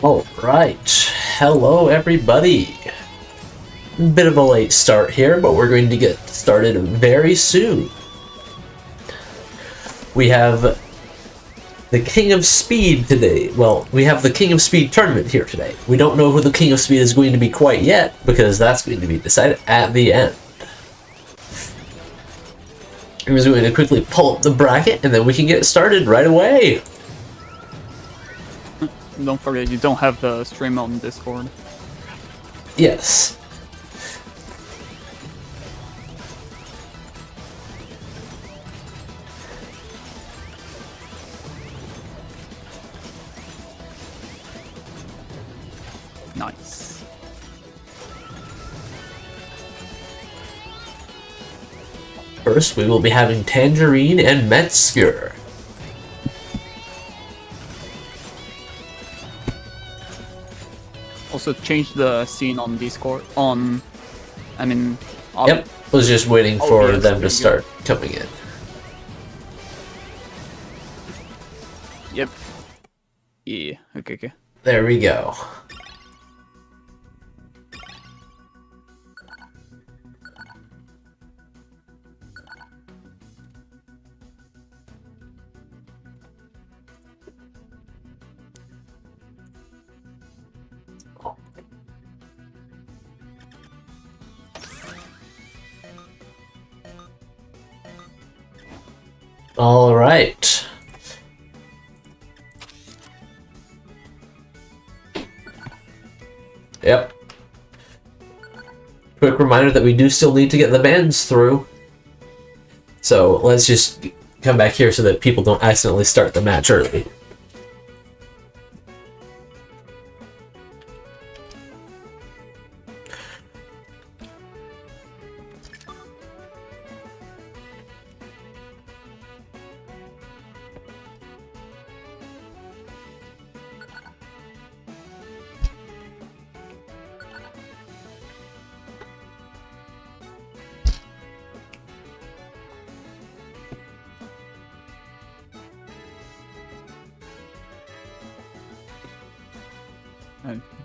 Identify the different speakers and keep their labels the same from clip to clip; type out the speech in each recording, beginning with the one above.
Speaker 1: Alright, hello everybody. Bit of a late start here, but we're going to get started very soon. We have the King of Speed today. Well, we have the King of Speed tournament here today. We don't know who the King of Speed is going to be quite yet, because that's going to be decided at the end. I'm just going to quickly pull up the bracket, and then we can get started right away.
Speaker 2: Don't forget, you don't have the stream on Discord.
Speaker 1: Yes.
Speaker 2: Nice.
Speaker 1: First, we will be having Tangerine and Mvshvr.
Speaker 2: Also change the scene on Discord.
Speaker 1: Yep, was just waiting for them to start coming in.
Speaker 2: Yep. Yeah, okay.
Speaker 1: There we go. All right. Yep. Quick reminder that we do still need to get the bans through. So let's just come back here so that people don't accidentally start the match early.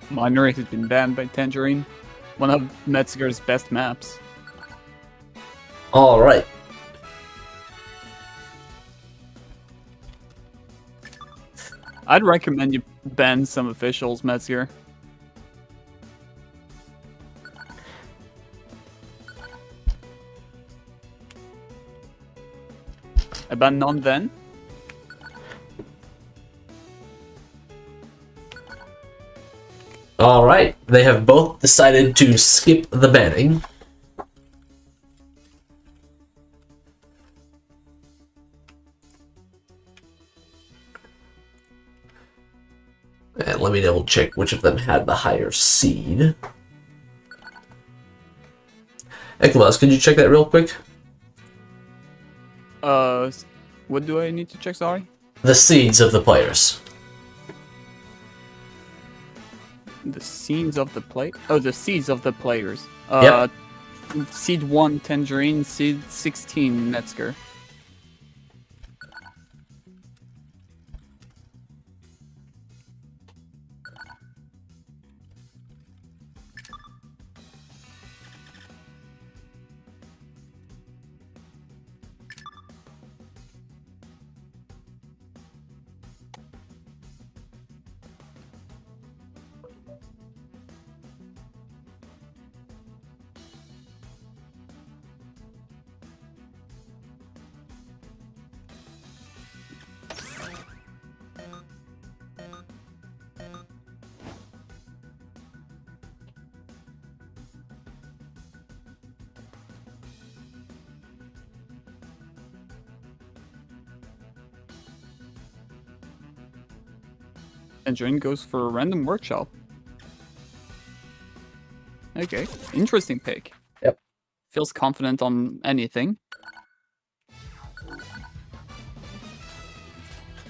Speaker 2: Miner has been banned by Tangerine. One of Mvshvr's best maps.
Speaker 1: All right.
Speaker 2: I'd recommend you ban some officials, Mvshvr. I ban none then?
Speaker 1: All right. They have both decided to skip the banning. And let me double check which of them had the higher seed. Ecluvost, could you check that real quick?
Speaker 2: What do I need to check, sorry?
Speaker 1: The seeds of the players.
Speaker 2: The seeds of the play. Oh, the seeds of the players.
Speaker 1: Yep.
Speaker 2: Seed 1 Tangerine, seed 16 Mvshvr. Tangerine goes for a random workshop. Okay, interesting pick.
Speaker 1: Yep.
Speaker 2: Feels confident on anything.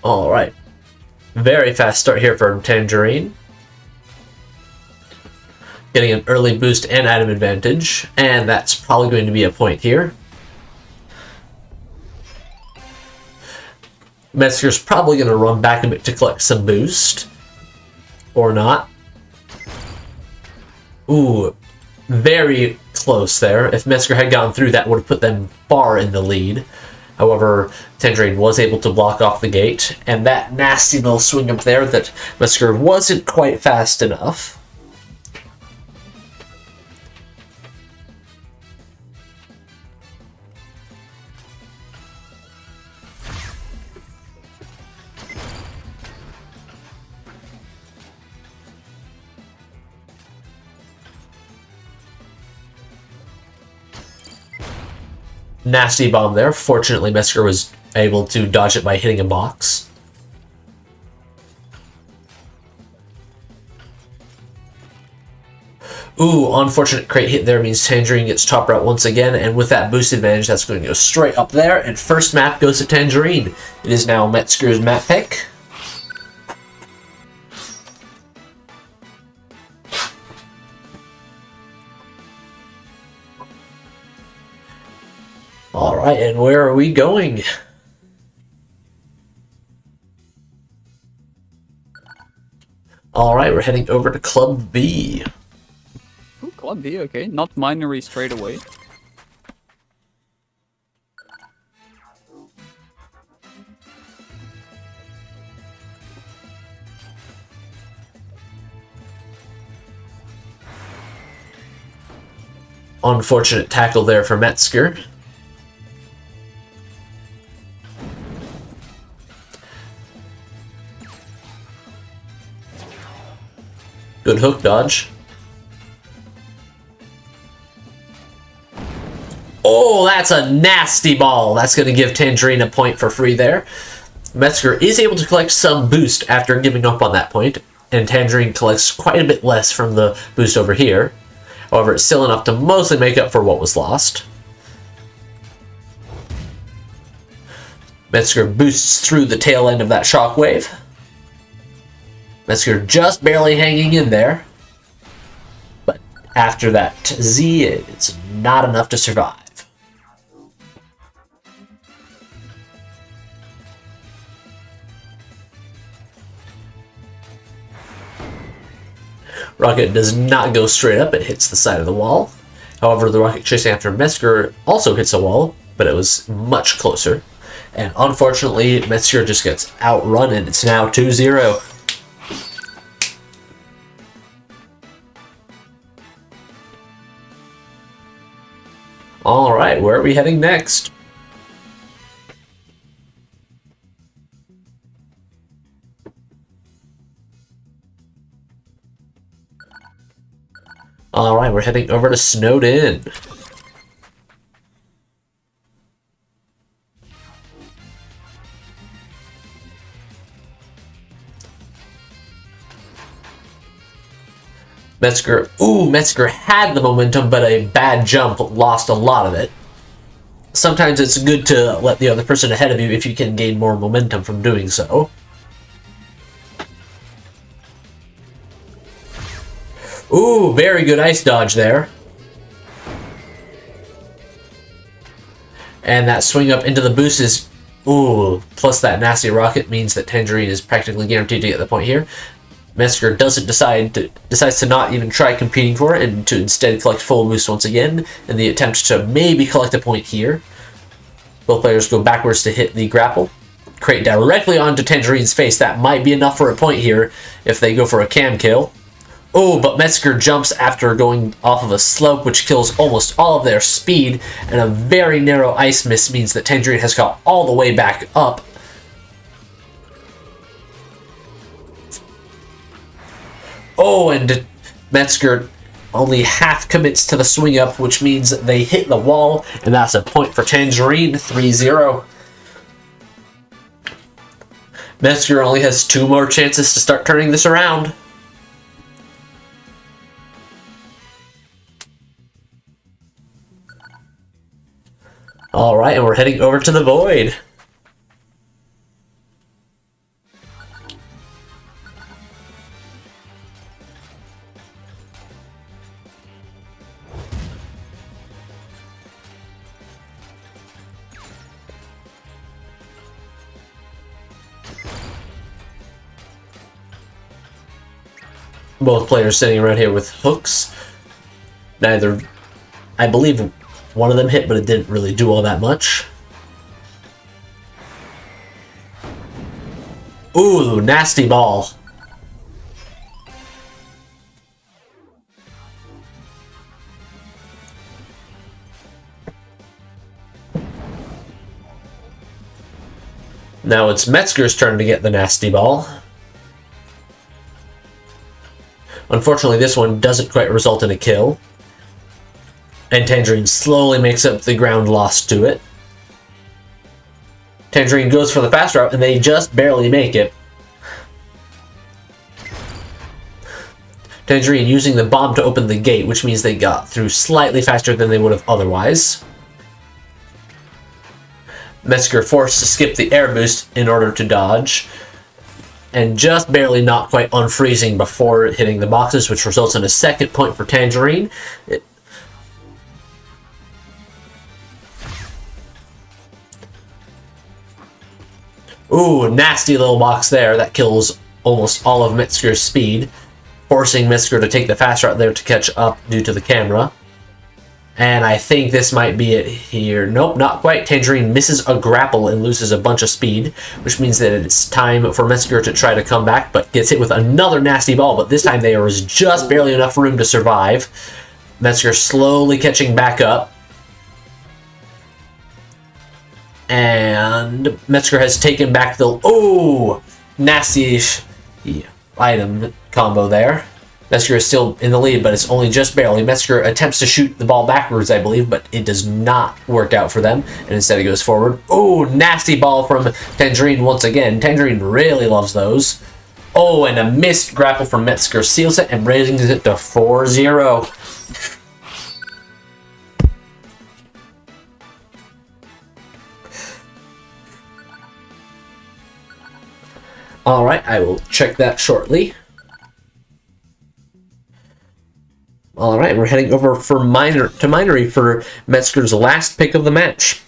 Speaker 1: All right. Very fast start here from Tangerine. Getting an early boost and item advantage, and that's probably going to be a point here. Mvshvr's probably going to run back a bit to collect some boost. Or not. Ooh, very close there. If Mvshvr had gone through, that would have put them far in the lead. However, Tangerine was able to block off the gate, and that nasty little swing up there that Mvshvr wasn't quite fast enough. Nasty bomb there. Fortunately, Mvshvr was able to dodge it by hitting a box. Ooh, unfortunate crate hit there means Tangerine gets top route once again, and with that boost advantage, that's going to go straight up there, and first map goes to Tangerine. It is now Mvshvr's map pick. Alright, and where are we going? Alright, we're heading over to Club B.
Speaker 2: Ooh, Club B, okay. Not Minery straight away.
Speaker 1: Unfortunate tackle there for Mvshvr. Good hook dodge. Oh, that's a nasty ball. That's going to give Tangerine a point for free there. Mvshvr is able to collect some boost after giving up on that point, and Tangerine collects quite a bit less from the boost over here. However, it's still enough to mostly make up for what was lost. Mvshvr boosts through the tail end of that shockwave. Mvshvr just barely hanging in there. But after that Z, it's not enough to survive. Rocket does not go straight up, it hits the side of the wall. However, the rocket chasing after Mvshvr also hits a wall, but it was much closer. And unfortunately, Mvshvr just gets outrun, and it's now 2-0. Alright, where are we heading next? Alright, we're heading over to Snowed In. Mvshvr had the momentum, but a bad jump lost a lot of it. Sometimes it's good to let the other person ahead of you if you can gain more momentum from doing so. Ooh, very good ice dodge there. And that swing up into the boost is... Ooh, plus that nasty rocket means that Tangerine is practically guaranteed to get the point here. Mvshvr decides to not even try competing for it and to instead collect full boost once again in the attempt to maybe collect a point here. Both players go backwards to hit the grapple. Crate directly onto Tangerine's face. That might be enough for a point here if they go for a cam kill. Oh, but Mvshvr jumps after going off of a slope, which kills almost all of their speed, and a very narrow ice miss means that Tangerine has got all the way back up. Oh, and Mvshvr only half commits to the swing up, which means they hit the wall, and that's a point for Tangerine, 3-0. Mvshvr only has 2 more chances to start turning this around. Alright, and we're heading over to the Void. Both players sitting around here with hooks. Neither, I believe one of them hit, but it didn't really do all that much. Ooh, nasty ball. Now it's Mvshvr's turn to get the nasty ball. Unfortunately, this one doesn't quite result in a kill. And Tangerine slowly makes up the ground lost to it. Tangerine goes for the fast route, and they just barely make it. Tangerine using the bomb to open the gate, which means they got through slightly faster than they would have otherwise. Mvshvr forced to skip the air boost in order to dodge. And just barely not quite unfreezing before hitting the boxes, which results in a second point for Tangerine. Ooh, nasty little box there. That kills almost all of Mvshvr's speed, forcing Mvshvr to take the fast route there to catch up due to the camera. And I think this might be it here. Nope, not quite. Tangerine misses a grapple and loses a bunch of speed, which means that it's time for Mvshvr to try to come back, but gets hit with another nasty ball, but this time there was just barely enough room to survive. Mvshvr slowly catching back up. And Mvshvr has taken back the... Oh! Nasty item combo there. Mvshvr is still in the lead, but it's only just barely. Mvshvr attempts to shoot the ball backwards, I believe, but it does not work out for them, and instead it goes forward. Oh, nasty ball from Tangerine once again. Tangerine really loves those. Oh, and a missed grapple from Mvshvr seals it and raises it to 4-0. Alright, I will check that shortly. Alright, we're heading over for Minery for Mvshvr's last pick of the match.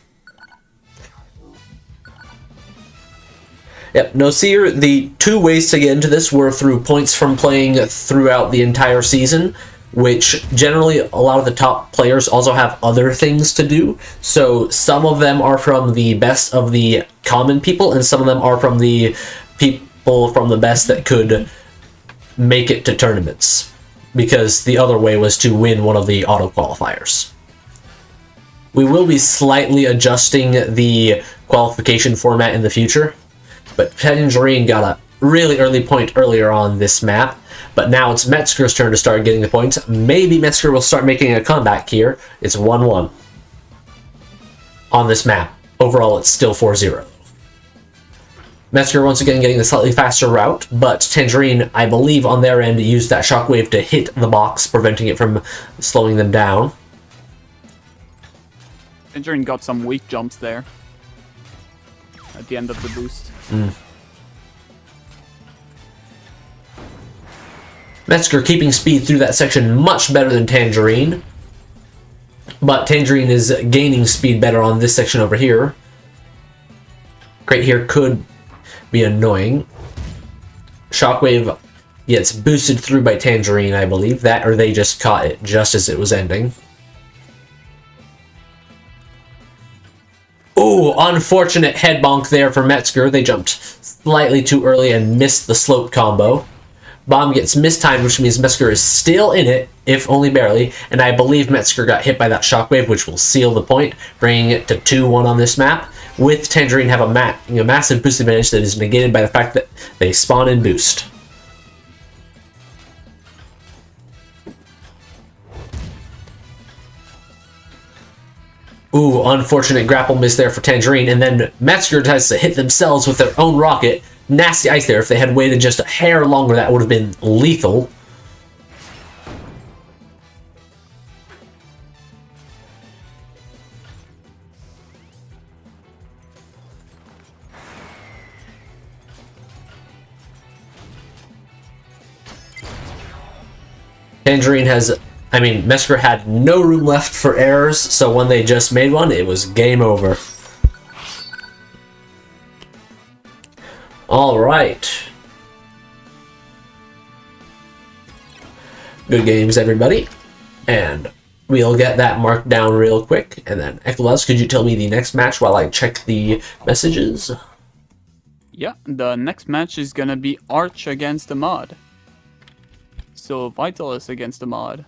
Speaker 1: Yep, no seer. The two ways to get into this were through points from playing throughout the entire season, which generally a lot of the top players also have other things to do. So some of them are from the best of the common people, and some of them are from the people from the best that could make it to tournaments, because the other way was to win one of the auto qualifiers. We will be slightly adjusting the qualification format in the future, but Tangerine got a really early point earlier on this map, but now it's Mvshvr's turn to start getting the points. Maybe Mvshvr will start making a comeback here. It's 1-1 on this map. Overall, it's still 4-0. Mvshvr once again getting the slightly faster route, but Tangerine, I believe, on their end, used that shockwave to hit the box, preventing it from slowing them down.
Speaker 2: Tangerine got some weak jumps there at the end of the boost.
Speaker 1: Mvshvr keeping speed through that section much better than Tangerine, but Tangerine is gaining speed better on this section over here. Crate here could be annoying. Shockwave gets boosted through by Tangerine, I believe. That, or they just caught it just as it was ending. Ooh, unfortunate head bonk there for Mvshvr. They jumped slightly too early and missed the slope combo. Bomb gets mistimed, which means Mvshvr is still in it, if only barely, and I believe Mvshvr got hit by that shockwave, which will seal the point, bringing it to 2-1 on this map, with Tangerine have a massive boost advantage that is negated by the fact that they spawn and boost. Ooh, unfortunate grapple miss there for Tangerine, and then Mvshvr tries to hit themselves with their own rocket. Nasty ice there. If they had waited just a hair longer, that would have been lethal. Tangerine has... Mvshvr had no room left for errors, so when they just made one, it was game over. Alright. Good games, everybody. And we'll get that marked down real quick. And then, Ecluvost, could you tell me the next match while I check the messages?
Speaker 2: Yeah, the next match is gonna be Arch against ahmad. So Vitalis against ahmad.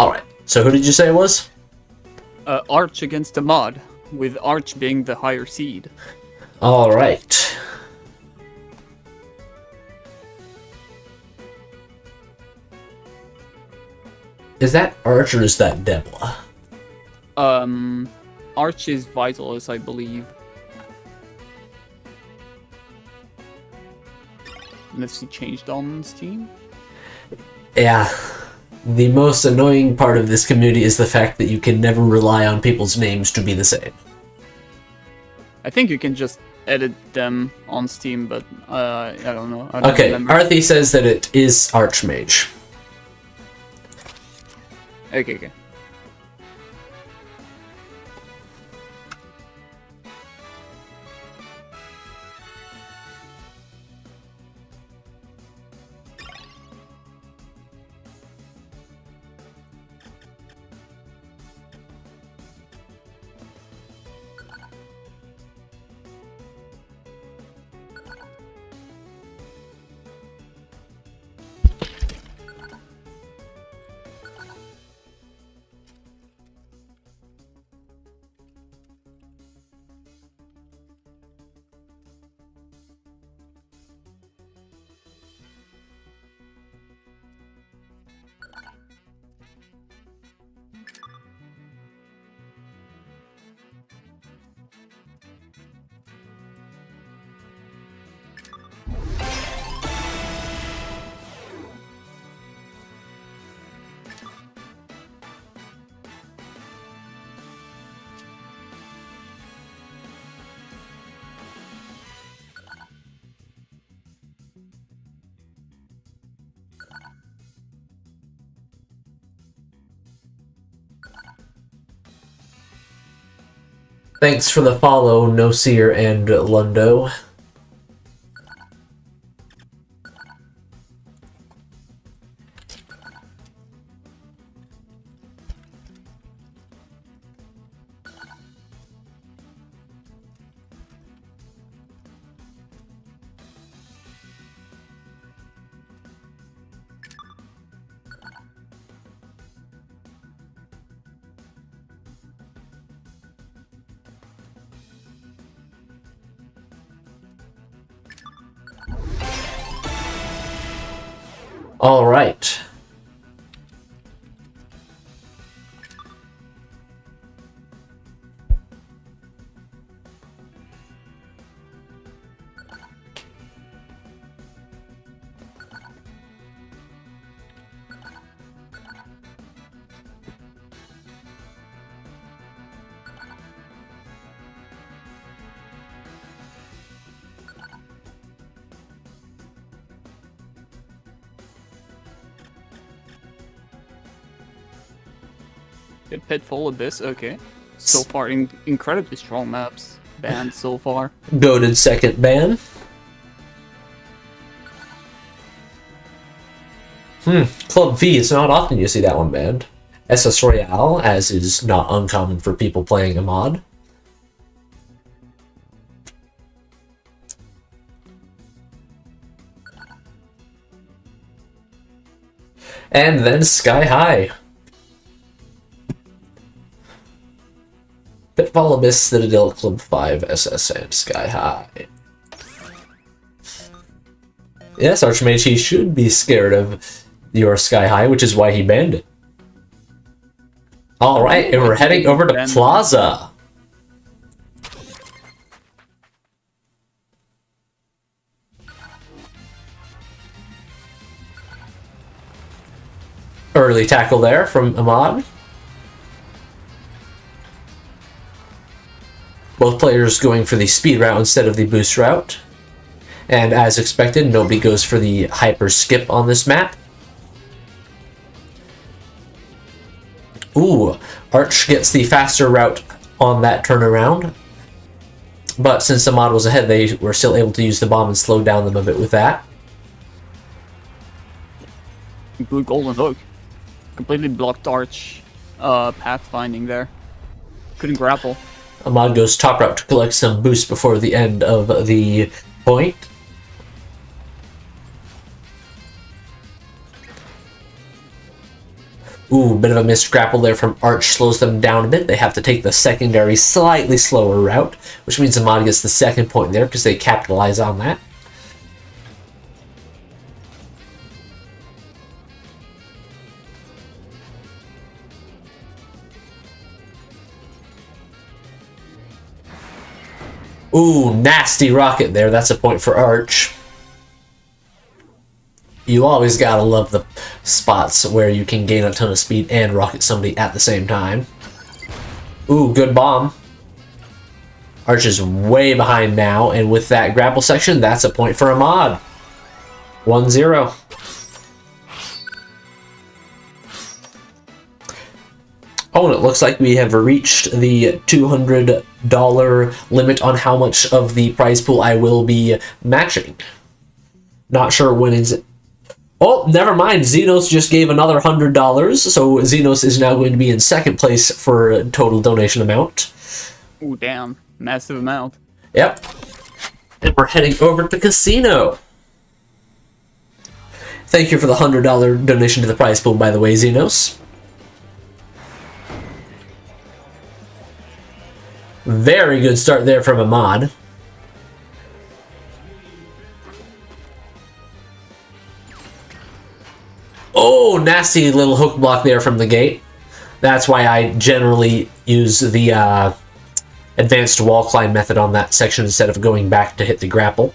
Speaker 1: Alright, so who did you say it was?
Speaker 2: Arch against ahmad, with Arch being the higher seed.
Speaker 1: Alright. Is that Arch or is that Debla?
Speaker 2: Arch is Vitalis, I believe. Unless he changed on Steam.
Speaker 1: Yeah. The most annoying part of this community is the fact that you can never rely on people's names to be the same.
Speaker 2: I think you can just edit them on Steam, but I don't know. I don't
Speaker 1: Okay,
Speaker 2: remember.
Speaker 1: Arthi says that it is Archmage.
Speaker 2: Okay.
Speaker 1: Thanks for the follow, Noseer and Lundo. All right.
Speaker 2: The Pitfall Abyss, okay. So far, incredibly strong maps banned so far.
Speaker 1: Goated second ban. Club V, it's not often you see that one banned. SS Royale, as is not uncommon for people playing Ahmad. And then Sky High. Pitfall Abyss, Citadel, Club 5, SS, and Sky High. Yes, Archmage, he should be scared of your Sky High, which is why he banned it. Alright, and we're heading over to Plaza. Early tackle there from Ahmad. Both players going for the speed route instead of the boost route. And as expected, nobody goes for the hyper skip on this map. Ooh, Arch gets the faster route on that turnaround. But since Ahmad was ahead, they were still able to use the bomb and slow down them a bit with that.
Speaker 2: Blue Golden Hook. Completely blocked Arch pathfinding there. Couldn't grapple.
Speaker 1: Ahmad goes top route to collect some boost before the end of the point. Ooh, bit of a missed grapple there from Arch, slows them down a bit. They have to take the secondary, slightly slower route, which means Ahmad gets the second point there because they capitalize on that. Ooh, nasty rocket there. That's a point for Arch. You always gotta love the spots where you can gain a ton of speed and rocket somebody at the same time. Ooh, good bomb. Arch is way behind now, and with that grapple section, that's a point for Ahmad. 1-0. Oh, and it looks like we have reached the $200 limit on how much of the prize pool I will be matching. Not sure when is... Oh, never mind. Xenos just gave another $100, so Xenos is now going to be in second place for total donation amount.
Speaker 2: Ooh, damn. Massive amount.
Speaker 1: Yep. And we're heading over to Casino. Thank you for the $100 donation to the prize pool, by the way, Xenos. Very good start there from Ahmad. Oh, nasty little hook block there from the gate. That's why I generally use the advanced wall climb method on that section instead of going back to hit the grapple.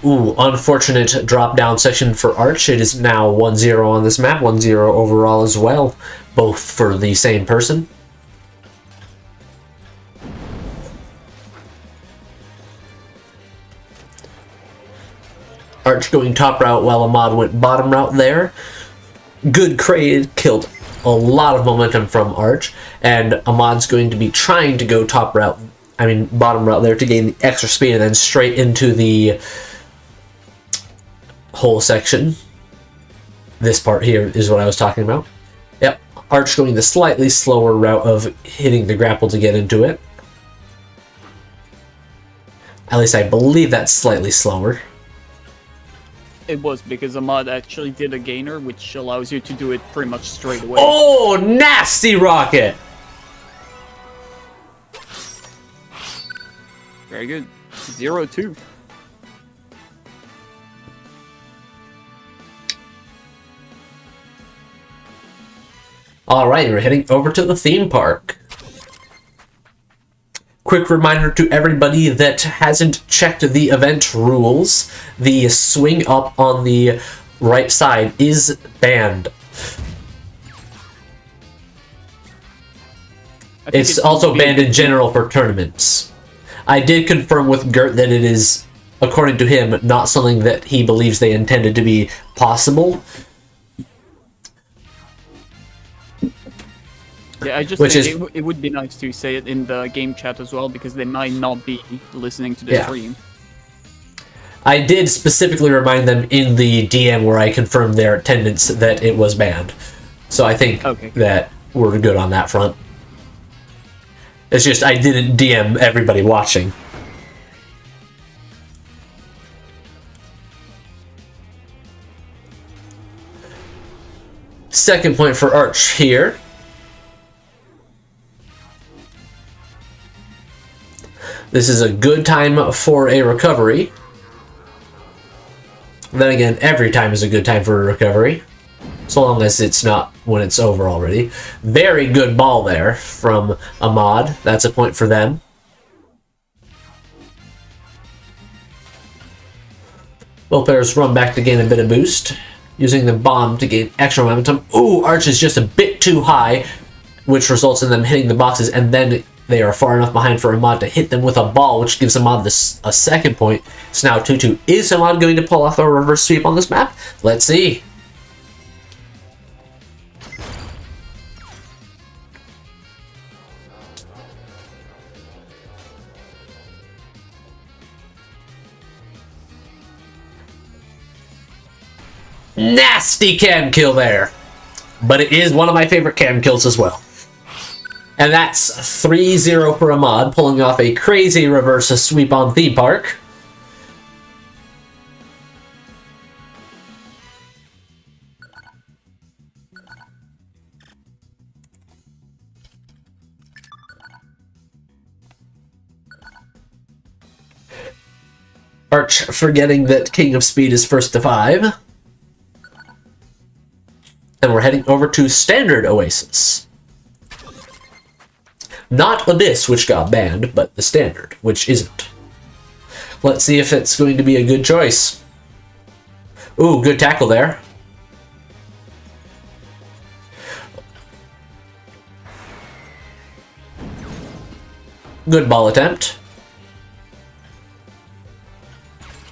Speaker 1: Ooh, unfortunate drop down section for Arch. It is now 1-0 on this map, 1-0 overall as well, both for the same person. Arch going top route while Ahmad went bottom route there. Good crate, killed a lot of momentum from Arch, and Ahmad's going to be trying to go bottom route there to gain the extra speed and then straight into the whole section. This part here is what I was talking about. Yep, Arch going the slightly slower route of hitting the grapple to get into it. At least I believe that's slightly slower.
Speaker 2: It was because Ahmad actually did a gainer, which allows you to do it pretty much straight away.
Speaker 1: Oh, nasty rocket!
Speaker 2: Very good. 0-2.
Speaker 1: Alright, we're heading over to the theme park. Quick reminder to everybody that hasn't checked the event rules. The swing up on the right side is banned. It's also banned in general for tournaments. I did confirm with Gert that it is, according to him, not something that he believes they intended to be possible.
Speaker 2: Yeah, I just think it would be nice to say it in the game chat as well, because they might not be listening to the stream.
Speaker 1: I did specifically remind them in the DM where I confirmed their attendance that it was banned. So I think that we're good on that front. It's just I didn't DM everybody watching. Second point for Arch here. This is a good time for a recovery. Then again, every time is a good time for a recovery. So long as it's not when it's over already. Very good ball there from Ahmad. That's a point for them. Both players run back to gain a bit of boost. Using the bomb to gain extra momentum. Ooh, Arch is just a bit too high, which results in them hitting the boxes, and then they are far enough behind for Ahmad to hit them with a ball, which gives Ahmad a second point. It's now 2-2. Is Ahmad going to pull off a reverse sweep on this map? Let's see. Nasty cam kill there. But it is one of my favorite cam kills as well. And that's 3-0 for Ahmad, pulling off a crazy reverse sweep on theme park. Arch forgetting that King of Speed is first to 5. And we're heading over to Standard Oasis. Not Abyss, which got banned, but the Standard, which isn't. Let's see if it's going to be a good choice. Ooh, good tackle there. Good ball attempt.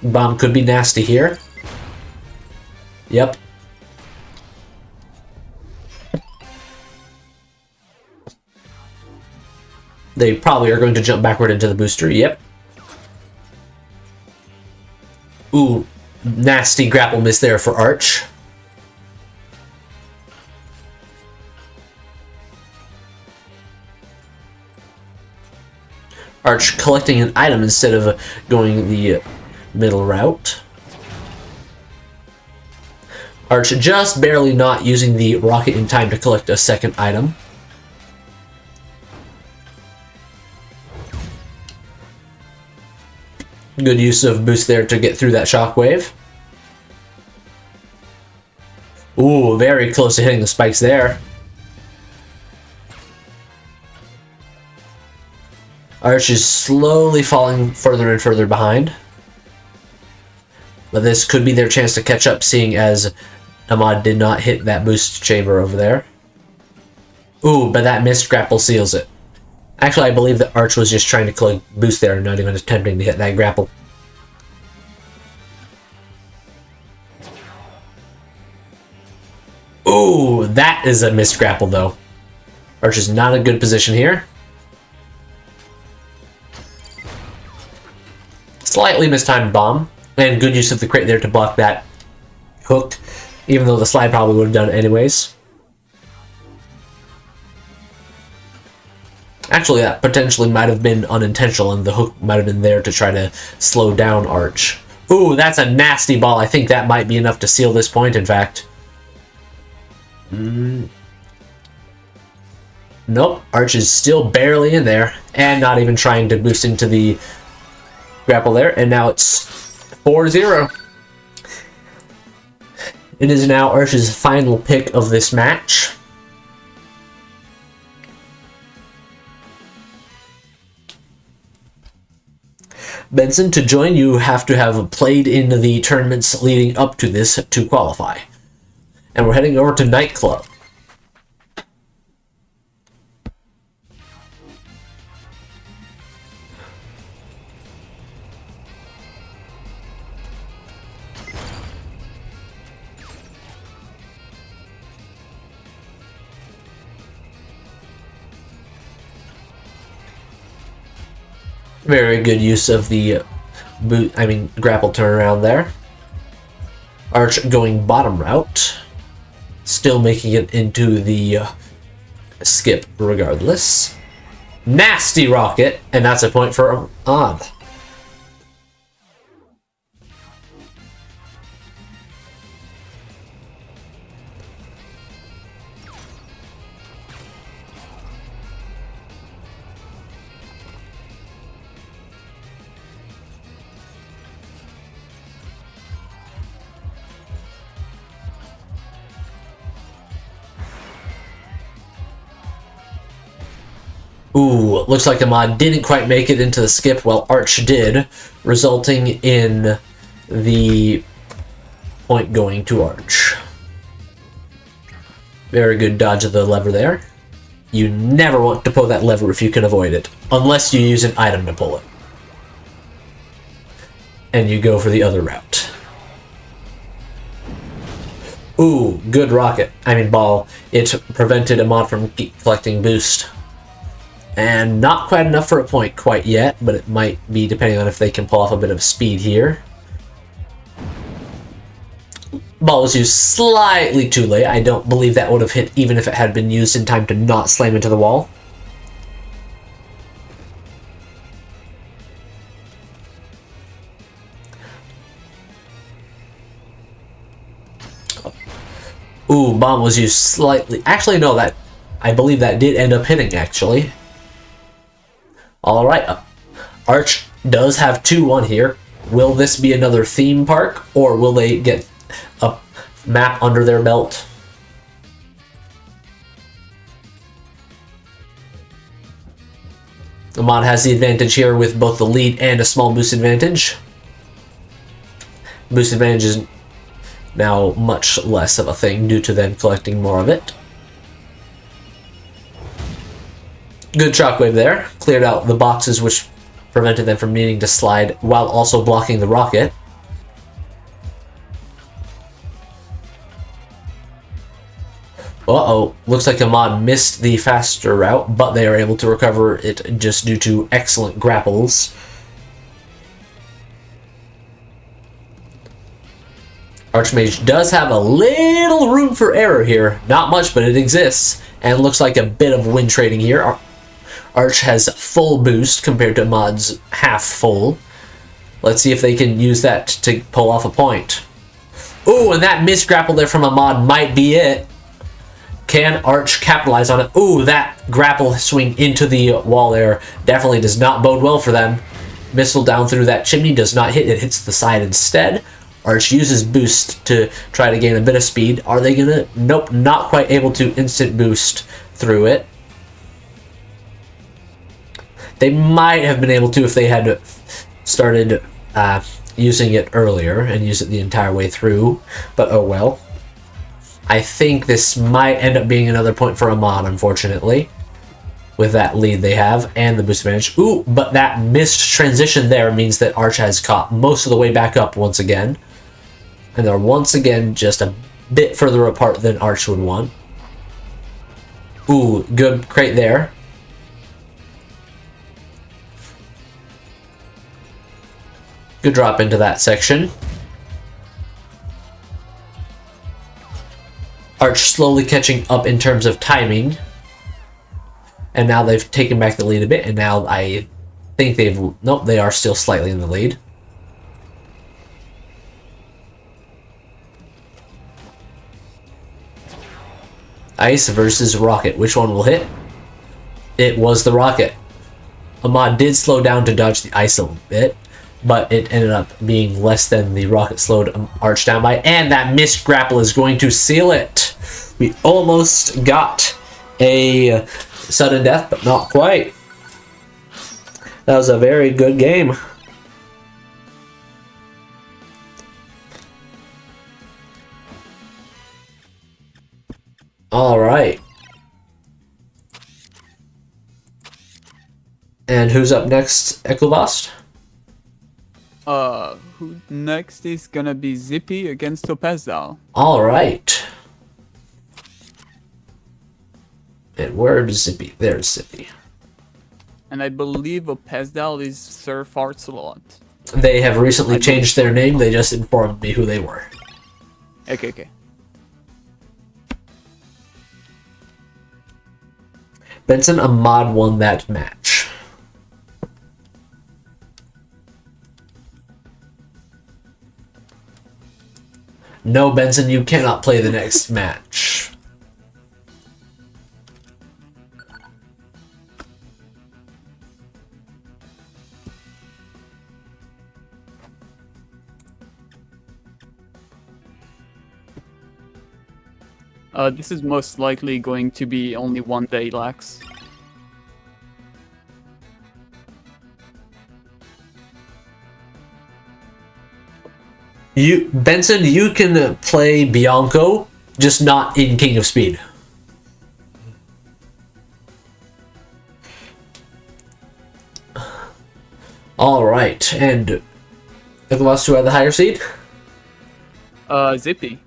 Speaker 1: Bomb could be nasty here. Yep. They probably are going to jump backward into the booster. Yep. Ooh, nasty grapple miss there for Arch. Arch collecting an item instead of going the middle route. Arch just barely not using the rocket in time to collect a second item. Good use of boost there to get through that shockwave. Ooh, very close to hitting the spikes there. Arch is slowly falling further and further behind. But this could be their chance to catch up, seeing as Ahmad did not hit that boost chamber over there. Ooh, but that missed grapple seals it. Actually, I believe that Arch was just trying to collect boost there and not even attempting to hit that grapple. Ooh, that is a missed grapple, though. Arch is not in a good position here. Slightly mistimed bomb, and good use of the crate there to block that hook, even though the slide probably would have done it anyways. Actually, that potentially might have been unintentional, and the hook might have been there to try to slow down Arch. Ooh, that's a nasty ball. I think that might be enough to seal this point, in fact. Nope, Arch is still barely in there, and not even trying to boost into the grapple there, and now it's 4-0. It is now Arch's final pick of this match. Benson, to join, you have to have played in the tournaments leading up to this to qualify. And we're heading over to Nightclub. Very good use of the grapple turnaround there. Arch going bottom route. Still making it into the skip regardless. Nasty rocket, and that's a point for Ahmad. Ooh, looks like Ahmad didn't quite make it into the skip while Arch did, resulting in the point going to Arch. Very good dodge of the lever there. You never want to pull that lever if you can avoid it, unless you use an item to pull it. And you go for the other route. Ooh, good rocket. Ball. It prevented Ahmad from collecting boost. And not quite enough for a point quite yet, but it might be depending on if they can pull off a bit of speed here. Ball was used slightly too late. I don't believe that would have hit even if it had been used in time to not slam into the wall. Ooh, bomb was used slightly. Actually, no, I believe that did end up hitting, actually. Alright, Arch does have 2-1 here. Will this be another theme park, or will they get a map under their belt? Ahmad has the advantage here with both the lead and a small boost advantage. Boost advantage is now much less of a thing due to them collecting more of it. Good shockwave there. Cleared out the boxes which prevented them from needing to slide while also blocking the rocket. Uh-oh. Looks like Ahmad missed the faster route, but they are able to recover it just due to excellent grapples. Archmage does have a little room for error here. Not much, but it exists. And looks like a bit of win trading here. Arch has full boost compared to Ahmad's half full. Let's see if they can use that to pull off a point. Ooh, and that missed grapple there from Ahmad might be it. Can Arch capitalize on it? Ooh, that grapple swing into the wall there definitely does not bode well for them. Missile down through that chimney does not hit. It hits the side instead. Arch uses boost to try to gain a bit of speed. Are they gonna? Nope, not quite able to instant boost through it. They might have been able to if they had started using it earlier and use it the entire way through, but oh well. I think this might end up being another point for Ahmad, unfortunately, with that lead they have and the boost advantage. Ooh, but that missed transition there means that Arch has caught most of the way back up once again. And they're once again just a bit further apart than Arch would want. Ooh, good crate there. Good drop into that section. Arch slowly catching up in terms of timing. And now they've taken back the lead a bit, and now I think they've... Nope, they are still slightly in the lead. Ice versus Rocket. Which one will hit? It was the Rocket. Ahmad did slow down to dodge the ice a little bit. but it ended up being less than the rocket slowed Arch down by, and that missed grapple is going to seal it. We almost got a sudden death, but not quite. That was a very good game. All right. And who's up next, Ecluvost?
Speaker 2: Who next is gonna be Zippy against Opezdal.
Speaker 1: All right. And where's Zippy? There's Zippy.
Speaker 2: And I believe Opezdal is Sir Fartsalot.
Speaker 1: They have recently changed their name. They just informed me who they were.
Speaker 2: Okay.
Speaker 1: Benson Ahmad won that match. No, Benson, you cannot play the next match.
Speaker 2: This is most likely going to be only 1 day lax.
Speaker 1: Benson, you can play Bianco, just not in King of Speed. All right, and Ecluvost, who had the higher seed?
Speaker 2: Zippy.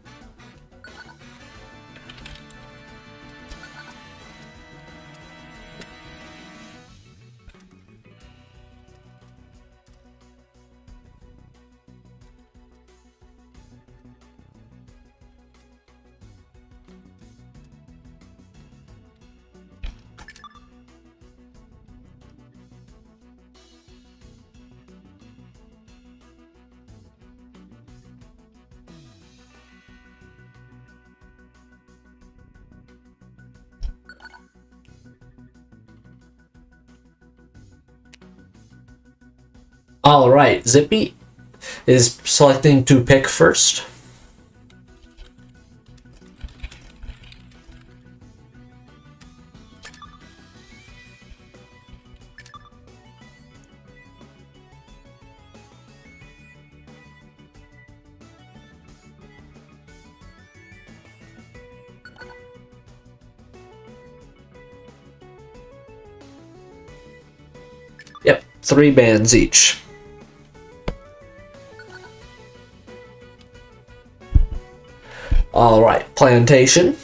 Speaker 1: All right, Zippy is selecting to pick first. Yep, 3 bands each. All right, Plantation.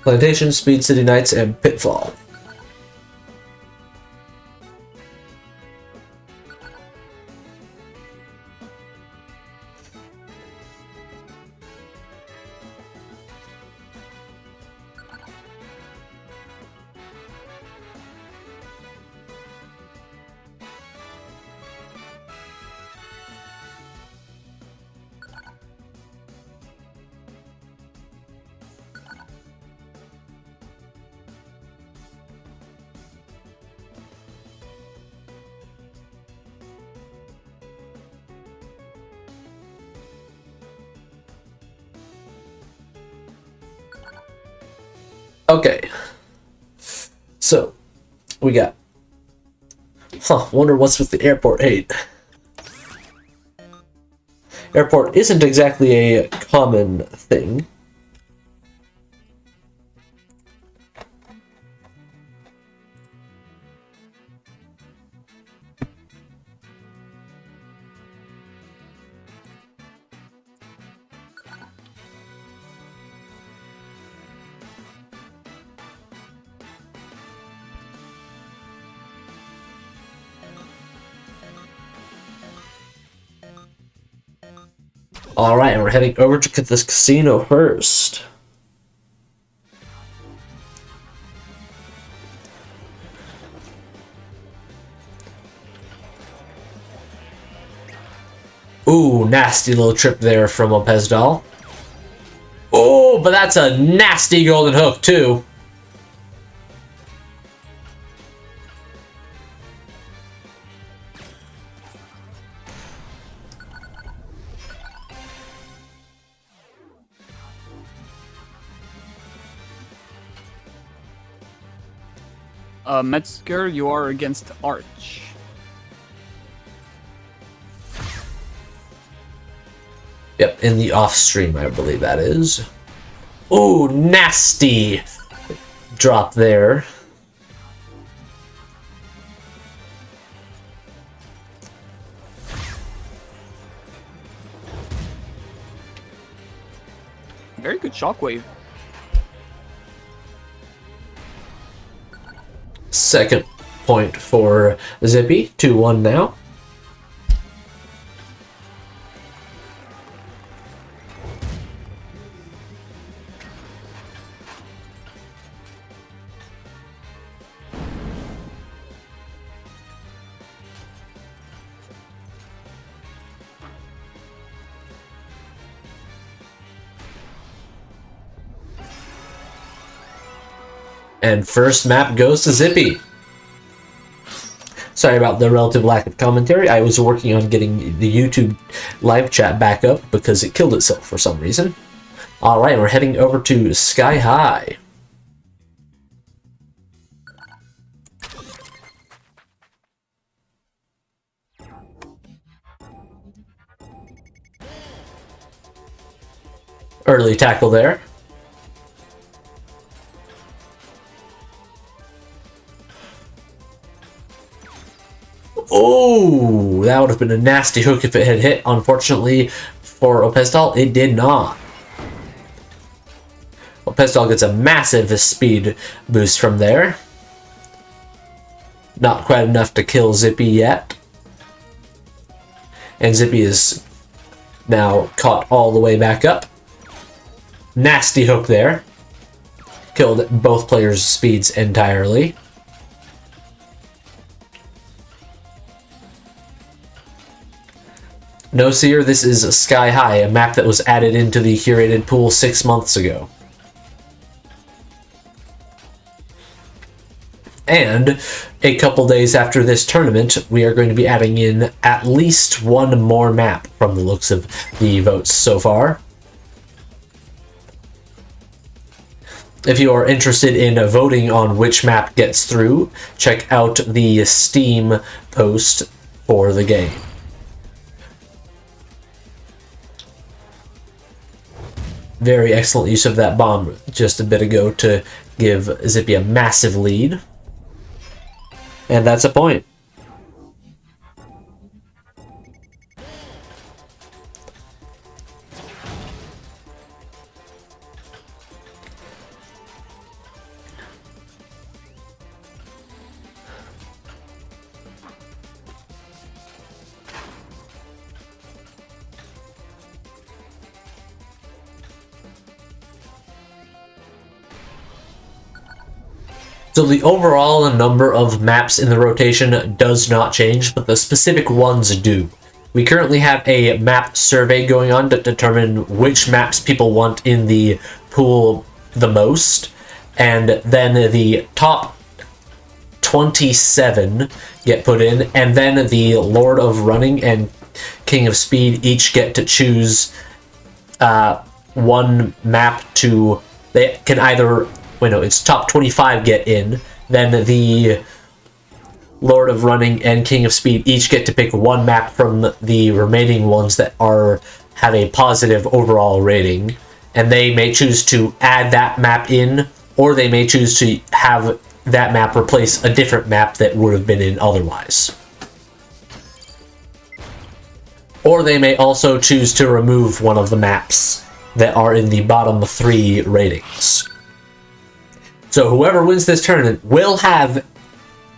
Speaker 1: Plantation, Speed City Nights, and Pitfall. Okay, so we got, wonder what's with the airport hate. Airport isn't exactly a common thing. All right, and we're heading over to this casino first. Ooh, nasty little trip there from Opezdal. Oh, but that's a nasty golden hook, too.
Speaker 2: Mvshvr, you are against Arch.
Speaker 1: Yep, in the off stream, I believe that is. Ooh, nasty drop there.
Speaker 2: Very good shockwave.
Speaker 1: Second point for Zippy, 2-1 now. And first map goes to Zippy. Sorry about the relative lack of commentary. I was working on getting the YouTube live chat back up because it killed itself for some reason. Alright, we're heading over to Sky High. Early tackle there. Oh, that would have been a nasty hook if it had hit. Unfortunately for Opezdal, it did not. Opezdal gets a massive speed boost from there. Not quite enough to kill Zippy yet. And Zippy is now caught all the way back up. Nasty hook there. Killed both players' speeds entirely. No seer, this is Sky High, a map that was added into the curated pool 6 months ago. And a couple days after this tournament, we are going to be adding in at least one more map from the looks of the votes so far. If you are interested in voting on which map gets through, check out the Steam post for the game. Very excellent use of that bomb just a bit ago to give Zippy a massive lead. And that's a point. So the overall number of maps in the rotation does not change, but the specific ones do. We currently have a map survey going on to determine which maps people want in the pool the most, and then the top 27 get put in, and then the Lord of Running and King of Speed each get to choose one map to... They can either... Wait, no, it's top 25 get in, then the Lord of Running and King of Speed each get to pick one map from the remaining ones that have a positive overall rating, and they may choose to add that map in, or they may choose to have that map replace a different map that would have been in otherwise. Or they may also choose to remove one of the maps that are in the bottom 3 ratings. So whoever wins this tournament will have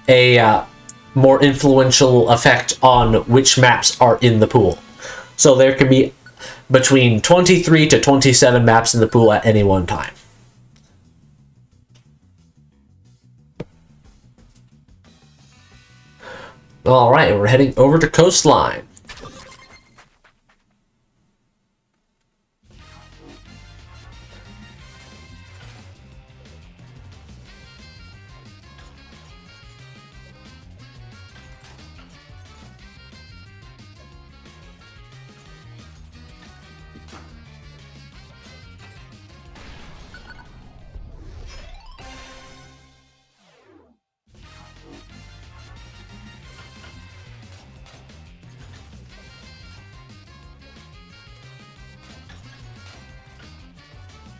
Speaker 1: a more influential effect on which maps are in the pool. So there can be between 23 to 27 maps in the pool at any one time. Alright, we're heading over to Coastline.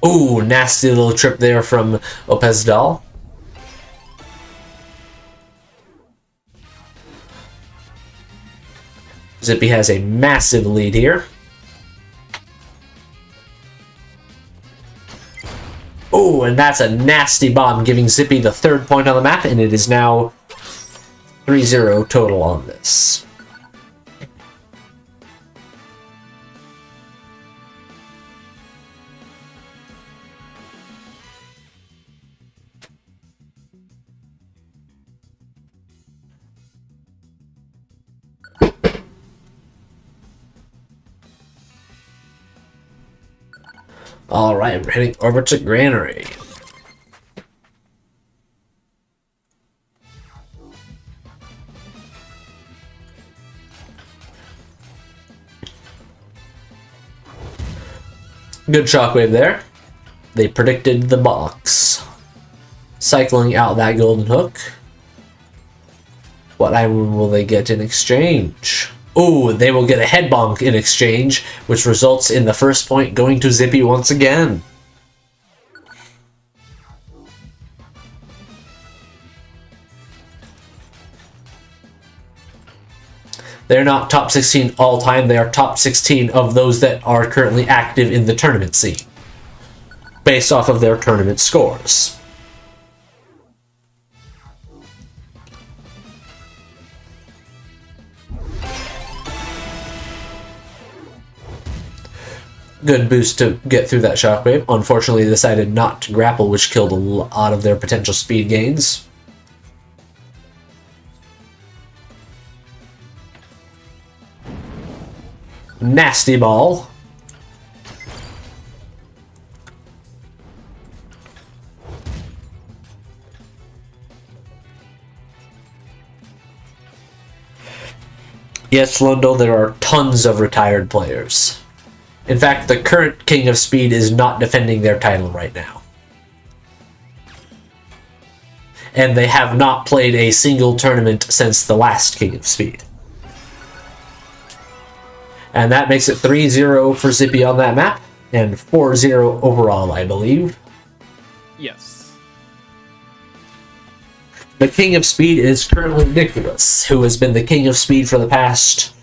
Speaker 1: Ooh, nasty little trip there from Opezdal. Zippy has a massive lead here. Oh, and that's a nasty bomb, giving Zippy the 3rd point on the map, and it is now 3-0 total on this. Alright, we're heading over to Granary. Good shockwave there. They predicted the box. Cycling out that golden hook. What item will they get in exchange? Ooh, they will get a head bonk in exchange, which results in the 1st point going to Zippy once again. They're not top 16 all time, they are top 16 of those that are currently active in the tournament scene, based off of their tournament scores. Good boost to get through that shockwave. Unfortunately, they decided not to grapple, which killed a lot of their potential speed gains. Nasty ball. Yes, Lundell, there are tons of retired players. In fact, the current King of Speed is not defending their title right now. And they have not played a single tournament since the last King of Speed. And that makes it 3-0 for Zippy on that map, and 4-0 overall, I believe.
Speaker 2: Yes.
Speaker 1: The King of Speed is currently Ecluvost, who has been the King of Speed for the past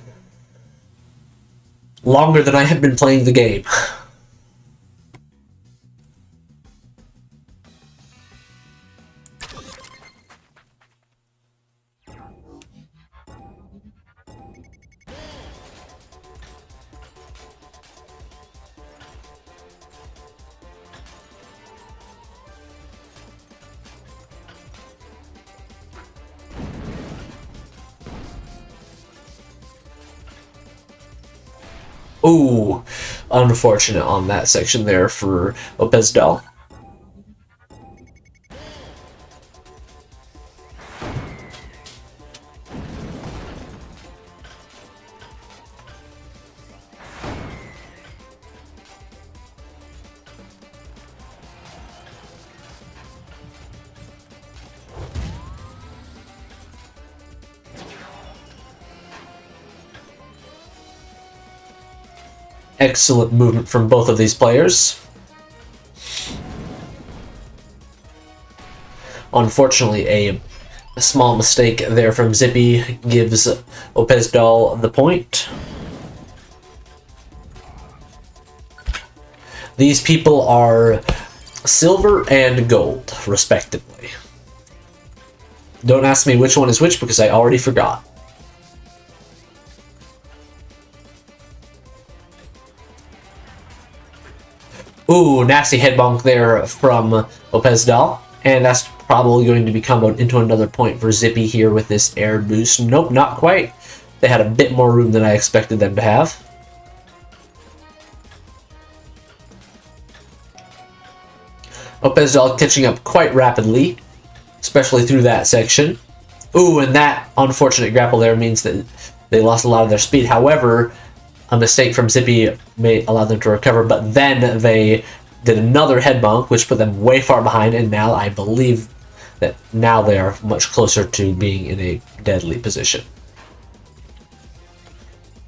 Speaker 1: longer than I have been playing the game. Ooh, unfortunate on that section there for Opezdal. Excellent movement from both of these players. Unfortunately, a small mistake there from Zippy gives Opezdal the point. These people are silver and gold, respectively. Don't ask me which one is which because I already forgot. Ooh, nasty head bonk there from Opezdal. And that's probably going to become into another point for Zippy here with this air boost. Nope, not quite. They had a bit more room than I expected them to have. Opezdal catching up quite rapidly, especially through that section. Ooh, and that unfortunate grapple there means that they lost a lot of their speed. However, a mistake from Zippy may allow them to recover, but then they did another head bonk, which put them way far behind, and now I believe that now they are much closer to being in a deadly position.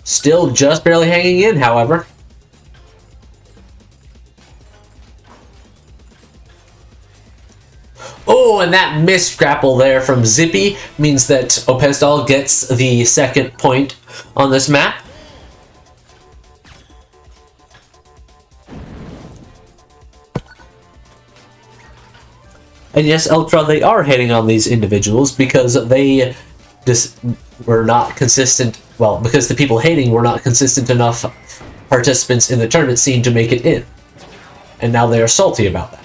Speaker 1: Still just barely hanging in, however. Oh, and that missed grapple there from Zippy means that Opezdal gets the second point on this map. And yes, Ultra, they are hitting on these individuals because they just were not consistent. Well, because the people hating were not consistent enough participants in the tournament scene to make it in. And now they are salty about that.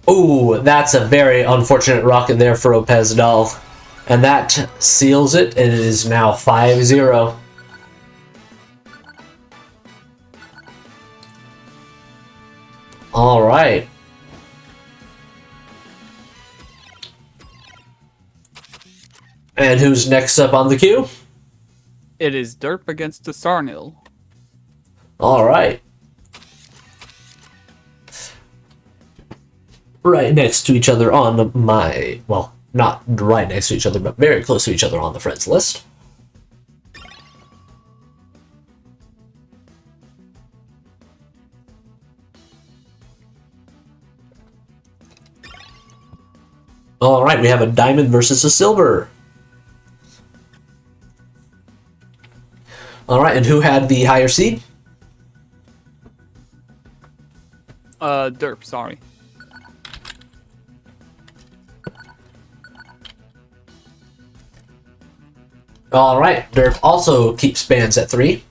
Speaker 1: Ooh, that's a very unfortunate rocket there for Opezdal. And that seals it, and it is now 5-0. Alright. And who's next up on the queue?
Speaker 2: It is derp against Asarnil.
Speaker 1: Alright. Right next to each other on my, well, not right next to each other, but very close to each other on the friends list. Alright, we have a diamond versus a silver. Alright, and who had the higher seed?
Speaker 2: Derp, sorry.
Speaker 1: Alright, derp also keeps bans at 3.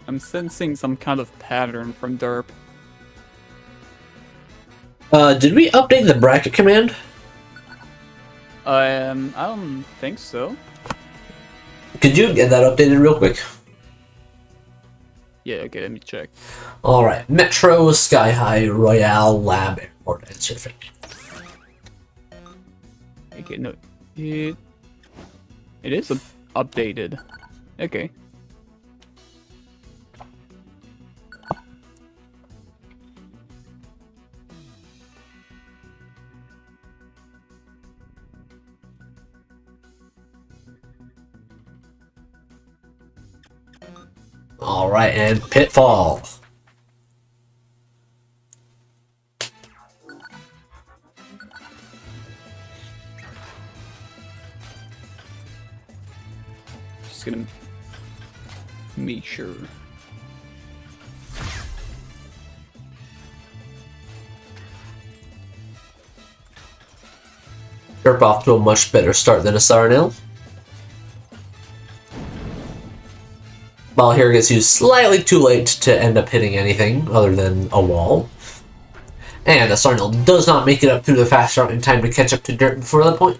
Speaker 2: I'm sensing some kind of pattern from derp.
Speaker 1: Did we update the bracket command?
Speaker 2: I don't think so.
Speaker 1: Could you get that updated real quick?
Speaker 2: Yeah, okay, let me check.
Speaker 1: Alright, Metro, Sky High, Royale, Lab, Airport, and Surfing.
Speaker 2: Okay, no, it is updated. Okay.
Speaker 1: Alright, and Pitfall.
Speaker 2: Just gonna make sure.
Speaker 1: Derp off to a much better start than Asarnil. Ball here gets used slightly too late to end up hitting anything other than a wall. And Asarnil does not make it up through the fast route in time to catch up to Derp before that point.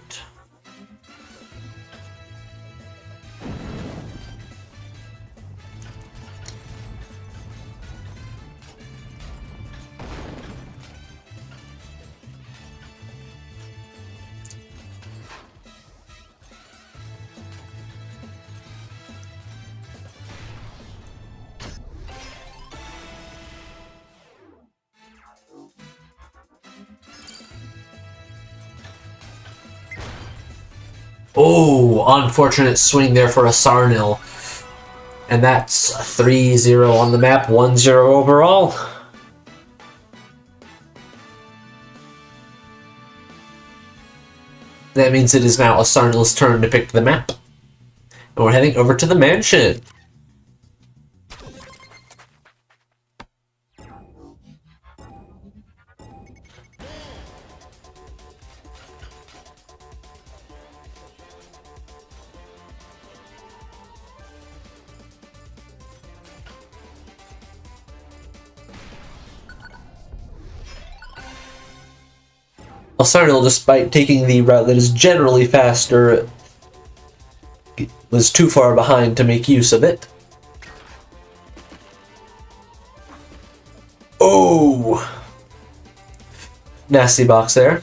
Speaker 1: Oh, unfortunate swing there for Asarnil. And that's 3-0 on the map, 1-0 overall. That means it is now Asarnil's turn to pick the map. And we're heading over to the mansion. Asarnil, despite taking the route that is generally faster, was too far behind to make use of it. Oh! Nasty box there.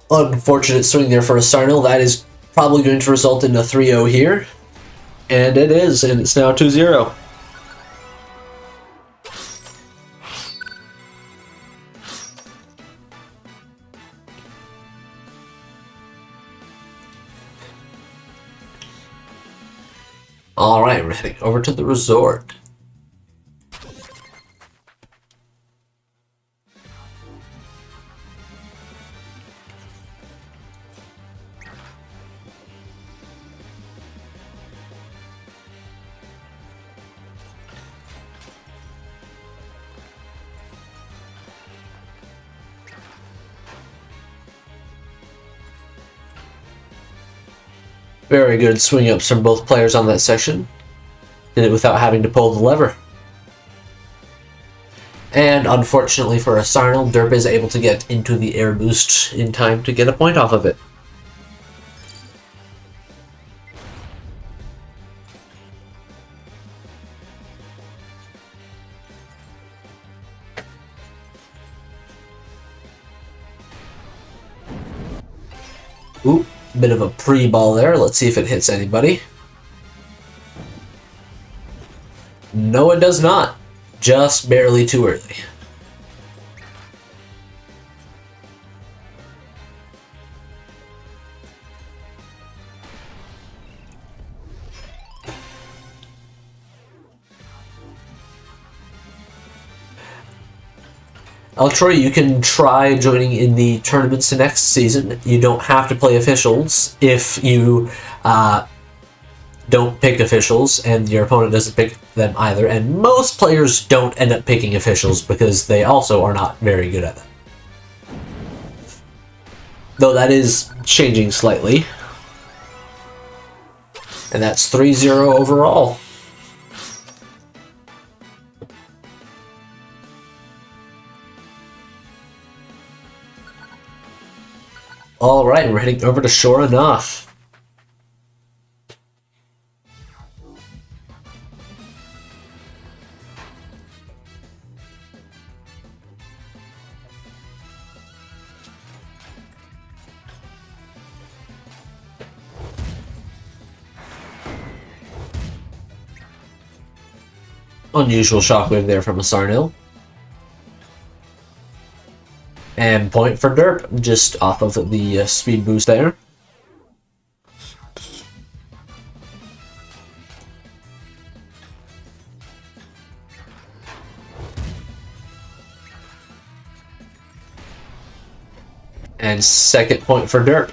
Speaker 1: Unfortunate swing there for Asarnil. That is probably going to result in a 3-0 here. And it is, and it's now 2-0. Alright, we're heading over to the resort. Very good swing ups from both players on that section. Did it without having to pull the lever. And unfortunately for Asarnil, derp is able to get into the air boost in time to get a point off of it. Ooh, bit of a pre-ball there. Let's see if it hits anybody. No, it does not. Just barely too early. Troy, you can try joining in the tournaments next season. You don't have to play officials if you don't pick officials and your opponent doesn't pick them either. And most players don't end up picking officials because they also are not very good at them. Though that is changing slightly. And that's 3-0 overall. Alright, we're heading over to Sure Enough. Unusual shockwave there from Asarnil. And point for derp, just off of the speed boost there. And second point for derp.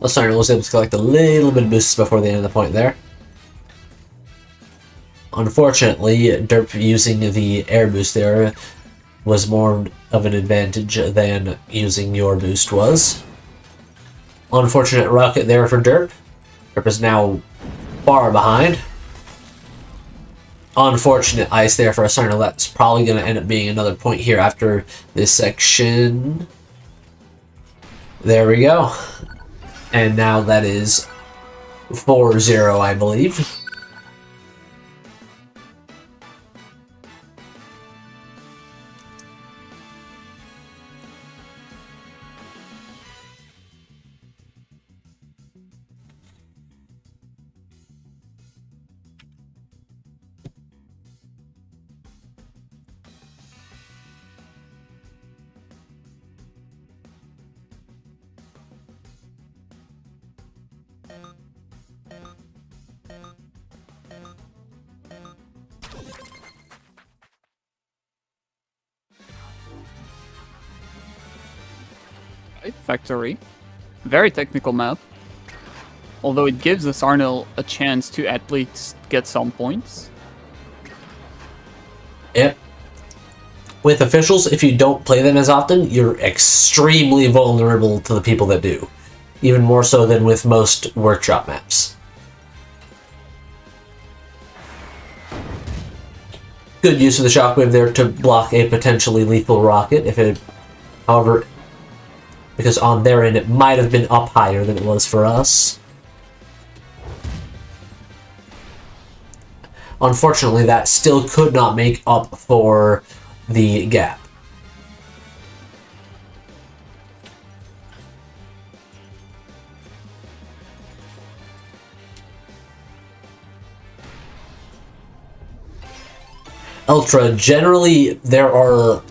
Speaker 1: Asarnil was able to collect a little bit of boosts before the end of the point there. Unfortunately, derp using the air boost there was more of an advantage than using your boost was. Unfortunate rocket there for derp. Derp is now far behind. Unfortunate ice there for Asarnil. That's probably going to end up being another point here after this section. There we go. And now that is 4-0, I believe.
Speaker 2: Right, Factory. Very technical map. Although it gives Asarnil a chance to at least get some points.
Speaker 1: Yep. With officials, if you don't play them as often, you're extremely vulnerable to the people that do. Even more so than with most workshop maps. Good use of the shockwave there to block a potentially lethal rocket. If it, however, because on their end it might have been up higher than it was for us. Unfortunately, that still could not make up for the gap. Ultra, generally there are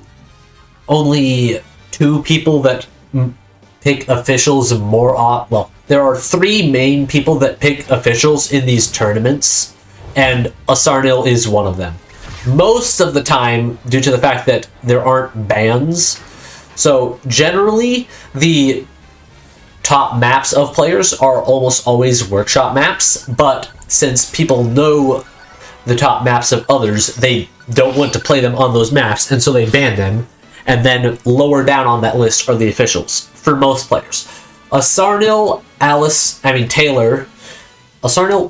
Speaker 1: only 2 people that pick officials more well, there are 3 main people that pick officials in these tournaments, and Asarnil is one of them. Most of the time, due to the fact that there aren't bans, so generally the top maps of players are almost always workshop maps, but since people know the top maps of others, they don't want to play them on those maps, and so they ban them, and then lower down on that list are the officials, for most players. Asarnil,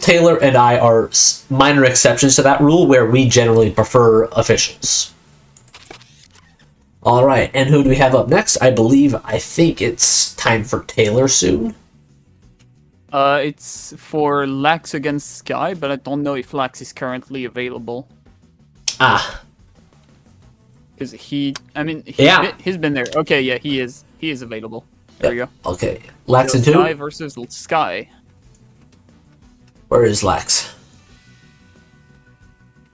Speaker 1: Taylor, and I are minor exceptions to that rule, where we generally prefer officials. Alright, and who do we have up next? I think it's time for Taylor soon.
Speaker 2: It's for Lax against Sky, but I don't know if Lax is currently available.
Speaker 1: Ah.
Speaker 2: Because he's been there. Okay, yeah, he is available. There we go.
Speaker 1: Okay, Lax
Speaker 2: so
Speaker 1: and 2?
Speaker 2: Sky versus Sky.
Speaker 1: Where is Lax?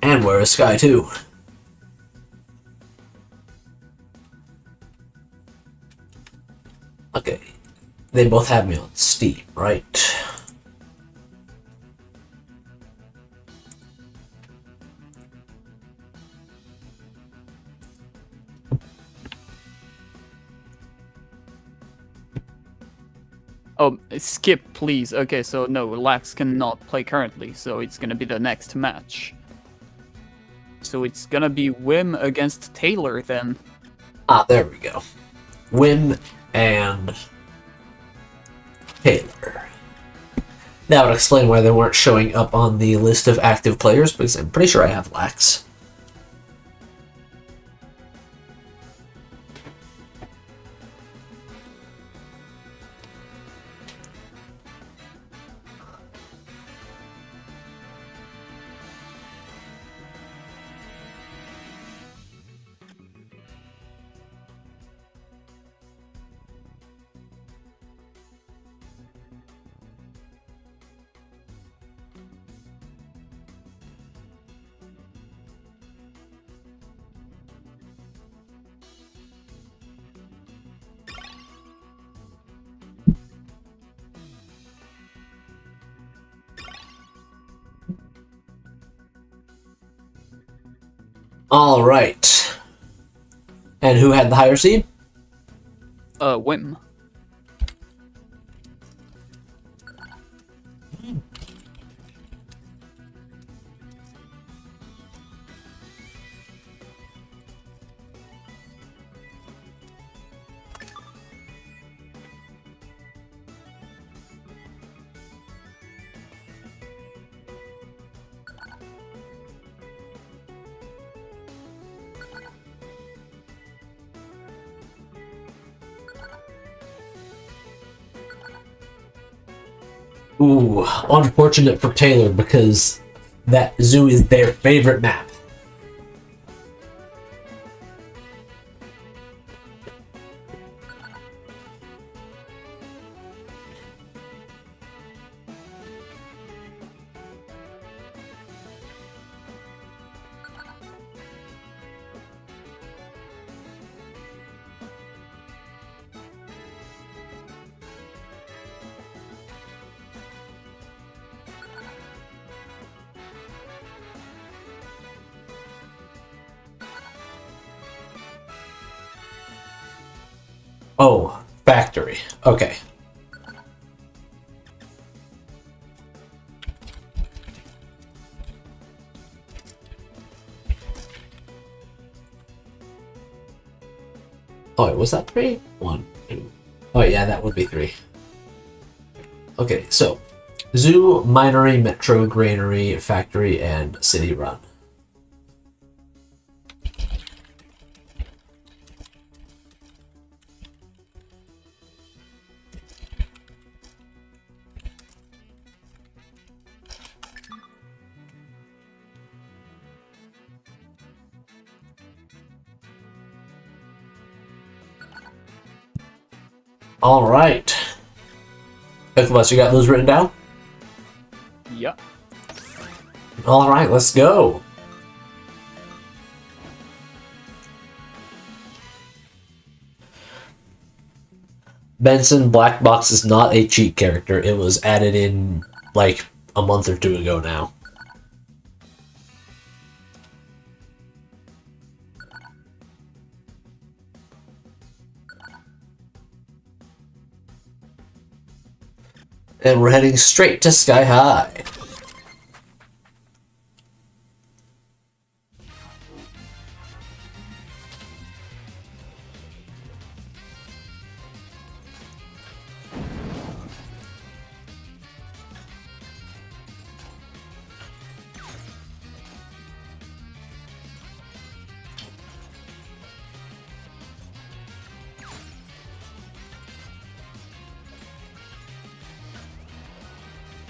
Speaker 1: And where is Sky 2? Okay, they both have me on Steam, right?
Speaker 2: Oh, skip, please. Okay, so no, Lax cannot play currently, so it's gonna be the next match. So it's gonna be Whym against Taylor then.
Speaker 1: Ah, there we go. Whym and Taylor. That would explain why they weren't showing up on the list of active players, because I'm pretty sure I have Lax. All right. And who had the higher seed?
Speaker 2: Whym.
Speaker 1: Ooh, unfortunate for Taylor, because that zoo is their favorite map. Oh, factory. Okay. Oh, wait, was that 3? 1, 2. Oh, yeah, that would be 3. Okay, so zoo, minery, metro, granary, factory, and city run. All right. Ecluvost, you got those written down?
Speaker 2: Yep.
Speaker 1: All right, let's go. Benson Black Box is not a cheat character. It was added in like a month or 2 ago now. And we're heading straight to Sky High.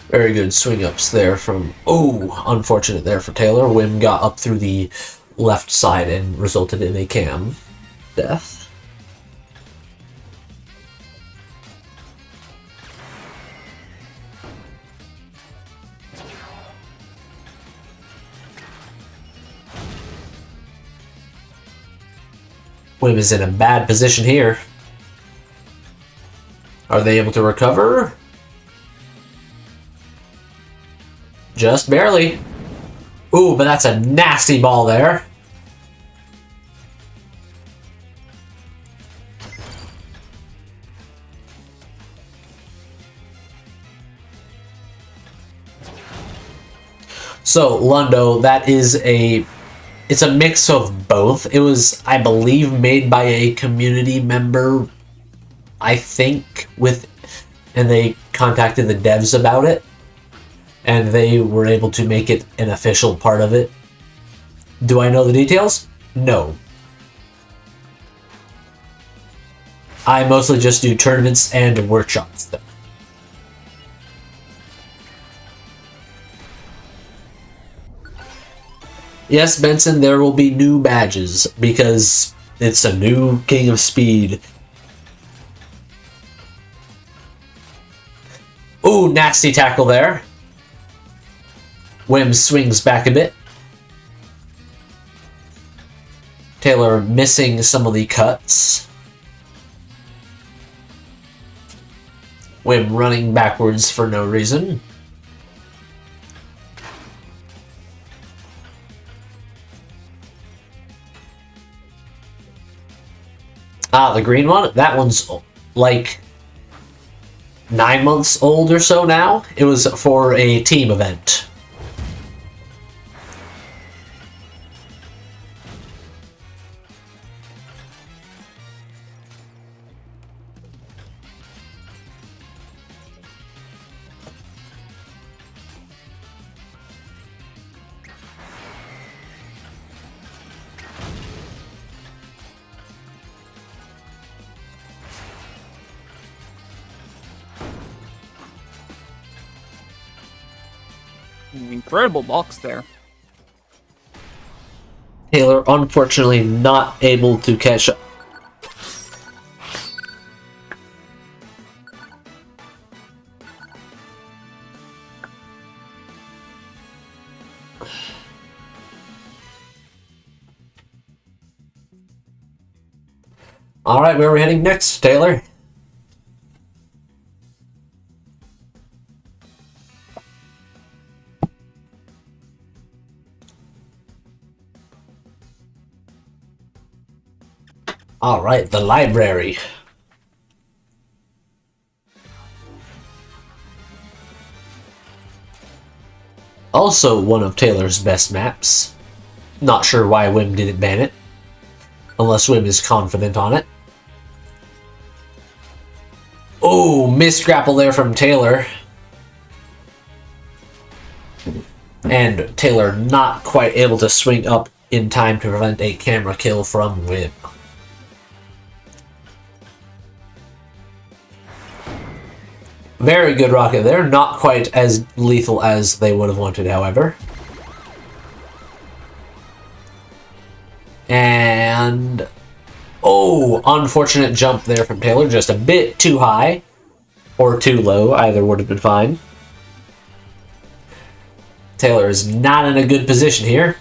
Speaker 1: Very good swing ups there from... Oh, unfortunate there for Taylor. Whym got up through the left side and resulted in a cam death. Whym is in a bad position here. Are they able to recover? Just barely. Ooh, but that's a nasty ball there. So, Lundo, that is it's a mix of both. It was, I believe, made by a community member, I think, and they contacted the devs about it. And they were able to make it an official part of it. Do I know the details? No. I mostly just do tournaments and workshops. Yes, Benson, there will be new badges because it's a new King of Speed. Ooh, nasty tackle there. Whym swings back a bit. Taylor missing some of the cuts. Whym running backwards for no reason. Ah, the green one? That one's like 9 months old or so now. It was for a team event.
Speaker 2: Incredible box there.
Speaker 1: Taylor unfortunately not able to catch up. All right, where are we heading next, Taylor? All right, the library. Also one of Taylor's best maps. Not sure why whym didn't ban it. Unless whym is confident on it. Oh, missed grapple there from Taylor. And Taylor not quite able to swing up in time to prevent a camera kill from whym. Very good rocket there. Not quite as lethal as they would have wanted, however. And... oh, unfortunate jump there from Taylor. Just a bit too high. Or too low. Either would have been fine. Taylor is not in a good position here.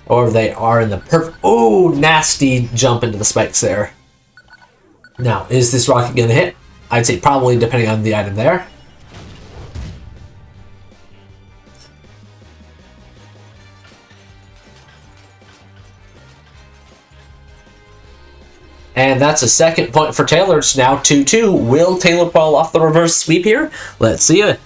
Speaker 1: Or they are in the perfect... oh, nasty jump into the spikes there. Now, is this rocket going to hit? I'd say probably, depending on the item there. And that's a second point for Taylor. It's now 2-2. Will Taylor pull off the reverse sweep here? Let's see it.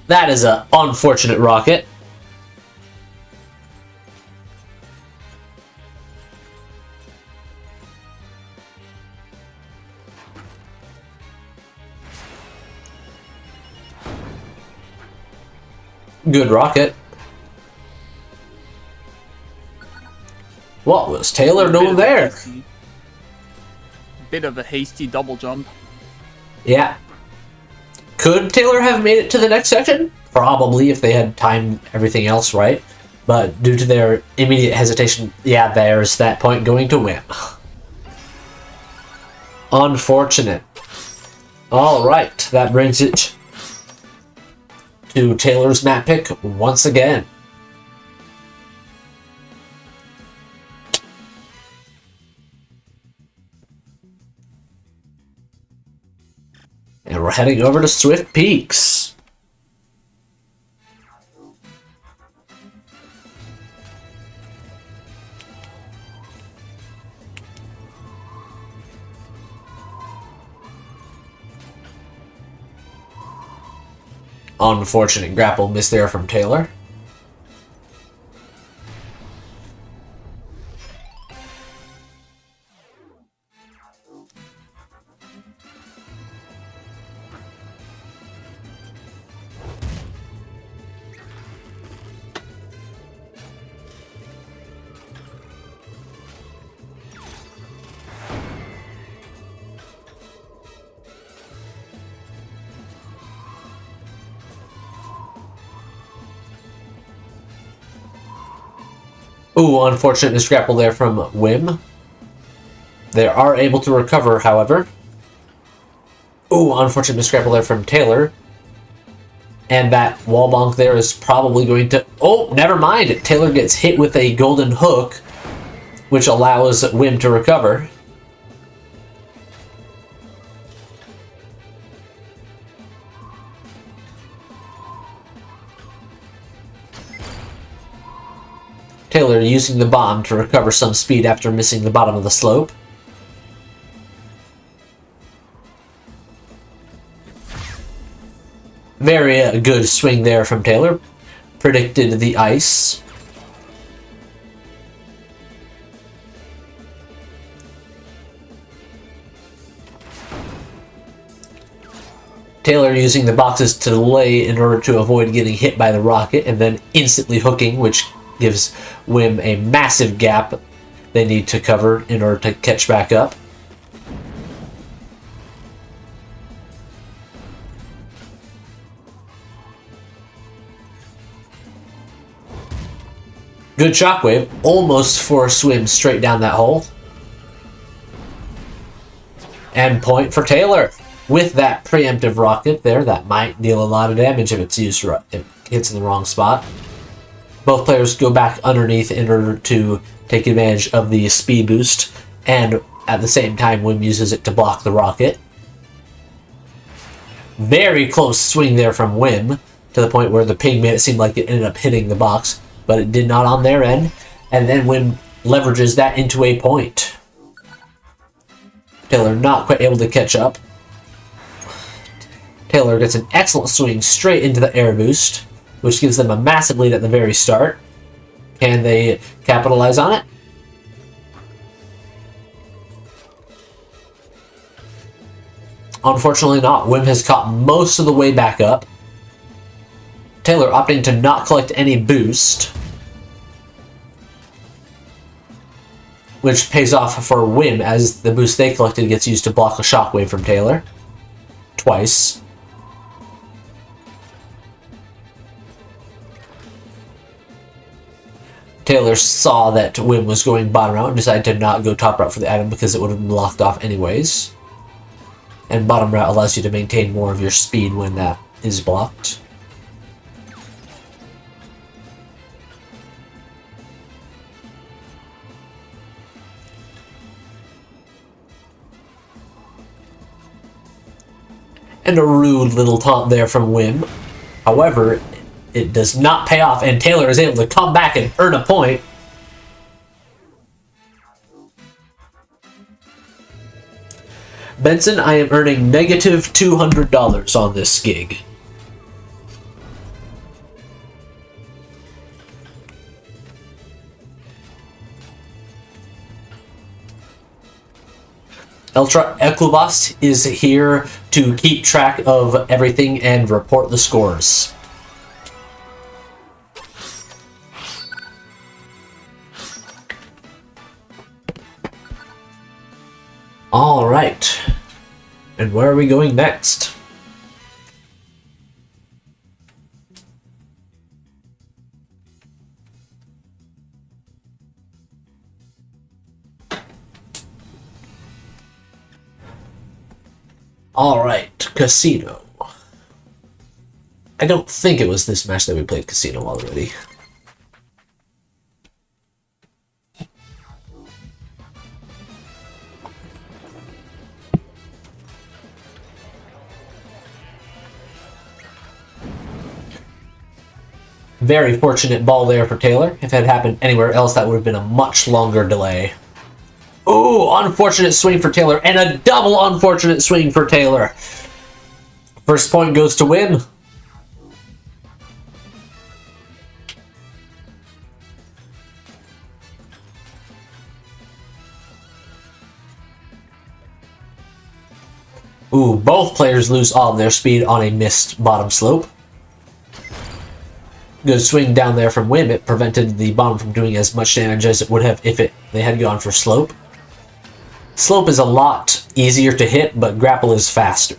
Speaker 1: That is an unfortunate rocket. Good rocket. What was Taylor doing there?
Speaker 2: Bit of a hasty double jump.
Speaker 1: Yeah. Could Taylor have made it to the next section? Probably, if they had timed everything else right. But due to their immediate hesitation, yeah, there's that point going to whym. Unfortunate. Alright, that brings it to Taylor's map pick once again. And we're heading over to Swift Peaks. Unfortunate grapple miss there from Taylor. Ooh, unfortunate misgrapple there from whym. They are able to recover, however. Ooh, unfortunate misgrapple there from Taylor. And that wall bonk there is probably going to... oh, never mind! Taylor gets hit with a golden hook, which allows whym to recover. Taylor using the bomb to recover some speed after missing the bottom of the slope. Very good swing there from Taylor. Predicted the ice. Taylor using the boxes to delay in order to avoid getting hit by the rocket, and then instantly hooking, which gives whym a massive gap they need to cover in order to catch back up. Good shockwave, almost forced whym straight down that hole. And point for Taylor. With that preemptive rocket there, that might deal a lot of damage if it's used if it hits in the wrong spot. Both players go back underneath in order to take advantage of the speed boost, and at the same time whym uses it to block the rocket. Very close swing there from whym, to the point where the ping made it seem like it ended up hitting the box, but it did not on their end, and then whym leverages that into a point. Taylor not quite able to catch up. Taylor gets an excellent swing straight into the air boost, which gives them a massive lead at the very start. Can they capitalize on it? Unfortunately not. Whym has caught most of the way back up. Taylor opting to not collect any boost, which pays off for Whym as the boost they collected gets used to block a shockwave from Taylor. Twice. Taylor saw that Whym was going bottom route and decided to not go top route for the item because it would have been locked off anyways. And bottom route allows you to maintain more of your speed when that is blocked. And a rude little taunt there from Whym. However, it does not pay off, and Taylor is able to come back and earn a point. Benson, I am earning negative $200 on this gig. Ecluvost is here to keep track of everything and report the scores. All right, and where are we going next? All right, Casino. I don't think it was this match that we played Casino already. Very fortunate ball there for Taylor. If it had happened anywhere else, that would have been a much longer delay. Ooh, unfortunate swing for Taylor, and a double unfortunate swing for Taylor. First point goes to Whym. Ooh, both players lose all of their speed on a missed bottom slope. Good swing down there from Whym. It prevented the bomb from doing as much damage as it would have if they had gone for slope. Slope is a lot easier to hit, but grapple is faster.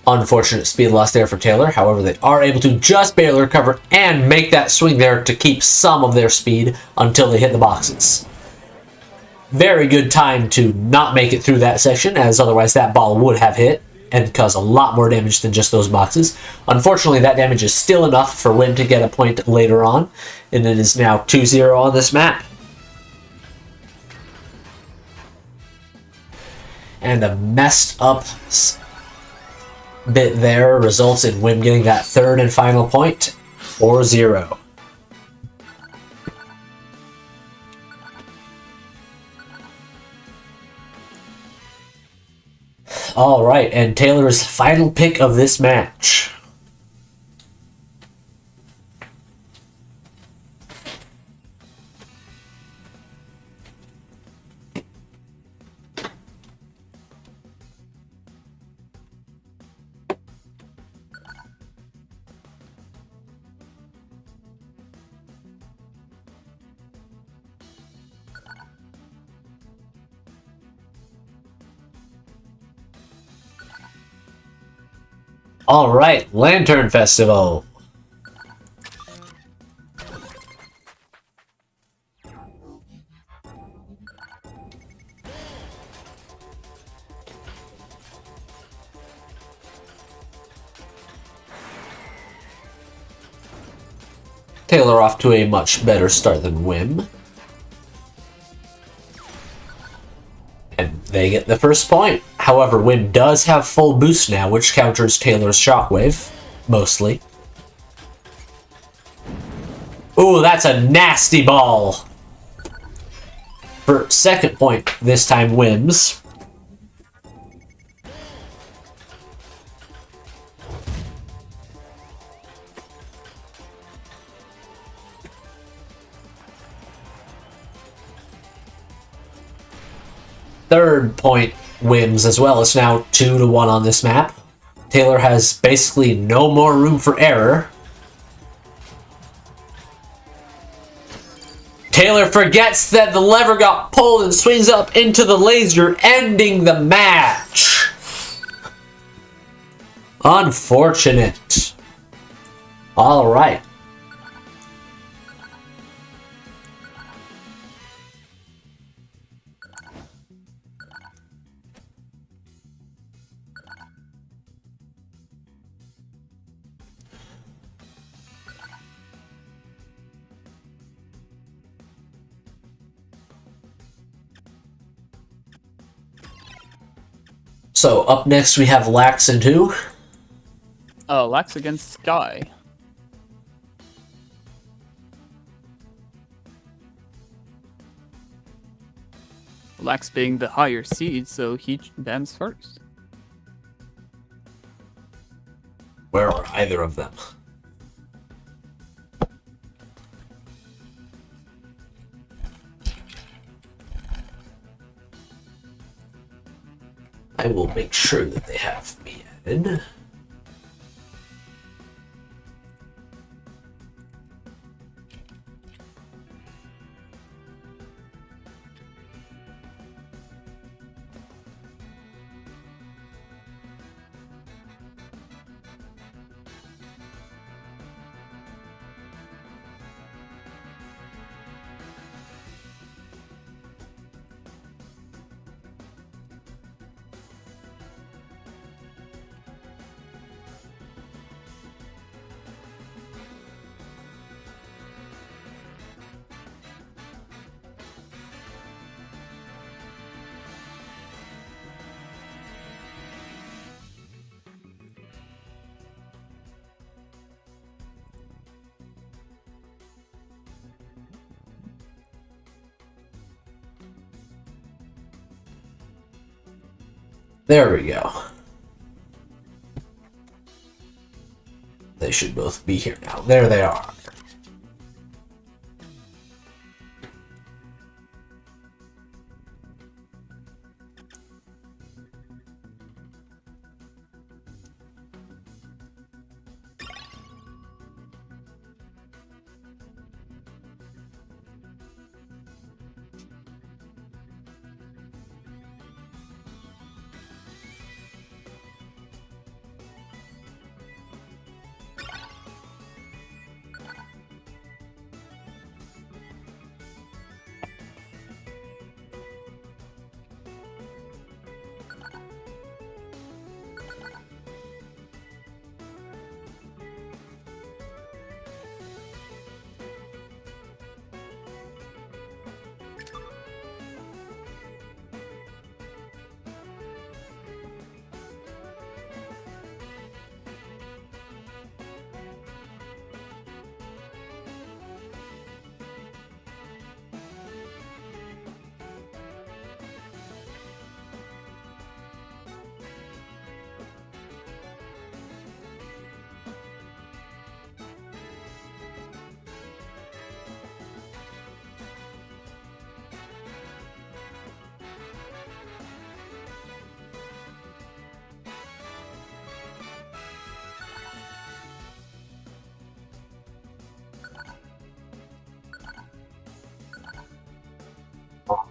Speaker 1: Unfortunate speed loss there for Taylor. However, they are able to just barely recover and make that swing there to keep some of their speed until they hit the boxes. Very good time to not make it through that section, as otherwise that ball would have hit and cause a lot more damage than just those boxes. Unfortunately, that damage is still enough for Whym to get a point later on, and it is now 2-0 on this map. And a messed up bit there results in Whym getting that third and final point, 4-0. All right, and Taylor's final pick of this match. All right, Lantern Festival. Taylor off to a much better start than Whym. And they get the first point. However, whym does have full boost now, which counters Taylor's shockwave, mostly. Ooh, that's a nasty ball! For second point, this time whym's. Third point whym's as well. It's now 2-1 on this map. Taylor has basically no more room for error. Taylor forgets that the lever got pulled and swings up into the laser, ending the match. Unfortunate. All right. So up next we have Lax and who?
Speaker 2: Lax against Sky. Lax being the higher seed, so he bans first.
Speaker 1: Where are either of them? I will make sure that they have me added. There we go. They should both be here now. There they are.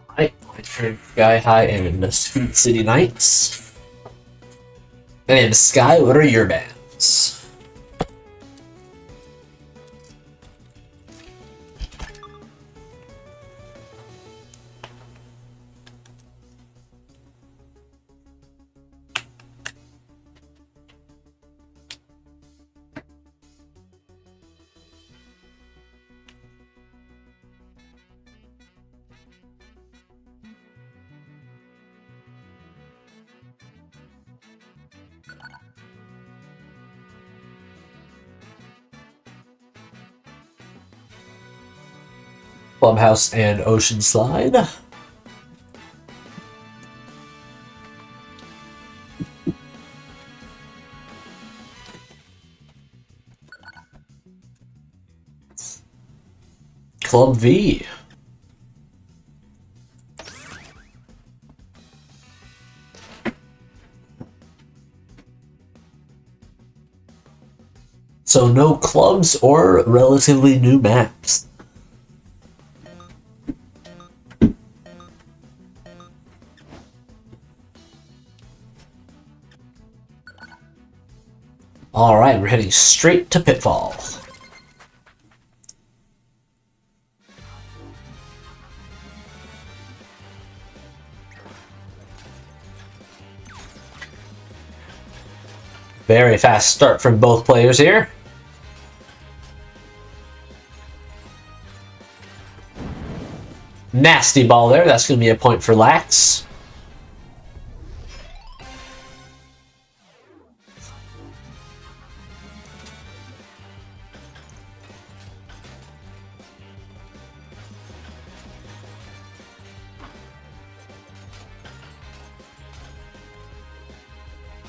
Speaker 1: Alright, Sky High and the Speed City Knights. And Sky, what are your bands? Clubhouse and Ocean Slide. Club V. So no clubs or relatively new maps. Alright, we're heading straight to Pitfall. Very fast start from both players here. Nasty ball there. That's going to be a point for Lax.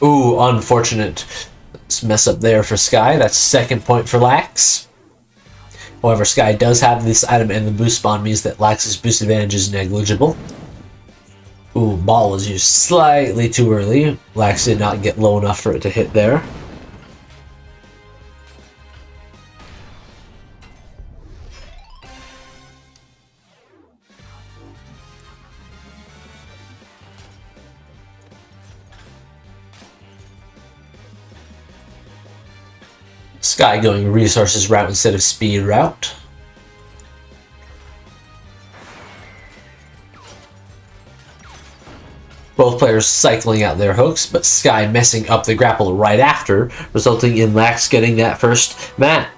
Speaker 1: Ooh, unfortunate mess up there for Sky. That's second point for Lax. However, Sky does have this item, and the boost spawn means that Lax's boost advantage is negligible. Ooh, ball was used slightly too early. Lax did not get low enough for it to hit there. Sky going resources route instead of speed route. Both players cycling out their hooks, but Sky messing up the grapple right after, resulting in Lax getting that first mat.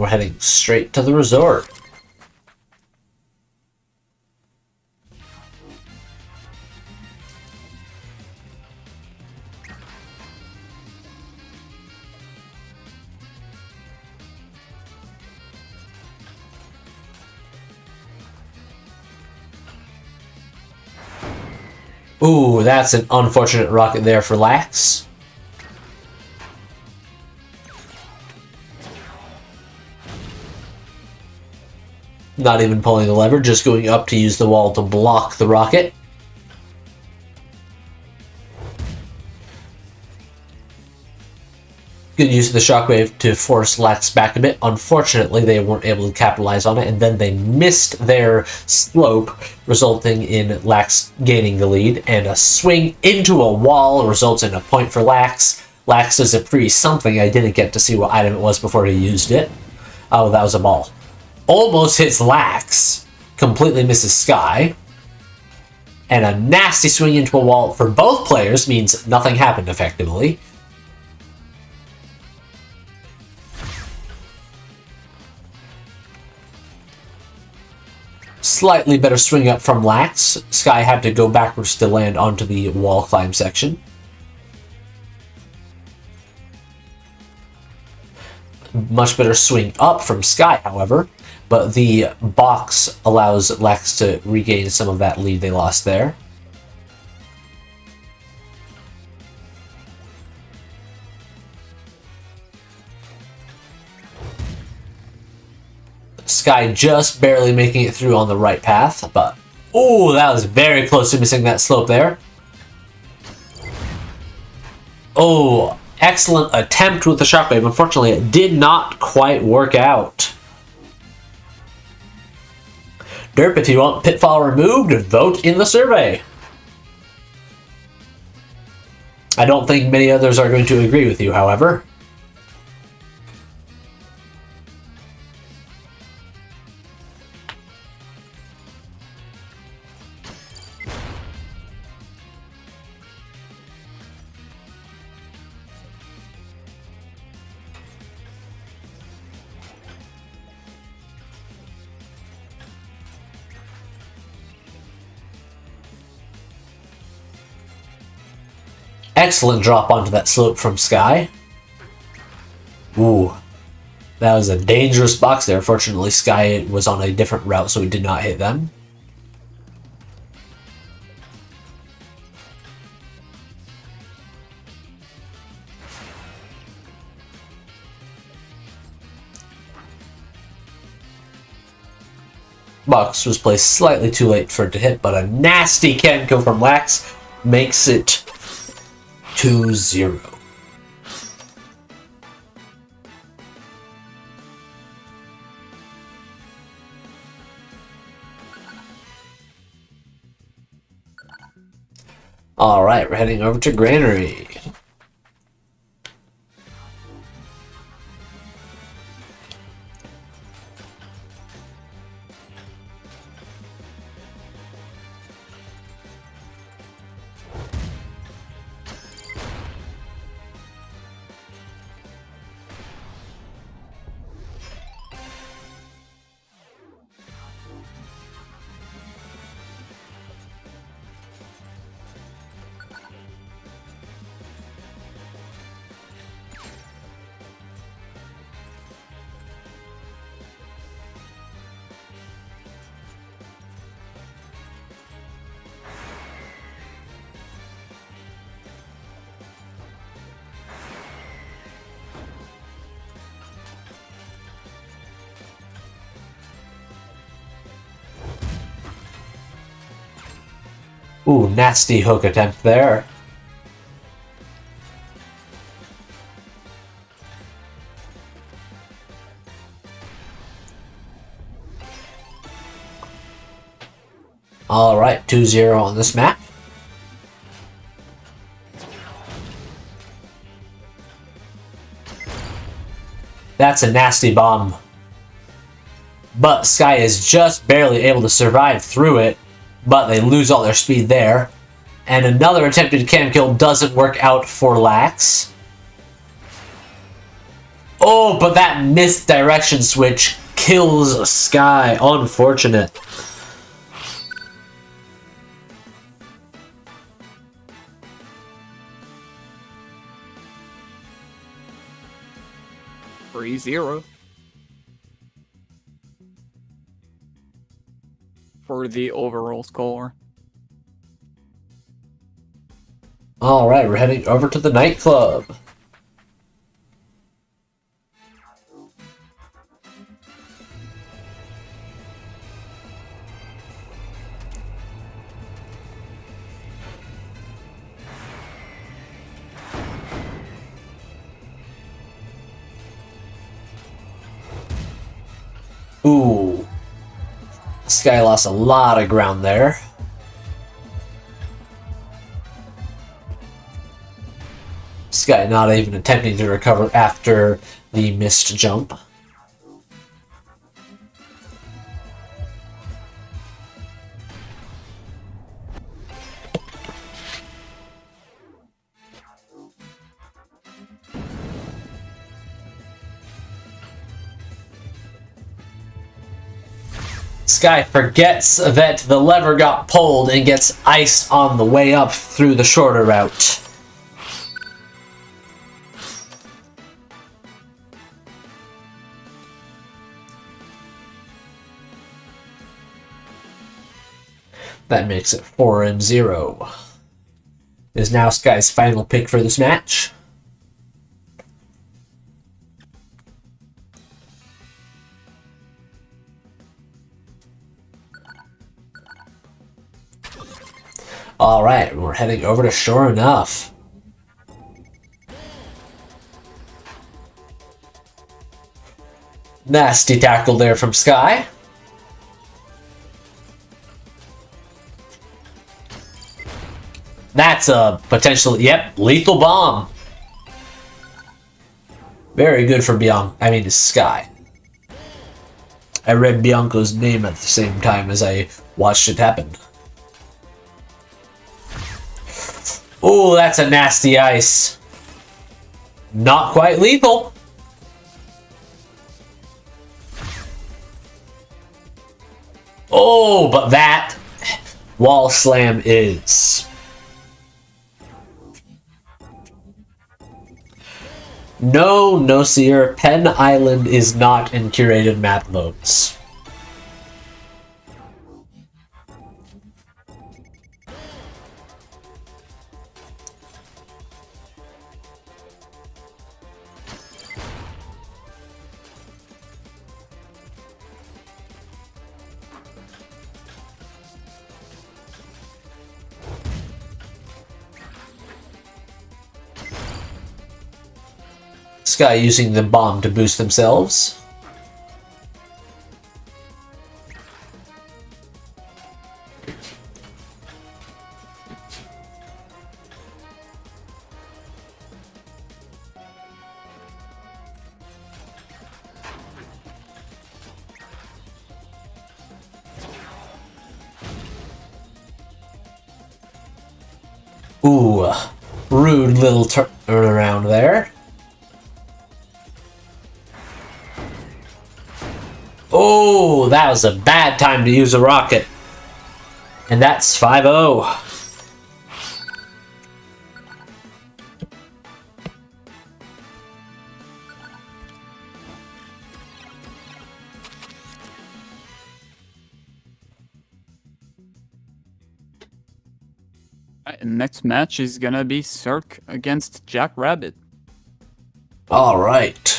Speaker 1: We're heading straight to the resort. Ooh, that's an unfortunate rocket there for Lax. Not even pulling the lever, just going up to use the wall to block the rocket. Good use of the shockwave to force Lax back a bit. Unfortunately, they weren't able to capitalize on it, and then they missed their slope, resulting in Lax gaining the lead. And a swing into a wall results in a point for Lax. Lax does a pretty something. I didn't get to see what item it was before he used it. Oh, that was a ball. Almost hits Lax, completely misses Sky, and a nasty swing into a wall for both players means nothing happened effectively. Slightly better swing up from Lax. Sky had to go backwards to land onto the wall climb section. Much better swing up from Sky, however. But the box allows Lax to regain some of that lead they lost there. Sky just barely making it through on the right path, but oh, that was very close to missing that slope there. Oh, excellent attempt with the shockwave. Unfortunately, it did not quite work out. Derp, if you want Pitfall removed, vote in the survey. I don't think many others are going to agree with you, however. Excellent drop onto that slope from Sky. Ooh. That was a dangerous box there. Fortunately, Sky was on a different route, so it did not hit them. Box was placed slightly too late for it to hit, but a nasty can kill from Lax makes it 2-0. Alright, we're heading over to Granary. Ooh, nasty hook attempt there. Alright, 2-0 on this map. That's a nasty bomb. But Sky is just barely able to survive through it, but they lose all their speed there. And another attempted cam kill doesn't work out for Lax. Oh, but that misdirection switch kills Sky. Unfortunate.
Speaker 2: Three 0 for the overall score.
Speaker 1: Alright, we're heading over to the nightclub. Ooh. Sky lost a lot of ground there. Sky not even attempting to recover after the missed jump. Sky forgets that the lever got pulled and gets iced on the way up through the shorter route. That makes it 4-0. Is now Sky's final pick for this match. Alright, we're heading over to Sure Enough. Nasty tackle there from Sky. That's a potential, yep, lethal bomb. Very good for Sky. I read Bianco's name at the same time as I watched it happen. Oh, that's a nasty ice. Not quite lethal. Oh, but that wall slam is. No, no, Seer. Penn Island is not in curated map modes. This guy using the bomb to boost themselves. Ooh, rude little turn around there. Oh, that was a bad time to use a rocket. And that's 5-0.
Speaker 2: Alright, next match is gonna be Serk against JackRaBeat.
Speaker 1: All right.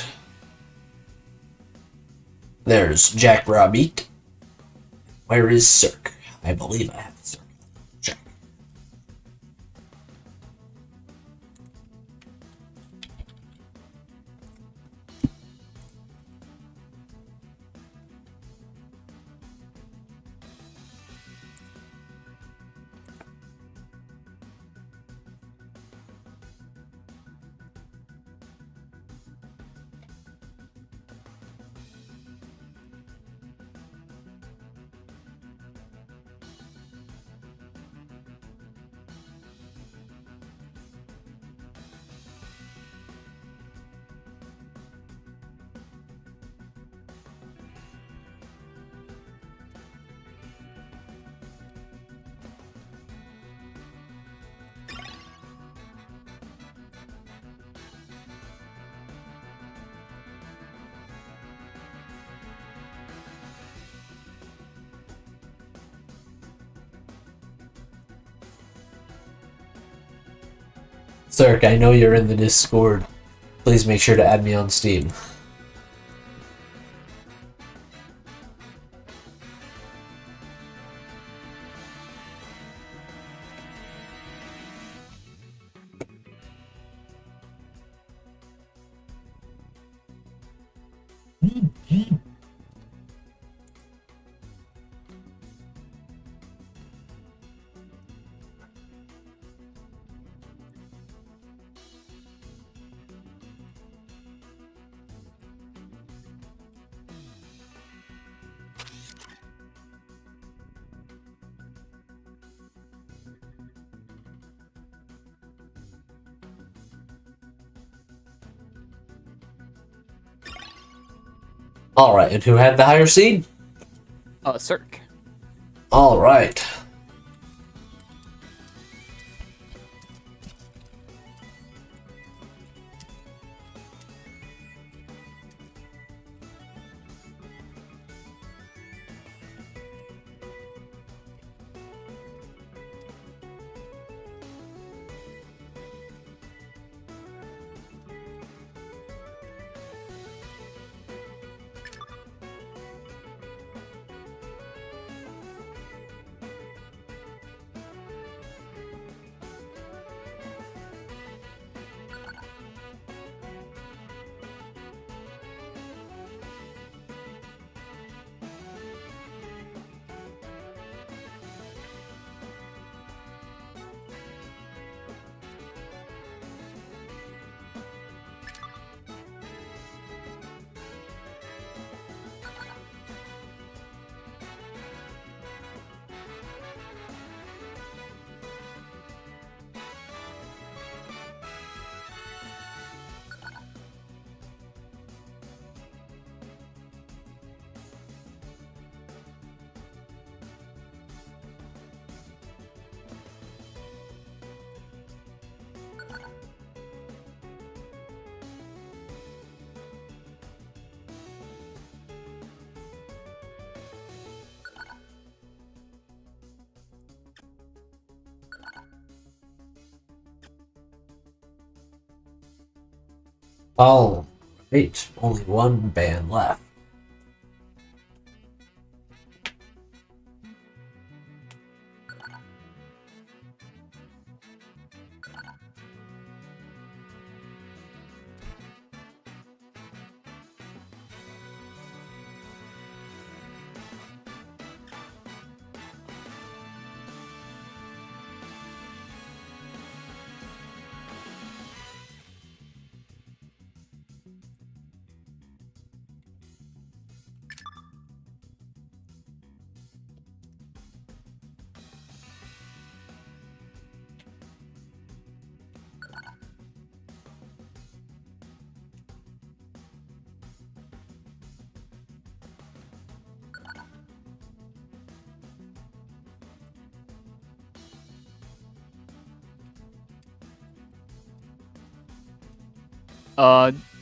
Speaker 1: There's JackRaBeat. Where is Serk? I believe I have Serk. Check. Serk, I know you're in the Discord. Please make sure to add me on Steam. Alright, and who had the higher seed?
Speaker 2: Serk.
Speaker 1: Alright. All right, only one ban left.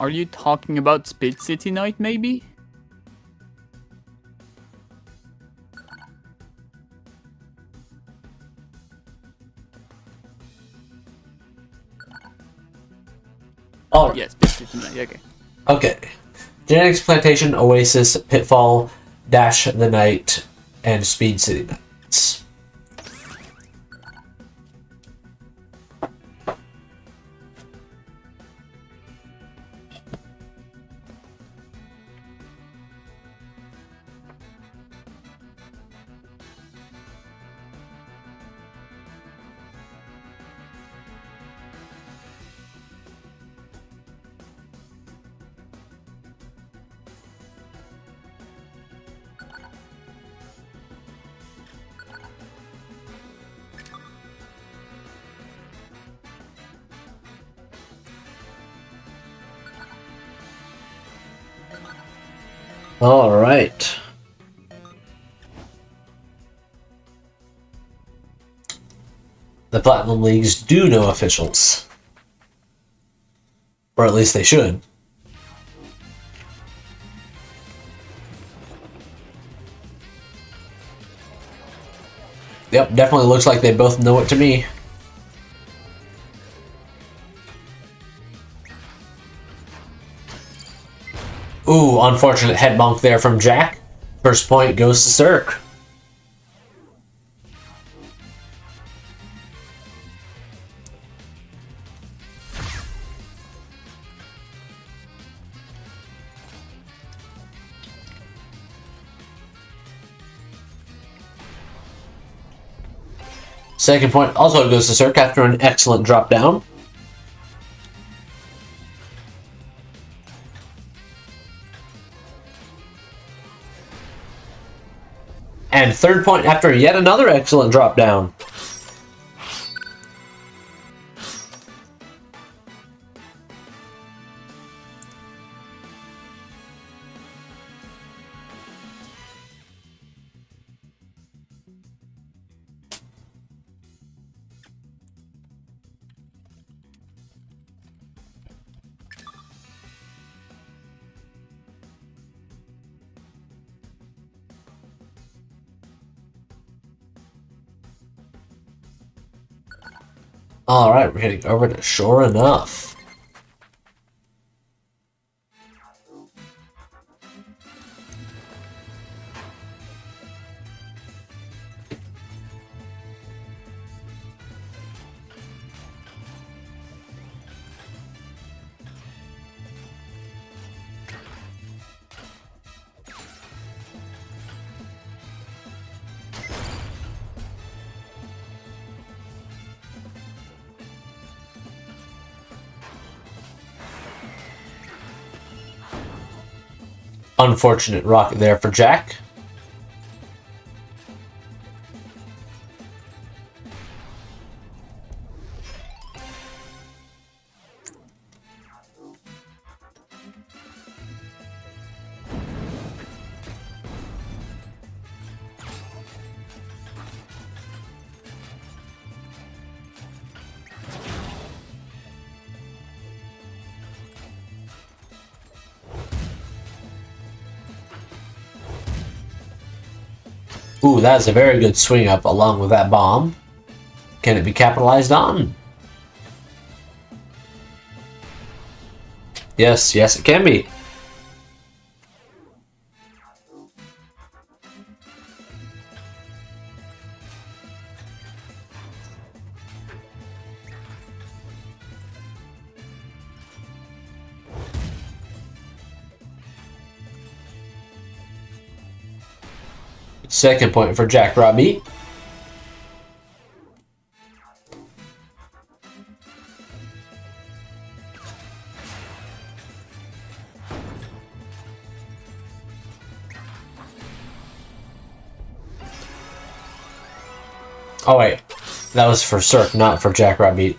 Speaker 2: Are you talking about Speed City Night, maybe?
Speaker 1: Oh,
Speaker 2: Yes, Speed City Night, okay.
Speaker 1: okay. Genetics Plantation, Oasis, Pitfall, Dash the Night, and Speed City Nights. All right. The Platinum Leagues do know officials. Or at least they should. Yep, definitely looks like they both know it to me. Ooh, unfortunate head bonk there from Jack. First point goes to Serk. Second point also goes to Serk after an excellent drop down. And third point after yet another excellent drop down. Alright, we're heading over to Sure Enough. Unfortunate rocket there for Jack. Ooh, that is a very good swing up along with that bomb. Can it be capitalized on? Yes, yes, it can be. Second point for JackRaBeat. Oh wait, that was for Serk, not for JackRaBeat.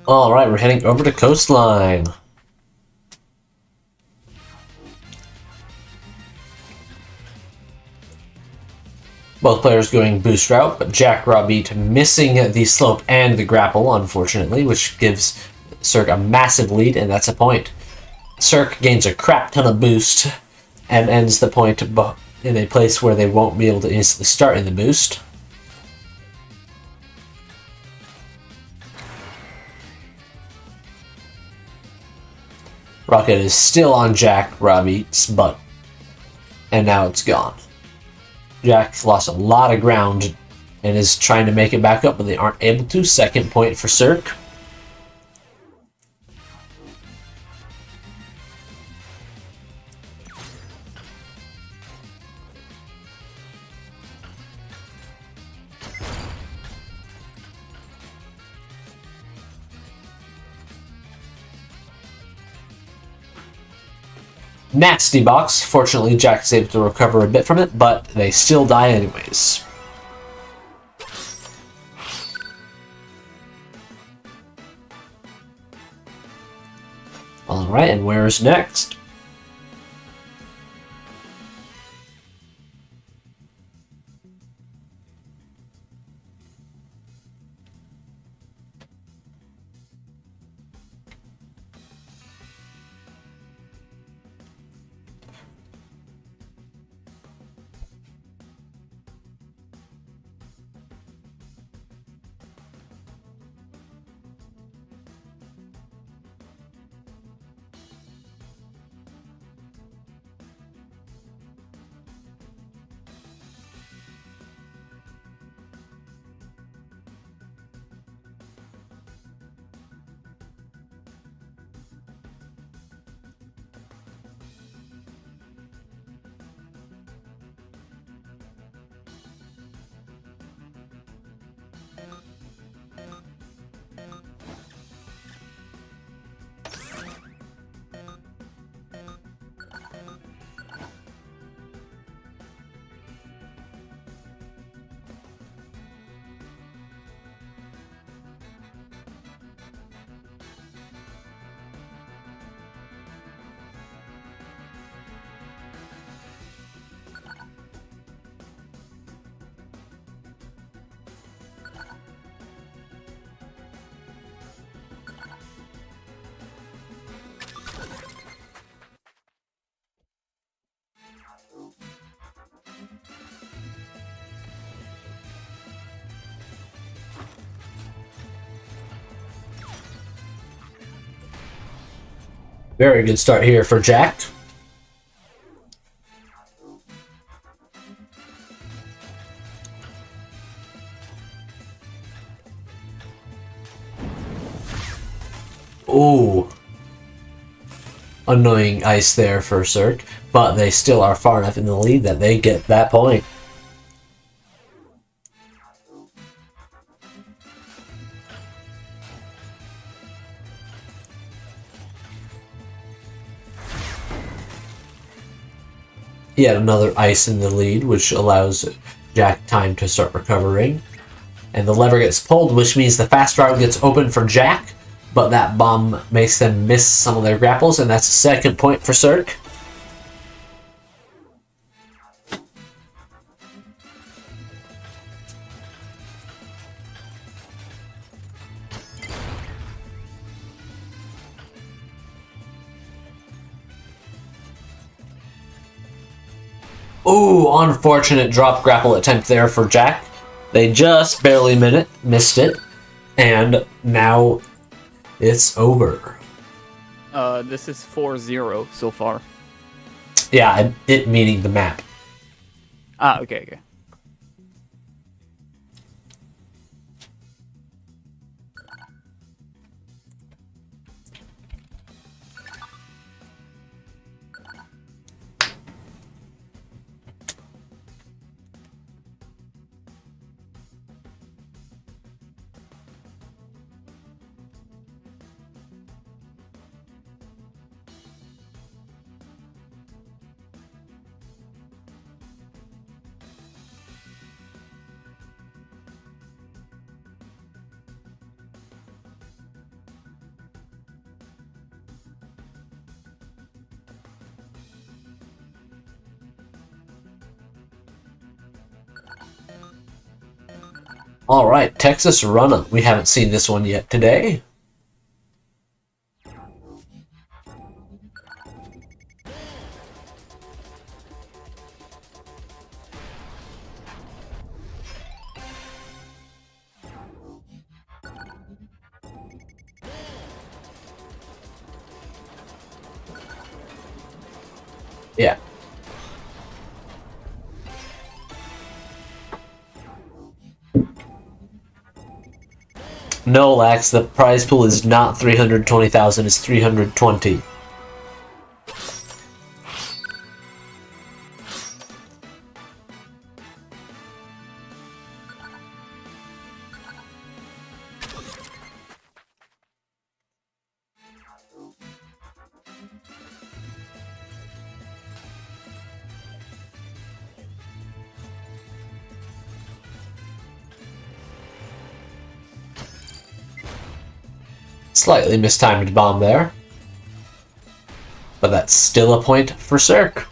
Speaker 1: Alright, we're heading over to Coastline. Both players going boost route, but JackRaBeat missing the slope and the grapple, unfortunately, which gives Serk a massive lead, and that's a point. Serk gains a crap ton of boost and ends the point in a place where they won't be able to instantly start in the boost. Rocket is still on JackRaBeat's butt, and now it's gone. Jack lost a lot of ground and is trying to make it back up, but they aren't able to. Second point for Serk. Nasty box. Fortunately, Jack is able to recover a bit from it, but they still die anyways. Alright, and where is next? Very good start here for Jack. Ooh. Annoying ice there for Serk, but they still are far enough in the lead that they get that point. Yet another ice in the lead, which allows Jack time to start recovering. And the lever gets pulled, which means the fast draw gets open for Jack, but that bomb makes them miss some of their grapples, and that's a second point for Serk. Ooh, unfortunate drop grapple attempt there for Jack. They just barely missed it, and now it's over.
Speaker 2: This is 4-0 so far.
Speaker 1: Yeah, it meaning the map.
Speaker 2: Ah, okay.
Speaker 1: Alright, Texas Runner. We haven't seen this one yet today. Yeah. No, Lax, the prize pool is not 320,000, it's 320. Slightly mistimed bomb there. But that's still a point for Serk.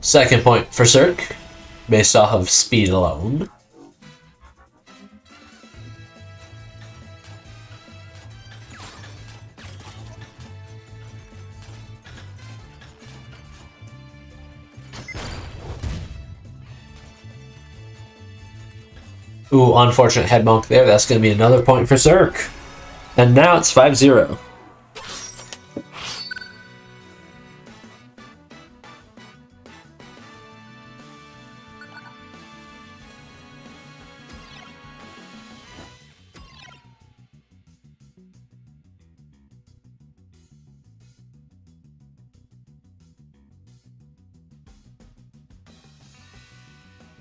Speaker 1: Second point for Serk, based off of speed alone. Ooh, unfortunate head monk there. That's going to be another point for Serk. And now it's 5-0.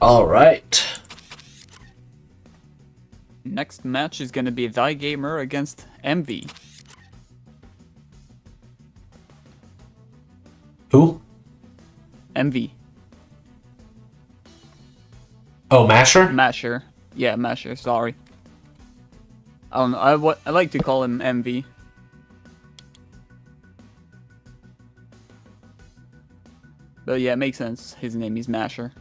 Speaker 1: All right.
Speaker 2: Next match is gonna be Tygamer against Mv.
Speaker 1: Who?
Speaker 2: Mv.
Speaker 1: Oh, Masher?
Speaker 2: Mvshvr. Yeah, Mvshvr, sorry. I don't know, I like to call him Mv. But yeah, it makes sense. His name is Mvshvr.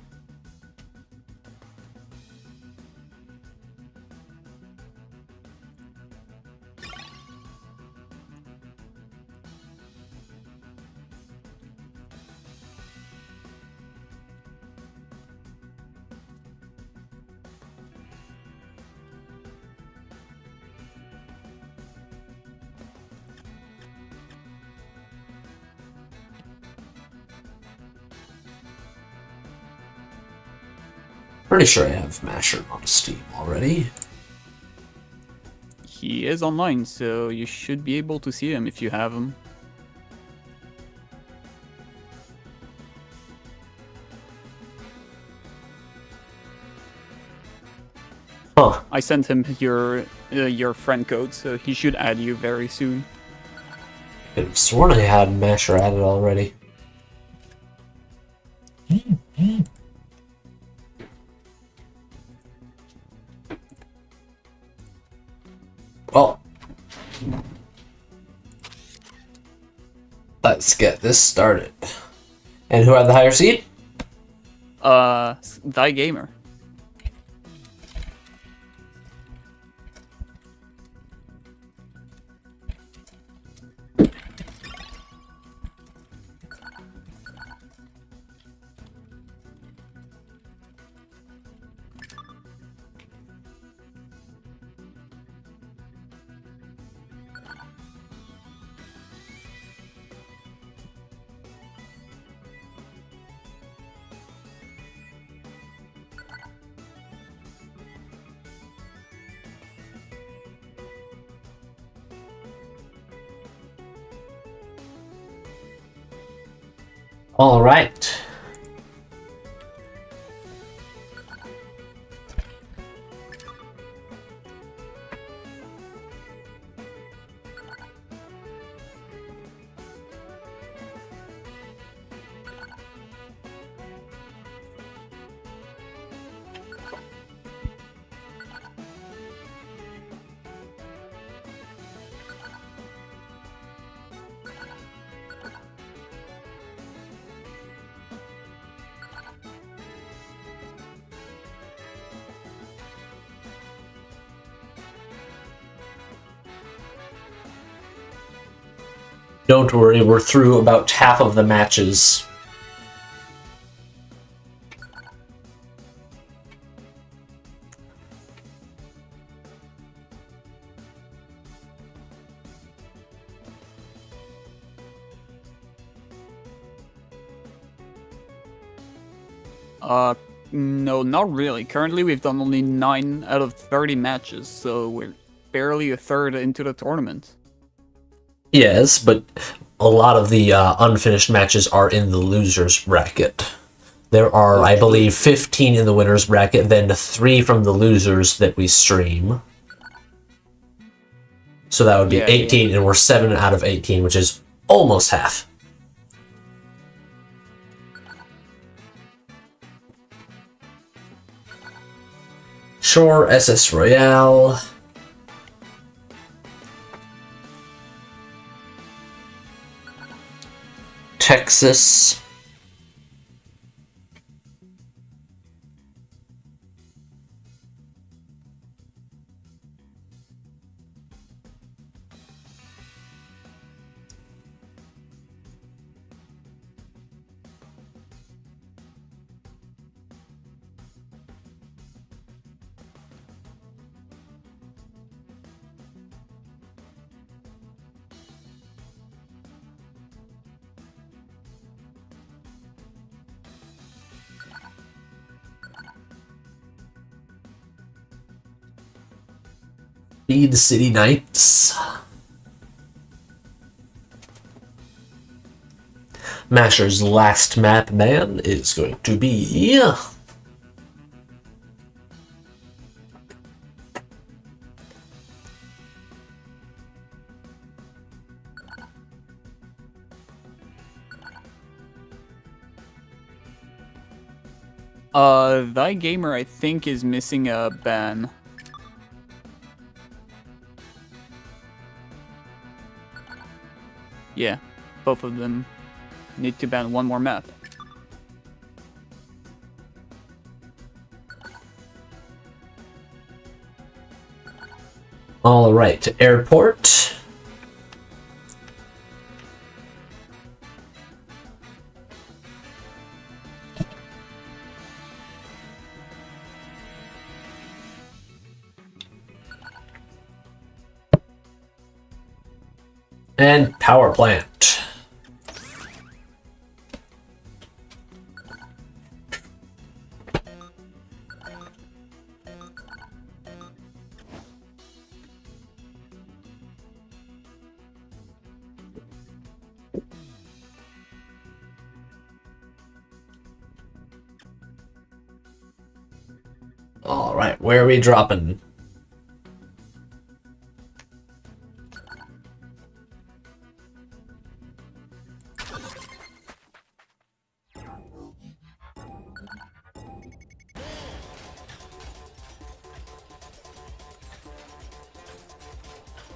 Speaker 1: Pretty sure I have Masher on Steam already.
Speaker 2: He is online, so you should be able to see him if you have him.
Speaker 1: Huh.
Speaker 2: I sent him your friend code, so he should add you very soon.
Speaker 1: I could have sworn I had Mvshvr added already. Well, let's get this started. And who had the higher seed?
Speaker 2: Tygamer.
Speaker 1: All right. Don't worry, we're through about half of the matches.
Speaker 2: No, not really. Currently, we've done only 9 out of 30 matches, so we're barely a third into the tournament.
Speaker 1: Yes, but a lot of the unfinished matches are in the losers bracket. There are, I believe, 15 in the winners bracket, then 3 from the losers that we stream. So that would be 18, and we're 7 out of 18, which is almost half. Shore, SS Royale. Texas. Speed City Knights. Mvshvr's last map ban is going to be
Speaker 2: Tygamer, I think, is missing a ban. Yeah, both of them need to ban one more map.
Speaker 1: all right. Airport. And power plant. Alright, where are we dropping?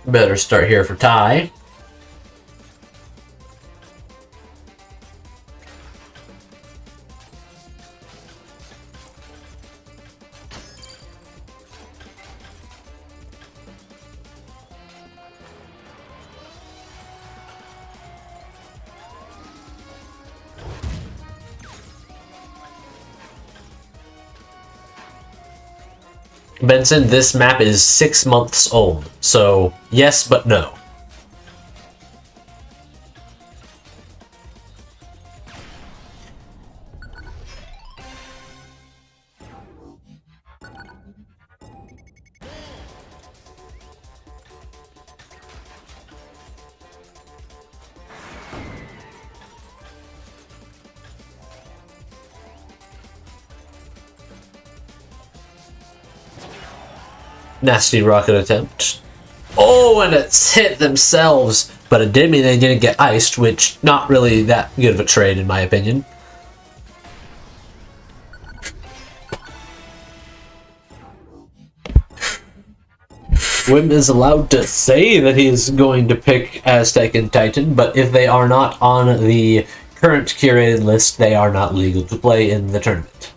Speaker 1: Better start here for Ty. Benson, this map is 6 months old, so yes, but no. Nasty rocket attempt. Oh, and it's hit themselves, but it did mean they didn't get iced, which not really that good of a trade in my opinion. Whym is allowed to say that he's going to pick Aztec and Titan, but if they are not on the current curated list, they are not legal to play in the tournament.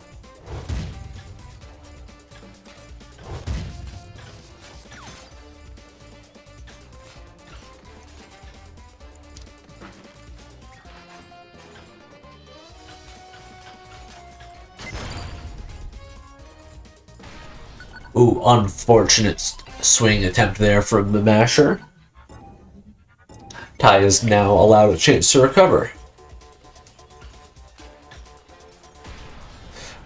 Speaker 1: Ooh, unfortunate swing attempt there from Mvshvr. Ty is now allowed a chance to recover.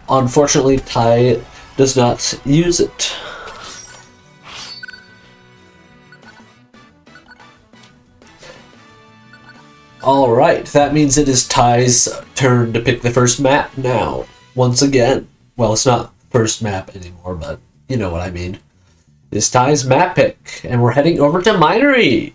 Speaker 1: Unfortunately, Ty does not use it. Alright, that means it is Ty's turn to pick the first map now. Once again. Well, it's not first map anymore, but you know what I mean. It's Ty's map pick, and we're heading over to Minory.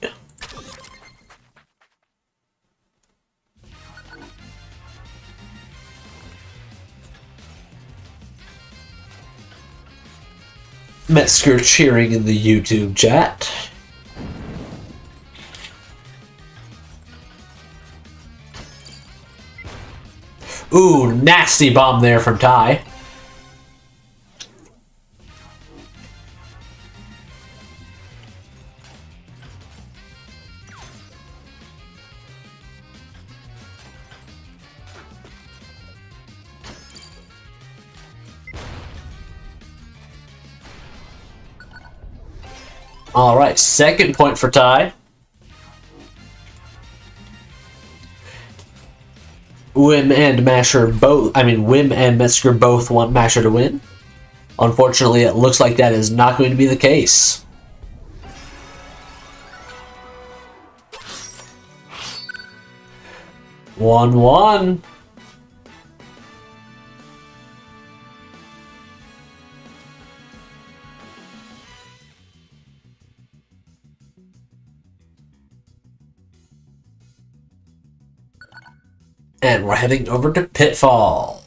Speaker 1: Mvshvr cheering in the YouTube chat. Ooh, nasty bomb there from Ty. Alright, second point for Ty. Whym and Mvshvr both want Mvshvr to win. Unfortunately, it looks like that is not going to be the case. One. And we're heading over to Pitfall.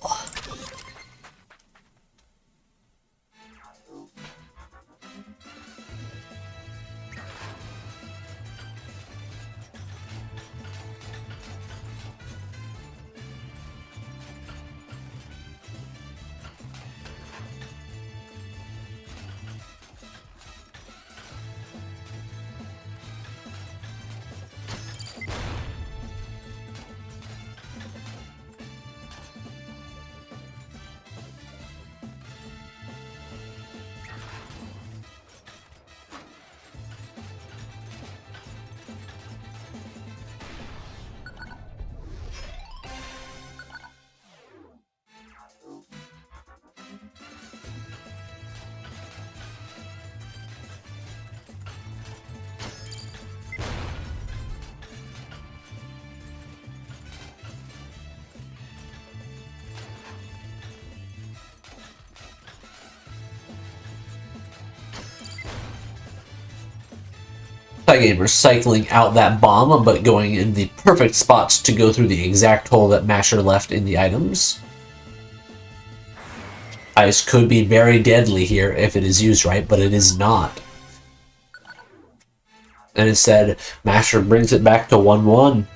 Speaker 1: Tygamer cycling out that bomb, but going in the perfect spots to go through the exact hole that Mvshvr left in the items. Ice could be very deadly here if it is used right, but it is not. And instead, Mvshvr brings it back to 1-1.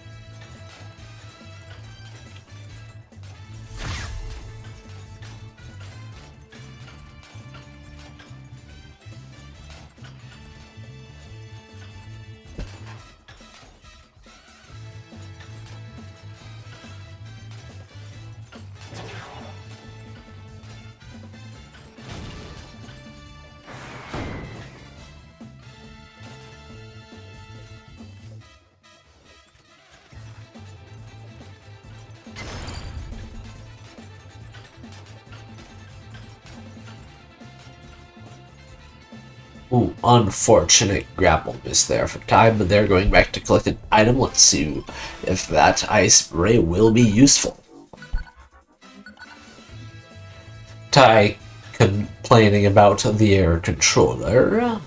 Speaker 1: Ooh, unfortunate grapple miss there for Ty, but they're going back to collect an item. Let's see if that ice ray will be useful. Ty complaining about the air controller.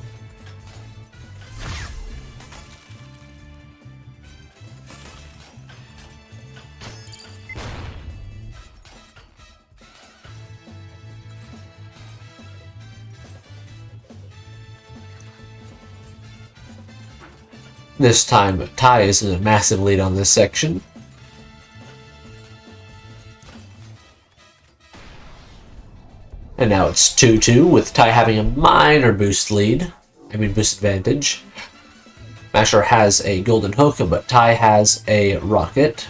Speaker 1: This time, Ty is in a massive lead on this section. And now it's 2-2, with Ty having a minor boost lead. Boost advantage. Mvshvr has a golden hook, but Ty has a rocket.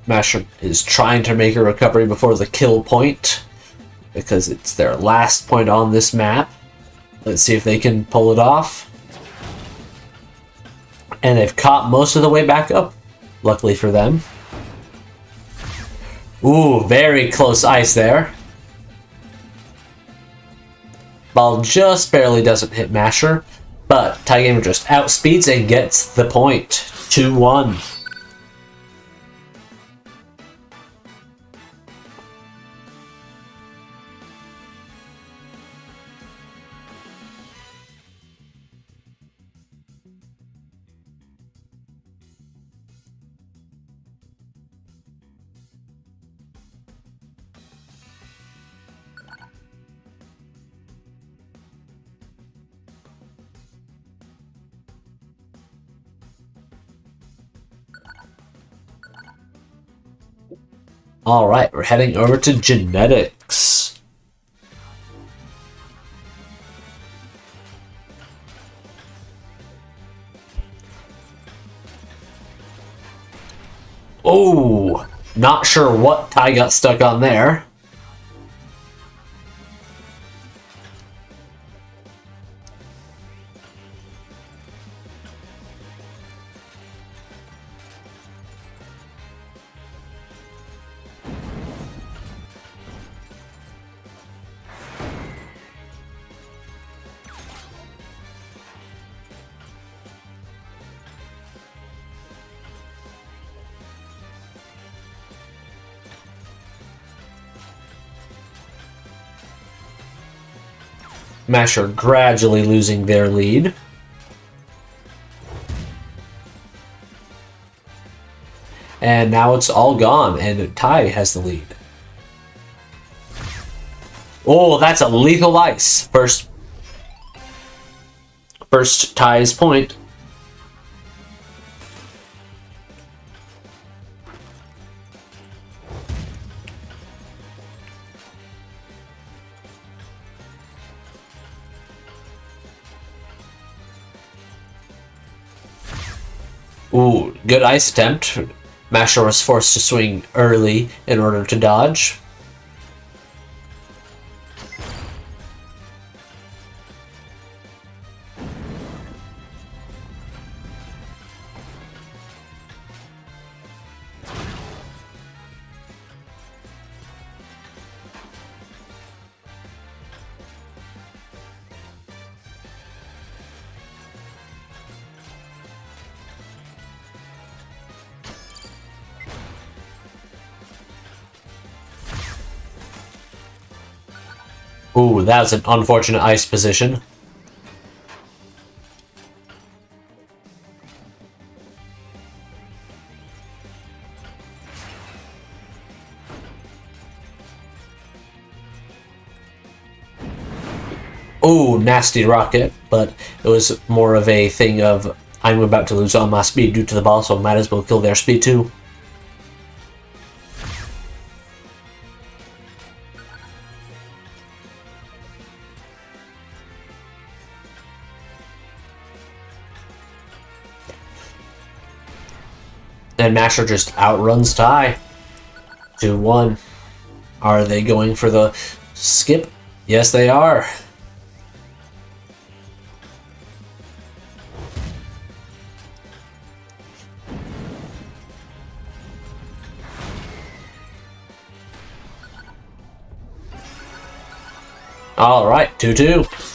Speaker 1: Mvshvr is trying to make a recovery before the kill point, because it's their last point on this map. Let's see if they can pull it off. And they've caught most of the way back up, luckily for them. Ooh, very close ice there. Ball just barely doesn't hit Mvshvr, but Tygamer just outspeeds and gets the point. 2-1. Alright, we're heading over to genetics. Oh, not sure what Ty got stuck on there. Mvshvr gradually losing their lead. And now it's all gone, and Ty has the lead. Oh, that's a lethal ice. First Ty's point. Ooh, good ice attempt. Mvshvr was forced to swing early in order to dodge. Ooh, that was an unfortunate ice position. Ooh, nasty rocket, but it was more of a thing of I'm about to lose all my speed due to the ball, so I might as well kill their speed too. And Mvshvr just outruns Ty. 2-1. Are they going for the skip? Yes, they are. All right, 2-2.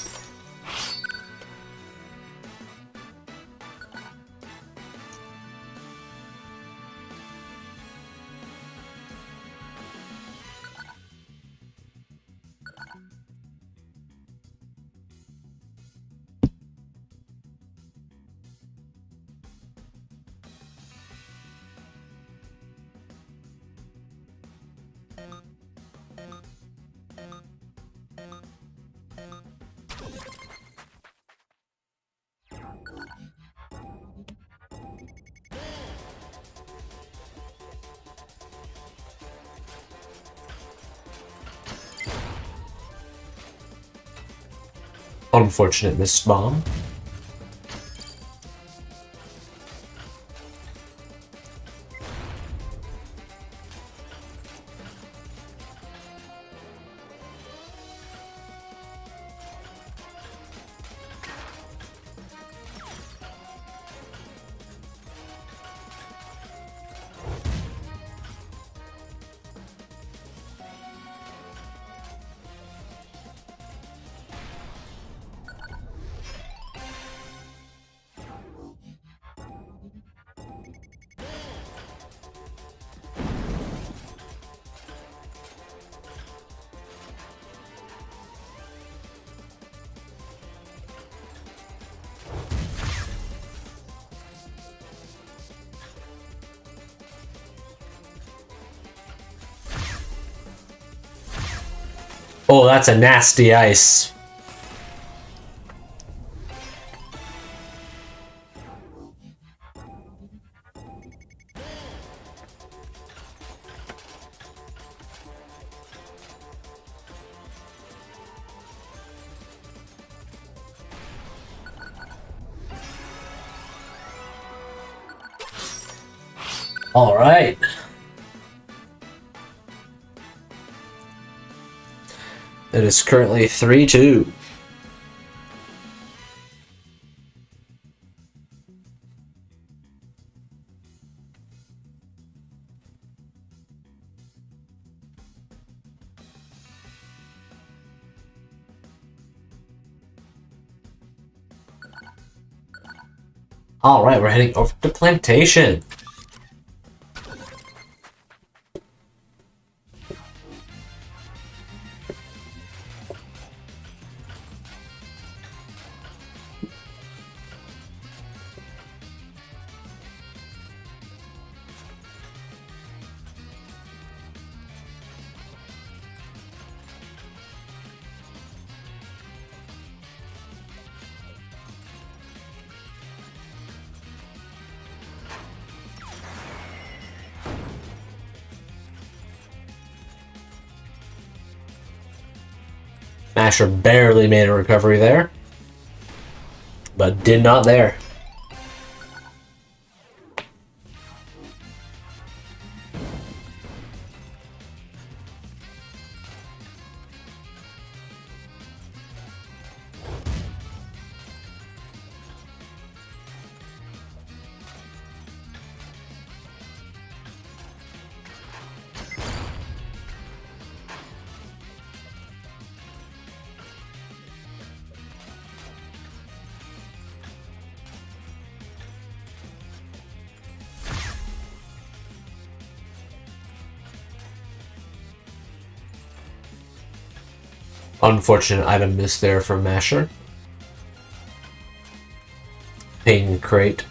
Speaker 1: Unfortunate missed bomb. Oh, that's a nasty ice. All right. It is currently 3-2. All right, we're heading over to Plantation. Mvshvr barely made a recovery there, but did not there. Unfortunate item missed there from Mvshvr. Ping crate.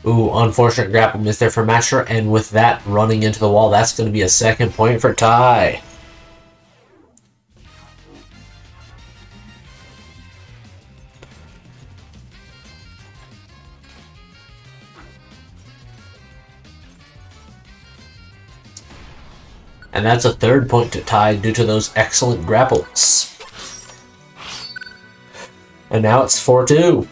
Speaker 1: Ooh, unfortunate grapple miss there for Mvshvr, and with that running into the wall, that's going to be a second point for Ty. And that's a third point to Ty due to those excellent grapples. And now it's 4-2.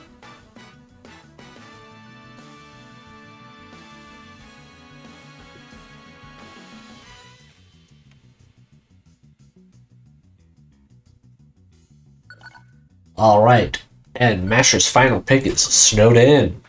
Speaker 1: All right, and Mvshvr's final pick is Snowed In.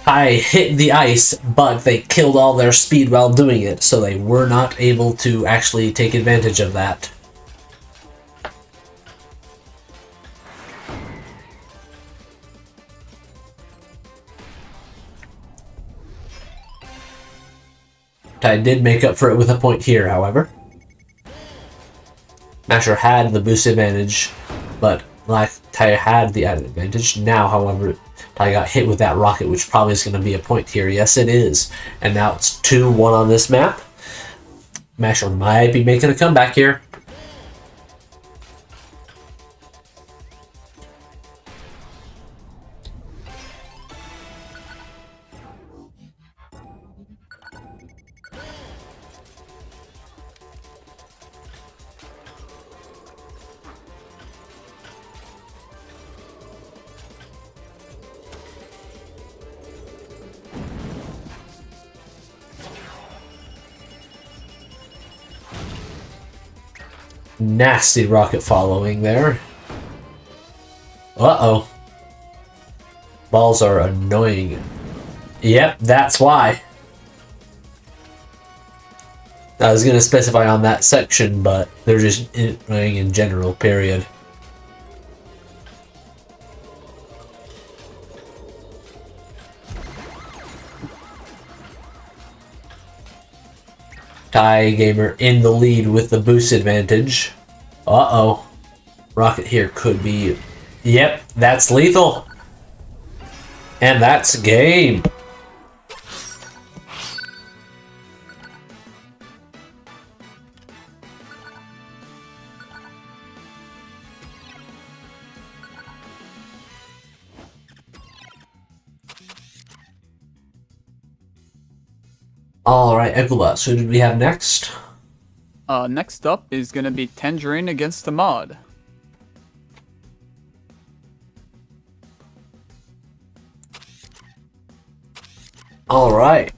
Speaker 1: I hit the ice, but they killed all their speed while doing it, so they were not able to actually take advantage of that. Ty did make up for it with a point here, however. Mvshvr had the boost advantage, but Ty had the added advantage. Now, however, Ty got hit with that rocket, which probably is going to be a point here. Yes, it is. And now it's 2-1 on this map. Mvshvr might be making a comeback here. Nasty rocket following there. Uh-oh. Balls are annoying. Yep, that's why. I was going to specify on that section, but they're just annoying in general, period. Tygamer in the lead with the boost advantage. Uh-oh. Rocket here could be... Yep, that's lethal. And that's game. Alright, Ecluvost, who did we have next?
Speaker 2: Next up is gonna be Tangerine against ahmad.
Speaker 1: Alright.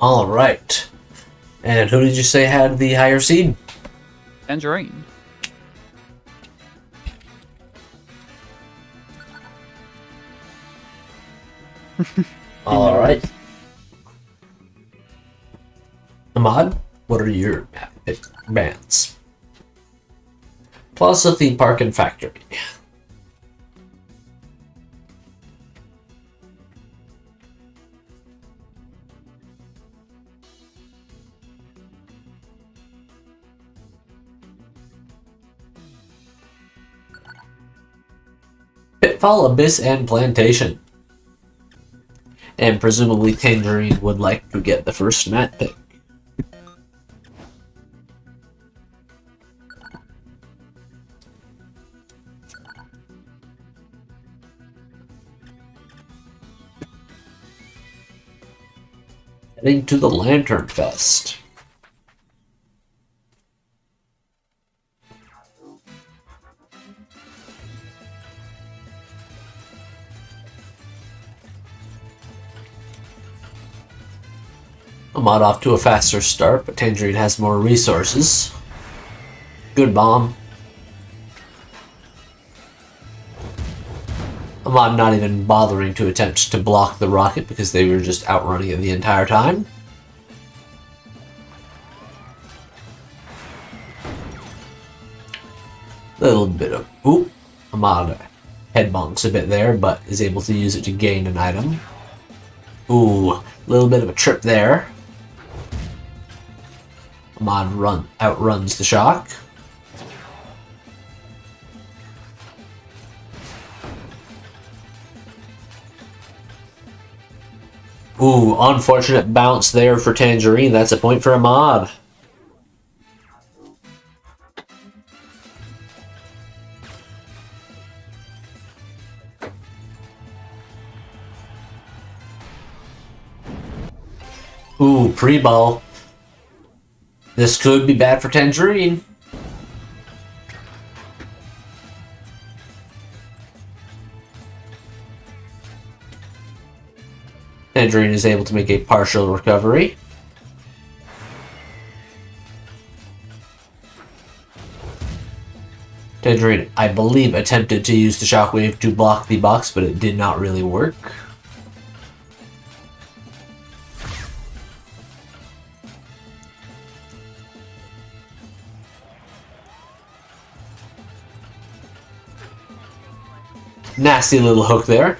Speaker 1: Alright. And who did you say had the higher seed?
Speaker 2: Tangerine.
Speaker 1: All right.
Speaker 2: knows.
Speaker 1: Ahmad, what are your map pick bands? Plus a theme park and factory. Pitfall, Abyss, and Plantation. And presumably Tangerine would like to get the first map pick. Heading to the Lantern Fest. Ahmad off to a faster start, but Tangerine has more resources. Good bomb. Ahmad not even bothering to attempt to block the rocket because they were just outrunning it the entire time. Little bit of oop. Ahmad head bonks a bit there, but is able to use it to gain an item. Ooh, a little bit of a trip there. Ahmad outruns the shock. Ooh, unfortunate bounce there for Tangerine. That's a point for Ahmad. Ooh, pre-ball. This could be bad for Tangerine. Tangerine is able to make a partial recovery. Tangerine, I believe, attempted to use the shockwave to block the box, but it did not really work. Nasty little hook there.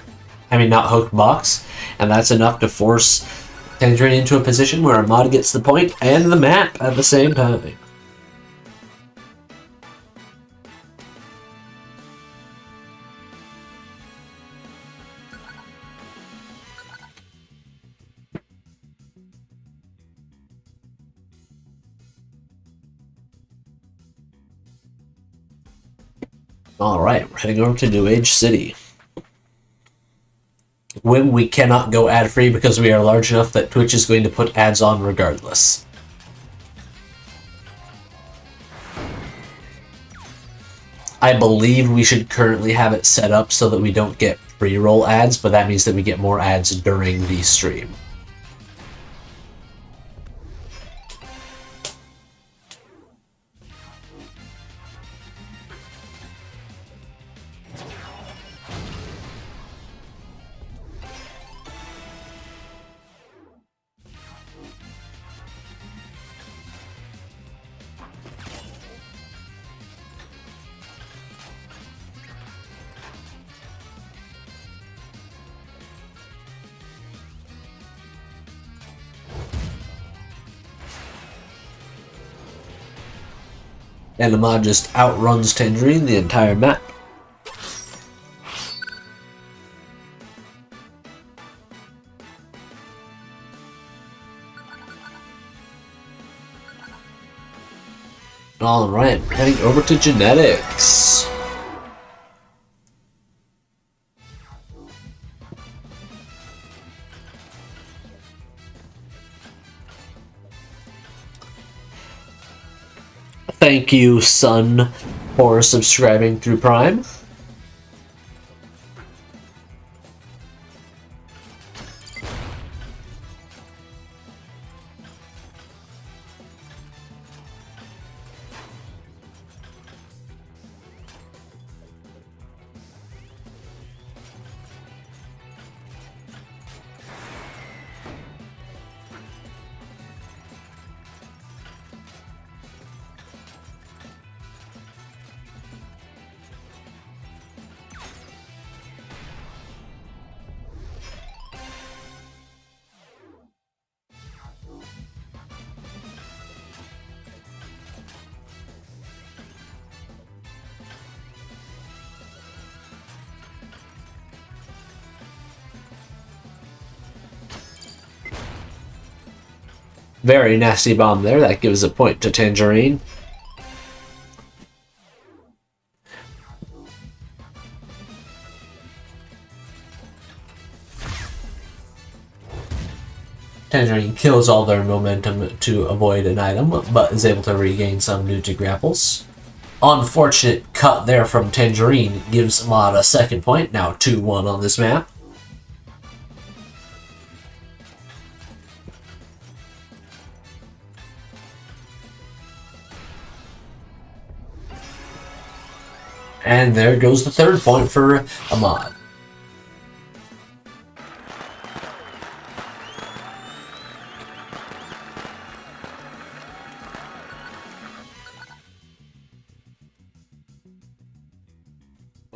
Speaker 1: I mean, not hook box. And that's enough to force Tangerine into a position where Ahmad gets the point and the map at the same time. Alright, we're heading over to New Age City. Whym, we cannot go ad-free because we are large enough that Twitch is going to put ads on regardless. I believe we should currently have it set up so that we don't get pre-roll ads, but that means that we get more ads during the stream. And Ahmad just outruns Tangerine the entire map. Alright, we're heading over to genetics. Thank you, Sun, for subscribing through Prime. Very nasty bomb there. That gives a point to Tangerine. Tangerine kills all their momentum to avoid an item, but is able to regain some due to grapples. Unfortunate cut there from Tangerine gives Ahmad a second point, now 2-1 on this map. And there goes the third point for Ahmad.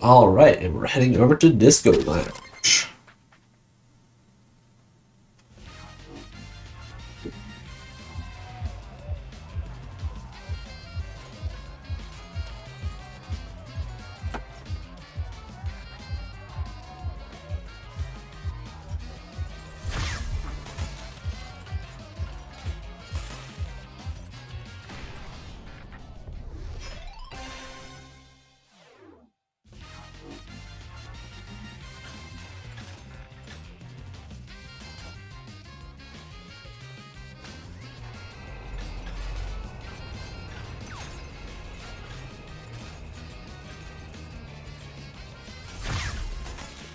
Speaker 1: Alright, and we're heading over to Disco Lounge.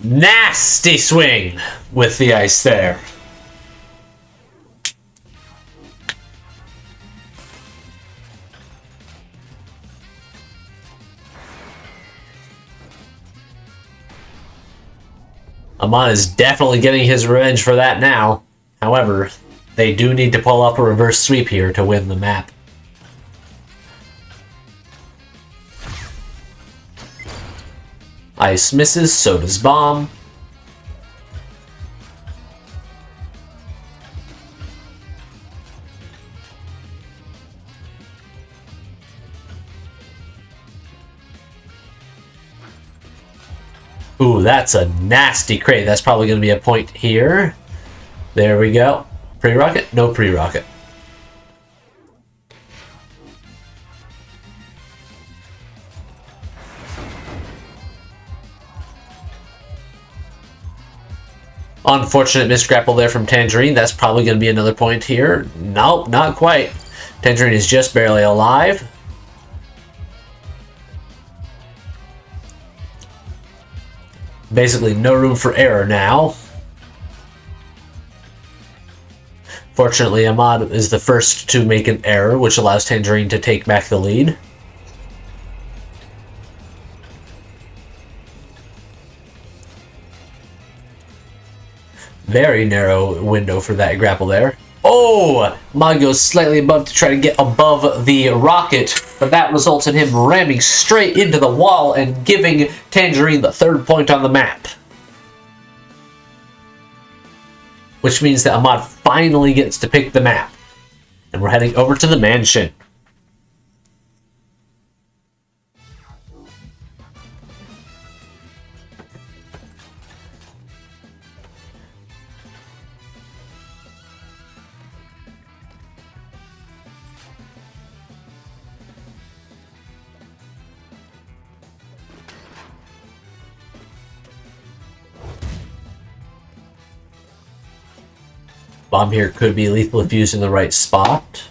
Speaker 1: Nasty swing with the ice there. Ahmad is definitely getting his revenge for that now. However, they do need to pull up a reverse sweep here to win the map. Ice misses, so does bomb. Ooh, that's a nasty crate. That's probably going to be a point here. There we go. Pre-rocket? No pre-rocket. Unfortunate misgrapple there from Tangerine. That's probably going to be another point here. Nope, not quite. Tangerine is just barely alive. Basically no room for error now. Fortunately, Ahmad is the first to make an error, which allows Tangerine to take back the lead. Very narrow window for that grapple there. Oh! Ahmad goes slightly above to try to get above the rocket, but that results in him ramming straight into the wall and giving Tangerine the third point on the map. Which means that Ahmad finally gets to pick the map. And we're heading over to the mansion. Bomb here could be lethal if used in the right spot.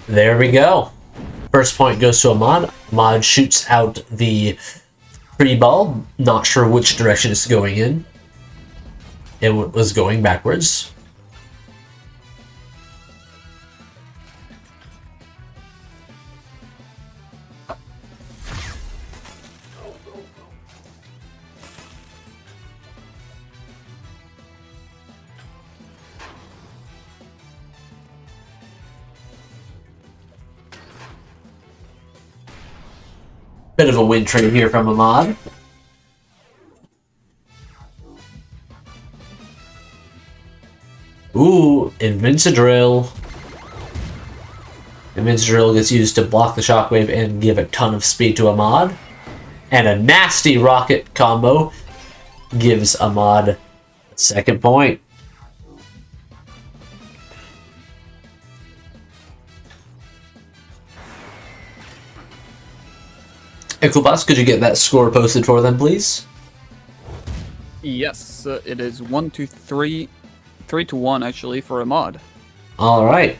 Speaker 1: There we go. First point goes to Ahmad. Ahmad shoots out the pre-ball. Not sure which direction it's going in. It was going backwards. Bit of a win trade here from Ahmad. Ooh, Mvshvr. Mvshvr gets used to block the shockwave and give a ton of speed to Ahmad. And a nasty rocket combo gives Ahmad a second point. Ecluvost, could you get that score posted for them, please?
Speaker 2: Yes, it is 3 to 1 actually for Ahmad.
Speaker 1: All right.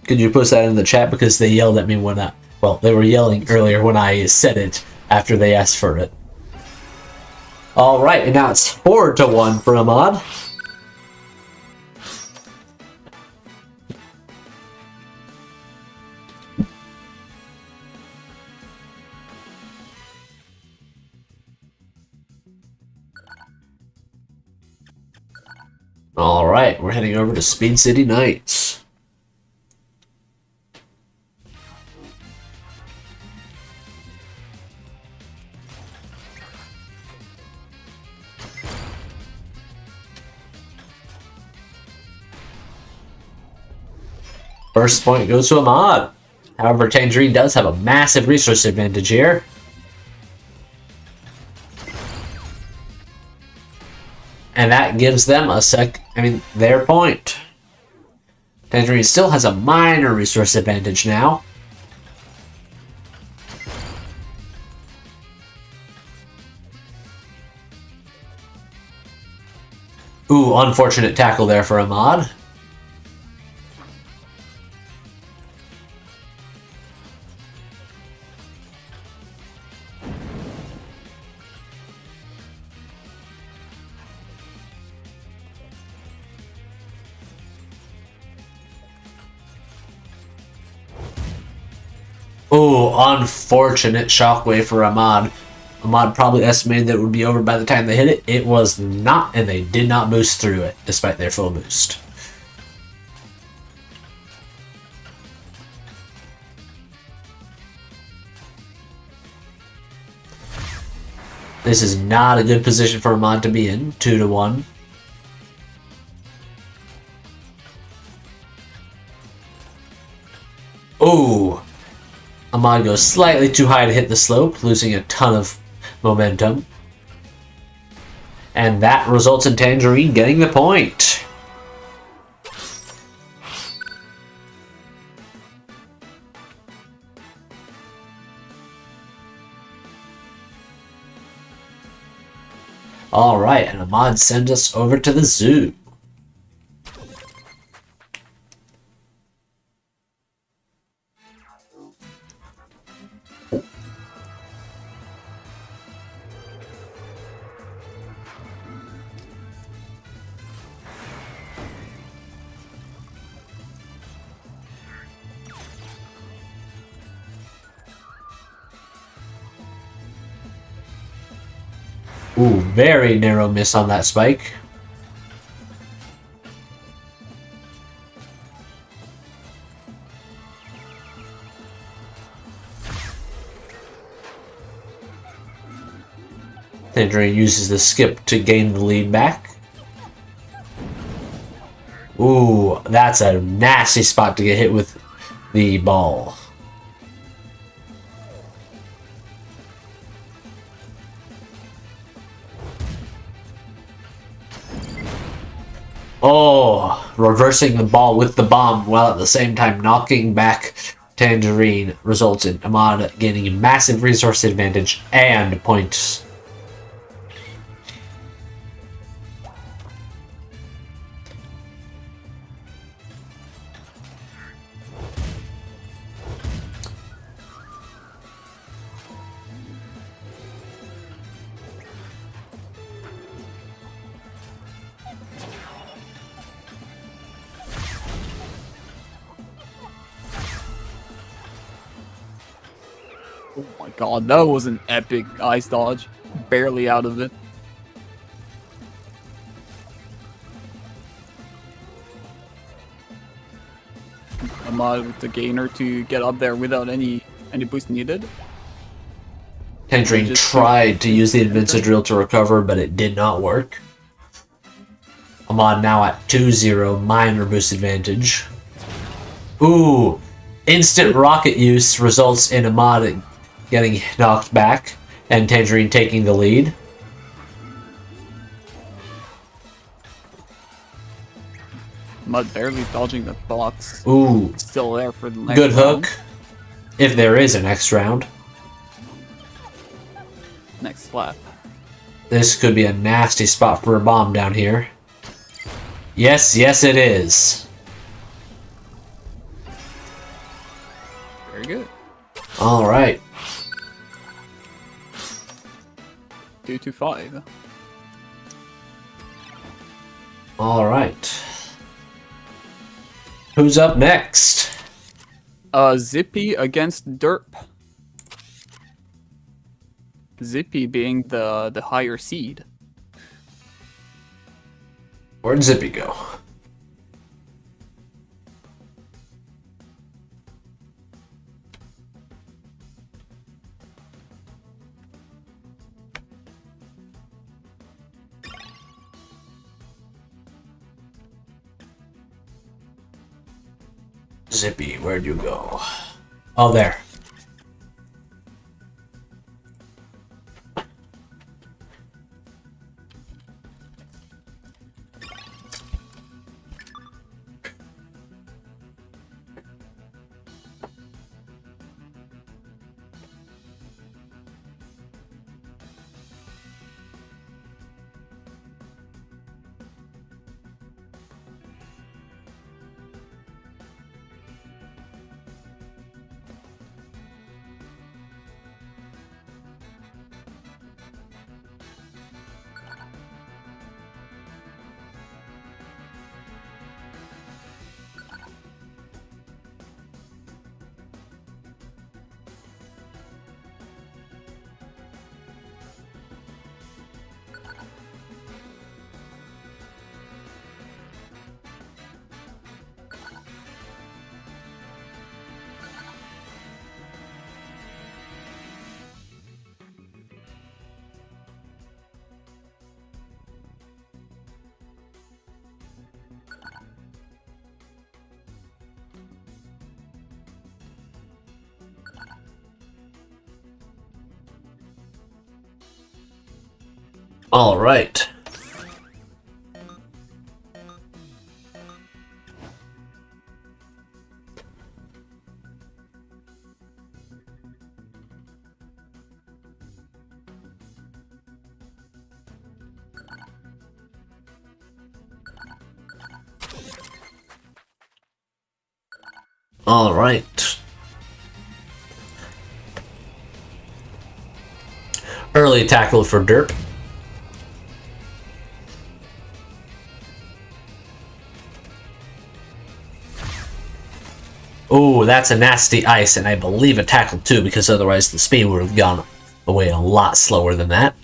Speaker 1: Could you post that in the chat, because they yelled at me when I... Well, they were yelling earlier when I said it after they asked for it. All right, and now it's 4 to 1 for Ahmad. All right, we're heading over to Speed City Nights. First point goes to Ahmad. However, Tangerine does have a massive resource advantage here. And that gives them their point. Tangerine still has a minor resource advantage now. Ooh, unfortunate tackle there for Ahmad. Oh, unfortunate shockwave for Ahmad. Ahmad probably estimated that it would be over by the time they hit it. It was not, and they did not boost through it, despite their full boost. This is not a good position for Ahmad to be in. 2 to 1. Oh! Ahmad goes slightly too high to hit the slope, losing a ton of momentum. And that results in Tangerine getting the point. Alright, and Ahmad sends us over to the zoo. Ooh, very narrow miss on that spike. Tangerine uses the skip to gain the lead back. Ooh, that's a nasty spot to get hit with the ball. Oh, reversing the ball with the bomb while at the same time knocking back Tangerine results in Ahmad gaining a massive resource advantage and points.
Speaker 2: Oh my god, that was an epic ice dodge. Barely out of it. Ahmad with the gainer to get up there without any boost needed.
Speaker 1: Tangerine tried to use the Mvshvr to recover, but it did not work. Ahmad now at 2-0, minor boost advantage. Ooh, instant rocket use results in Ahmad getting knocked back and Tangerine taking the lead.
Speaker 2: Ahmad barely dodging the box.
Speaker 1: Ooh,
Speaker 2: Still there for the next
Speaker 1: good
Speaker 2: round.
Speaker 1: hook. If there is a next round.
Speaker 2: Next lap.
Speaker 1: This could be a nasty spot for a bomb down here. Yes, yes it is.
Speaker 2: Very good.
Speaker 1: Alright.
Speaker 2: 2-5.
Speaker 1: Alright. Who's up next?
Speaker 2: Zippy against derp. Zippy being the higher seed.
Speaker 1: Where'd Zippy go? Zippy, where'd you go? Oh, there. All right. All right. Early tackle for derp. Oh, that's a nasty ice, and I believe a tackle too, because otherwise the speed would have gone away a lot slower than that.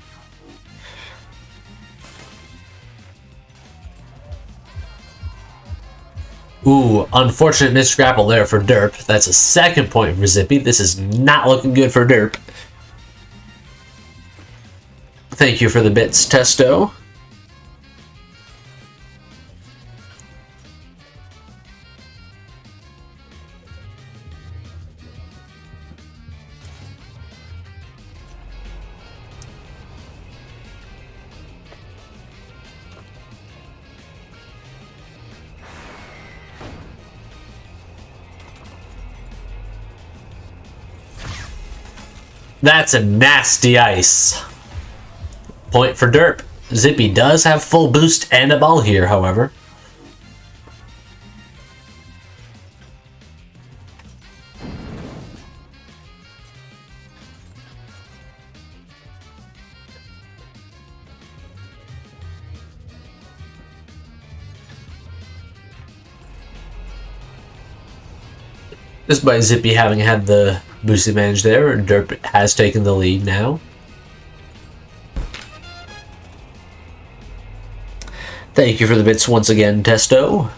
Speaker 1: Ooh, unfortunate missed grapple there for derp. That's a second point for Zippy. This is not looking good for derp. Thank you for the bits, Testo. That's a nasty ice. Point for derp. Zippy does have full boost and a ball here, however. Despite Zippy having had the boost advantage there, derp has taken the lead now. Thank you for the bits once again, Testo.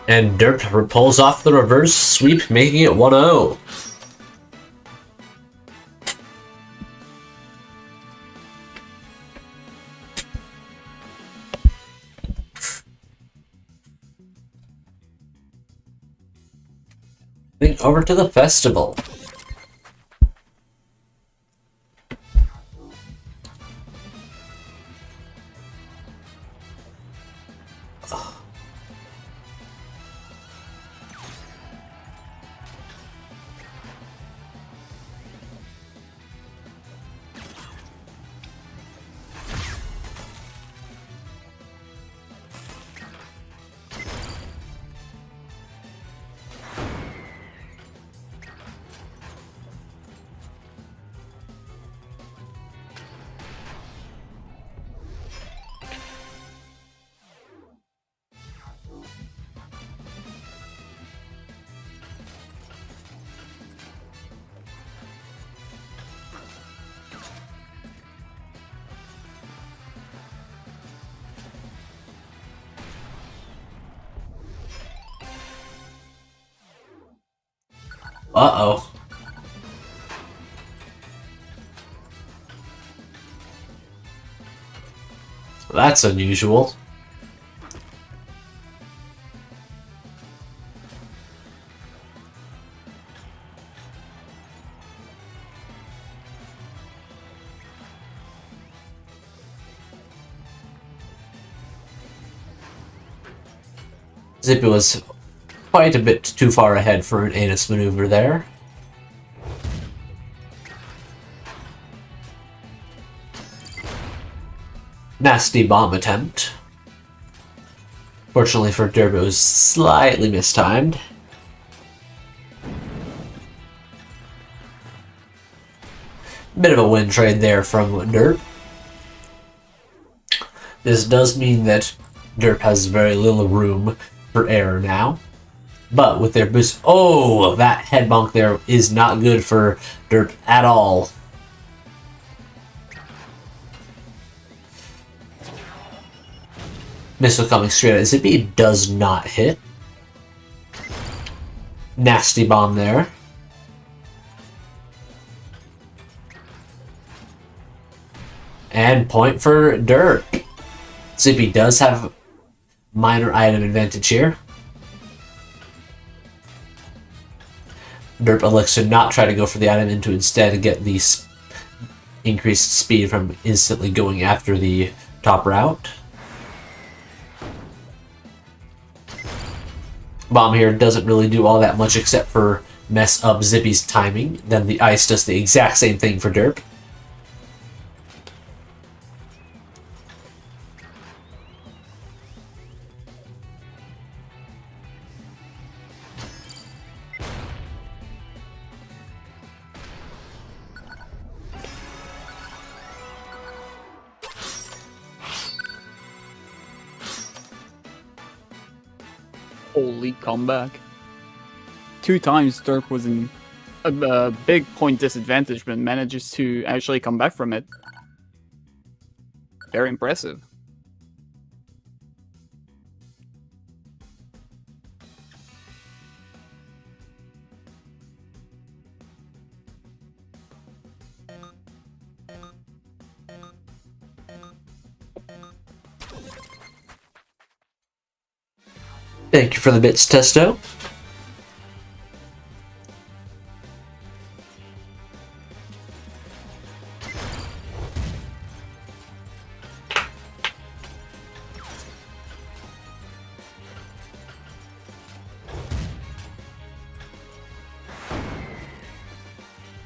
Speaker 1: And derp pulls off the reverse sweep, making it 1-0. Over to the festival. Uh-oh. That's unusual. Zippy was quite a bit too far ahead for an anus maneuver there. Nasty bomb attempt. Fortunately for derp, it was slightly mistimed. Bit of a win trade there from derp. This does mean that derp has very little room for error now. But with their boost... Oh, that head bonk there is not good for derp at all. Missile coming straight at Zippy does not hit. Nasty bomb there. And point for derp. Zippy does have minor item advantage here. Derp elects to not try to go for the item and to instead get the increased speed from instantly going after the top route. Bomb here doesn't really do all that much except for mess up Zippy's timing. Then the ice does the exact same thing for derp.
Speaker 2: Holy comeback. 2 times derp was in a big point disadvantage, but manages to actually come back from it. Very impressive.
Speaker 1: Thank you for the bits, Testo.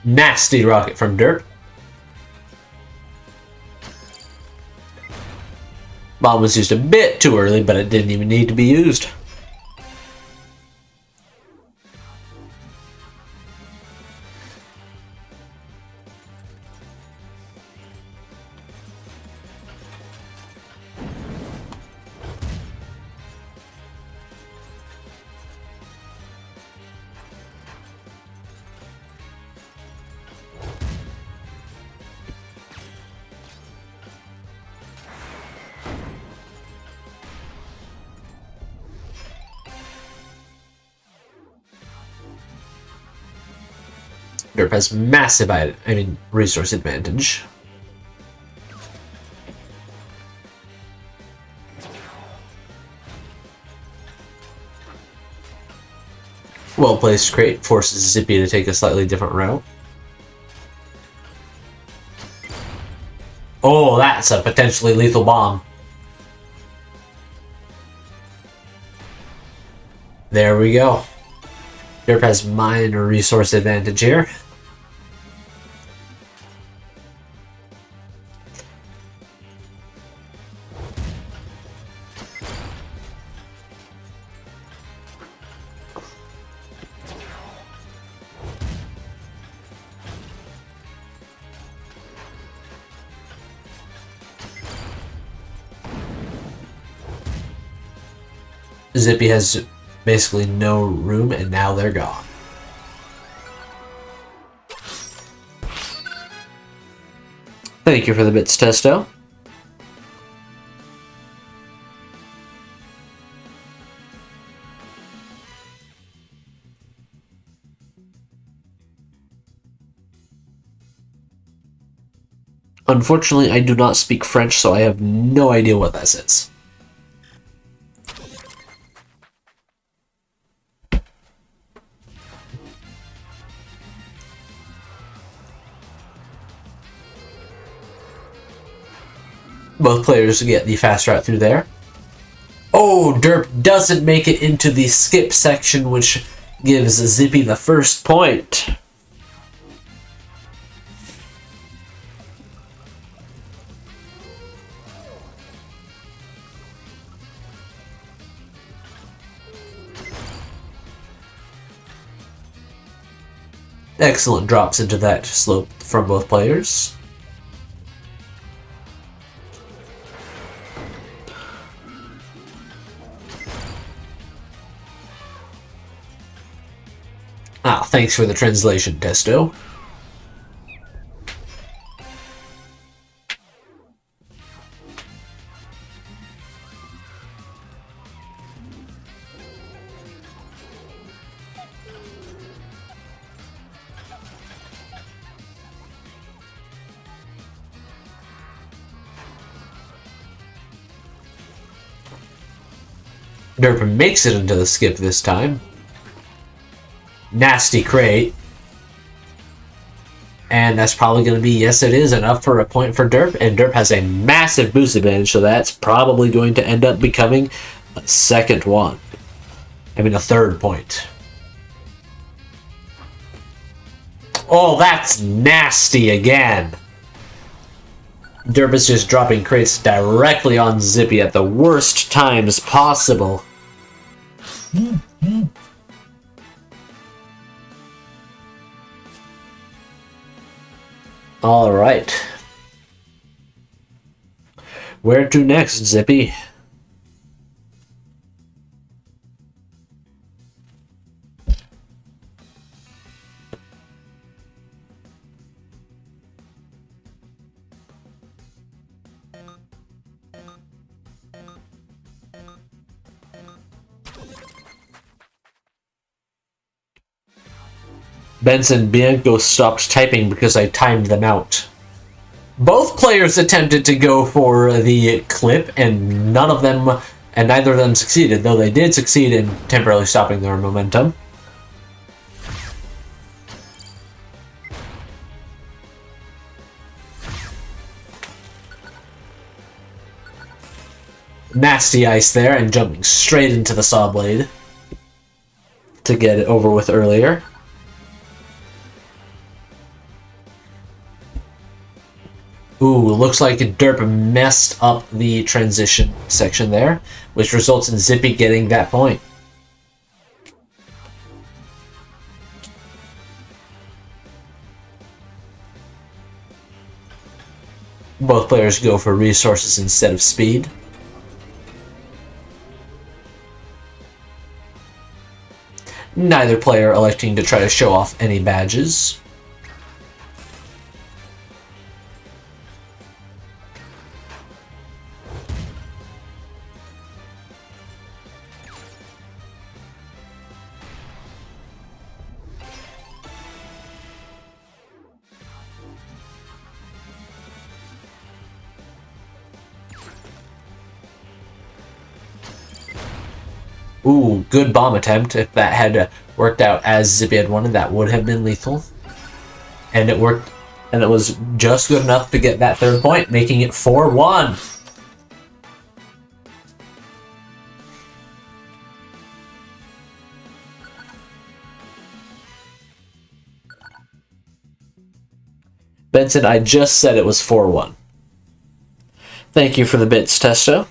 Speaker 1: Nasty rocket from derp. Bomb was used a bit too early, but it didn't even need to be used. Derp has massive resource advantage. Well-placed crate forces Zippy to take a slightly different route. Oh, that's a potentially lethal bomb. There we go. Derp has minor resource advantage here. Zippy has basically no room, and now they're gone. Thank you for the bits, Testo. Unfortunately, I do not speak French, so I have no idea what that says. Both players get the fast route through there. Oh, Derp doesn't make it into the skip section, which gives Zippy the first point. Excellent drops into that slope from both players. Ah, thanks for the translation, Testo. Derp makes it into the skip this time. Nasty crate. And that's probably going to be, yes it is, enough for a point for Derp. And Derp has a massive boost advantage, so that's probably going to end up becoming a second one. I mean, a third point. Oh, that's nasty again. Derp is just dropping crates directly on Zippy at the worst times possible. All right. Where to next, Zippy? Benson Bianco stopped typing because I timed them out. Both players attempted to go for the clip, and neither of them succeeded, though they did succeed in temporarily stopping their momentum. Nasty ice there, and jumping straight into the saw blade to get it over with earlier. Ooh, looks like Derp messed up the transition section there, which results in Zippy getting that point. Both players go for resources instead of speed. Neither player electing to try to show off any badges. Ooh, good bomb attempt. If that had worked out as Zippy had wanted, that would have been lethal. And it worked, and it was just good enough to get that third point, making it 4-1. Benson, I just said it was 4-1. Thank you for the bits, Testo.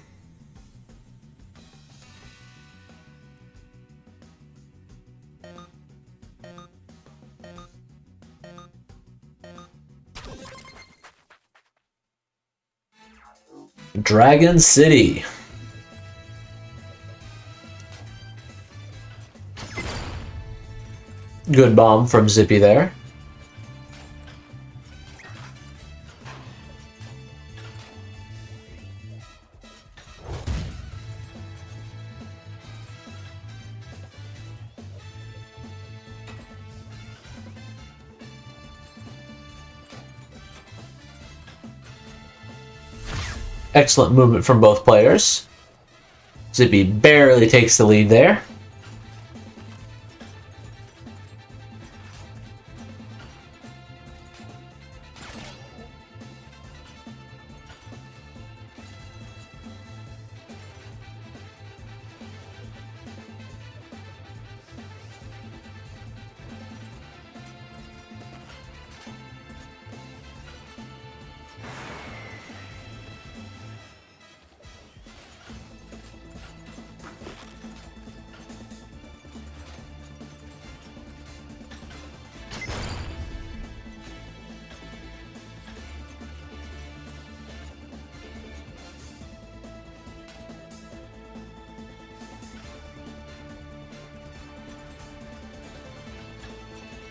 Speaker 1: Dragon City. Good bomb from Zippy there. Excellent movement from both players. Zippy barely takes the lead there.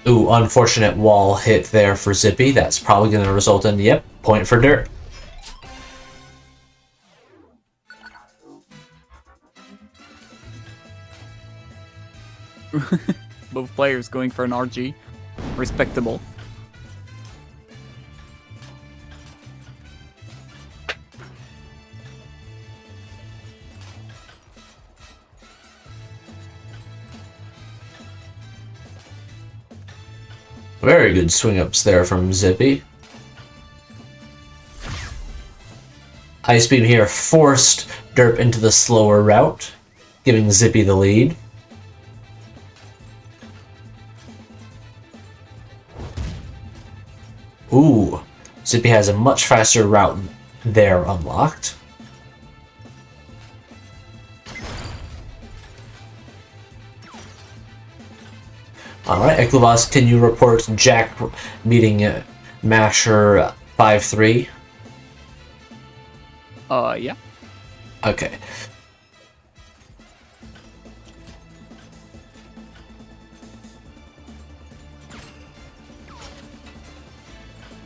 Speaker 1: Ooh, unfortunate wall hit there for Zippy. That's probably going to result in, yep, point for derp.
Speaker 2: Both players going for an RG. Respectable.
Speaker 1: Very good swing ups there from Zippy. Ice Beam here forced derp into the slower route, giving Zippy the lead. Ooh, Zippy has a much faster route there unlocked. Alright, Ecluvost, can you report Jack meeting Mvshvr 5-3?
Speaker 2: Yeah.
Speaker 1: Okay.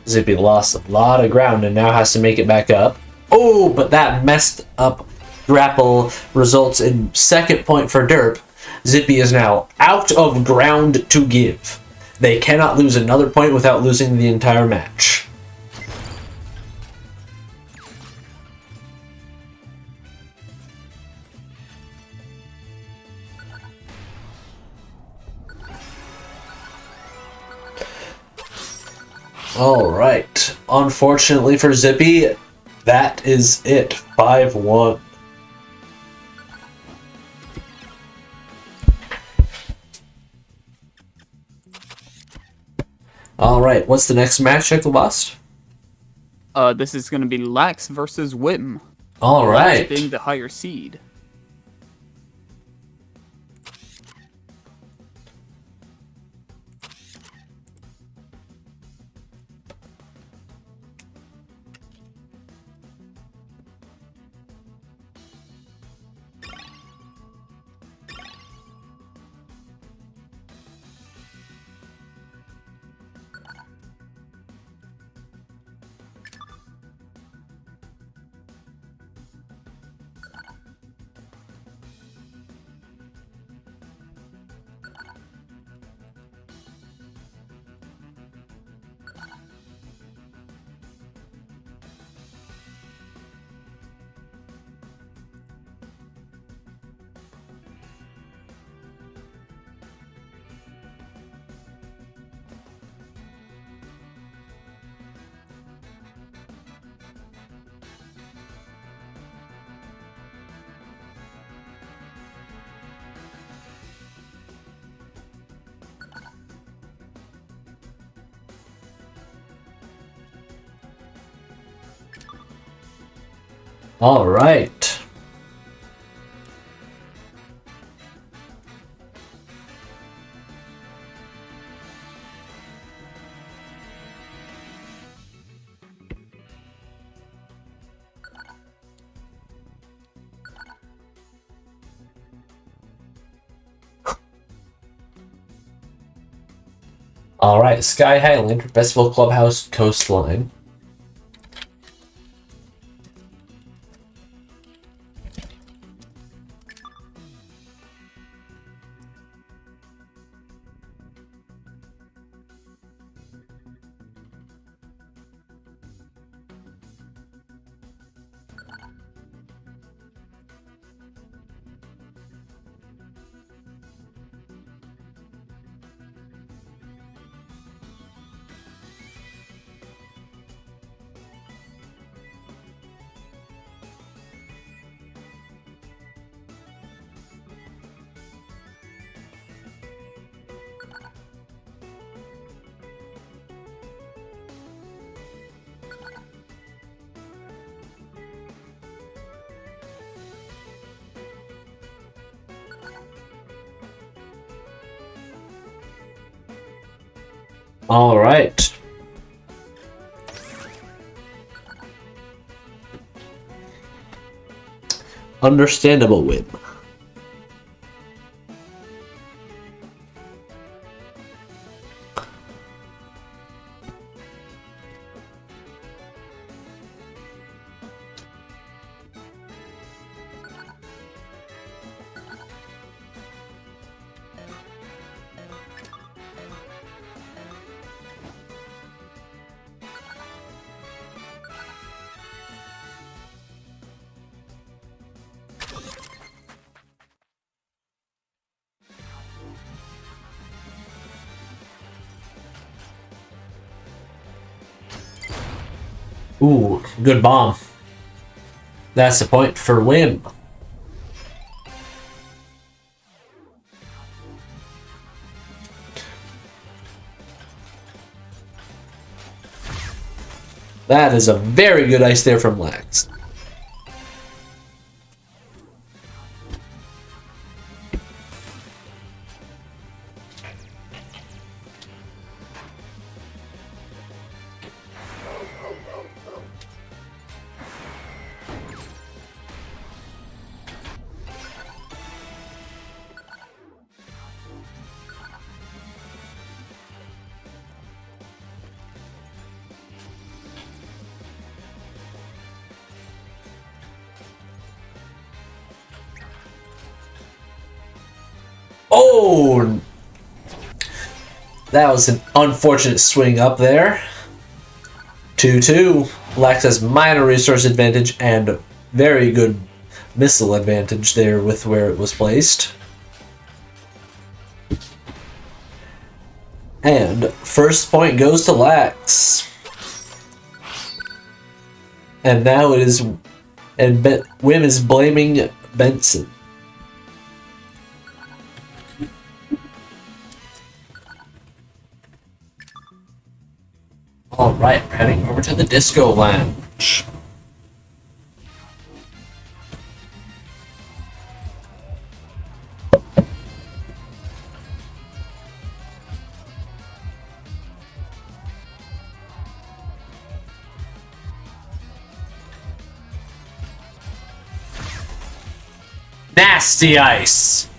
Speaker 1: Zippy lost a lot of ground and now has to make it back up. Oh, but that messed up grapple results in second point for derp. Zippy is now out of ground to give. They cannot lose another point without losing the entire match. Alright, unfortunately for Zippy, that is it, 5-1. Alright, what's the next match, Ecluvost?
Speaker 2: This is gonna be Lax versus whym.
Speaker 1: Alright.
Speaker 2: Lax being the higher seed.
Speaker 1: All right. All right, Sky Highland Festival Clubhouse Coastline. All right. Understandable, whym. Ooh, good bomb. That's the point for whym. That is a very good ice there from Lax. Oh! That was an unfortunate swing up there. 2-2. Lax has minor resource advantage and very good missile advantage there with where it was placed. And first point goes to Lax. And now it is... And whym is blaming Benson. Alright, we're heading over to the Disco Lounge. Nasty ice!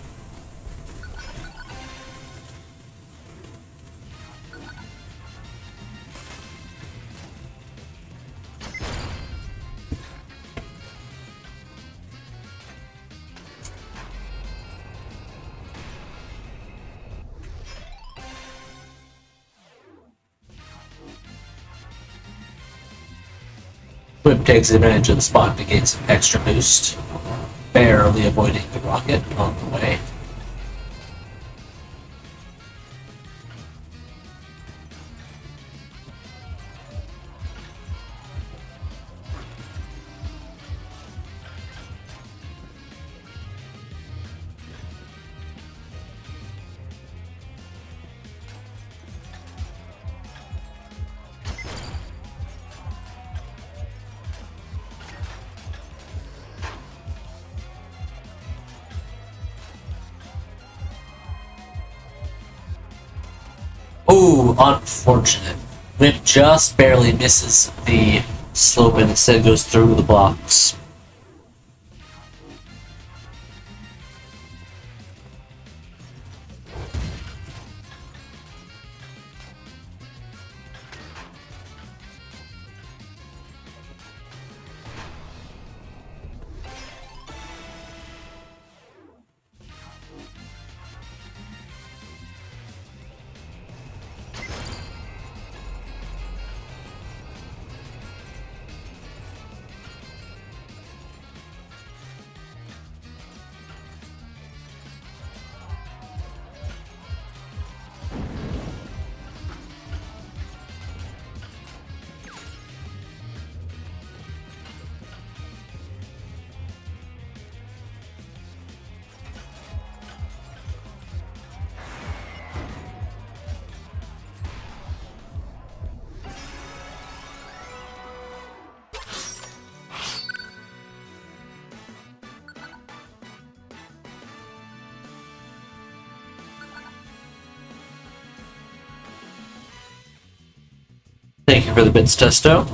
Speaker 1: whym takes advantage of the spot to gain some extra boost, barely avoiding the rocket on the way. Ooh, unfortunate. Whym just barely misses the slope and instead goes through the blocks. Thank you for the bits, Testo.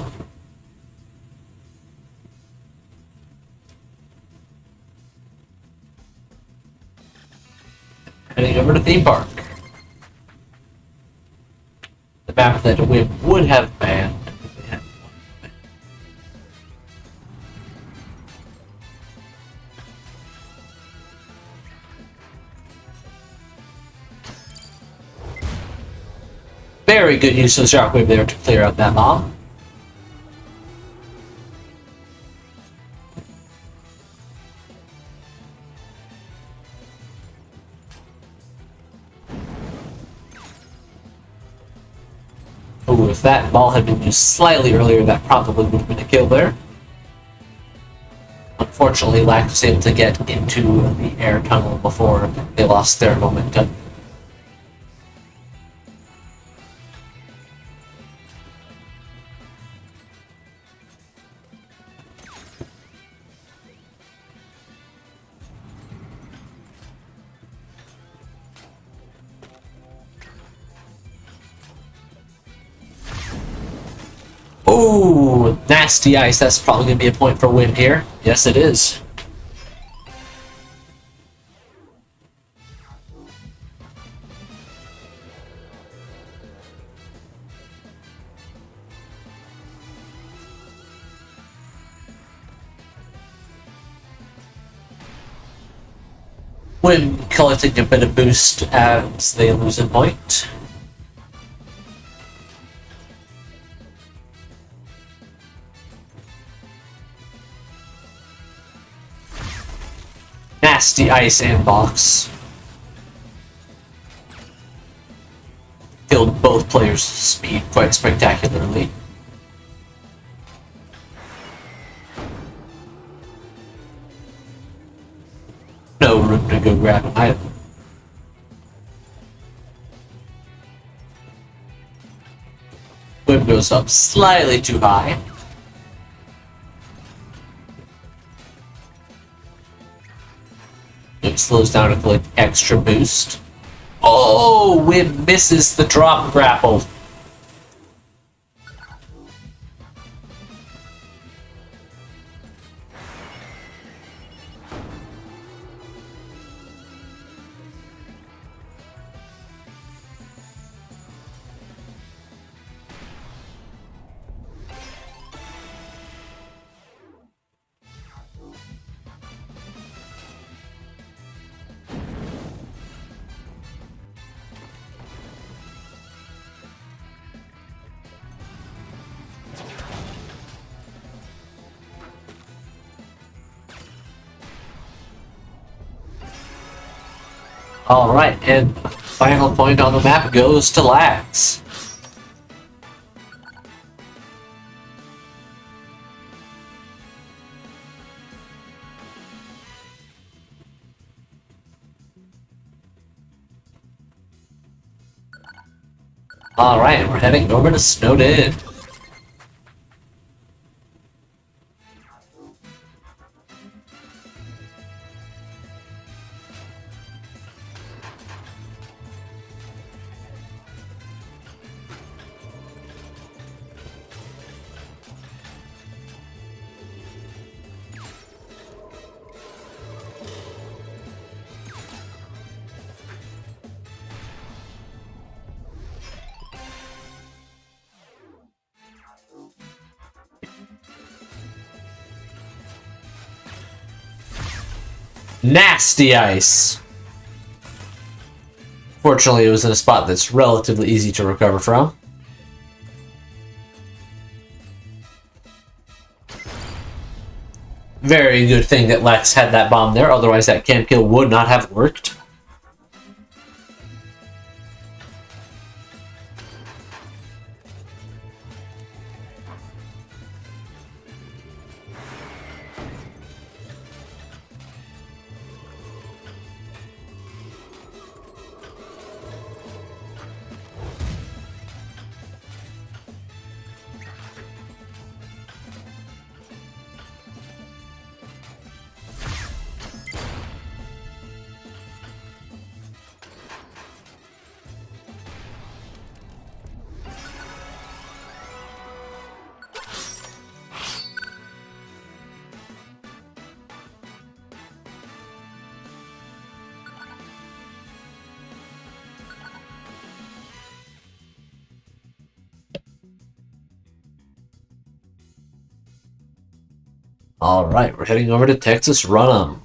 Speaker 1: Heading over to Theme Park. The map that we would have banned if they had one. Very good use of Shockwave there to clear out that mob. Ooh, if that ball had been used slightly earlier, that probably would have been a kill there. Unfortunately, Lax was able to get into the air tunnel before they lost their momentum. Ooh, nasty ice. That's probably going to be a point for Whym here. Yes, it is. Whym collecting a bit of boost as they lose a point. Nasty ice and box. Killed both players' speed quite spectacularly. No room to go grab him either. Whym goes up slightly too high. It slows down to collect extra boost. Oh, Whym misses the drop grapple. Alright, and final point on the map goes to Lax. Alright, we're heading over to Snowden. Nasty ice! Fortunately, it was in a spot that's relatively easy to recover from. Very good thing that Lex had that bomb there, otherwise that camp kill would not have worked. Alright, we're heading over to Texas Run 'em.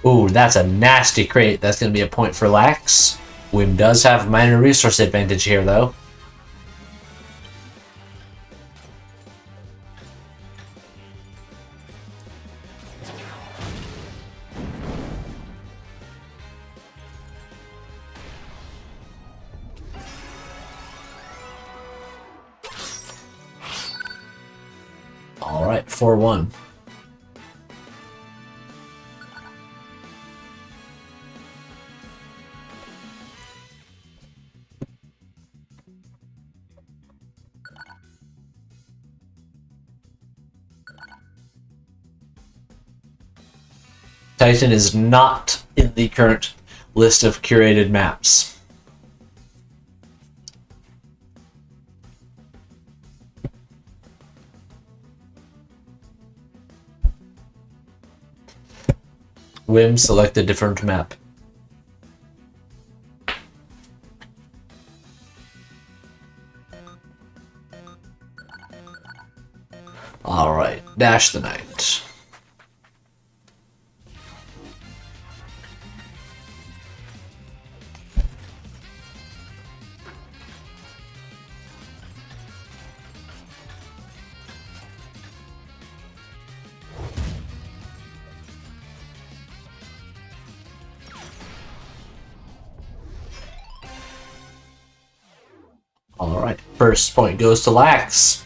Speaker 1: Ooh, that's a nasty crate. That's going to be a point for Lax. Whym does have minor resource advantage here, though. Alright, 4-1. Titan is not in the current list of curated maps. Whym, select a different map. Alright, Dash the Night. Alright, first point goes to Lax.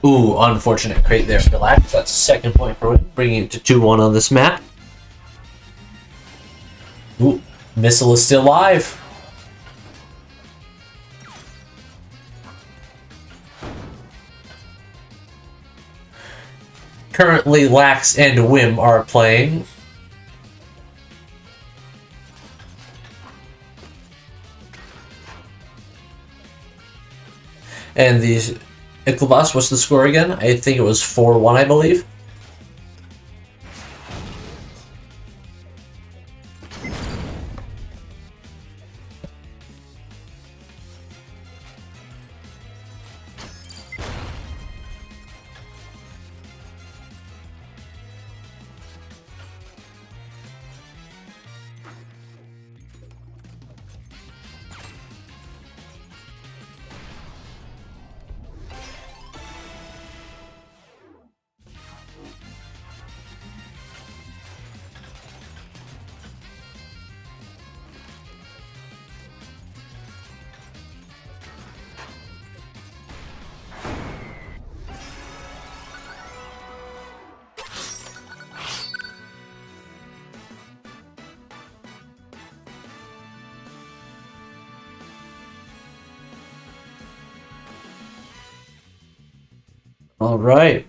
Speaker 1: Ooh, unfortunate crate there for Lax. That's a second point for him, bringing it to 2-1 on this map. Ooh, Missile is still live. Currently, Lax and Whym are playing. And the Ecluvost, what's the score again? I think it was 4-1, I believe. All right.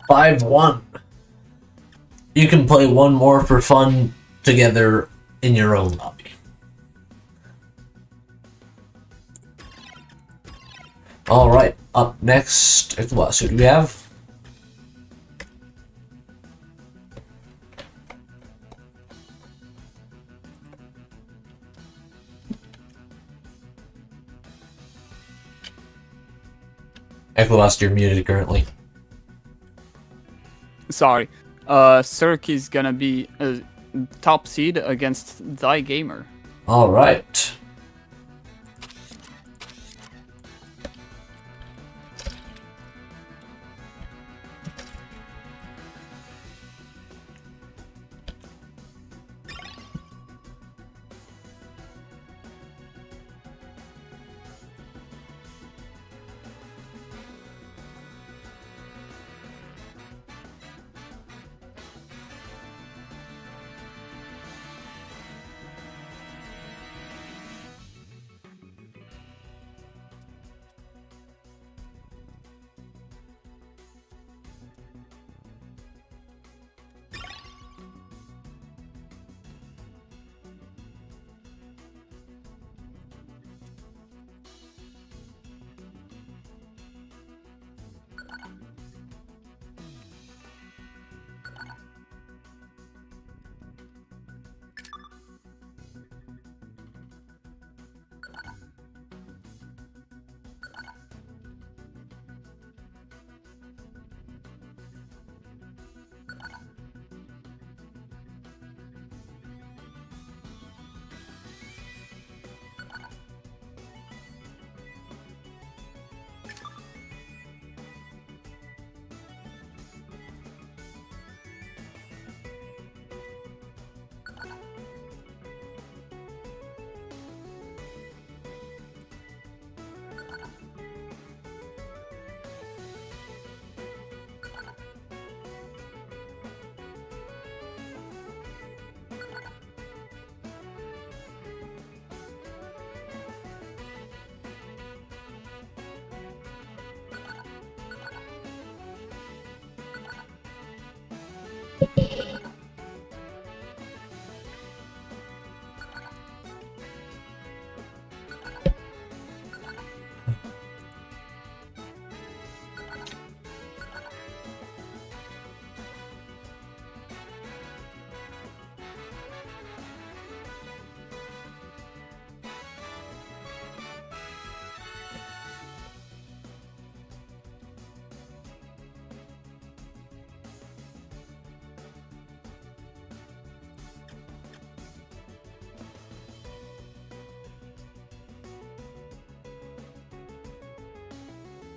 Speaker 1: Five one. You can play one more for fun together in your own lobby. Alright, up next, what do we have? Ecluvost, you're muted currently.
Speaker 2: Sorry. Serk is gonna be a top seed against Tygamer.
Speaker 1: Alright.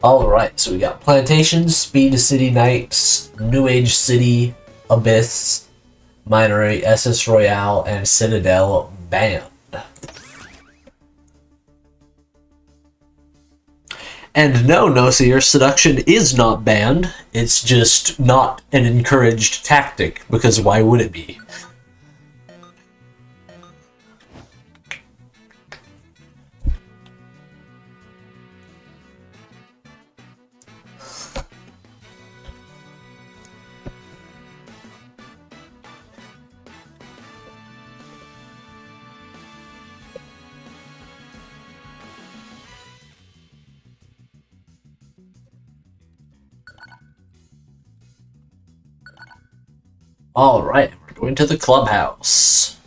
Speaker 1: Alright, so we got Plantations, Speed City Knights, New Age City, Abyss, Minery, SS Royale, and Citadel banned. And no, Nosier, seduction is not banned. It's just not an encouraged tactic, because why would it be? Alright, we're going to the clubhouse.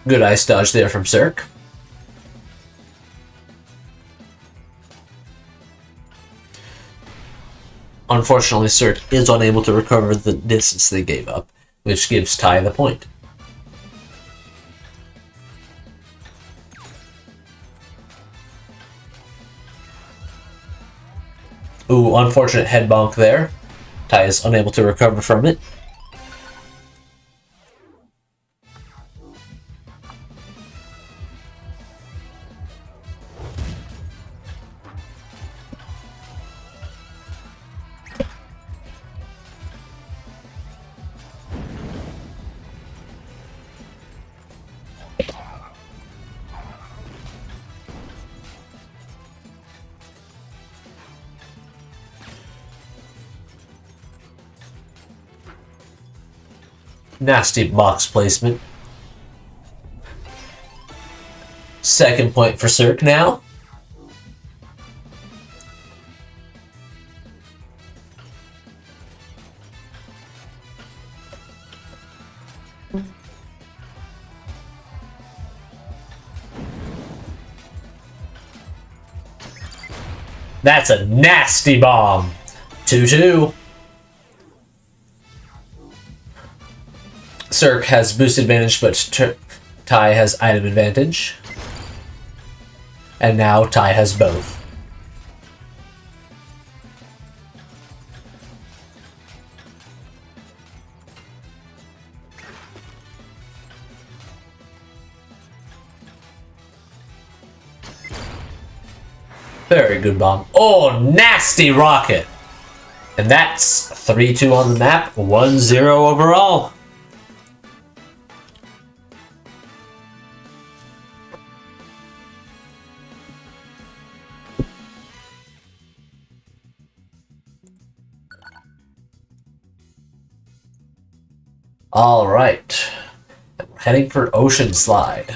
Speaker 1: Good ice dodge there from Serk. Unfortunately, Serk is unable to recover the distance they gave up, which gives Ty the point. Ooh, unfortunate head bonk there. Ty is unable to recover from it. Nasty box placement. Second point for Serk now. That's a nasty bomb. 2-2. Serk has boost advantage, but Ty has item advantage. And now Ty has both. Very good bomb. Oh, nasty rocket! And that's 3-2 on the map, 1-0 overall. All right, heading for Ocean Slide.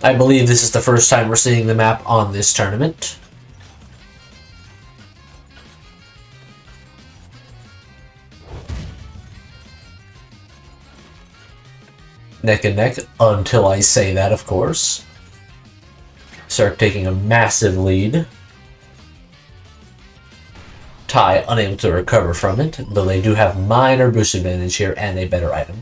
Speaker 1: I believe this is the first time we're seeing the map on this tournament. Neck and neck until I say that, of course. Serk taking a massive lead. Ty unable to recover from it, though they do have minor boost advantage here and a better item.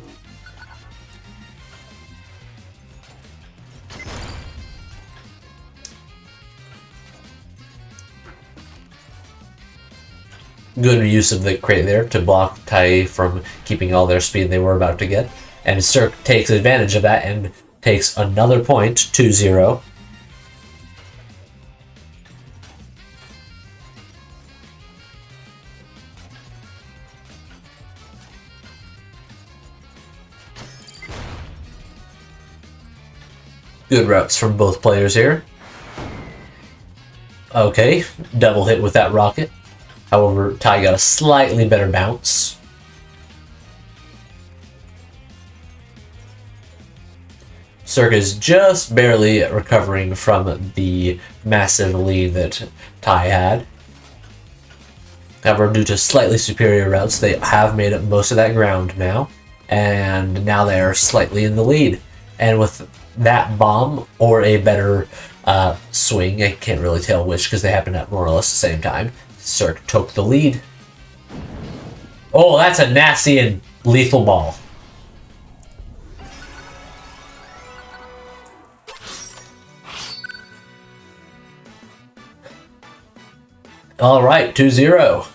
Speaker 1: Good use of the crate there to block Ty from keeping all their speed they were about to get. And Serk takes advantage of that and takes another point, 2-0. Good routes from both players here. Okay, double hit with that rocket. However, Ty got a slightly better bounce. Serk is just barely recovering from the massive lead that Ty had. However, due to slightly superior routes, they have made up most of that ground now. And now they are slightly in the lead. And with that bomb or a better swing, I can't really tell which because they happen at more or less the same time, Serk took the lead. Oh, that's a nasty and lethal ball. All right, 2-0.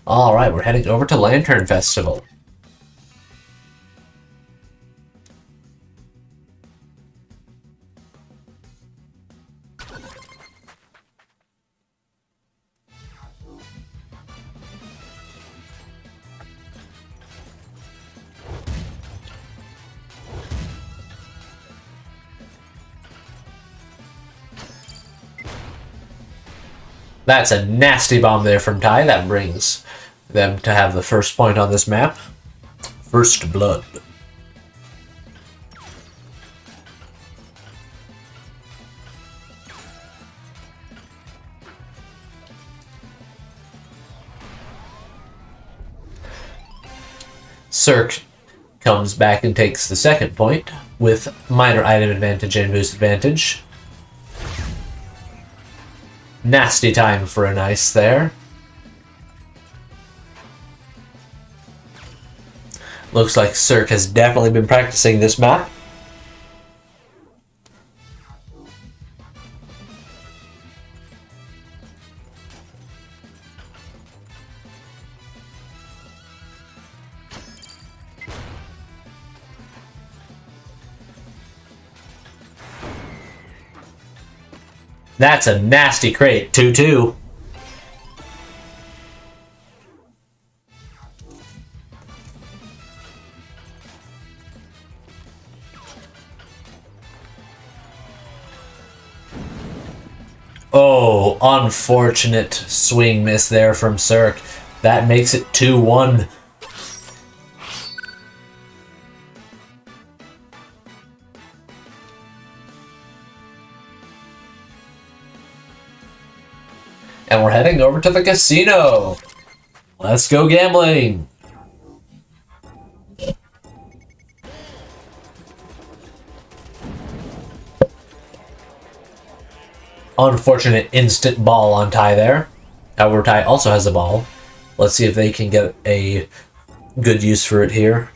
Speaker 1: All right, we're heading over to Lantern Festival. That's a nasty bomb there from Ty. That brings them to have the first point on this map. First blood. Serk comes back and takes the second point with minor item advantage and boost advantage. Nasty time for an ice there. Looks like Serk has definitely been practicing this map. That's a nasty crate, 2-2. Oh, unfortunate swing miss there from Serk. That makes it 2-1. And we're heading over to the casino. Let's go gambling. Unfortunate instant ball on Ty there. However, Ty also has a ball. Let's see if they can get a good use for it here.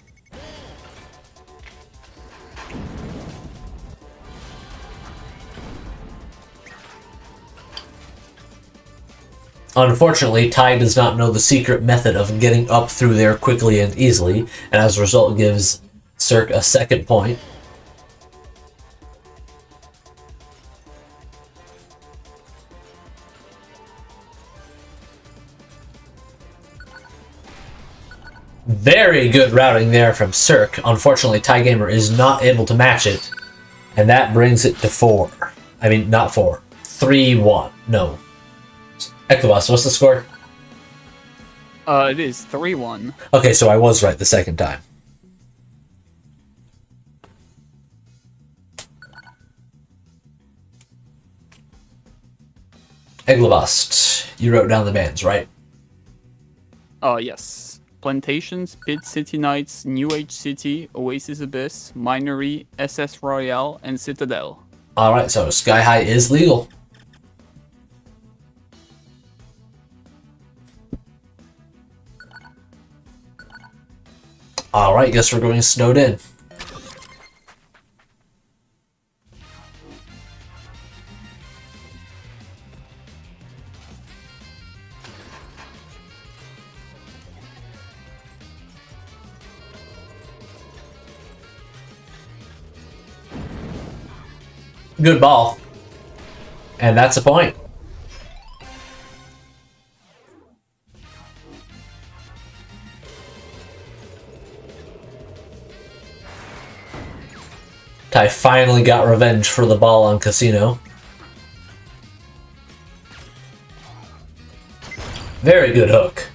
Speaker 1: Unfortunately, Ty does not know the secret method of getting up through there quickly and easily, and as a result gives Serk a second point. Very good routing there from Serk. Unfortunately, Tygamer is not able to match it, and that brings it to 4. I mean, not 4. 3-1. No. Ecluvost, what's the score?
Speaker 2: It is 3-1.
Speaker 1: Okay, so I was right the second time. Ecluvost, you wrote down the bands, right?
Speaker 2: Yes. Plantations, Pit City Knights, New Age City, Oasis Abyss, Minery, SS Royale, and Citadel.
Speaker 1: Alright, so Sky High is legal. Alright, guess we're going snowed in. Good ball. And that's a point. Ty finally got revenge for the ball on Casino. Very good hook.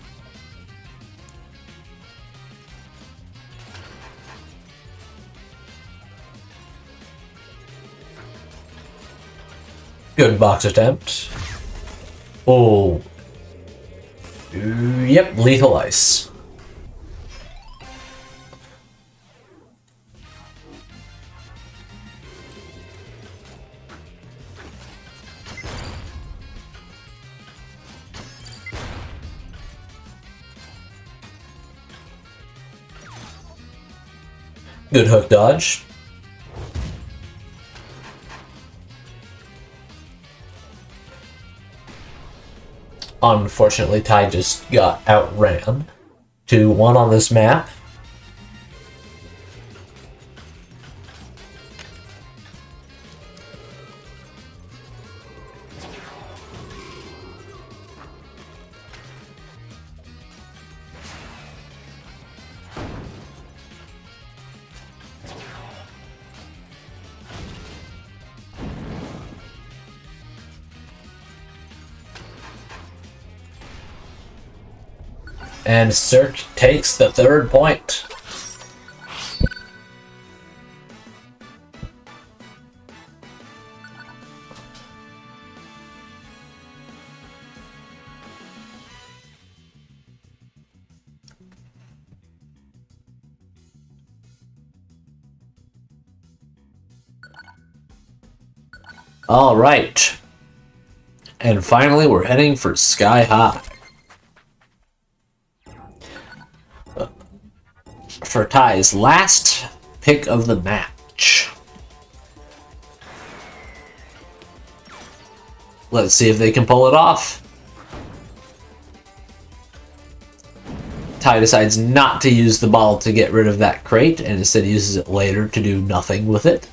Speaker 1: Good box attempt. Oh. Yep, lethal ice. Good hook dodge. Unfortunately, Ty just got outran 2-1 on this map. And Serk takes the 3rd point. All right. And finally, we're heading for Sky High. For Ty's last pick of the match. Let's see if they can pull it off. Ty decides not to use the ball to get rid of that crate and instead uses it later to do nothing with it.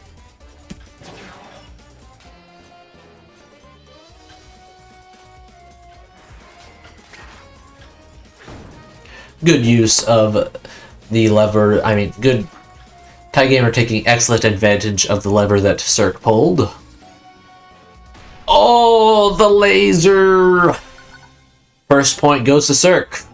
Speaker 1: Good use of the lever, good Tygamer taking excellent advantage of the lever that Serk pulled. Oh, the laser! First point goes to Serk.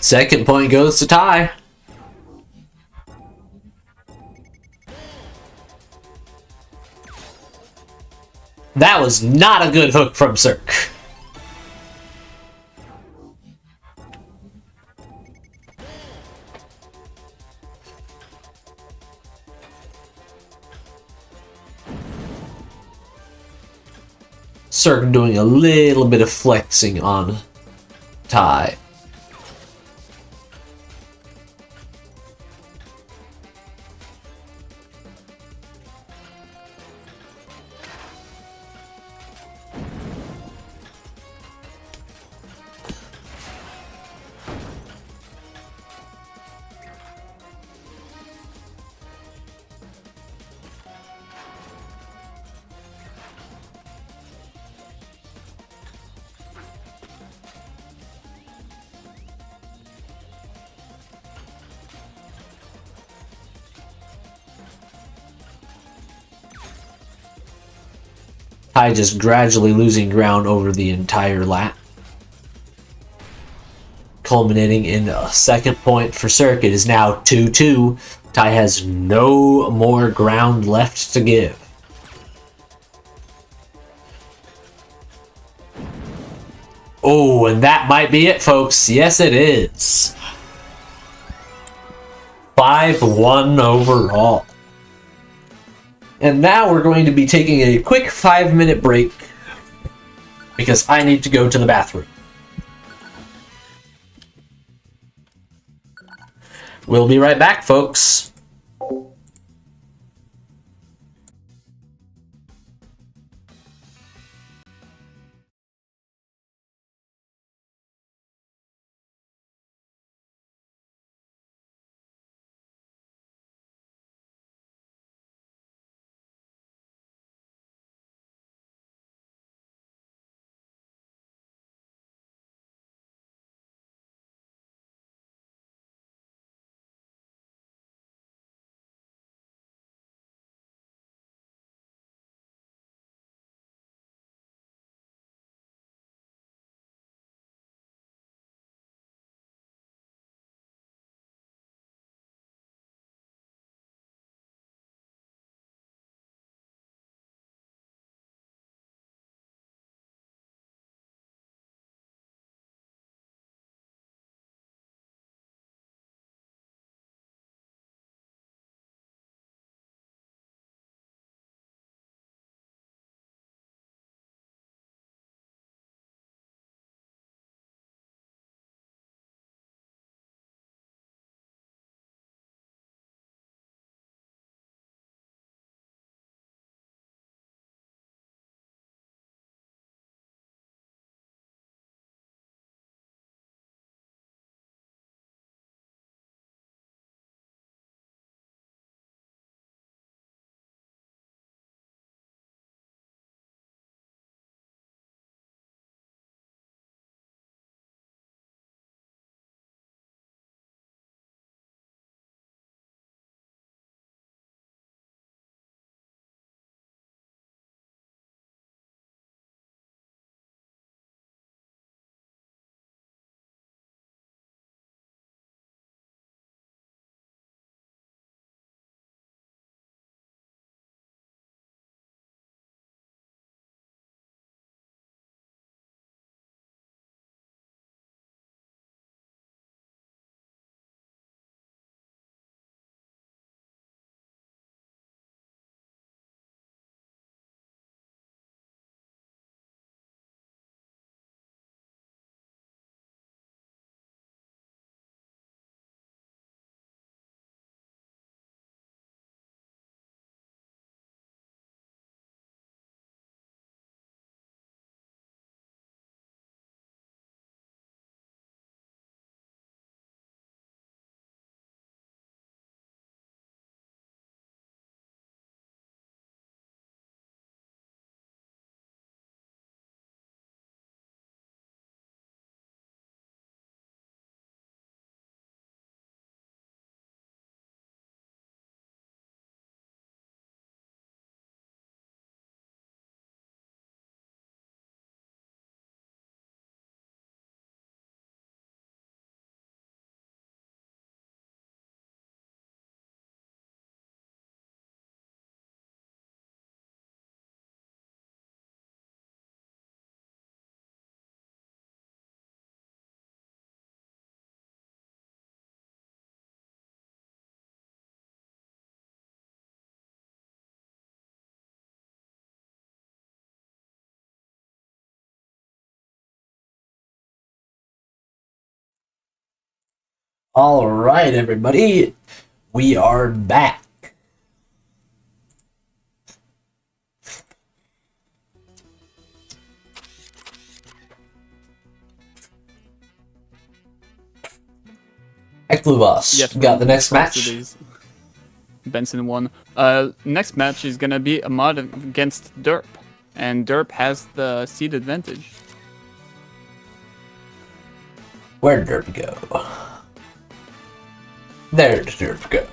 Speaker 1: Second point goes to Ty. That was not a good hook from Serk. Serk doing a little bit of flexing on Ty. Ty just gradually losing ground over the entire lap. Culminating in a second point for Serk. It is now 2-2. Ty has no more ground left to give. Oh, and that might be it, folks. Yes, it is. 5-1 overall. And now we're going to be taking a quick 5-minute break because I need to go to the bathroom. We'll be right back, folks. All right, everybody, we are back. Ecluvost,
Speaker 2: Yes,
Speaker 1: got the next match.
Speaker 2: Benson won. Next match is gonna be ahmad against derp, and derp has the seed advantage.
Speaker 1: Where'd derp go? There'd derp go.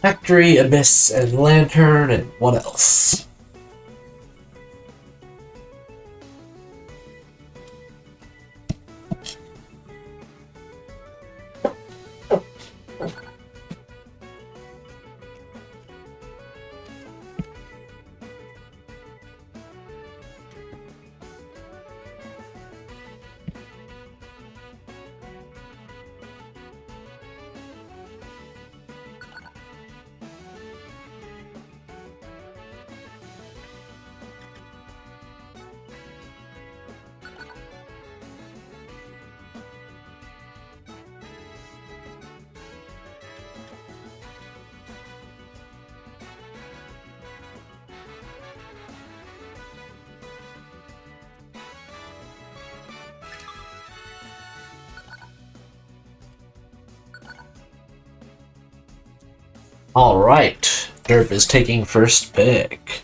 Speaker 1: Factory, Abyss, and Lantern, and what else? All right, derp is taking first pick.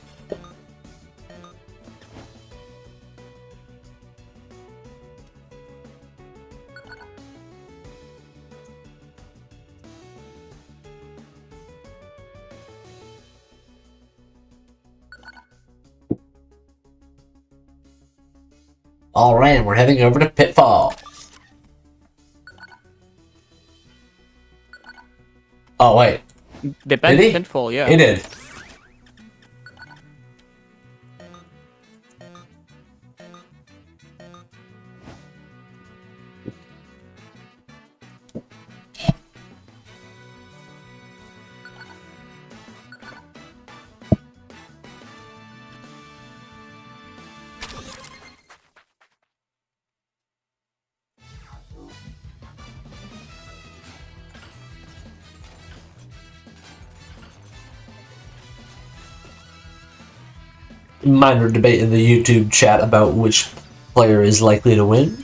Speaker 1: All right, and we're heading over to Pitfall. Oh wait,
Speaker 2: They
Speaker 1: did
Speaker 2: banned
Speaker 1: he?
Speaker 2: Pitfall, yeah.
Speaker 1: He did. minor debate in the YouTube chat about which player is likely to win.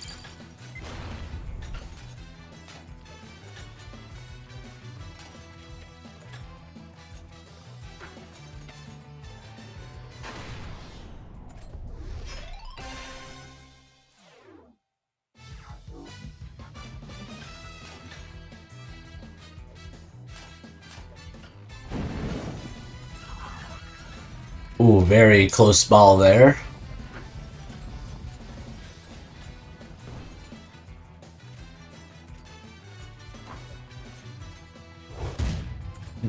Speaker 1: Ooh, very close ball there.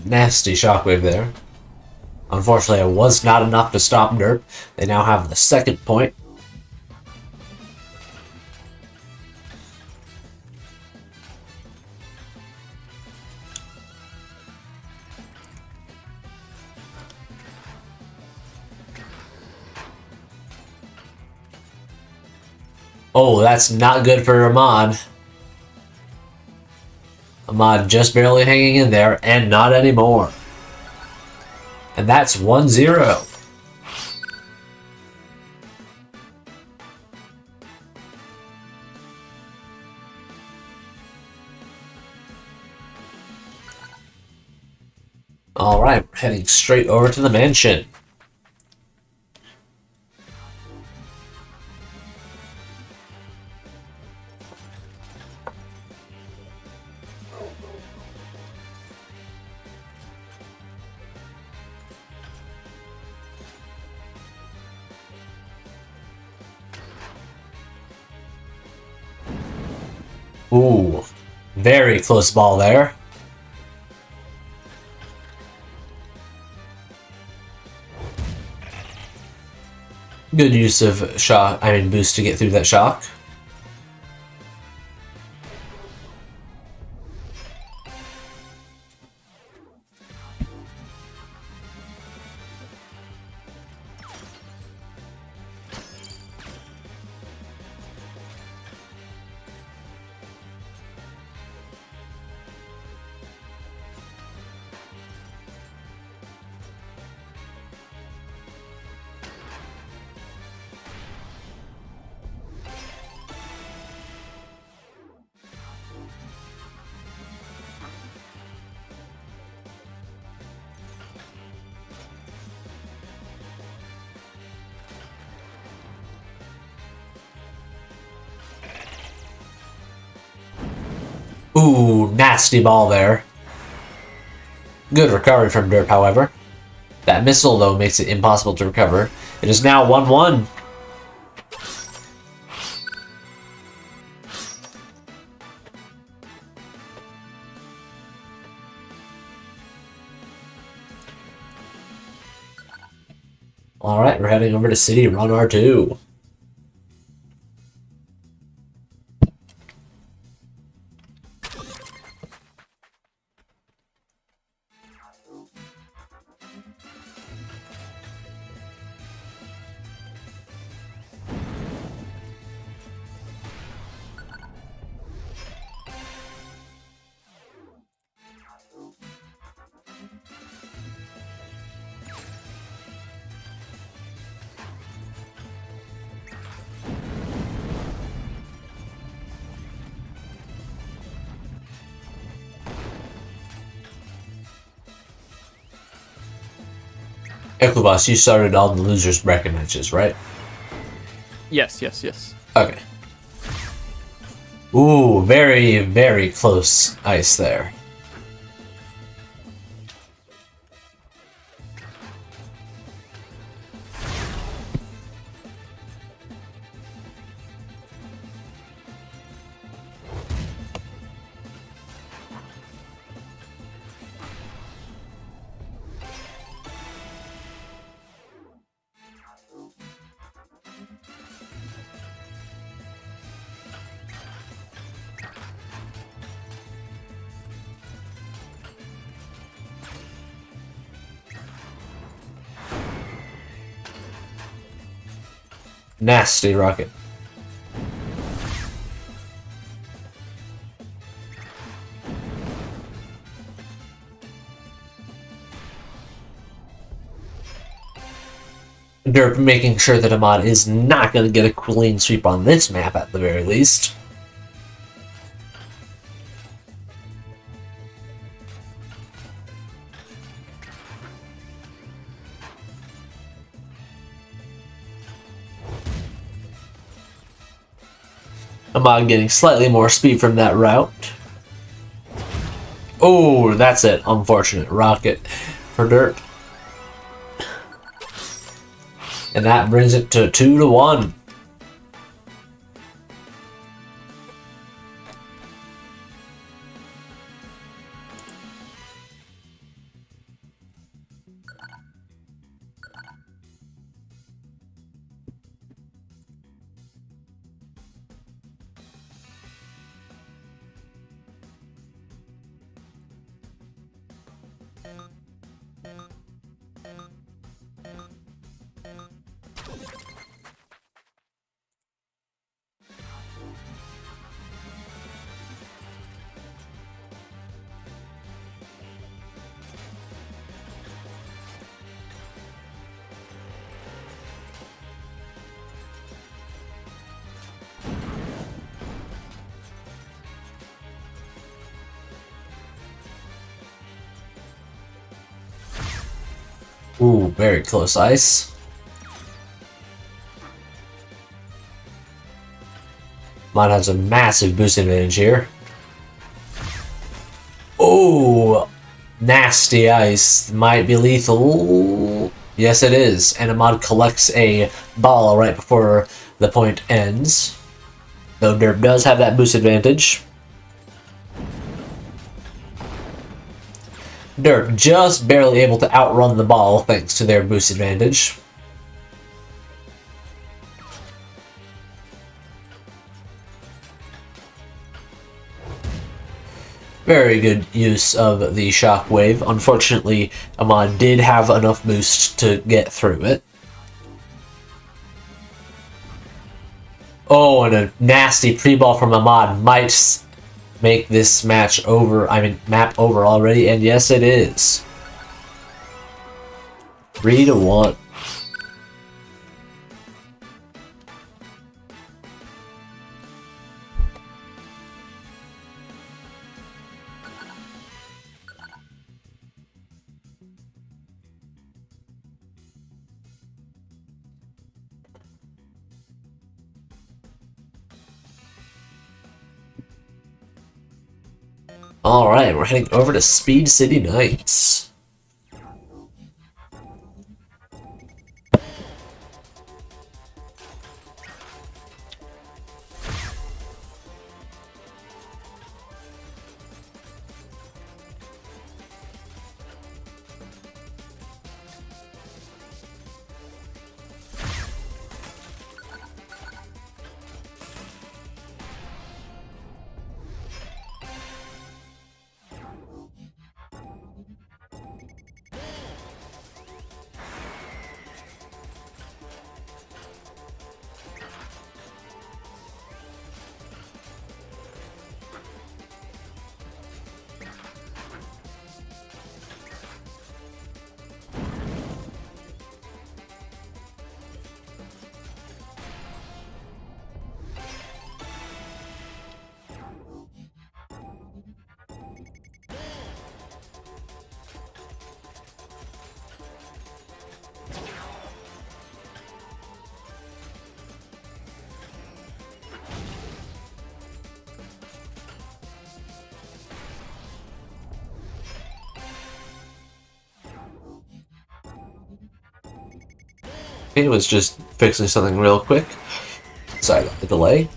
Speaker 1: Nasty shockwave there. Unfortunately, it was not enough to stop derp. They now have the second point. Oh, that's not good for Ahmad. Ahmad just barely hanging in there, and not anymore. And that's 1-0. Alright, we're heading straight over to the mansion. Ooh, very close ball there. Good use of shock, boost to get through that shock. Ooh, nasty ball there. Good recovery from derp, however. That missile, though, makes it impossible to recover. It is now 1-1. Alright, we're heading over to City Run R2. Ecluvost, you started all the losers bracket matches, right?
Speaker 2: Yes.
Speaker 1: Okay. Ooh, very, very close ice there. Nasty rocket. Derp making sure that Ahmad is not going to get a clean sweep on this map at the very least. Ahmad getting slightly more speed from that route. Oh, that's it. Unfortunate rocket for Derp. And that brings it to 2-1. Ooh, very close ice. Ahmad has a massive boost advantage here. Oh, nasty ice. Might be lethal. Yes, it is. And Ahmad collects a ball right before the point ends. Though Derp does have that boost advantage. Derp just barely able to outrun the ball thanks to their boost advantage. Very good use of the shockwave. Unfortunately, Ahmad did have enough boost to get through it. Oh, and a nasty pre-ball from Ahmad might make this map over already, and yes it is. 3-1. Alright, we're heading over to Speed City Nights. It was just fixing something real quick. Sorry about the delay.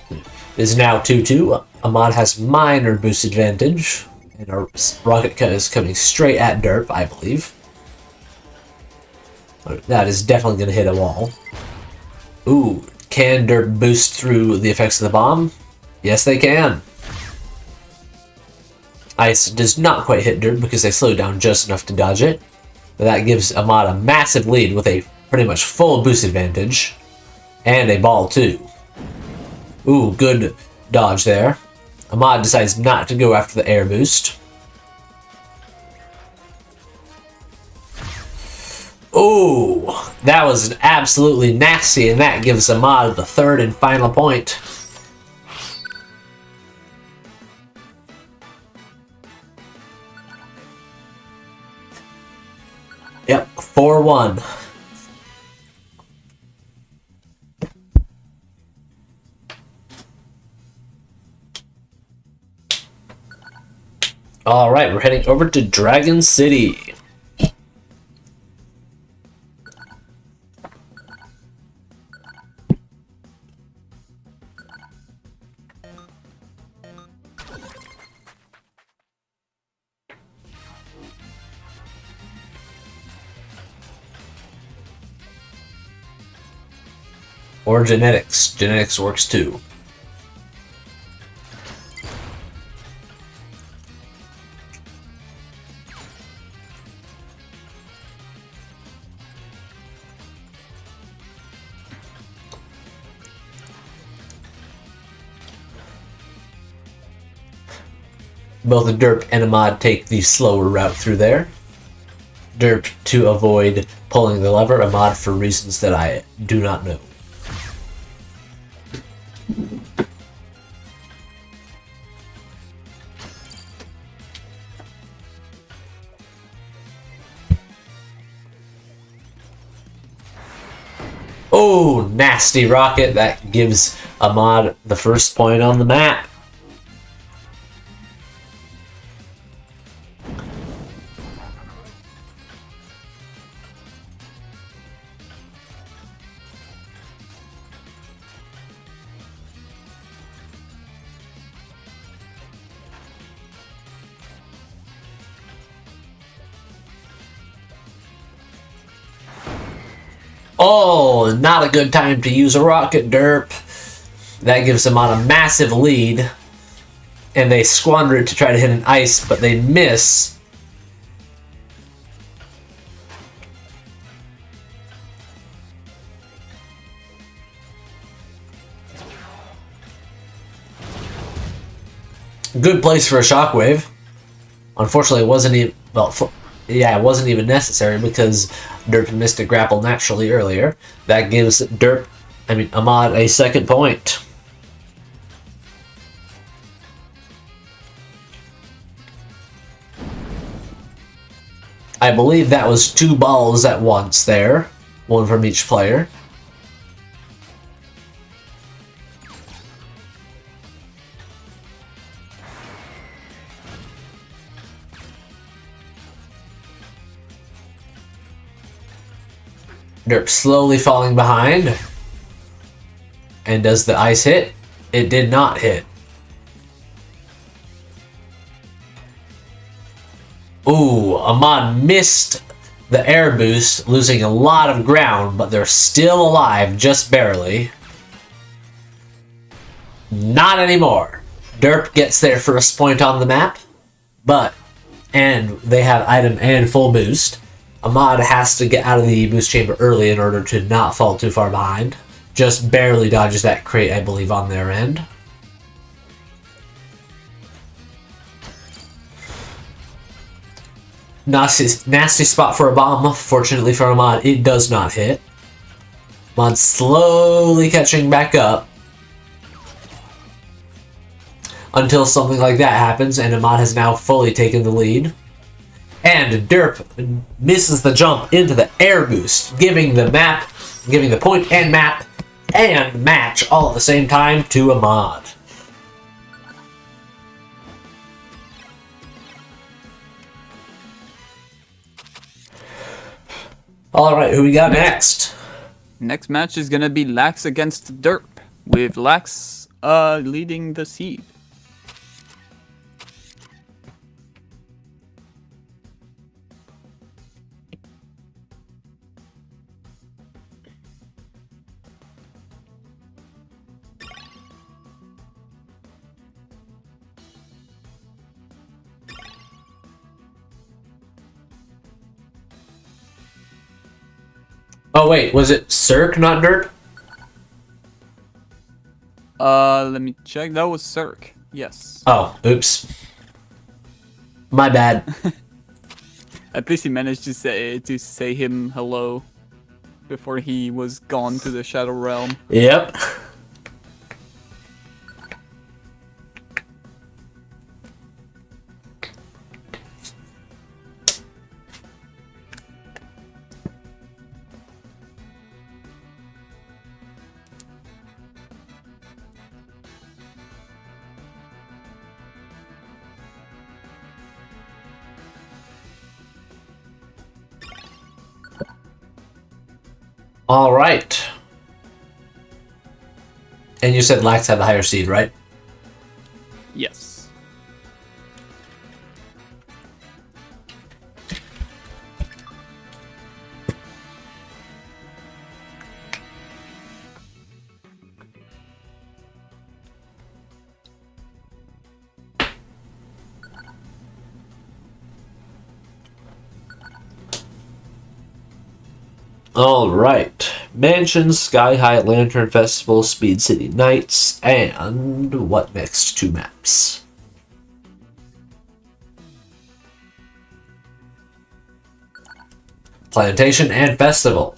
Speaker 1: It is now 2-2. Ahmad has minor boost advantage. And our rocket is coming straight at Derp, I believe. That is definitely going to hit a wall. Ooh, can Derp boost through the effects of the bomb? Yes, they can. Ice does not quite hit Derp because they slow down just enough to dodge it. But that gives Ahmad a massive lead with a pretty much full boost advantage. And a ball too. Ooh, good dodge there. Ahmad decides not to go after the air boost. Oh, that was absolutely nasty, and that gives Ahmad the third and final point. Yep, 4-1. All right, we're heading over to Dragon City. Or genetics. Genetics works too. Both the derp and Ahmad take the slower route through there. Derp to avoid pulling the lever, Ahmad for reasons that I do not know. Oh, nasty rocket. That gives Ahmad the first point on the map. Oh, not a good time to use a rocket, derp. That gives them on a massive lead. And they squander it to try to hit an ice, but they miss. Good place for a shockwave. Unfortunately, it wasn't even... Well, yeah, it wasn't even necessary because derp missed a grapple naturally earlier. That gives Ahmad a second point. I believe that was 2 balls at once there. One from each player. Derp slowly falling behind. And does the ice hit? It did not hit. Ooh, Ahmad missed the air boost, losing a lot of ground, but they're still alive, just barely. Not anymore. Derp gets their first point on the map, and they have item and full boost. Ahmad has to get out of the boost chamber early in order to not fall too far behind. Just barely dodges that crate, I believe, on their end. Nasty spot for a bomb. Fortunately for Ahmad, it does not hit. Ahmad slowly catching back up. Until something like that happens, and Ahmad has now fully taken the lead. And derp misses the jump into the air boost, giving the point and map and match all at the same time to Ahmad. Alright, who we got next?
Speaker 2: Next match is gonna be Lax against Derp, with Lax leading the seed.
Speaker 1: Oh wait, was it Serk, not Derp?
Speaker 2: Let me check. That was Serk. Yes.
Speaker 1: Oh, oops. My bad.
Speaker 2: At least he managed to say him hello before he was gone to the Shadow Realm.
Speaker 1: Yep. All right. And you said Lax had the higher seed, right?
Speaker 2: Yes.
Speaker 1: All right. Mansion, Sky High Lantern Festival, Speed City Nights, and what next? 2 maps. Plantation and Festival.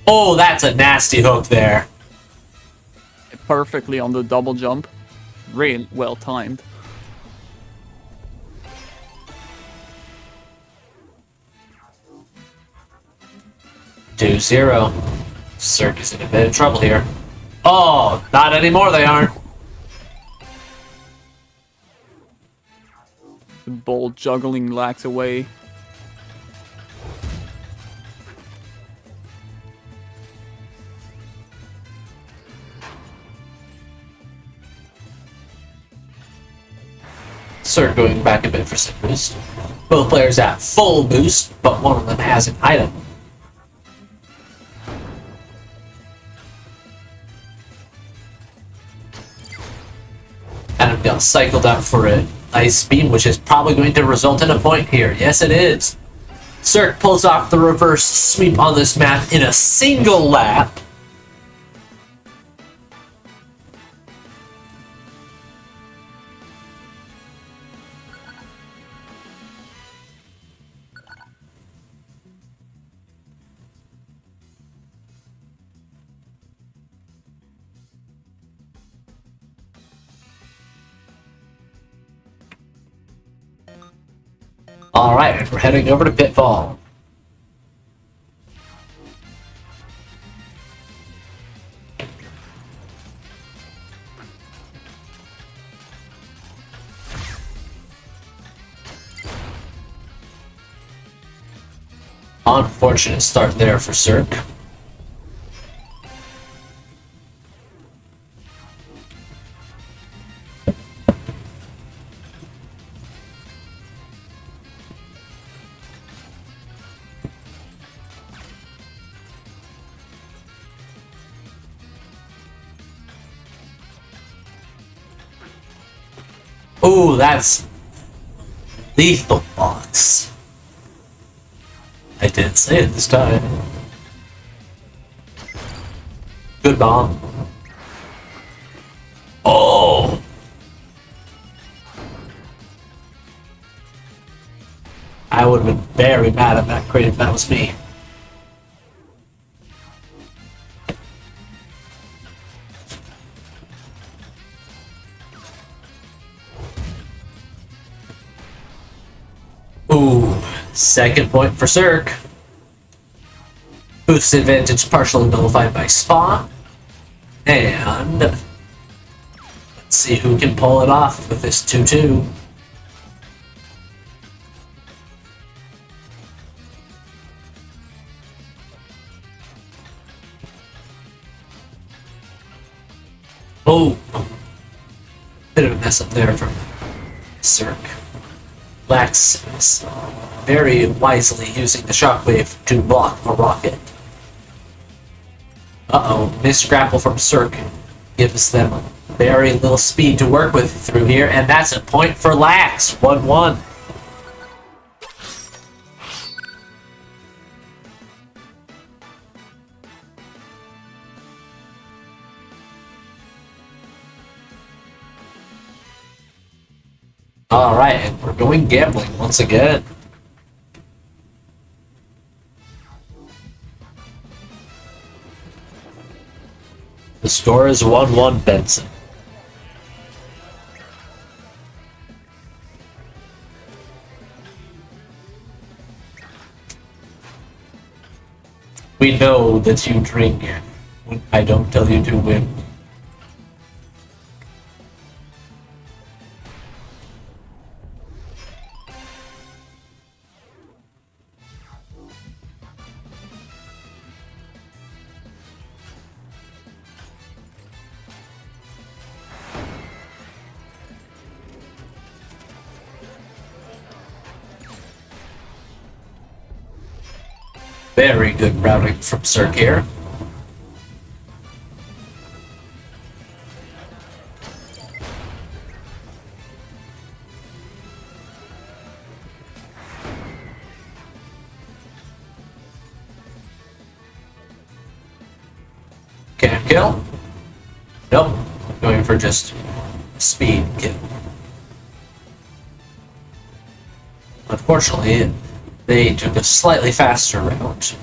Speaker 1: Oh, that's a nasty hook there.
Speaker 2: Perfectly on the double jump. Real well timed.
Speaker 1: Two zero. Serk is in a bit of trouble here. Oh, not anymore they aren't.
Speaker 2: The ball juggling Lax away.
Speaker 1: Serk going back a bit for some boost. Both players at full boost, but one of them has an item. Adam got cycled out for a nice beam, which is probably going to result in a point here. Yes, it is. Serk pulls off the reverse sweep on this map in a single lap. All right, we're heading over to Pitfall. Unfortunate start there for Serk. Ooh, that's lethal box. I didn't say it this time. Good bomb. Oh! I would have been very mad at that crate if that was me. Ooh, second point for Serk. Boost advantage partially nullified by spawn. And let's see who can pull it off with this 2-2. Oh, bit of a mess up there from Serk. Lax is very wisely using the shockwave to block the rocket. Uh-oh, missed grapple from Serk gives them very little speed to work with through here, and that's a point for Lax. 1-1. Alright, and we're going gambling once again. The score is 1-1 Benson. We know that you drink when I don't tell you to win. Very good routing from Serk here. Can kill? Nope. Going for just speed kill. Unfortunately, they took a slightly faster route.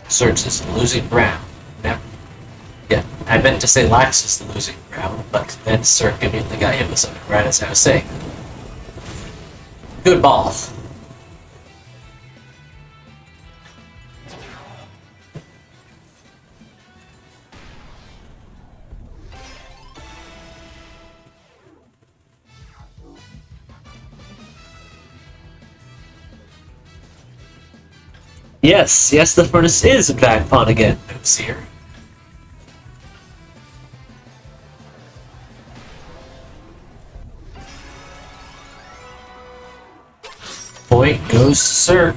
Speaker 1: Search is losing ground. Yeah, I meant to say Lax is the losing ground, but then Serk immediately got hit with something right as I was saying. Good ball. Yes, the furnace is in fact on again, Mvshvr. Point goes to Serk.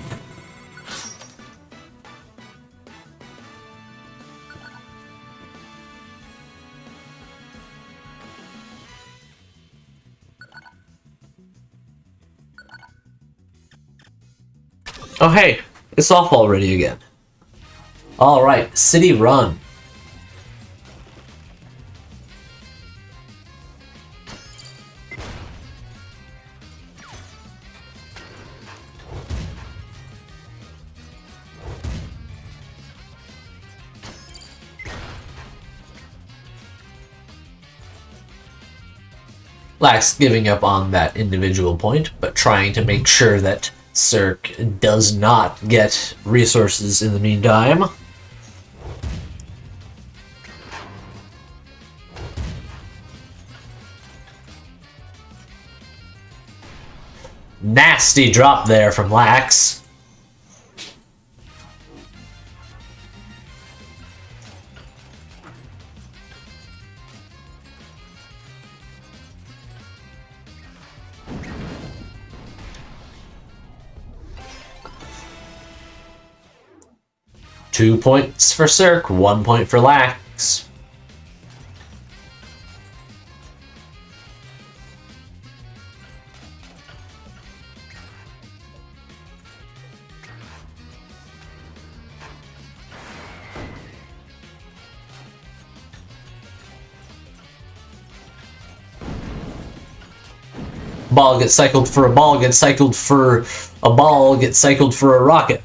Speaker 1: Oh hey, it's off already again. Alright, City Run. Lax giving up on that individual point, but trying to make sure that Serk does not get resources in the meantime. Nasty drop there from Lax. Two points for Serk, 1 point for Lax. Ball gets cycled for a ball, gets cycled for a ball, gets cycled for a rocket.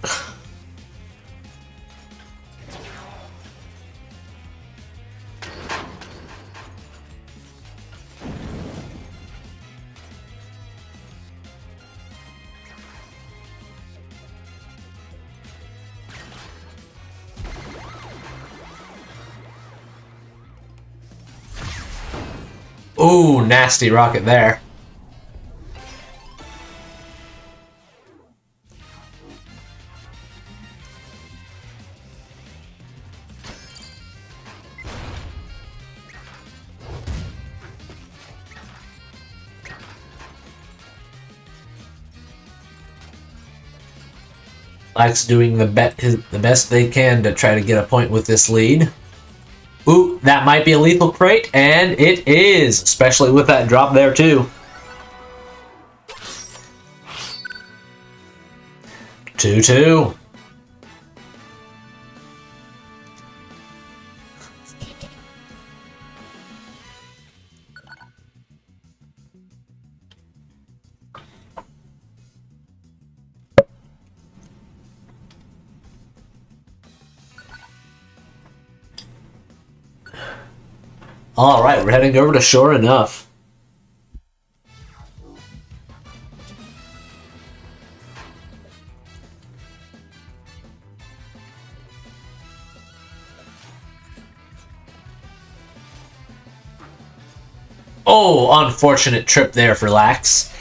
Speaker 1: Ooh, nasty rocket there. Lax doing the best they can to try to get a point with this lead. Ooh, that might be a lethal crate, and it is, especially with that drop there too. 2-2. Alright, we're heading over to Sure Enough. Oh, unfortunate trip there for Lax.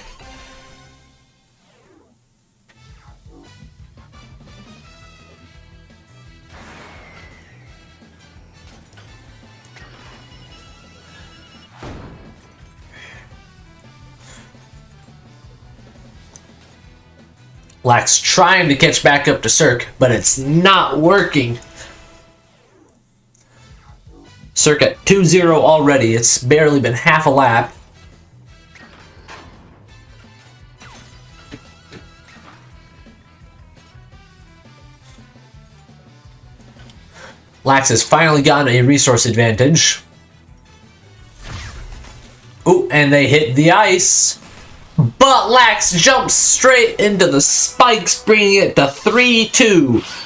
Speaker 1: Lax trying to catch back up to Serk, but it's not working. Serk at 2-0 already. It's barely been half a lap. Lax has finally gotten a resource advantage. Ooh, and they hit the ice. But Lax jumps straight into the spikes, bringing it to 3-2.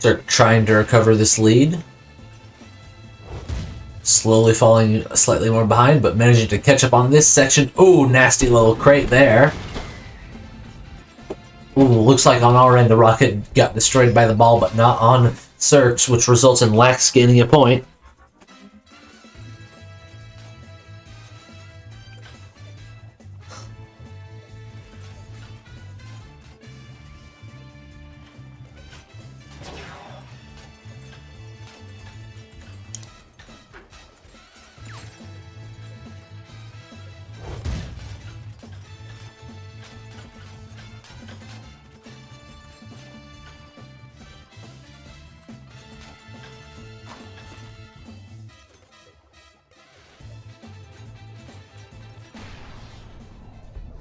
Speaker 1: They're trying to recover this lead. Slowly falling slightly more behind, but managing to catch up on this section. Ooh, nasty little crate there. Ooh, looks like on our end the rocket got destroyed by the ball, but not on Serk's, which results in Lax gaining a point.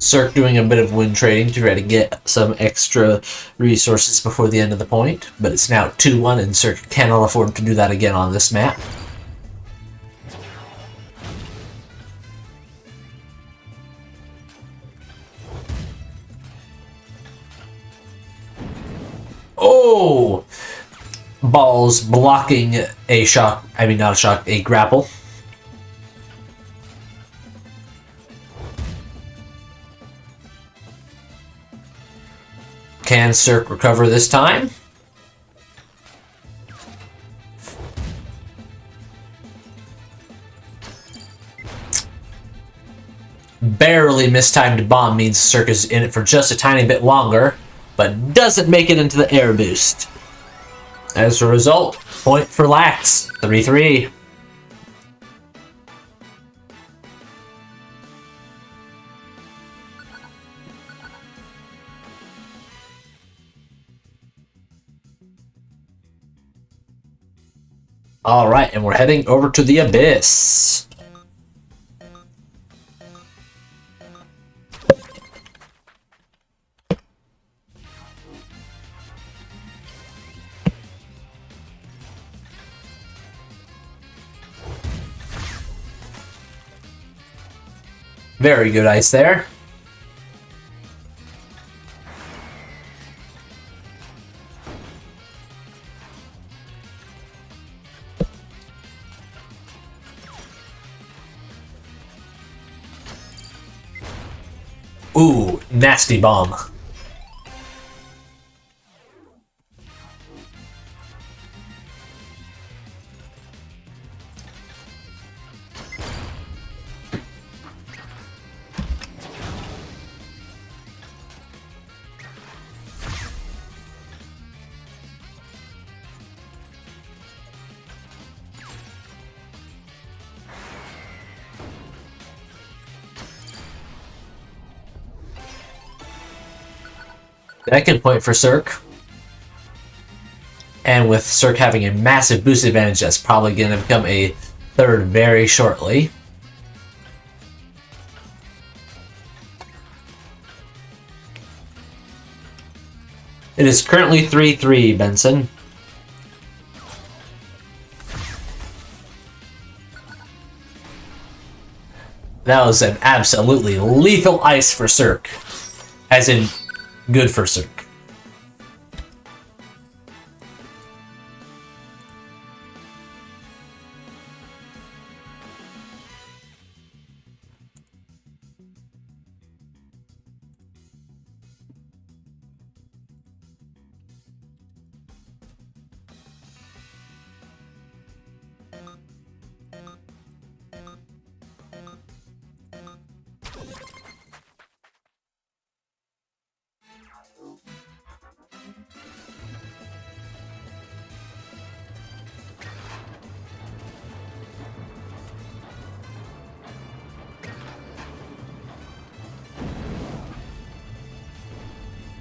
Speaker 1: Serk doing a bit of win trading to try to get some extra resources before the end of the point, but it's now 2-1 and Serk cannot afford to do that again on this map. Oh! Balls blocking a shock, I mean not a shock, a grapple. Can Serk recover this time? Barely mistimed bomb means Serk is in it for just a tiny bit longer, but doesn't make it into the air boost. As a result, point for Lax, 3-3. All right, and we're heading over to the Abyss. Very good ice there. Ooh, nasty bomb. Second point for Serk. And with Serk having a massive boost advantage, that's probably going to become a third very shortly. It is currently 3-3, Benson. That was an absolutely lethal ice for Serk. As in, good for Serk.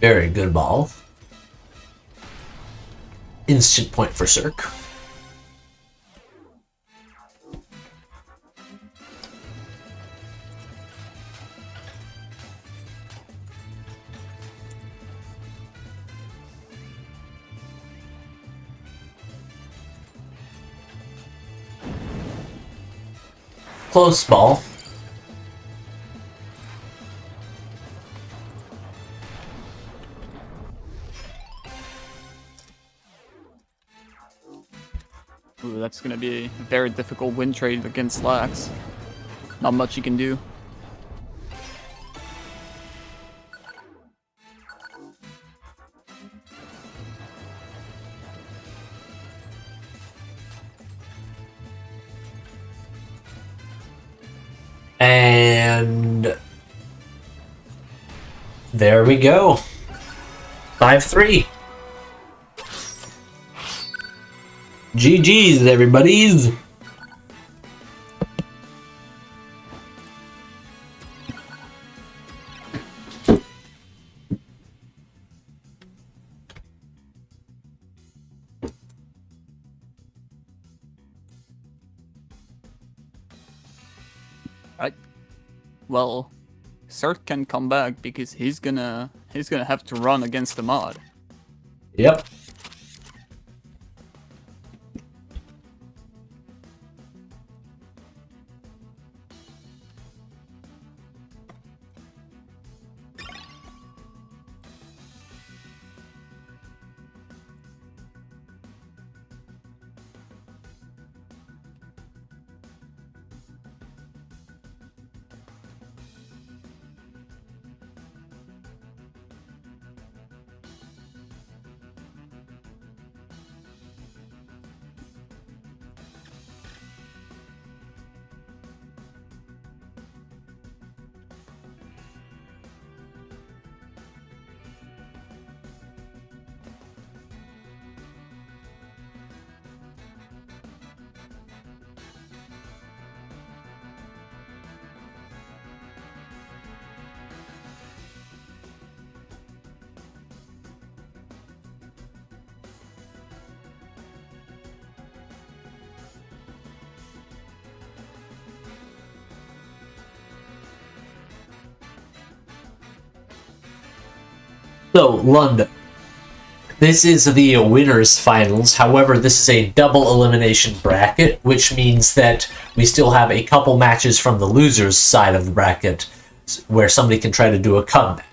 Speaker 1: Very good ball. Instant point for Serk. Close ball.
Speaker 2: Ooh, that's gonna be a very difficult win trade against Lax. Not much you can do.
Speaker 1: And there we go. 5-3. GG's, everybody's.
Speaker 2: Right. Well, Serk can come back because he's gonna have to run against ahmad.
Speaker 1: Yep. So, London. This is the winners finals. However, this is a double elimination bracket, which means that we still have a couple matches from the losers side of the bracket where somebody can try to do a comeback.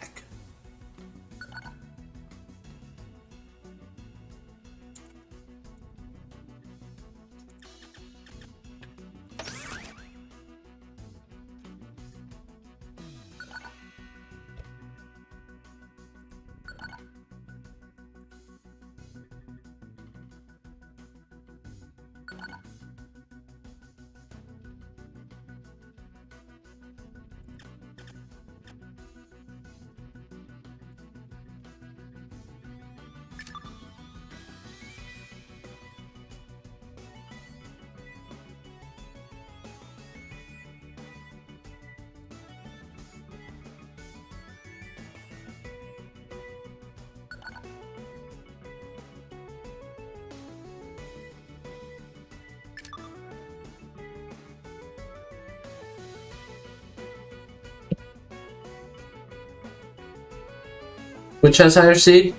Speaker 1: Which has higher seed?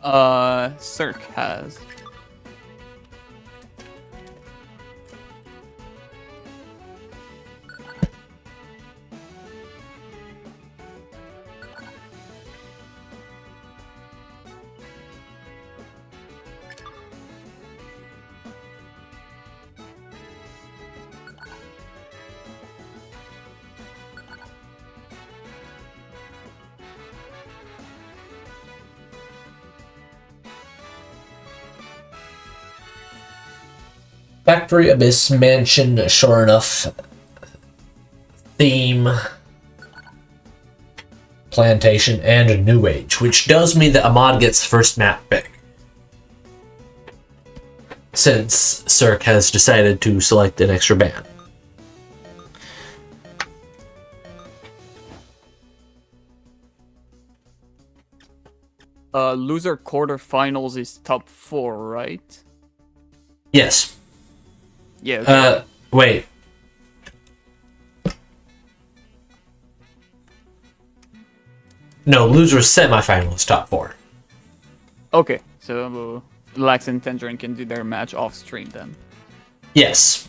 Speaker 2: Serk has.
Speaker 1: Factory, Abyss, Mansion, sure enough. Theme, Plantation, and New Age, which does mean that ahmad gets first map pick, since Serk has decided to select an extra ban.
Speaker 2: Loser quarterfinals is top 4, right?
Speaker 1: Yes.
Speaker 2: Yeah. Okay.
Speaker 1: Wait. No, loser's semifinal is top 4.
Speaker 2: Okay, so Lax and Tangerine can do their match off stream then.
Speaker 1: Yes.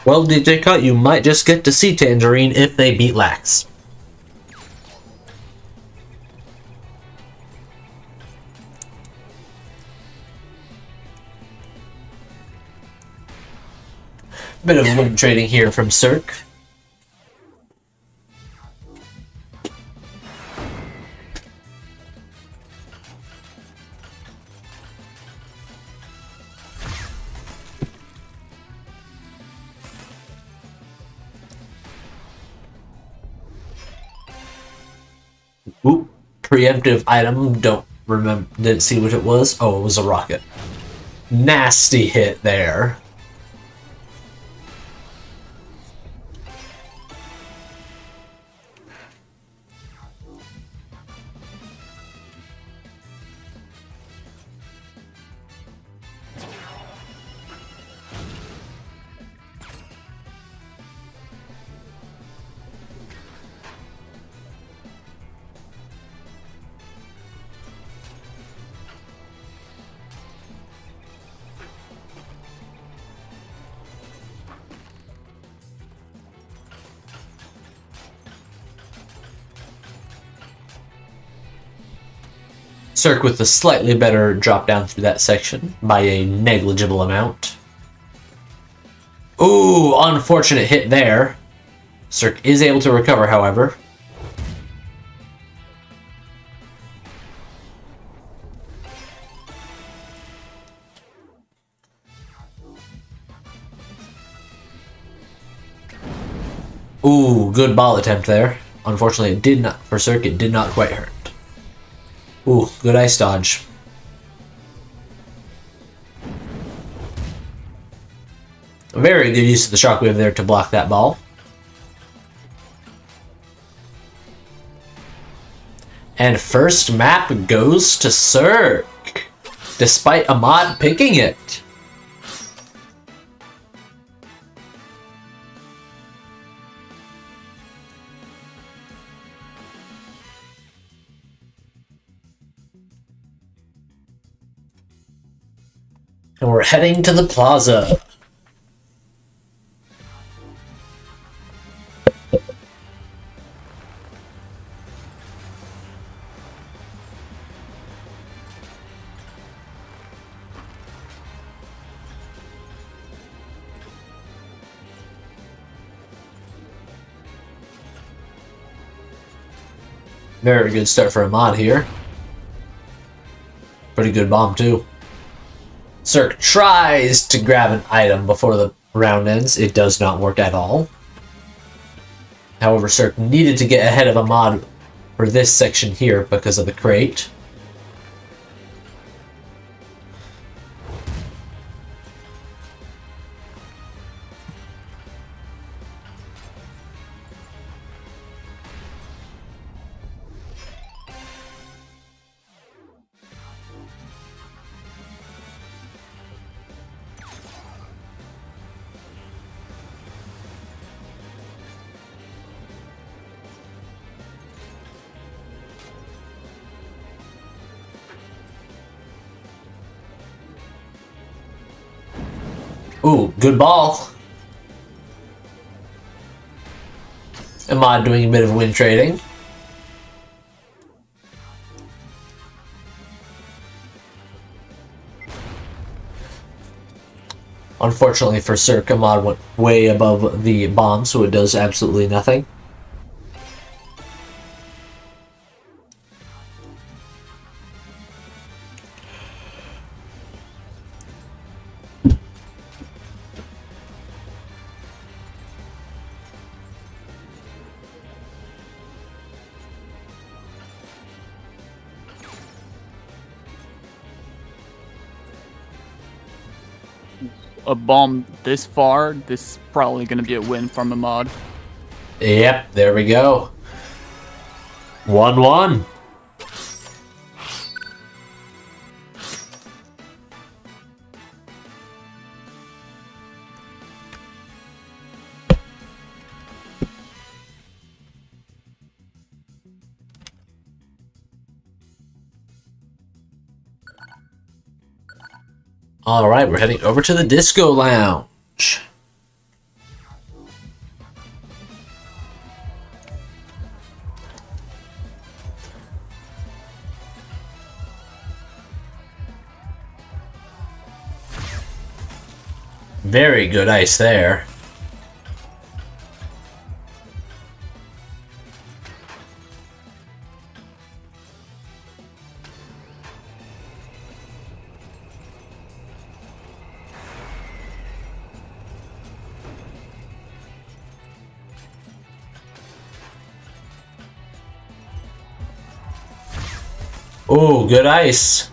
Speaker 1: Well, DJ Cut, you might just get to see Tangerine if they beat Lax. Bit of win trading here from Serk. Oop, preemptive item, didn't see what it was. Oh, it was a rocket. Nasty hit there. Serk with a slightly better drop down through that section by a negligible amount. Ooh, unfortunate hit there. Serk is able to recover, however. Ooh, good ball attempt there. Unfortunately, it did not, for Serk, it did not quite hurt. Ooh, good ice dodge. Very good use of the shockwave there to block that ball. And first map goes to Serk, despite Ahmad picking it. And we're heading to the plaza. Very good start for Ahmad here. Pretty good bomb too. Serk tries to grab an item before the round ends. It does not work at all. However, Serk needed to get ahead of Ahmad for this section here because of the crate. Ooh, good ball. Ahmad doing a bit of win trading. Unfortunately for Serk, Ahmad went way above the bomb, so it does absolutely nothing.
Speaker 2: A bomb this far, this is probably going to be a win from Ahmad.
Speaker 1: Yep, there we go. 1-1. All right, we're heading over to the Disco Lounge. Very good ice there. Oh, good ice.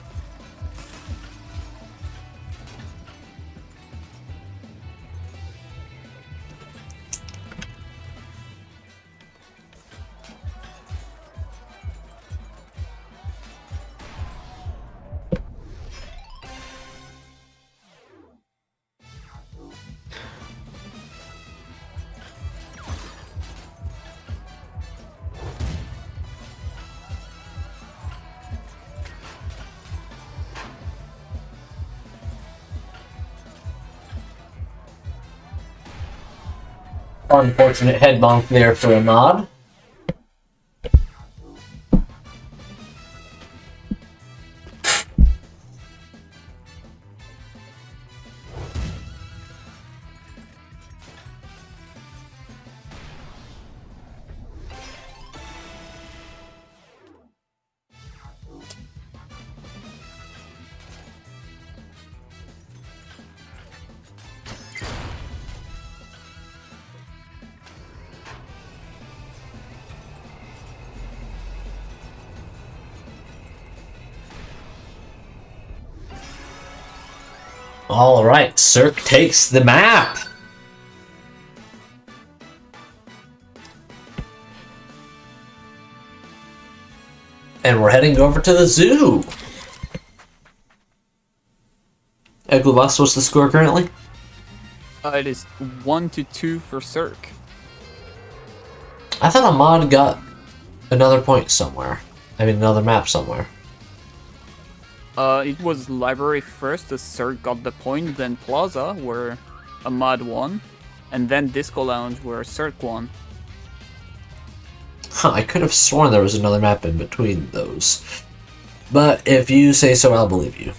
Speaker 1: Unfortunate head bonk there for Ahmad. All right, Serk takes the map. And we're heading over to the zoo. Ecluvost, what's the score currently?
Speaker 2: It is 1-2 for Serk.
Speaker 1: I thought Ahmad got another point somewhere. I mean, another map somewhere.
Speaker 2: It was Library first, as Serk got the point, then Plaza, where Ahmad won, and then Disco Lounge, where Serk won.
Speaker 1: Huh, I could have sworn there was another map in between those. But if you say so, I'll believe you.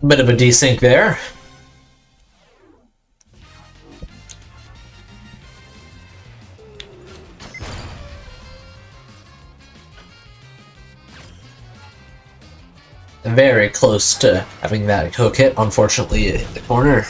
Speaker 1: Bit of a desync there. Very close to having that hook hit. Unfortunately, it hit the corner.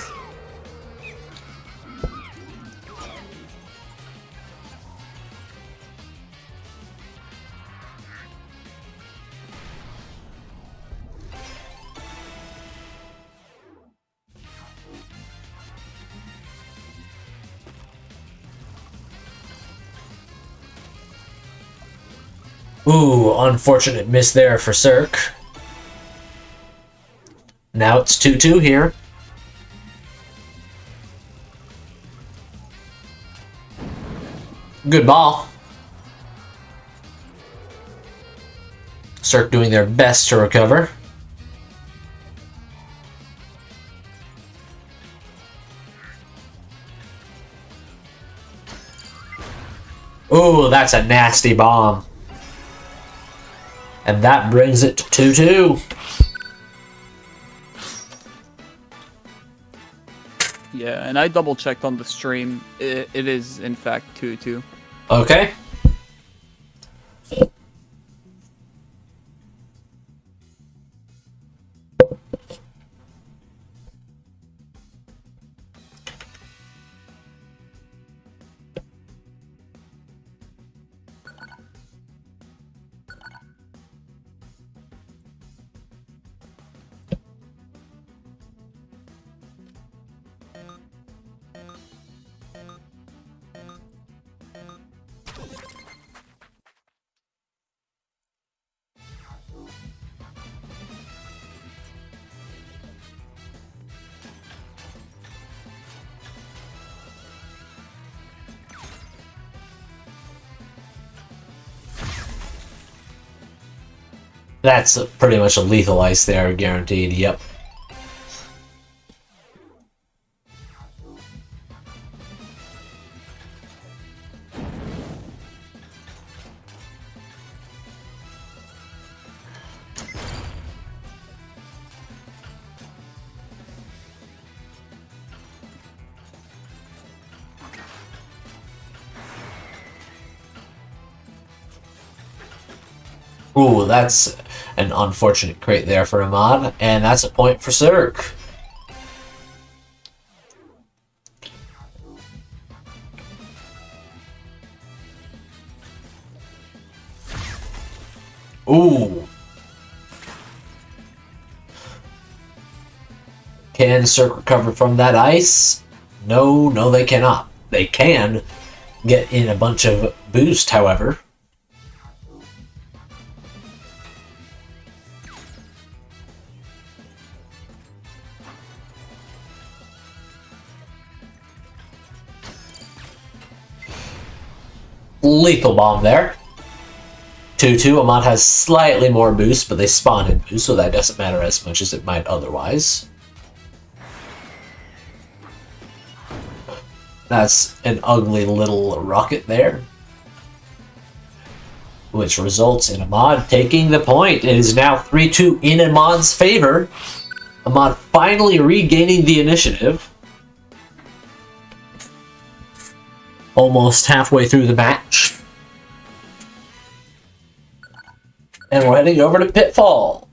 Speaker 1: Ooh, unfortunate miss there for Serk. Now it's 2-2 here. Good ball. Serk doing their best to recover. Ooh, that's a nasty bomb. And that brings it to 2-2.
Speaker 2: Yeah, and I double checked on the stream. It is in fact 2-2.
Speaker 1: Okay. That's pretty much a lethal ice there, guaranteed. Yep. Ooh, that's an unfortunate crate there for Ahmad, and that's a point for Serk. Ooh. Can Serk recover from that ice? No, no they cannot. They can get in a bunch of boost, however. Lethal bomb there. 2-2. Ahmad has slightly more boost, but they spawn in boost, so that doesn't matter as much as it might otherwise. That's an ugly little rocket there, which results in Ahmad taking the point. It is now 3-2 in Ahmad's favor. Ahmad finally regaining the initiative. Almost halfway through the match. And we're heading over to Pitfall.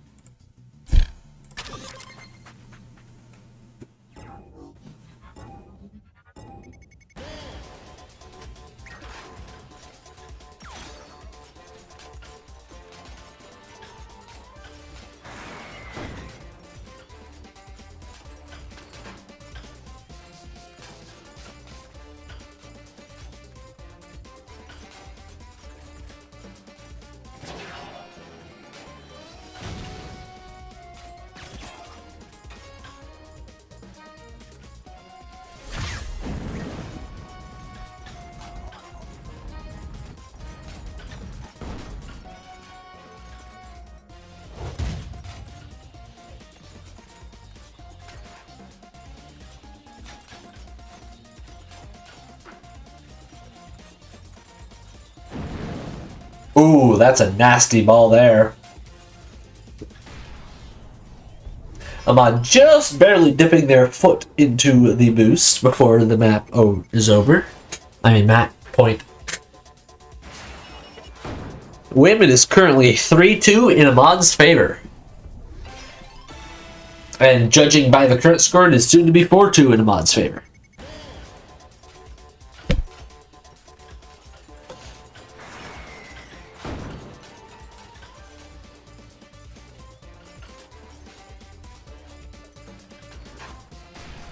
Speaker 1: Ooh, that's a nasty ball there. Ahmad just barely dipping their foot into the boost before the map is over. Map point. Whym is currently 3-2 in Ahmad's favor. And judging by the current score, it is soon to be 4-2 in Ahmad's favor.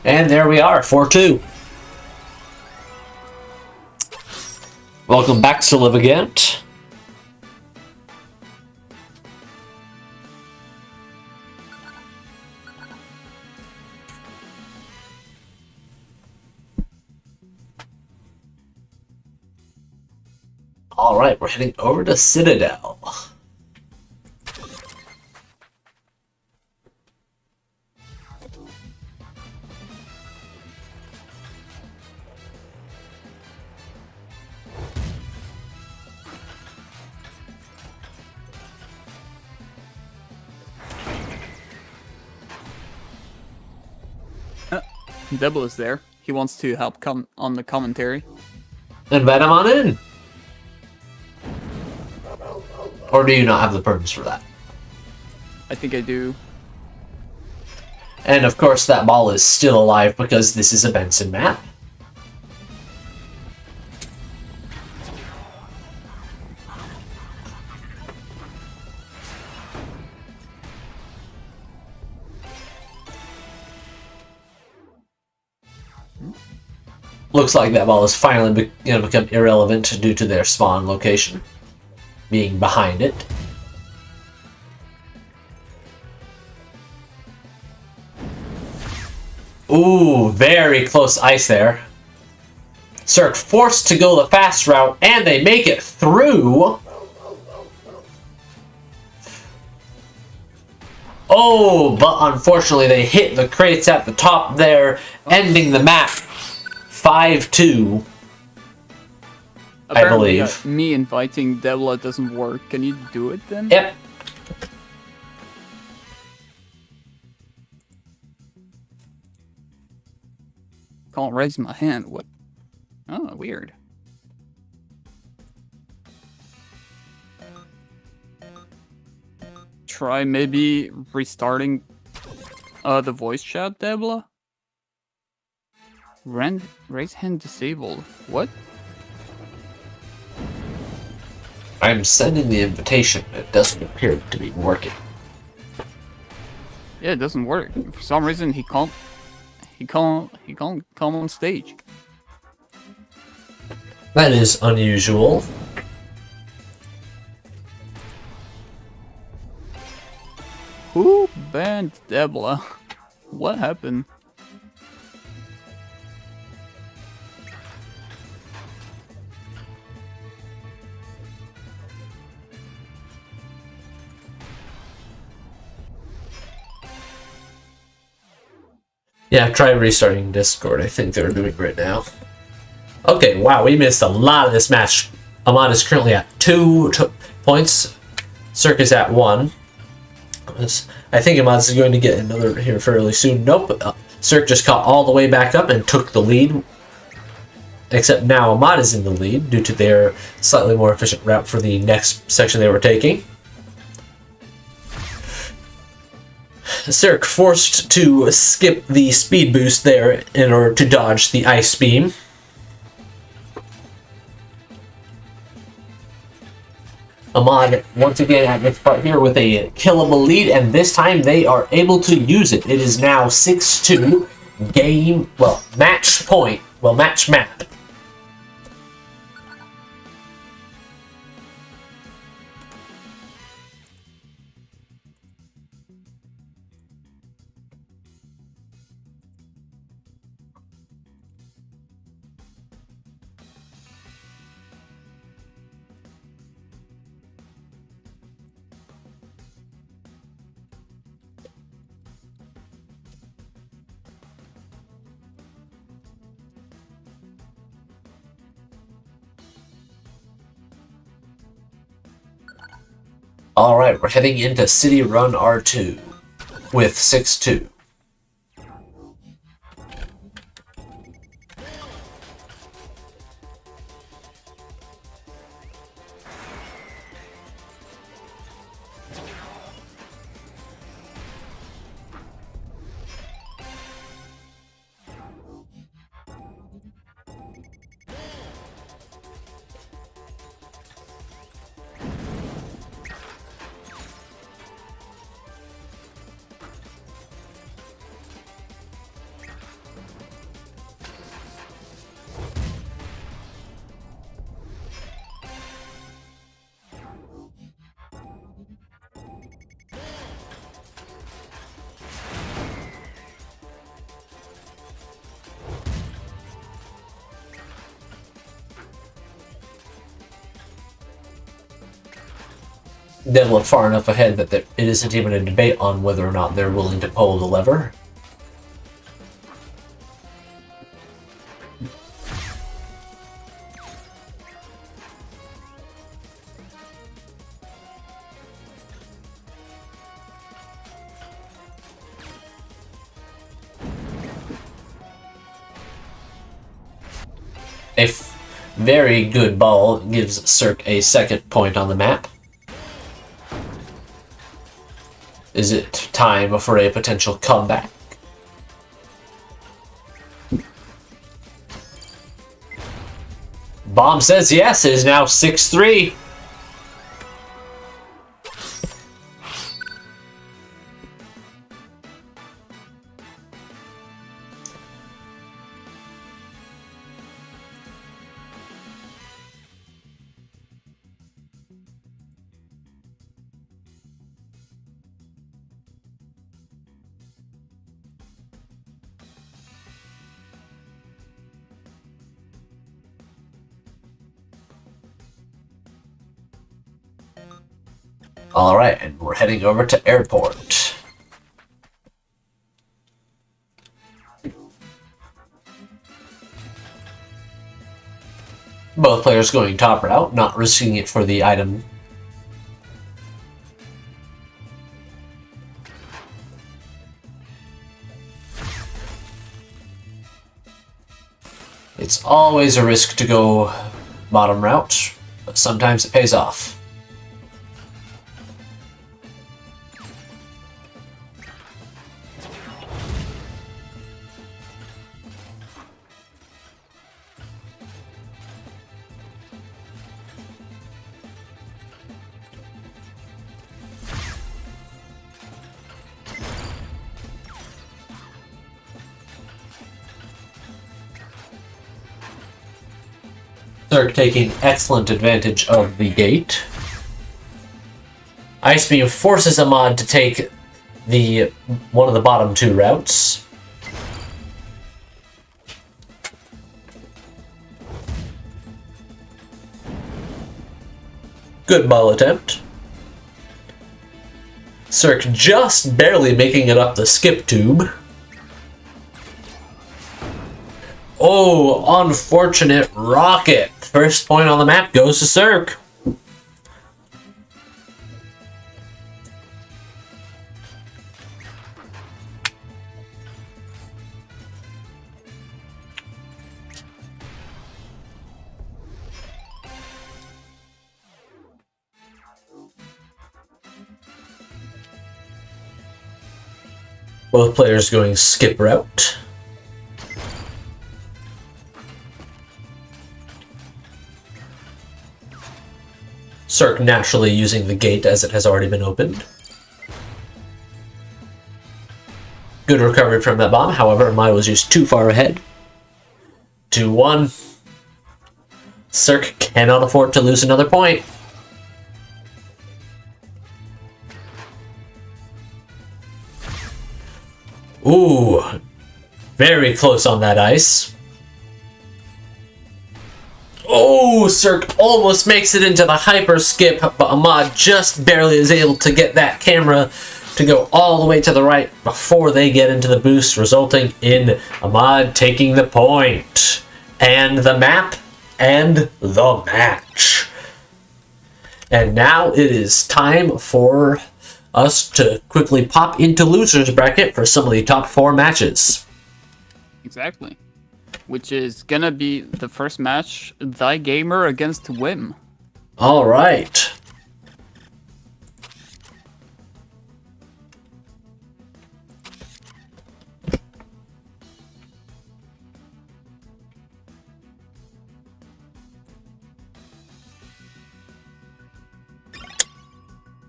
Speaker 1: And there we are, 4-2. Welcome back to Live Again. Alright, we're heading over to Citadel.
Speaker 2: Double is there. He wants to help come on the commentary.
Speaker 1: Invite him on in. Or do you not have the perms for that?
Speaker 2: I think I do.
Speaker 1: And of course that ball is still alive because this is a Benson map. Looks like that ball is finally going to become irrelevant due to their spawn location being behind it. Ooh, very close ice there. Serk forced to go the fast route, and they make it through. Oh, but unfortunately they hit the crates at the top there, ending the map 5-2. I believe.
Speaker 2: Me inviting Devla doesn't work. Can you do it then?
Speaker 1: Yep.
Speaker 2: Can't raise my hand. What? Oh, weird. Try maybe restarting the voice chat, Devla? Raise hand disabled. What?
Speaker 1: I'm sending the invitation. It doesn't appear to be working.
Speaker 2: Yeah, it doesn't work. For some reason, he can't come on stage.
Speaker 1: That is unusual.
Speaker 2: Who banned Devla? What happened?
Speaker 1: Yeah, try restarting Discord. I think they're doing it right now. Okay, wow, we missed a lot of this match. Ahmad is currently at 2 points. Serk is at 1. I think Ahmad is going to get another here fairly soon. Nope. Serk just caught all the way back up and took the lead. Except now Ahmad is in the lead due to their slightly more efficient route for the next section they were taking. Serk forced to skip the speed boost there in order to dodge the ice beam. Ahmad once again at this part here with a killable lead, and this time they are able to use it. It is now 6-2 game, well, match point, well, match map. Alright, we're heading into City Run R2 with 6-2. Devil far enough ahead that it isn't even a debate on whether or not they're willing to pull the lever. A very good ball gives Serk a second point on the map. Is it time for a potential comeback? Bomb says yes, it is now 6-3. Alright, and we're heading over to airport. Both players going top route, not risking it for the item. It's always a risk to go bottom route, but sometimes it pays off. Serk taking excellent advantage of the gate. Ice Beam forces Ahmad to take one of the bottom two routes. Good ball attempt. Serk just barely making it up the skip tube. Oh, unfortunate rocket. First point on the map goes to Serk. Both players going skip route. Serk naturally using the gate as it has already been opened. Good recovery from that bomb, however, Ahmad was just too far ahead. 2-1. Serk cannot afford to lose another point. Ooh, very close on that ice. Oh, Serk almost makes it into the hyper skip, but Ahmad just barely is able to get that camera to go all the way to the right before they get into the boost, resulting in Ahmad taking the point. And the map, and the match. And now it is time for us to quickly pop into losers bracket for some of the top 4 matches.
Speaker 2: Exactly. Which is gonna be the first match, Tygamer against whym.
Speaker 1: All right.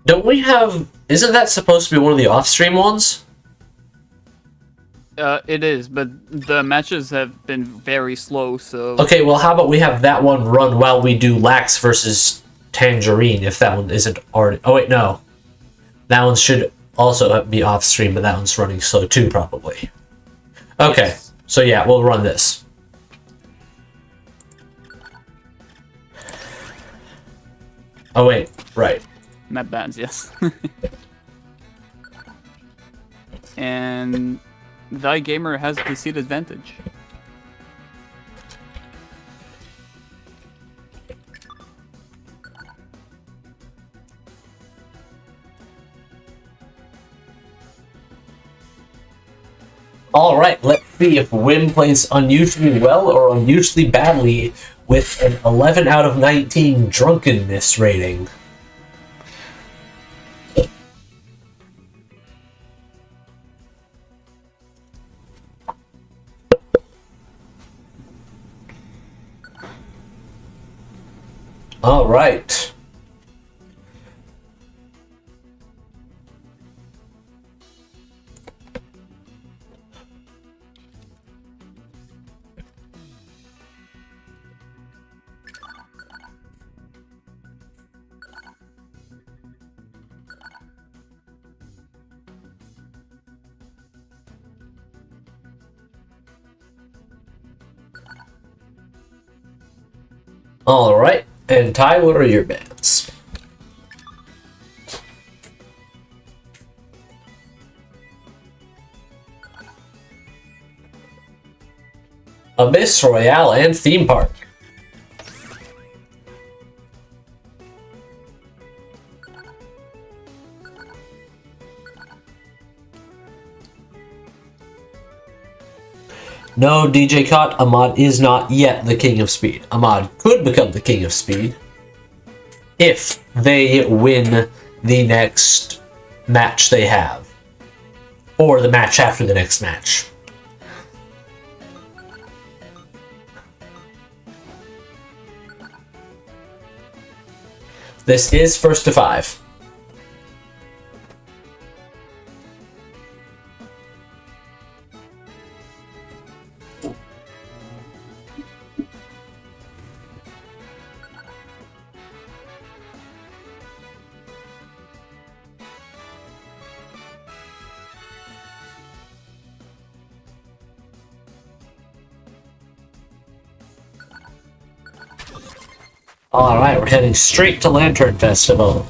Speaker 1: Don't we have... Isn't that supposed to be one of the off-stream ones?
Speaker 2: It is, but the matches have been very slow, so...
Speaker 1: Okay, well, how about we have that one run while we do Lax versus Tangerine, if that one isn't already... Oh, wait, no. That one should also be off-stream, but that one's running slow too, probably. Okay, yes. So yeah, we'll run this. Oh, wait, right.
Speaker 2: Map bans, yes. And... Tygamer has the seed advantage.
Speaker 1: Alright, let's see if whym plays unusually well or unusually badly with an 11 out of 19 drunkenness rating. All right. All right. And Ty, what are your bans? Abyss, Royale, and Theme Park. No, DJ Cot, Ahmad is not yet the king of speed. Ahmad could become the king of speed if they win the next match they have. Or the match after the next match. This is first to 5. Alright, we're heading straight to Lantern Festival.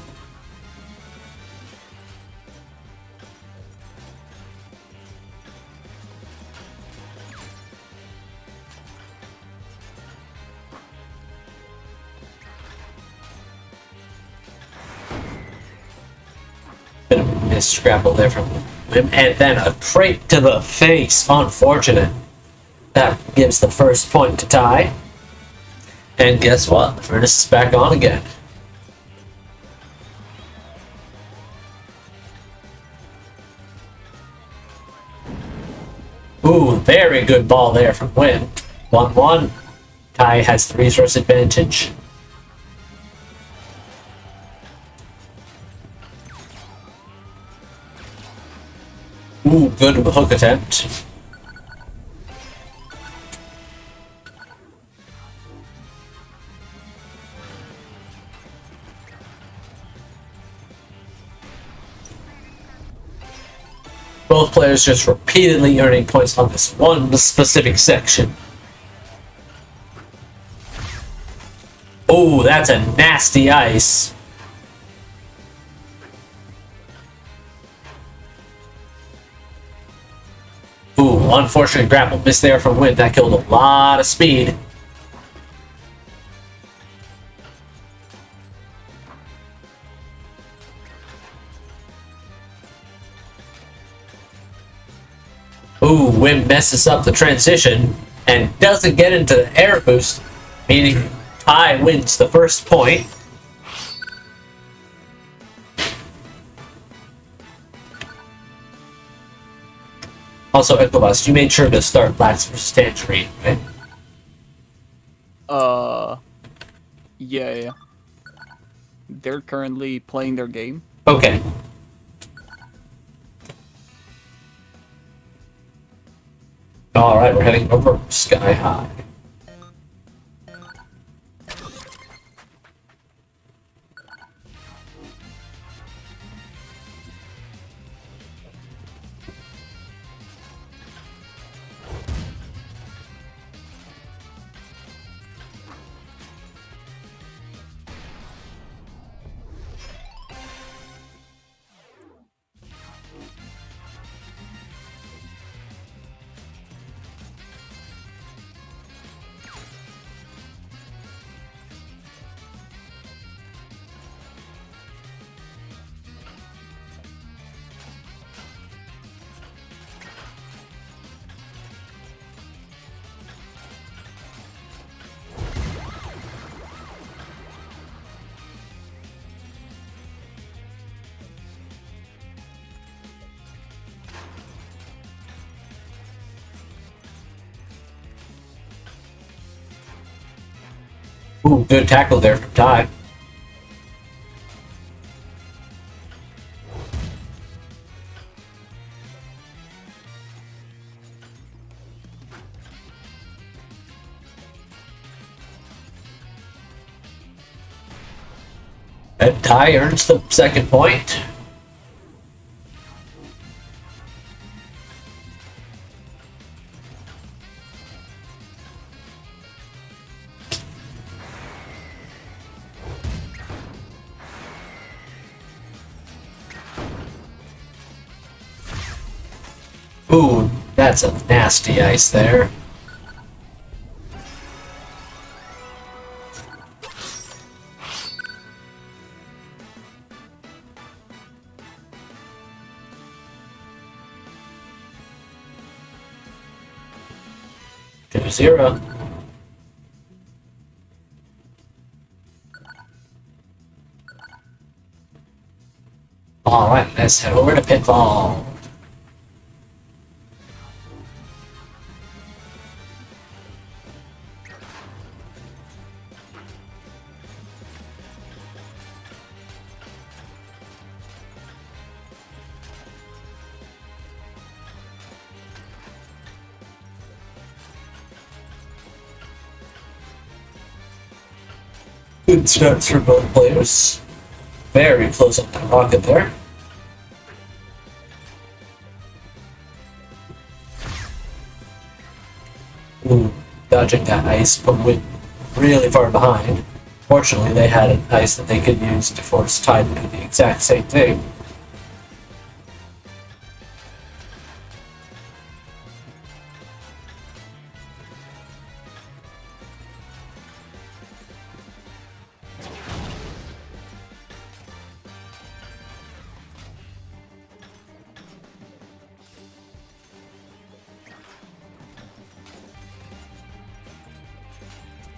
Speaker 1: Bit of a missed scramble there from him, and then a crate to the face. Unfortunate. That gives the first point to Ty. And guess what? The furnace is back on again. Ooh, very good ball there from whym. 1-1. Ty has the resource advantage. Ooh, good hook attempt. Both players just repeatedly earning points on this one specific section. Oh, that's a nasty ice. Ooh, unfortunate grapple miss there from whym. That killed a lot of speed. Ooh, whym messes up the transition and doesn't get into the air boost, meaning Ty wins the first point. Also, Ecluvost, you made sure to start Lax versus Tangerine, right?
Speaker 2: Yeah. They're currently playing their game.
Speaker 1: Okay. Alright, we're heading over Sky High. Ooh, good tackle there from Ty. And Ty earns the second point. Ooh, that's a nasty ice there. 4-0. Alright, let's head over to Pitfall. Good starts for both players. Very close on that rocket there. Ooh, dodging that ice, but went really far behind. Fortunately, they had an ice that they could use to force Ty to do the exact same thing.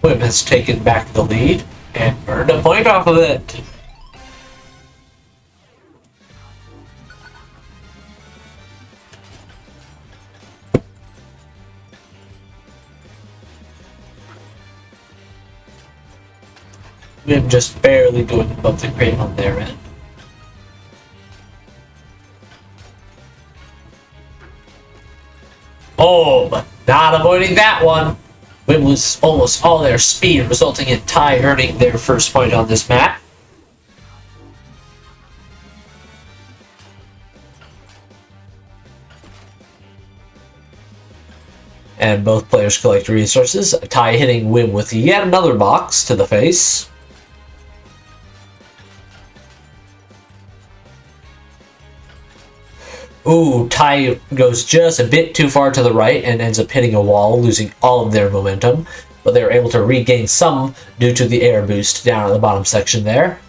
Speaker 1: Whym has taken back the lead and earned a point off of it. Whym just barely going above the crate on their end. Oh, but not avoiding that one. Whym loses almost all their speed, resulting in Ty earning their first point on this map. And both players collect resources. Ty hitting Whym with yet another box to the face. Ooh, Ty goes just a bit too far to the right and ends up hitting a wall, losing all of their momentum. But they were able to regain some due to the air boost down at the bottom section there.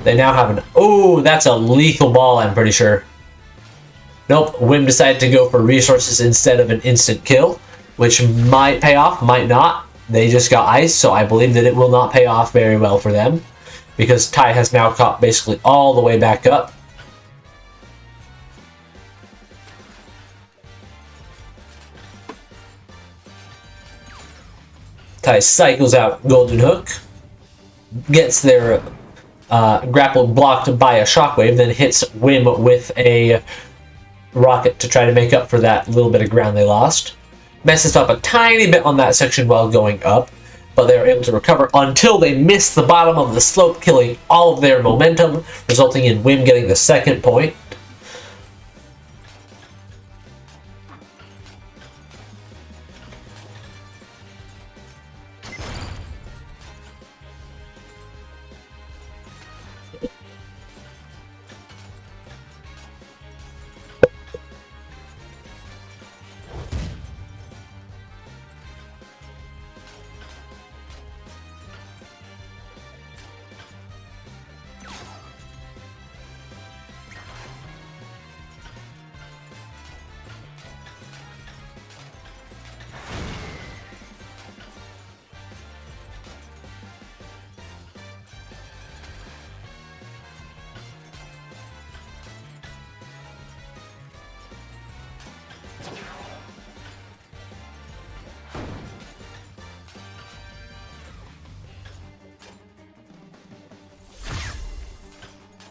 Speaker 1: They now have an... Ooh, that's a lethal ball, I'm pretty sure. Nope, Whym decided to go for resources instead of an instant kill, which might pay off, might not. They just got ice, so I believe that it will not pay off very well for them, because Ty has now caught basically all the way back up. Ty cycles out Golden Hook, gets their grapple blocked by a shockwave, then hits Whym with a rocket to try to make up for that little bit of ground they lost. Messes up a tiny bit on that section while going up, but they are able to recover until they miss the bottom of the slope, killing all of their momentum, resulting in Whym getting the second point.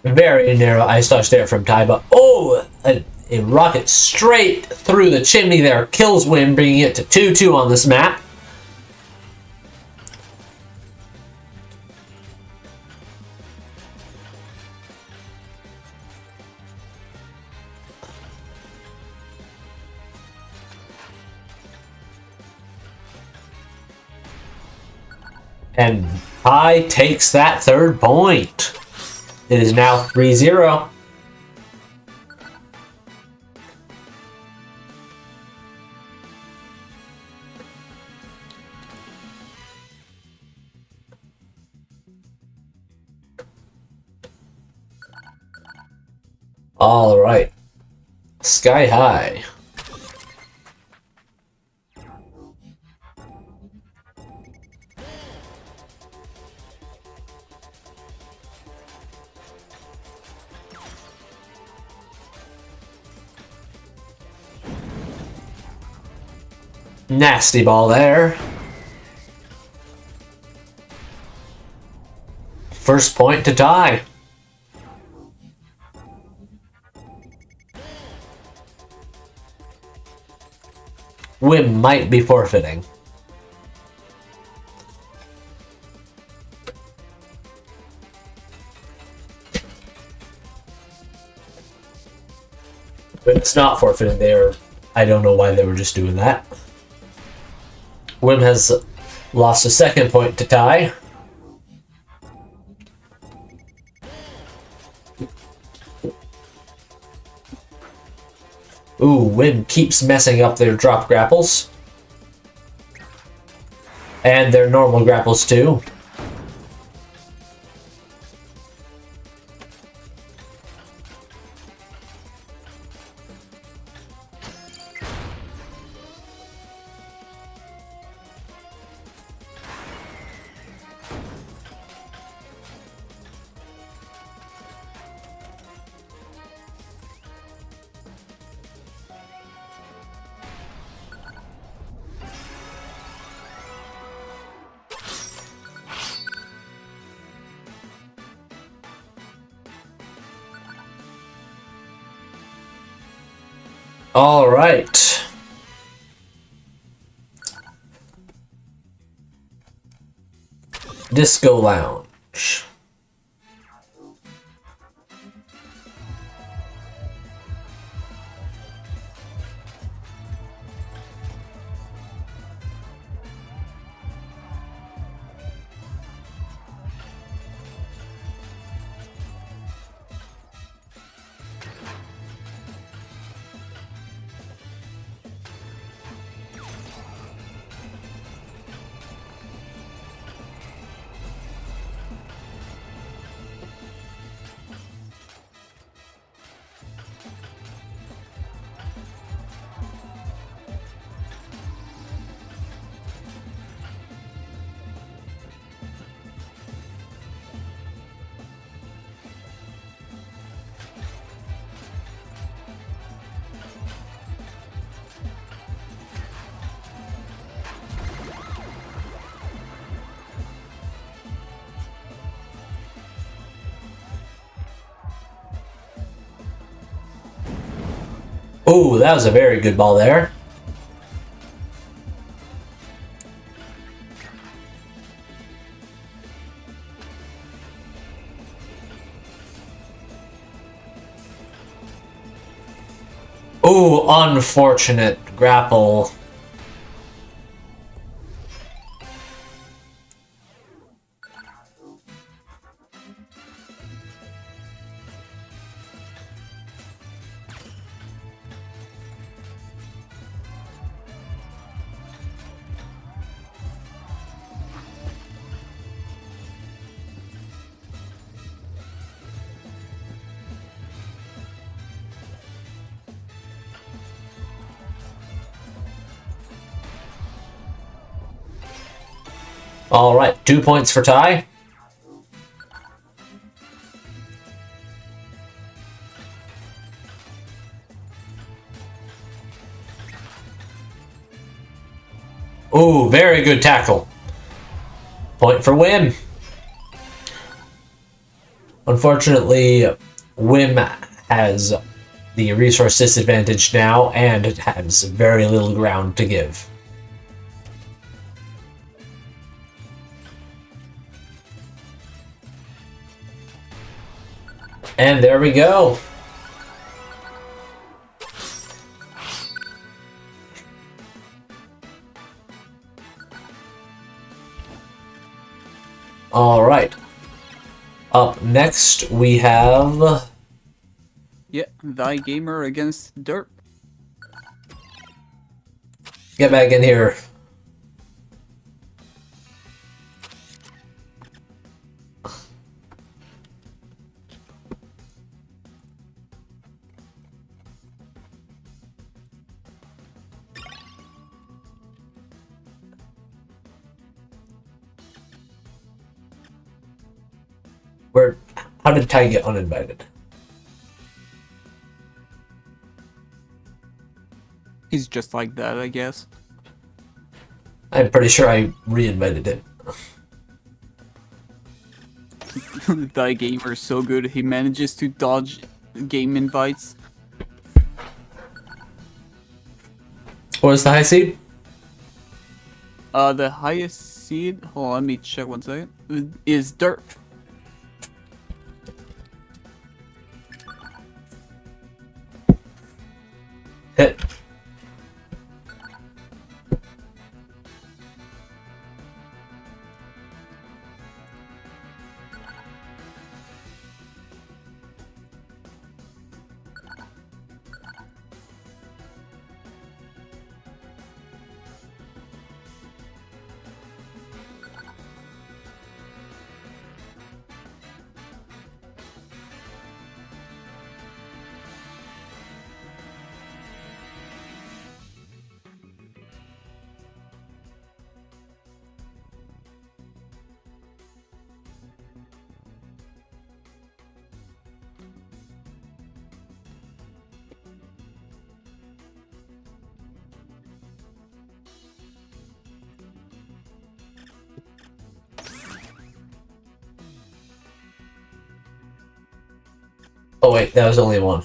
Speaker 1: Very narrow ice dodge there from Ty, but oh, a rocket straight through the chimney there kills Whym, bringing it to 2-2 on this map. And Ty takes that third point. It is now 3-0. All right. Sky High. Nasty ball there. First point to tie. Whym might be forfeiting. But it's not forfeited there. I don't know why they were just doing that. Whym has lost a second point to tie. Ooh, Whym keeps messing up their drop grapples. And their normal grapples too. All right. Disco Lounge. Oh, that was a very good ball there. Oh, unfortunate grapple. All right, 2 points for tie. Oh, very good tackle. Point for Whym. Unfortunately, Whym has the resource disadvantage now and has very little ground to give. And there we go. All right. Up next, we have...
Speaker 2: Yeah, Tygamer against derp.
Speaker 1: Get back in here. How did Ty get uninvited?
Speaker 2: He's just like that, I guess.
Speaker 1: I'm pretty sure I re-invited him.
Speaker 2: Tygamer is so good, he manages to dodge game invites.
Speaker 1: What is the high seed?
Speaker 2: The highest seed, hold on, let me check one second, is derp.
Speaker 1: Hit. Oh wait, that was only one.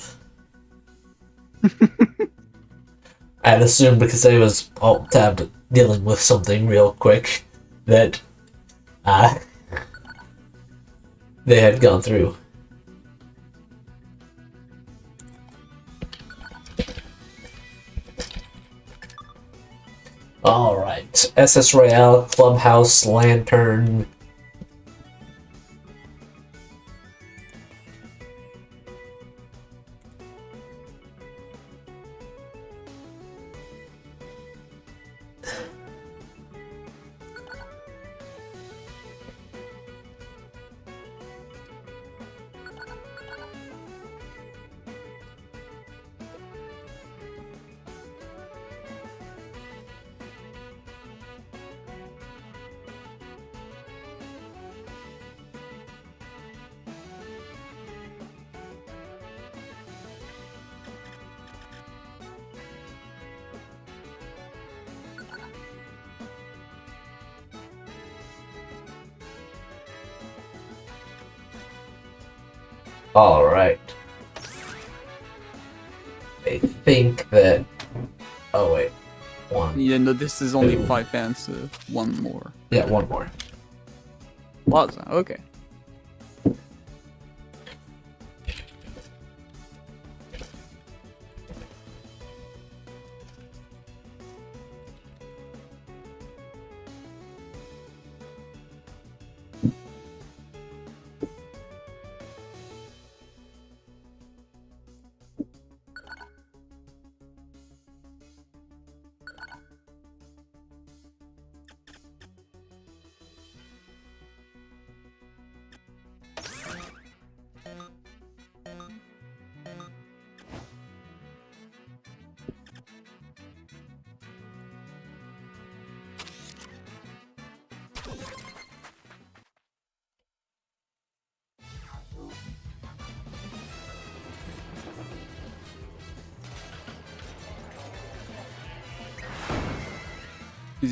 Speaker 1: I'd assumed because I was alt-tabbed dealing with something real quick that they had gone through. Alright, SS Royale, Clubhouse, Lantern. Alright. I think that... Oh wait. One.
Speaker 2: Yeah, no, this is only 5 bands, so one more.
Speaker 1: Yeah, one more.
Speaker 2: Plaza, okay.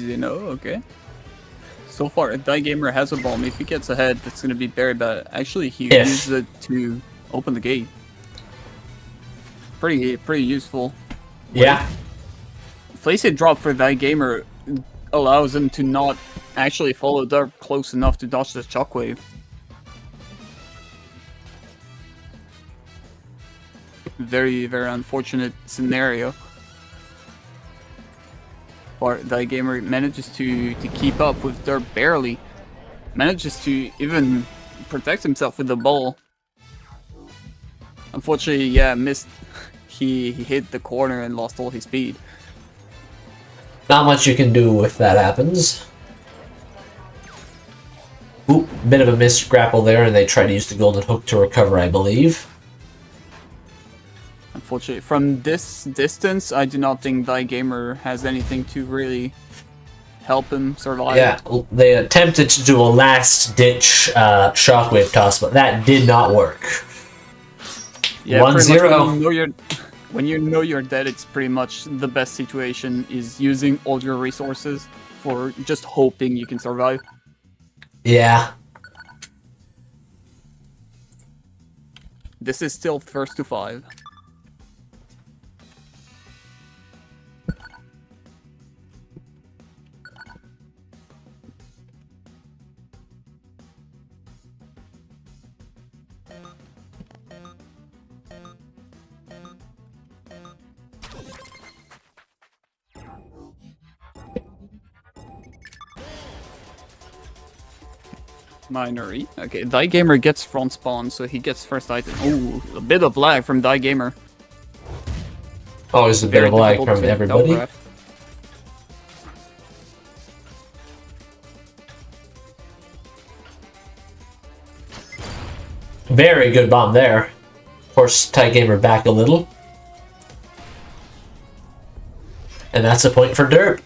Speaker 2: Okay. So far, Tygamer has a bomb. If he gets ahead, that's going to be very bad. Actually, he uses it to open the gate. Pretty useful.
Speaker 1: Yeah.
Speaker 2: Flaccid drop for Tygamer allows him to not actually follow derp close enough to dodge the shockwave. Very unfortunate scenario. But Tygamer manages to keep up with derp barely. Manages to even protect himself with the ball. Unfortunately, yeah, missed. He hit the corner and lost all his speed.
Speaker 1: Not much you can do if that happens. Ooh, bit of a missed grapple there, and they try to use the golden hook to recover, I believe.
Speaker 2: Unfortunately, from this distance, I do not think Tygamer has anything to really help him survive.
Speaker 1: Yeah, they attempted to do a last-ditch shockwave toss, but that did not work.
Speaker 2: Yeah,
Speaker 1: 1-0.
Speaker 2: When you know you're dead, it's pretty much the best situation is using all your resources for just hoping you can survive.
Speaker 1: Yeah.
Speaker 2: This is still first to 5. Minery. Okay, Tygamer gets front spawn, so he gets first item. Ooh, a bit of lag from Tygamer.
Speaker 1: Always a bit of lag from
Speaker 2: to
Speaker 1: everybody.
Speaker 2: telegraph.
Speaker 1: Very good bomb there. Forced Tygamer back a little. And that's a point for derp.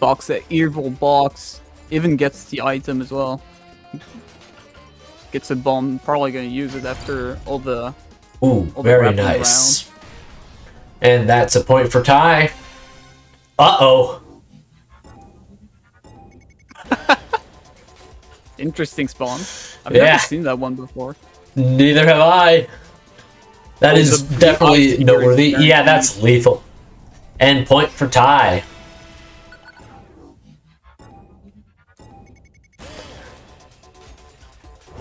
Speaker 2: Box that evil box. Even gets the item as well. Gets a bomb. Probably gonna use it after all the.
Speaker 1: Ooh,
Speaker 2: all the
Speaker 1: very
Speaker 2: wrapping
Speaker 1: nice. And that's a point for Ty. Uh-oh.
Speaker 2: Interesting spawn. I've
Speaker 1: Yeah.
Speaker 2: never seen that one before.
Speaker 1: Neither have I. That
Speaker 2: Oh,
Speaker 1: is
Speaker 2: the
Speaker 1: definitely
Speaker 2: ice
Speaker 1: noteworthy.
Speaker 2: guaranteed.
Speaker 1: Yeah, that's lethal. And point for Ty.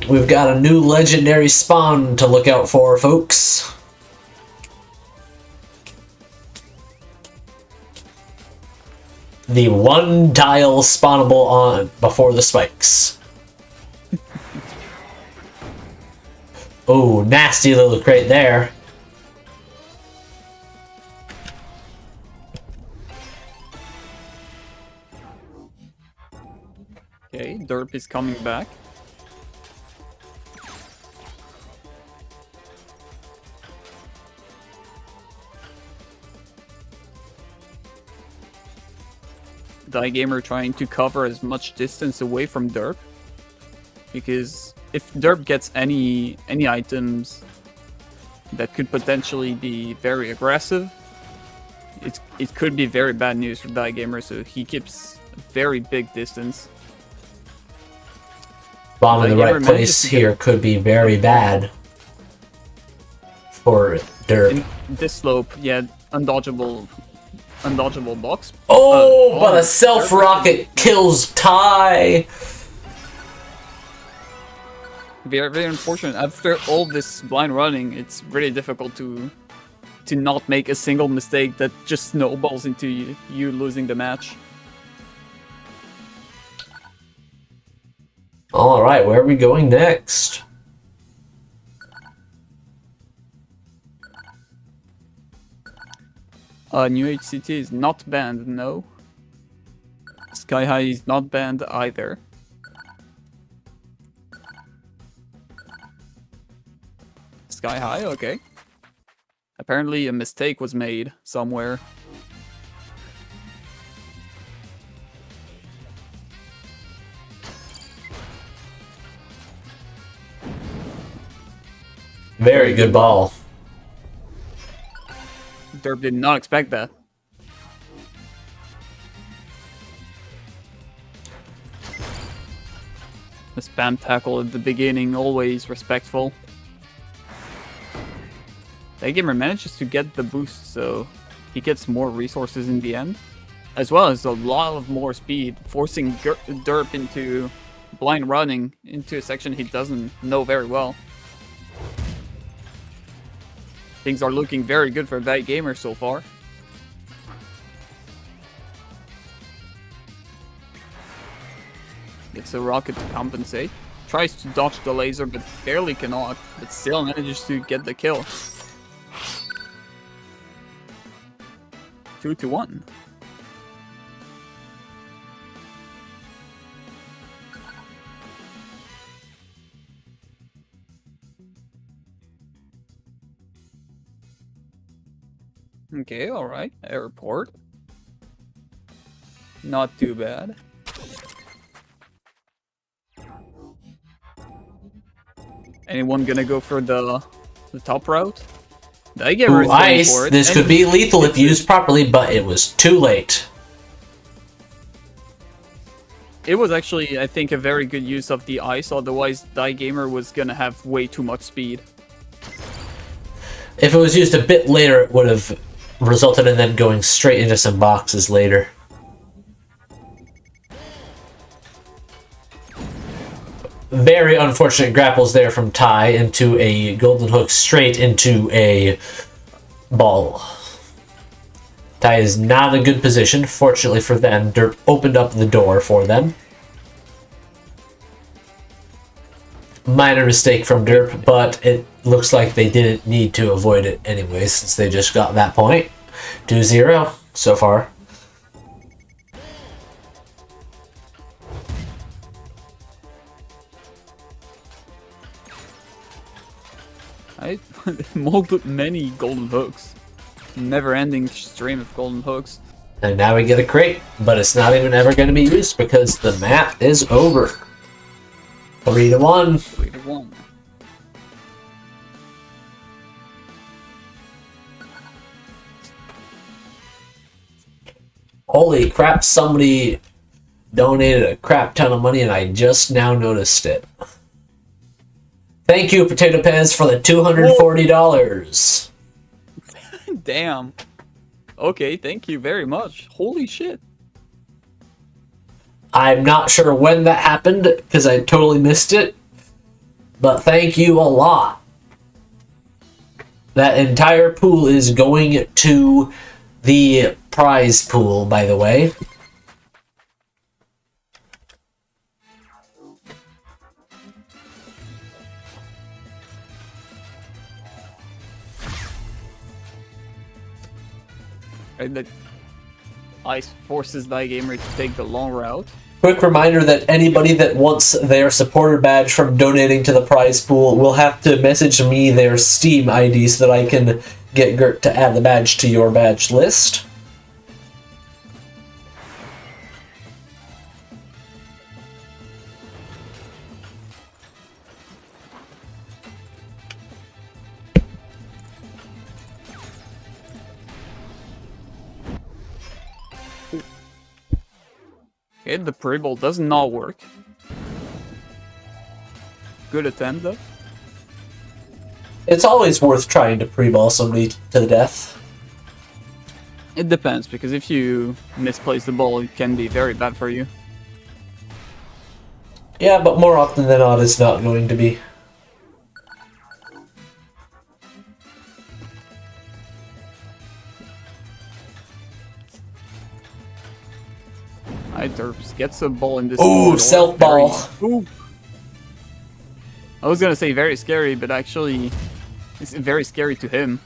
Speaker 1: We've got a new legendary spawn to look out for, folks. The one tile spawnable on before the spikes. Oh, nasty little crate there.
Speaker 2: Okay, derp is coming back. Tygamer trying to cover as much distance away from derp, because if derp gets any items that could potentially be very aggressive, it could be very bad news for Tygamer. So he keeps a very big distance.
Speaker 1: Bomb in the
Speaker 2: Tygamer
Speaker 1: right
Speaker 2: manages
Speaker 1: place
Speaker 2: to get
Speaker 1: here could be very bad for derp.
Speaker 2: in this slope. Yeah, undodgeable box.
Speaker 1: Oh, but a
Speaker 2: derp
Speaker 1: self
Speaker 2: is-
Speaker 1: rocket kills Ty.
Speaker 2: Very, very unfortunate. After all this blind running, it's really difficult to not make a single mistake that just snowballs into you losing the match.
Speaker 1: All right, where are we going next?
Speaker 2: New HCT is not banned, no. Sky High is not banned either. Sky High, okay. Apparently a mistake was made somewhere.
Speaker 1: Very good ball.
Speaker 2: Derp did not expect that. The spam tackle at the beginning, always respectful. Tygamer manages to get the boost, so he gets more resources in the end, as well as a lot of more speed, forcing derp into blind running into a section he doesn't know very well. Things are looking very good for Tygamer so far. Gets a rocket to compensate. Tries to dodge the laser, but barely cannot, but still manages to get the kill. 2-1. Okay, alright. Airport. Not too bad. Anyone gonna go for the top route? Tygamer is going
Speaker 1: ice.
Speaker 2: for it.
Speaker 1: This could be lethal if used properly, but it was too late.
Speaker 2: It was actually, I think, a very good use of the ice, otherwise Tygamer was gonna have way too much speed.
Speaker 1: If it was used a bit later, it would have resulted in them going straight into some boxes later. Very unfortunate grapples there from Ty into a golden hook straight into a ball. Ty is not in a good position. Fortunately for them, derp opened up the door for them. Minor mistake from derp, but it looks like they didn't need to avoid it anyway, since they just got that point. 2-0 so far.
Speaker 2: Many golden hooks. Never-ending stream of golden hooks.
Speaker 1: And now we get a crate, but it's not even ever going to be used because the map is over. 3-1.
Speaker 2: 3-1.
Speaker 1: Holy crap, somebody donated a crap ton of money and I just now noticed it. Thank you, Potato Pez, for the $240.
Speaker 2: Damn. Okay, thank you very much. Holy shit.
Speaker 1: I'm not sure when that happened because I totally missed it, but thank you a lot. That entire pool is going to the prize pool, by the way.
Speaker 2: Right, that ice forces Tygamer to take the long route.
Speaker 1: Quick reminder that anybody that wants their supporter badge from donating to the prize pool will have to message me their Steam ID so that I can get Gert to add the badge to your badge list.
Speaker 2: Okay, the pre-ball does not work. Good attempt though.
Speaker 1: It's always worth trying to pre-ball somebody to the death.
Speaker 2: It depends, because if you misplace the ball, it can be very bad for you.
Speaker 1: Yeah, but more often than not, it's not going to be.
Speaker 2: Alright, derps gets a ball in this.
Speaker 1: Ooh, self ball.
Speaker 2: Ooh. I was gonna say very scary, but actually, it's very scary to him.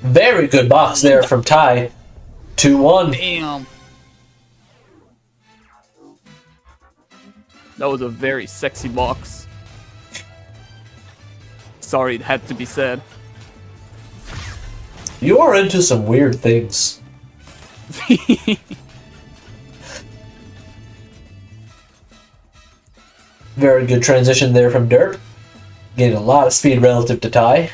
Speaker 1: Very good box there from Ty. 2-1.
Speaker 2: Damn. That was a very sexy box. Sorry, it had to be said.
Speaker 1: You are into some weird things. Very good transition there from derp. Getting a lot of speed relative to Ty.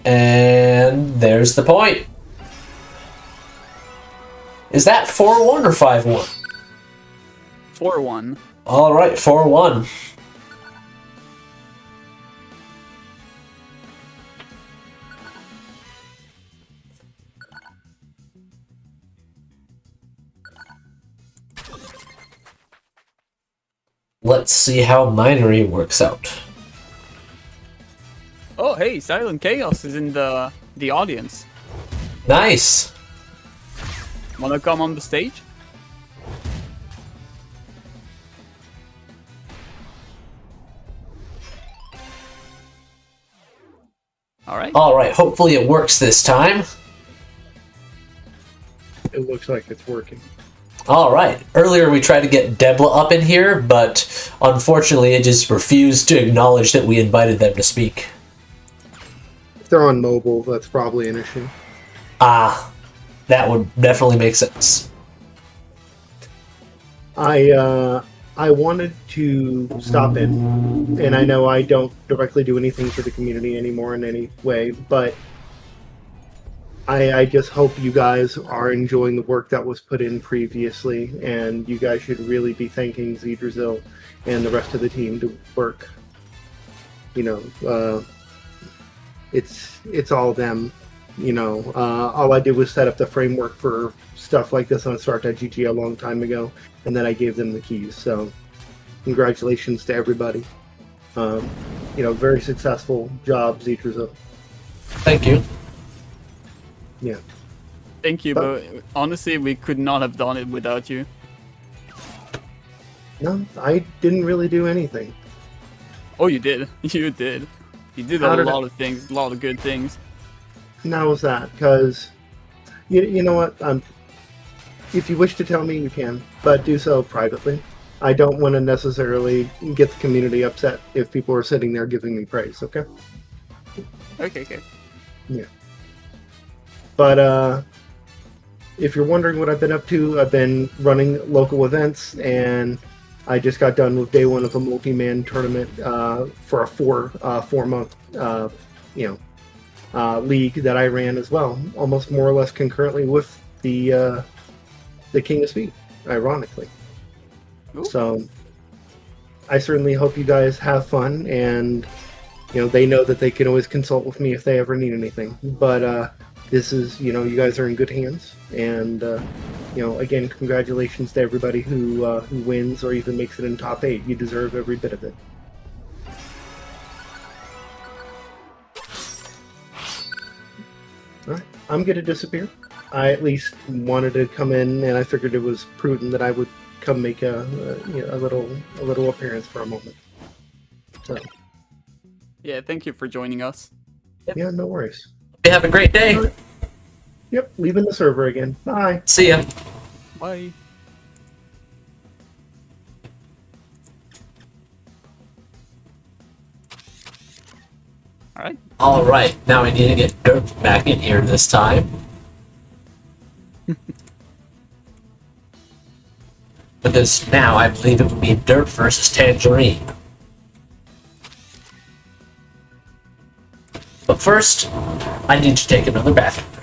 Speaker 1: And there's the point. Is that 4-1 or 5-1?
Speaker 2: 4-1.
Speaker 1: Alright, 4-1. Let's see how Minery works out.
Speaker 2: Oh, hey, Silent Chaos is in the audience.
Speaker 1: Nice.
Speaker 2: Wanna come on the stage? Alright.
Speaker 1: Alright, hopefully it works this time.
Speaker 3: It looks like it's working.
Speaker 1: All right. Earlier we tried to get Debla up in here, but unfortunately it just refused to acknowledge that we invited them to speak.
Speaker 3: If they're on mobile, that's probably an issue.
Speaker 1: Ah, that would definitely make sense.
Speaker 3: I wanted to stop in, and I know I don't directly do anything for the community anymore in any way, but I just hope you guys are enjoying the work that was put in previously, and you guys should really be thanking Zeadrasil and the rest of the team to work. You know, it's all them. You know, all I did was set up the framework for stuff like this on Start.gg a long time ago, and then I gave them the keys. So, congratulations to everybody. You know, very successful job, Zeadrasil.
Speaker 1: Thank you.
Speaker 3: Yeah.
Speaker 2: Thank you, but honestly, we could not have done it without you.
Speaker 3: No, I didn't really do anything.
Speaker 2: Oh, you did. You did. You did
Speaker 3: How
Speaker 2: a
Speaker 3: did
Speaker 2: lot of things, a lot of good things.
Speaker 3: And how was that? Because, you know what? If you wish to tell me, you can, but do so privately. I don't want to necessarily get the community upset if people are sitting there giving me praise, okay?
Speaker 2: Okay.
Speaker 3: Yeah. But, if you're wondering what I've been up to, I've been running local events, and I just got done with day one of a multi-man tournament for a four-month, league that I ran as well, almost more or less concurrently with the King of Speed, ironically.
Speaker 2: Ooh.
Speaker 3: So I certainly hope you guys have fun, and you know they know that they can always consult with me if they ever need anything. But this is, you know, you guys are in good hands, and you know, again, congratulations to everybody who wins or even makes it in top 8. You deserve every bit of it. Alright, I'm gonna disappear. I at least wanted to come in, and I figured it was prudent that I would come make a little appearance for a moment. So
Speaker 2: Yeah, thank you for joining us.
Speaker 3: yeah, no worries.
Speaker 1: You have a great day.
Speaker 3: Alright. Yep, leaving the server again. Bye.
Speaker 1: See ya.
Speaker 2: Bye. Alright.
Speaker 1: All right. Now we need to get Derp back in here this time. Because now I believe it would be Derp versus Tangerine. But first, I need to take another bathroom break.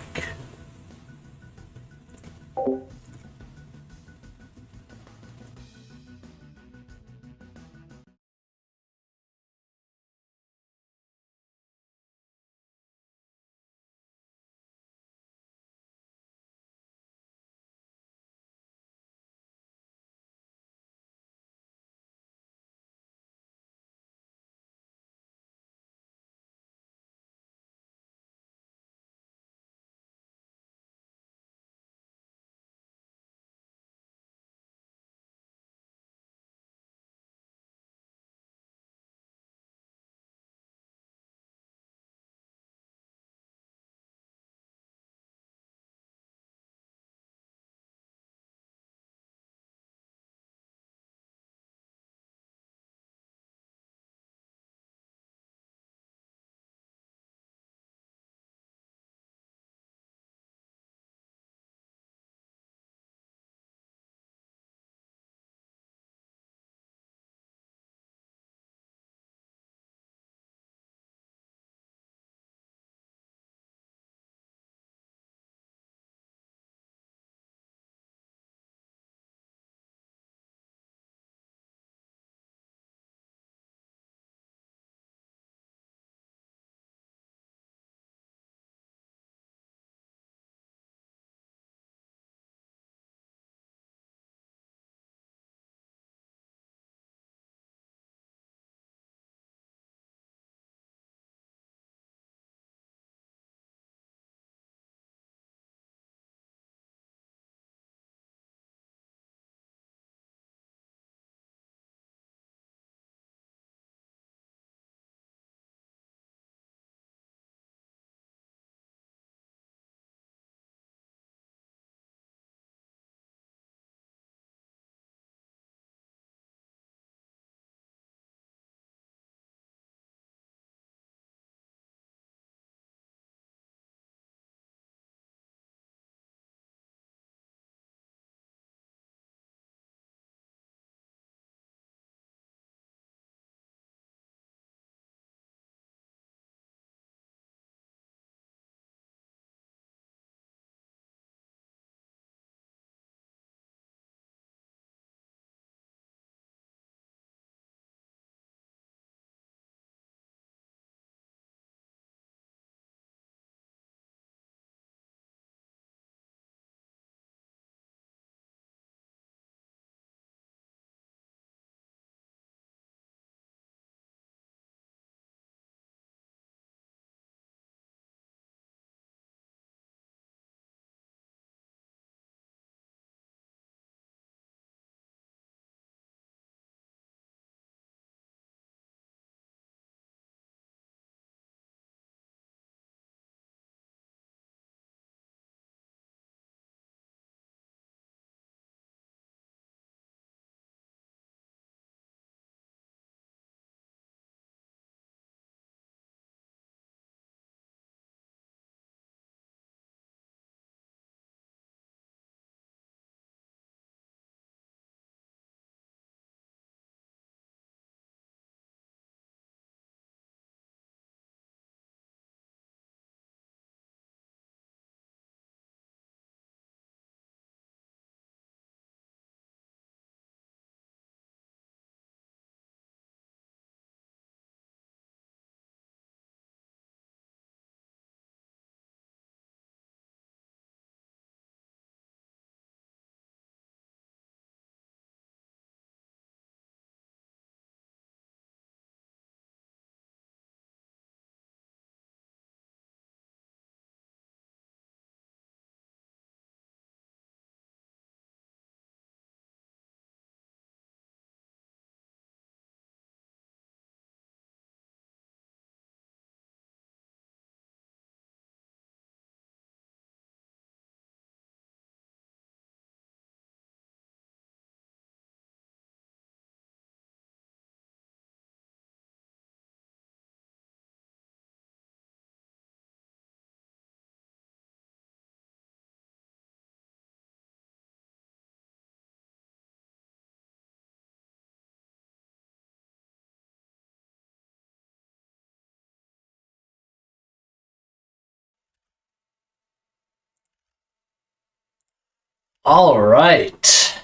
Speaker 1: All right.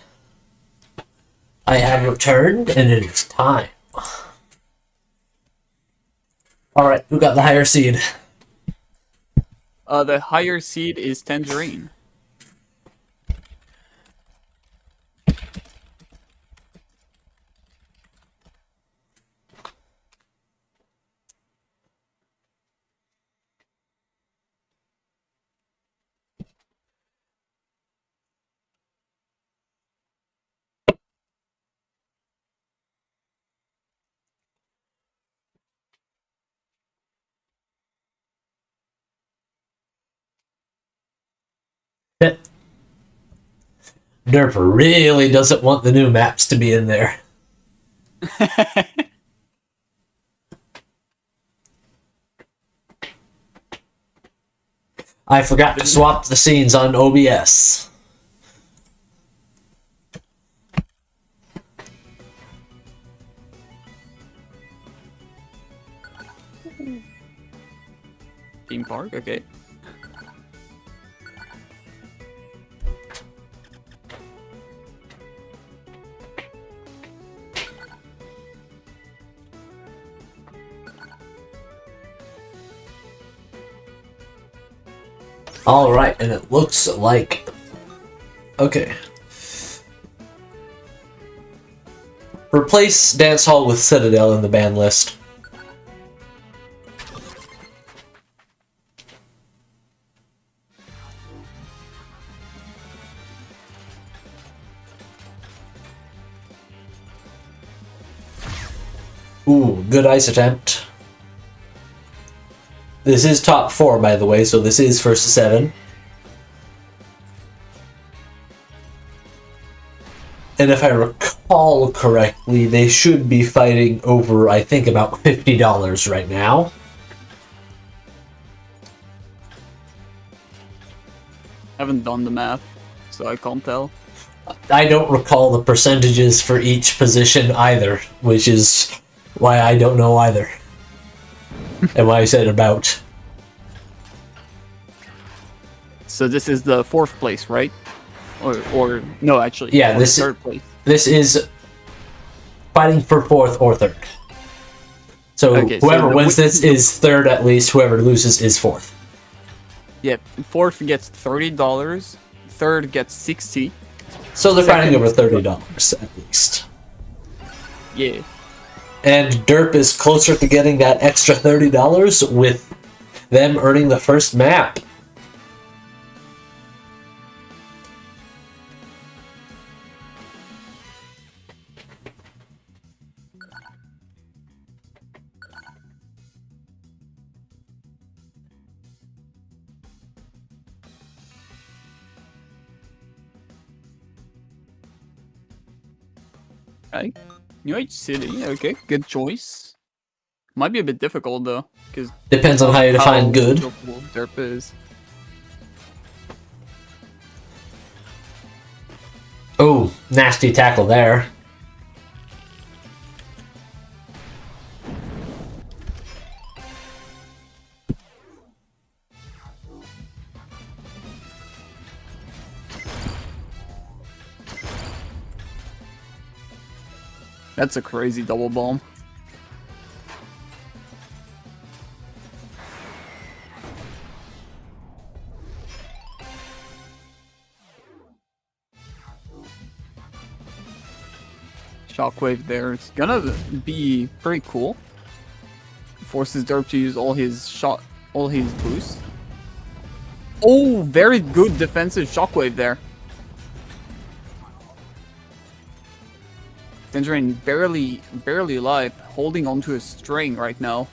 Speaker 1: I have returned, and it is time. All right, who got the higher seed?
Speaker 2: The higher seed is Tangerine.
Speaker 1: Derp really doesn't want the new maps to be in there. I forgot to swap the scenes on OBS.
Speaker 2: Theme park, okay.
Speaker 1: Alright, and it looks like... Okay. Replace Dance Hall with Citadel in the ban list. Ooh, good ice attempt. This is top 4, by the way, so this is first to 7. And if I recall correctly, they should be fighting over, I think, about $50 right now.
Speaker 2: Haven't done the math, so I can't tell.
Speaker 1: I don't recall the percentages for each position either, which is why I don't know either. And why I said about.
Speaker 2: So this is the 4th place, right? Or no, actually.
Speaker 1: Yeah, this is
Speaker 2: 3rd place.
Speaker 1: This is fighting for 4th or 3rd. So
Speaker 2: Okay,
Speaker 1: whoever
Speaker 2: so
Speaker 1: wins this is 3rd at least. Whoever loses is 4th.
Speaker 2: Yeah, 4th gets $30, 3rd gets 60.
Speaker 1: So they're fighting over
Speaker 2: Second-
Speaker 1: $30 at least.
Speaker 2: Yeah.
Speaker 1: And Derp is closer to getting that extra $30 with them earning the first map.
Speaker 2: Right. New Age City, okay, good choice. Might be a bit difficult though, because
Speaker 1: Depends on how you define good.
Speaker 2: Derp is.
Speaker 1: Oh, nasty tackle there.
Speaker 2: That's a crazy double bomb. Shockwave there. It's gonna be pretty cool. Forces Derp to use all his boosts. Oh, very good defensive shockwave there. Tangerine barely alive, holding onto a string right now.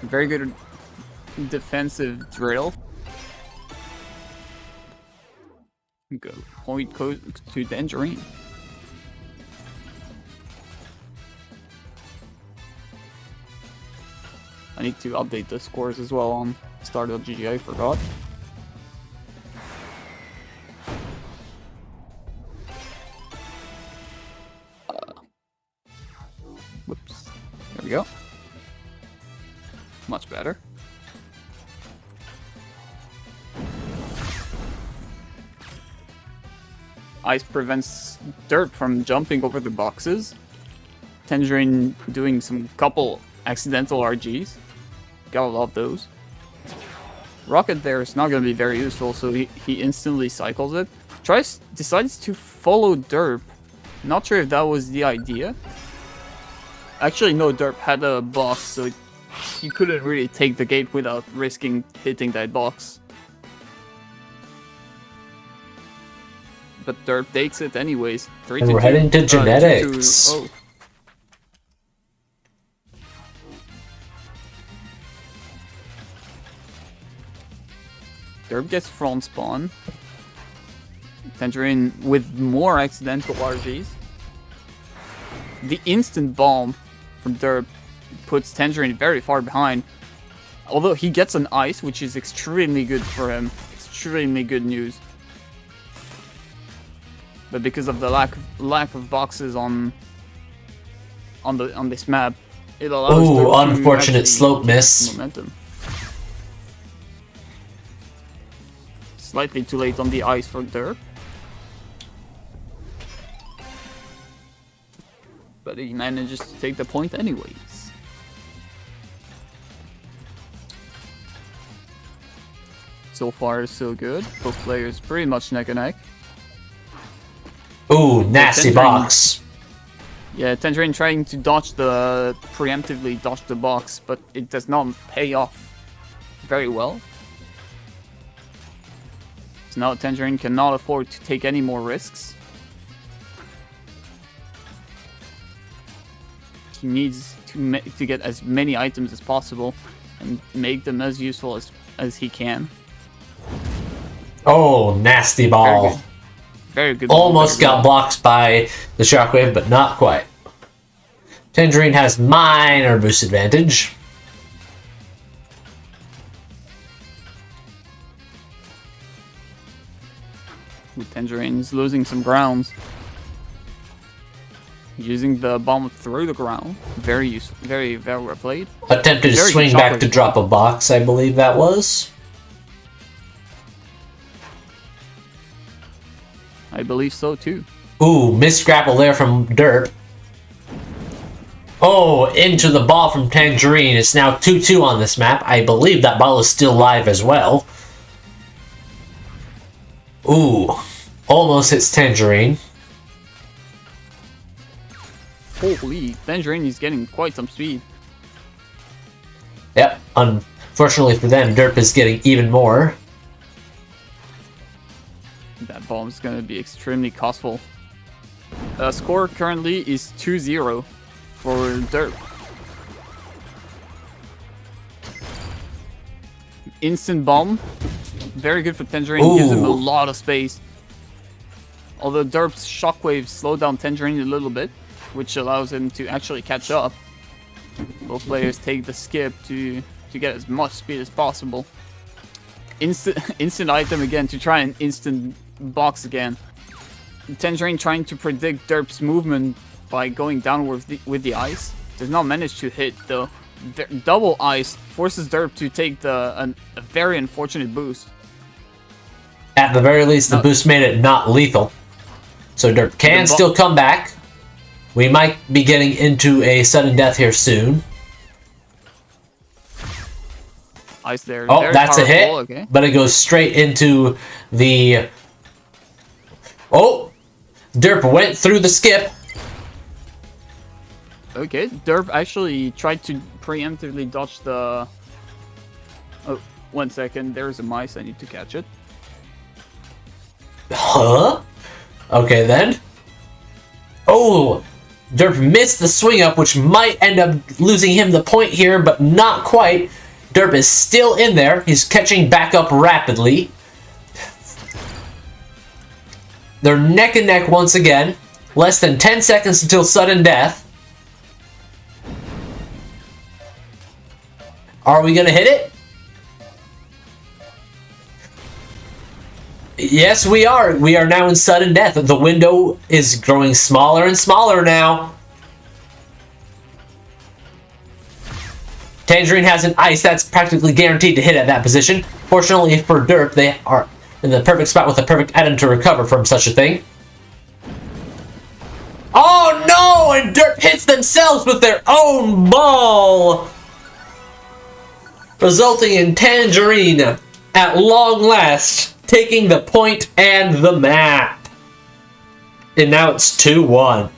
Speaker 2: Very good defensive drill. Good point goes to Tangerine. I need to update the scores as well on start.gg, I forgot. Whoops. There we go. Much better. Ice prevents derp from jumping over the boxes. Tangerine doing some couple accidental RGs. Gotta love those. Rocket there is not going to be very useful, so he instantly cycles it. Decides to follow derp. Not sure if that was the idea. Actually, no, derp had a box, so he couldn't really take the gate without risking hitting that box. But derp takes it anyways. 3
Speaker 1: And we're heading to genetics.
Speaker 2: 2-2. Oh. Derp gets front spawn. Tangerine with more accidental RGs. The instant bomb from derp puts Tangerine very far behind. Although he gets an ice, which is extremely good for him. Extremely good news. But because of the lack of boxes on this map, it allows
Speaker 1: Ooh,
Speaker 2: derp to
Speaker 1: unfortunate
Speaker 2: actually
Speaker 1: slope miss.
Speaker 2: momentum. Slightly too late on the ice for derp. But he manages to take the point anyways. So far, so good. Both players pretty much neck and neck.
Speaker 1: Ooh, nasty box.
Speaker 2: Yeah, Tangerine trying to preemptively dodge the box, but it does not pay off very well. So now Tangerine cannot afford to take any more risks. He needs to get as many items as possible and make them as useful as he can.
Speaker 1: Oh, nasty ball.
Speaker 2: Very good.
Speaker 1: Almost got blocked by the shockwave, but not quite. Tangerine has minor boost advantage.
Speaker 2: Tangerine is losing some grounds. Using the bomb through the ground. Very useful. Very well played.
Speaker 1: Attempted to
Speaker 2: Very
Speaker 1: swing
Speaker 2: good
Speaker 1: back
Speaker 2: shockwave.
Speaker 1: to drop a box, I believe that was.
Speaker 2: I believe so too.
Speaker 1: Ooh, missed grapple there from derp. Oh, into the ball from Tangerine. It's now 2-2 on this map. I believe that ball is still live as well. Ooh, almost hits Tangerine.
Speaker 2: Holy, Tangerine is getting quite some speed.
Speaker 1: Yep, unfortunately for them, derp is getting even more.
Speaker 2: That bomb is going to be extremely costful. Score currently is 2-0 for derp. Instant bomb. Very good for Tangerine.
Speaker 1: Ooh.
Speaker 2: Gives him a lot of space. Although derp's shockwave slowed down Tangerine a little bit, which allows him to actually catch up. Both players take the skip to get as much speed as possible. Instant item again to try and instant box again. Tangerine trying to predict derp's movement by going downward with the ice. Does not manage to hit though. Double ice forces derp to take a very unfortunate boost.
Speaker 1: At the very least, the boost made it not lethal. So derp can still come back. We might be getting into a sudden death here soon.
Speaker 2: Ice there.
Speaker 1: Oh,
Speaker 2: very
Speaker 1: that's a
Speaker 2: powerful,
Speaker 1: hit,
Speaker 2: okay.
Speaker 1: but it goes straight into the... Oh! Derp went through the skip.
Speaker 2: Okay, derp actually tried to preemptively dodge the... Oh, 1 second. There's a mice. I need to catch it.
Speaker 1: Huh? Okay, then. Oh! Derp missed the swing up, which might end up losing him the point here, but not quite. Derp is still in there. He's catching back up rapidly. They're neck and neck once again. Less than 10 seconds until sudden death. Are we going to hit it? Yes, we are. We are now in sudden death. The window is growing smaller and smaller now. Tangerine has an ice that's practically guaranteed to hit at that position. Fortunately for derp, they are in the perfect spot with the perfect item to recover from such a thing. Oh no! And derp hits themselves with their own ball! Resulting in Tangerine, at long last, taking the point and the map. And now it's 2-1.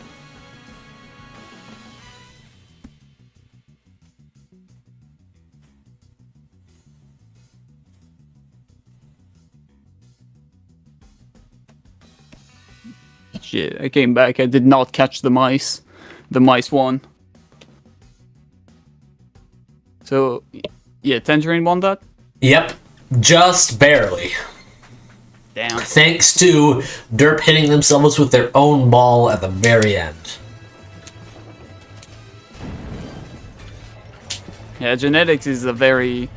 Speaker 2: Shit, I came back. I did not catch the mice. The mice won. So, yeah, Tangerine won that?
Speaker 1: Yep, just barely.
Speaker 2: Damn.
Speaker 1: Thanks to derp hitting themselves with their own ball at the very end.
Speaker 2: Yeah, genetics is a very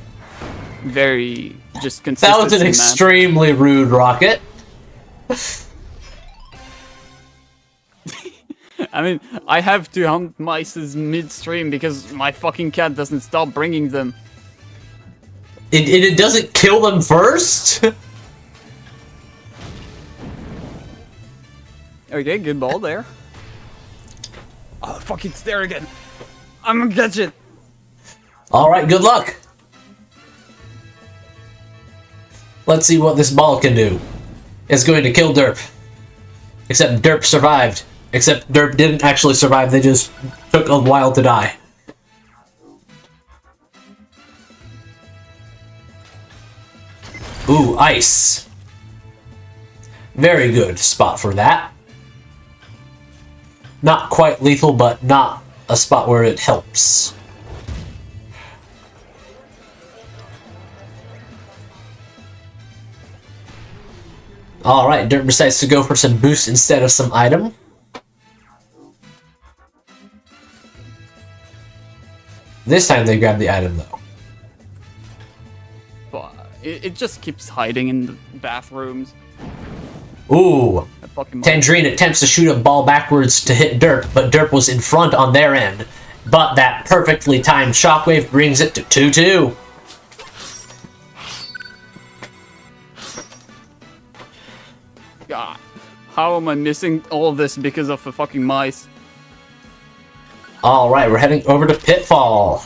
Speaker 2: just consistent.
Speaker 1: That was an extremely rude rocket.
Speaker 2: I mean, I have to hunt mice midstream because my fucking cat doesn't stop bringing them.
Speaker 1: It doesn't kill them first?
Speaker 2: Okay, good ball there. Oh, fuck, it's there again. I'm gonna catch it.
Speaker 1: Alright, good luck. Let's see what this ball can do. It's going to kill derp. Except derp survived. Except derp didn't actually survive, they just took a while to die. Ooh, ice. Very good spot for that. Not quite lethal, but not a spot where it helps. Alright, derp decides to go for some boost instead of some item. This time they grab the item, though.
Speaker 2: But it just keeps hiding in the bathrooms.
Speaker 1: Ooh.
Speaker 2: That fucking
Speaker 1: Tangerine attempts to shoot a ball backwards to hit derp, but derp was in front on their end. But that perfectly timed shockwave brings it to 2-2.
Speaker 2: God, how am I missing all of this because of the fucking mice?
Speaker 1: Alright, we're heading over to Pitfall.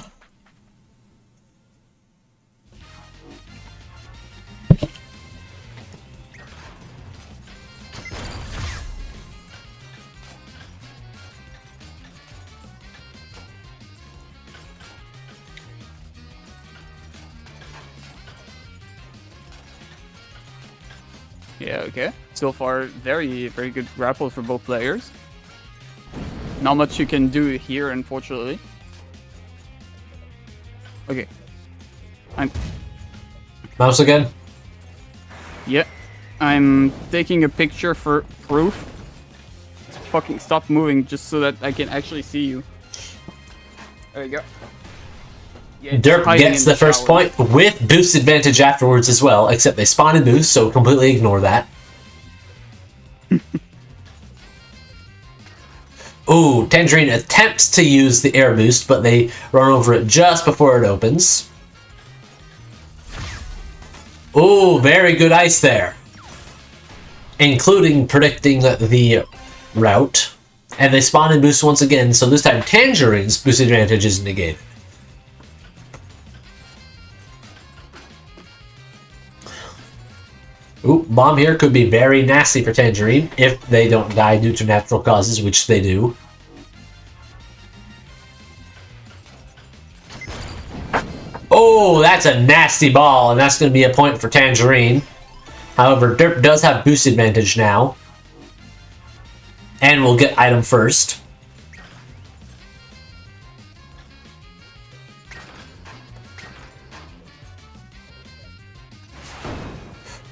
Speaker 2: Yeah, okay. So far, very good grapple for both players. Not much you can do here, unfortunately. Okay.
Speaker 1: Mouse again?
Speaker 2: Yeah. I'm taking a picture for proof. Fucking stop moving just so that I can actually see you. There you go. Yeah, it's
Speaker 1: Derp
Speaker 2: hiding
Speaker 1: gets
Speaker 2: in
Speaker 1: the first
Speaker 2: showers.
Speaker 1: point with boost advantage afterwards as well, except they spawn in boost, so completely ignore that. Ooh, Tangerine attempts to use the air boost, but they run over it just before it opens. Ooh, very good ice there. Including predicting the route. And they spawn in boost once again, so this time Tangerine's boost advantage is negated. Ooh, bomb here could be very nasty for Tangerine if they don't die due to natural causes, which they do. Oh, that's a nasty ball, and that's going to be a point for Tangerine. However, derp does have boost advantage now. And will get item first.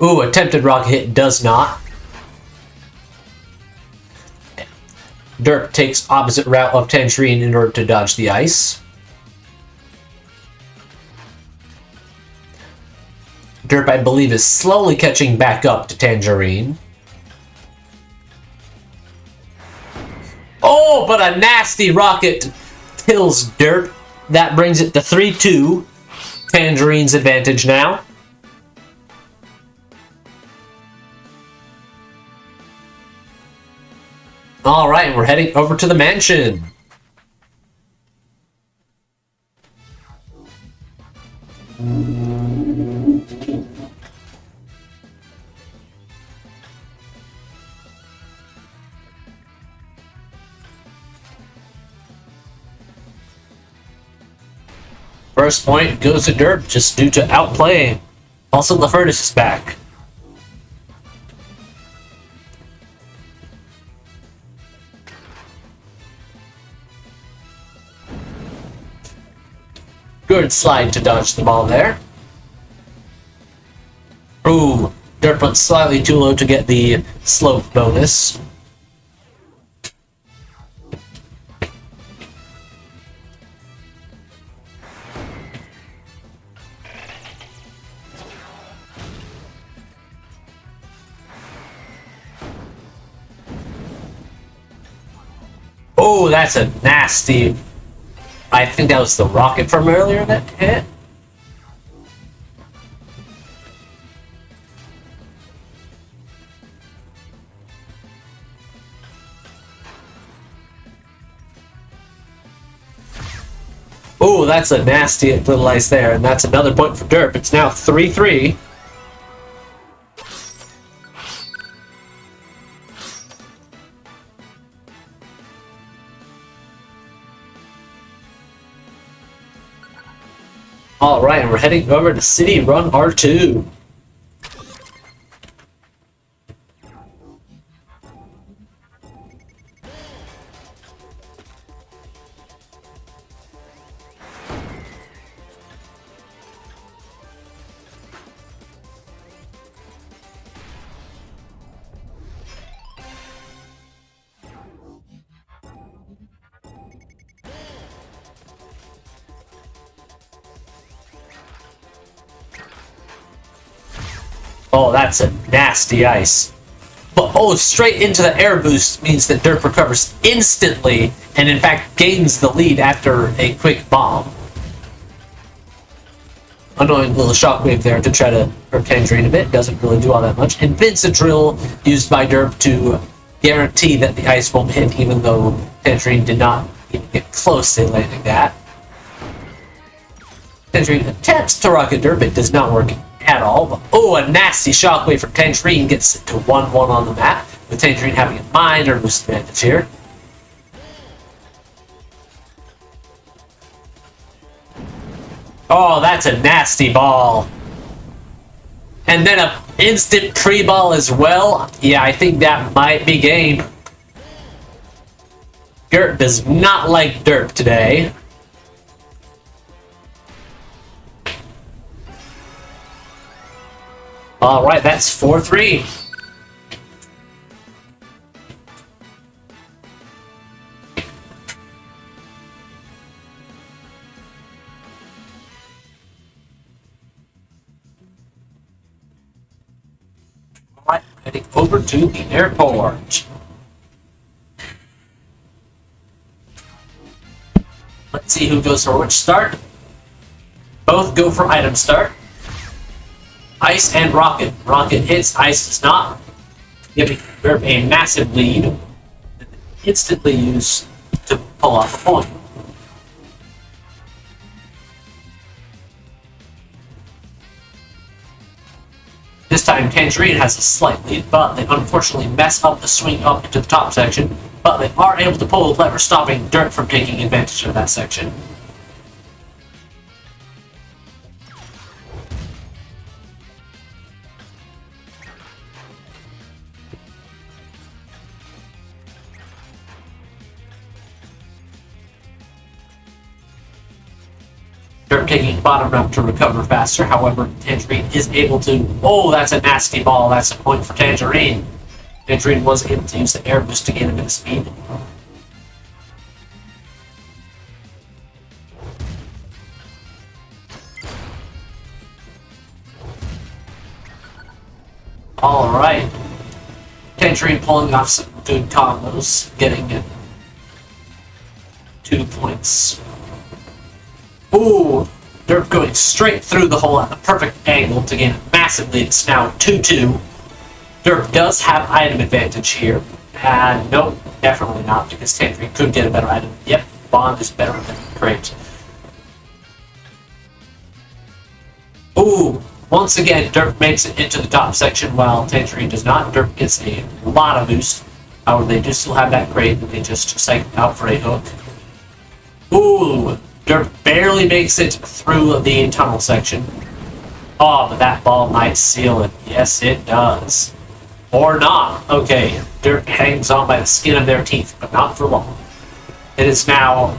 Speaker 1: Ooh, attempted rocket hit does not. Derp takes opposite route of Tangerine in order to dodge the ice. Derp, I believe, is slowly catching back up to Tangerine. Oh, but a nasty rocket kills Derp. That brings it to 3-2. Tangerine's advantage now. All right, we're heading over to the mansion. First point goes to derp just due to outplay. Also, the furnace is back. Good slide to dodge the ball there. Ooh, derp went slightly too low to get the slope bonus. Oh, that's a nasty... I think that was the rocket from earlier that hit. Oh, that's a nasty little ice there, and that's another point for derp. It's now 3-3. Alright, and we're heading over to City Run R2. Oh, that's a nasty ice. But oh, straight into the air boost means that derp recovers instantly and in fact gains the lead after a quick bomb. Annoying little shockwave there to try to hurt Tangerine a bit. Doesn't really do all that much. And Mvshvr used by derp to guarantee that the ice won't hit, even though Tangerine did not even get close to landing that. Tangerine attempts to rocket derp. It does not work at all. But, oh, a nasty shockwave from Tangerine gets it to 1-1 on the map, with Tangerine having a minor boost advantage here. Oh, that's a nasty ball. And then an instant pre-ball as well. Yeah, I think that might be game. Derp does not like derp today. Alright, that's 4-3. Alright, heading over to the airport. Let's see who goes for which start. Both go for item start. Ice and rocket. Rocket hits, ice does not, giving derp a massive lead. Instantly used to pull off a point. This time Tangerine has a slight lead, but they unfortunately mess up the swing up into the top section, but they are able to pull the lever, stopping derp from taking advantage of that section. Derp taking bottom route to recover faster, however, Tangerine is able to... Oh, that's a nasty ball. That's a point for Tangerine. Tangerine was able to use the air boost to gain a bit of speed. Alright. Tangerine pulling off some good combos, getting it 2 points. Ooh, derp going straight through the hole at the perfect angle to gain a massive lead. It's now 2-2. Derp does have item advantage here. And nope, Definitely not, because Tangerine could get a better item. Yep, Bond is better than Crate. Ooh, once again, Derp makes it into the top section while Tangerine does not. Derp gets a lot of boost. However, they do still have that Crate that they just psyched out for a hook. Ooh, Derp barely makes it through the tunnel section. Oh, but that ball might seal it. Yes, it does. Or not. Okay, Derp hangs on by the skin of their teeth, but not for long. It is now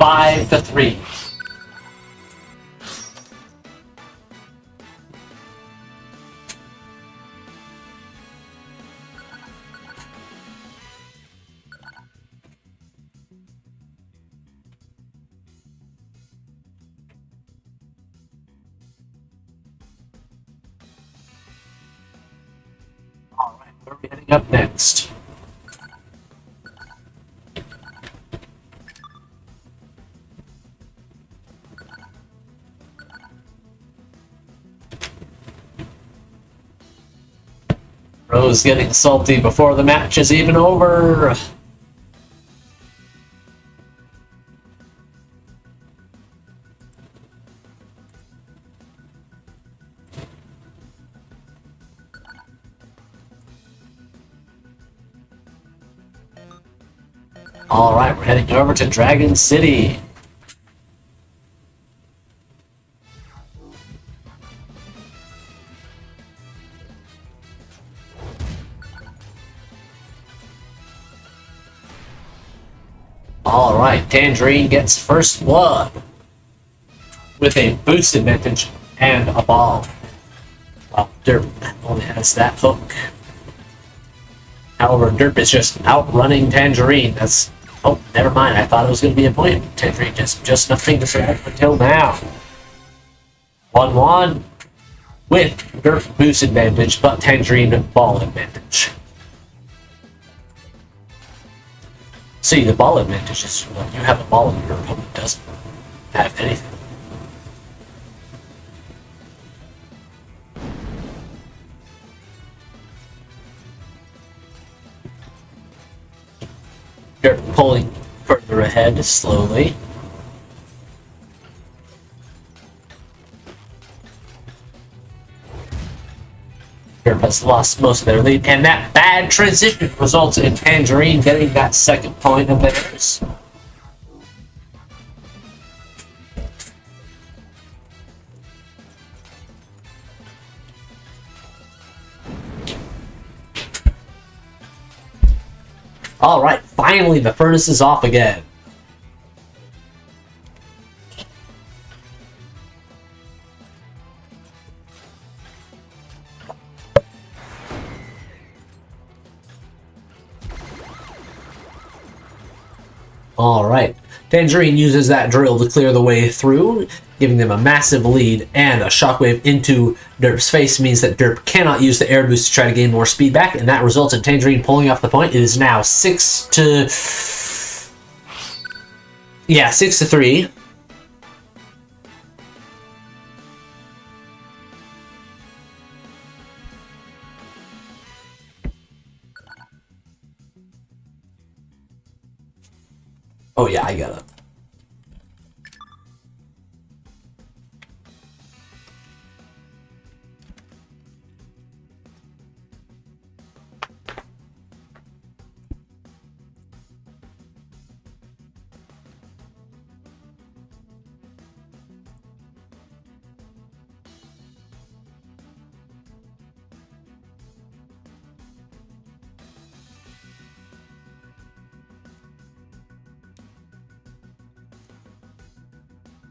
Speaker 1: 5-3. Alright, where are we heading up next? Rose getting salty before the match is even over. Alright, we're heading over to Dragon City. Alright, Tangerine gets first blood with a boost advantage and a ball. While Derp only has that hook. However, Derp is just outrunning Tangerine. That's... Oh, never mind. I thought it was going to be a point. Tangerine just nothing to say until now. 1-1 with Derp boost advantage, but Tangerine ball advantage. See, the ball advantage is when you have a ball and your opponent doesn't have anything. They're pulling further ahead slowly. Derp has lost most of their lead, and that bad transition results in Tangerine getting that second point of theirs. Alright, finally the furnace is off again. Alright, Tangerine uses that drill to clear the way through, giving them a massive lead, and a shockwave into Derp's face means that Derp cannot use the air boost to try to gain more speed back, and that results in Tangerine pulling off the point. It is now 6-3. Oh yeah, I got it.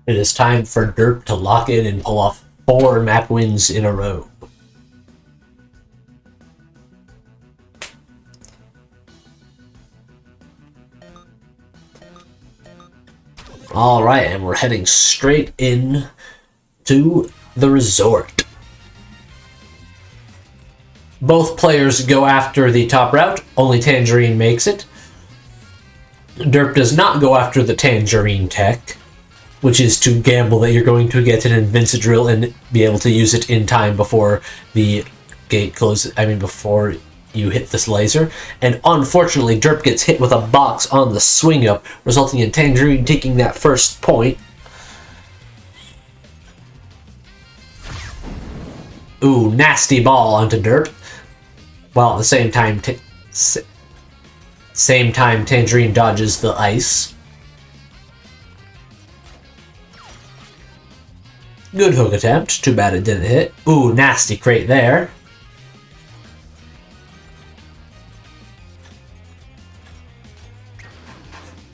Speaker 1: It is time for Derp to lock in and pull off 4 map wins in a row. Alright, and we're heading straight in to the resort. Both players go after the top route, only Tangerine makes it. Derp does not go after the Tangerine tech, which is to gamble that you're going to get an Mvshvr and be able to use it in time before the gate closes. I mean, before you hit this laser. And unfortunately, Derp gets hit with a box on the swing up, resulting in Tangerine taking that first point. Ooh, nasty ball onto Derp. While at the same time, Tangerine dodges the ice. Good hook attempt. Too bad it didn't hit. Ooh, nasty crate there.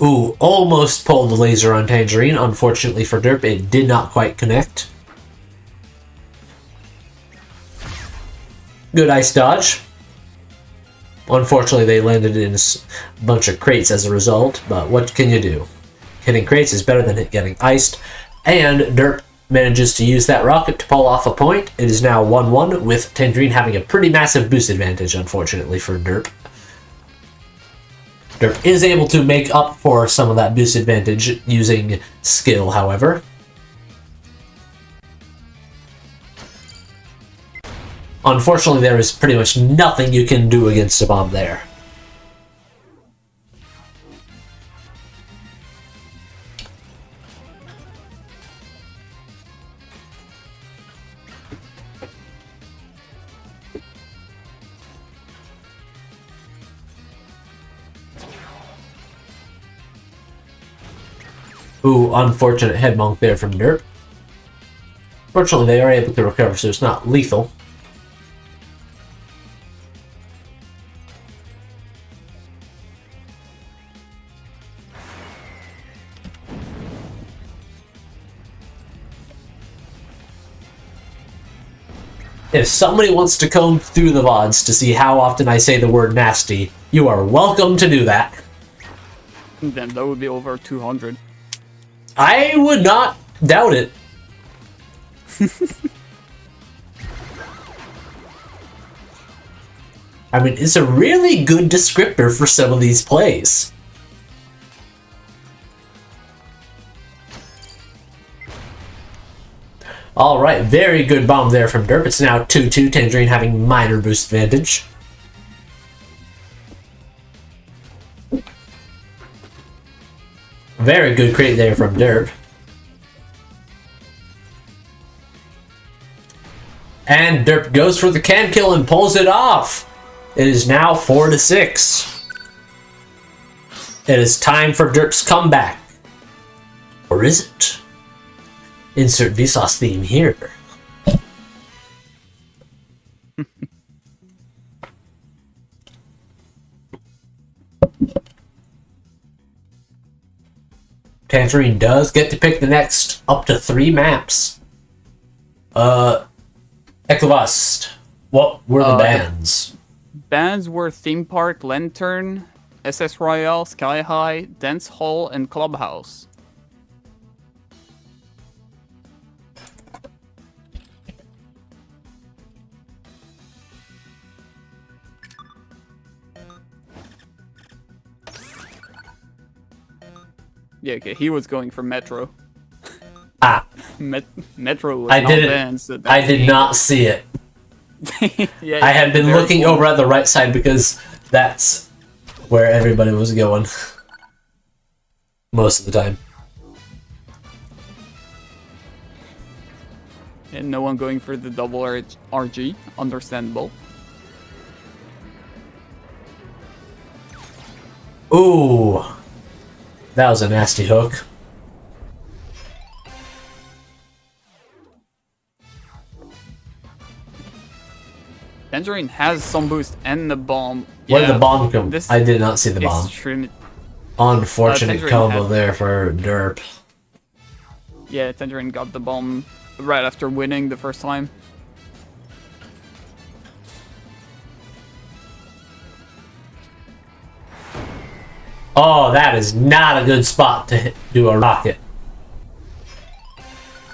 Speaker 1: Ooh, almost pulled the laser on Tangerine. Unfortunately for Derp, it did not quite connect. Good ice dodge. Unfortunately, they landed in a bunch of crates as a result, but what can you do? Hitting crates is better than getting iced, and Derp manages to use that rocket to pull off a point. It is now 1-1, with Tangerine having a pretty massive boost advantage, unfortunately, for Derp. Derp is able to make up for some of that boost advantage using skill, however. Unfortunately, there is pretty much nothing you can do against a bomb there. Ooh, unfortunate head monk there from Derp. Fortunately, they are able to recover, so it's not lethal. If somebody wants to comb through the VODs to see how often I say the word nasty, you are welcome to do that.
Speaker 2: Then that would be over 200.
Speaker 1: I would not doubt it. I mean, it's a really good descriptor for some of these plays. Alright, very good bomb there from Derp. It's now 2-2, Tangerine having minor boost advantage. Very good crate there from Derp. And Derp goes for the can kill and pulls it off. It is now 4-6. It is time for Derp's comeback. Or is it? Insert Vsauce theme here. Tangerine does get to pick the next up to 3 maps. Ecluvost, what were the bans?
Speaker 2: Bans were Theme Park, Lantern, SS Royale, Sky High, Dance Hall, and Clubhouse. Yeah, okay, he was going for Metro.
Speaker 1: Ah.
Speaker 2: Metro was
Speaker 1: I
Speaker 2: not
Speaker 1: didn't.
Speaker 2: banned, so
Speaker 1: I did not see it.
Speaker 2: Yeah,
Speaker 1: I had been looking over at the right side because that's where everybody was going. Most of the time.
Speaker 2: And no one going for the double RG. Understandable.
Speaker 1: Ooh. That was a nasty hook.
Speaker 2: Tangerine has some boost and the bomb.
Speaker 1: Where did the bomb come?
Speaker 2: This
Speaker 1: I did not see the bomb. Unfortunate
Speaker 2: Tangerine
Speaker 1: combo
Speaker 2: had-
Speaker 1: there for Derp.
Speaker 2: Yeah, Tangerine got the bomb right after winning the first time.
Speaker 1: Oh, that is not a good spot to do a rocket.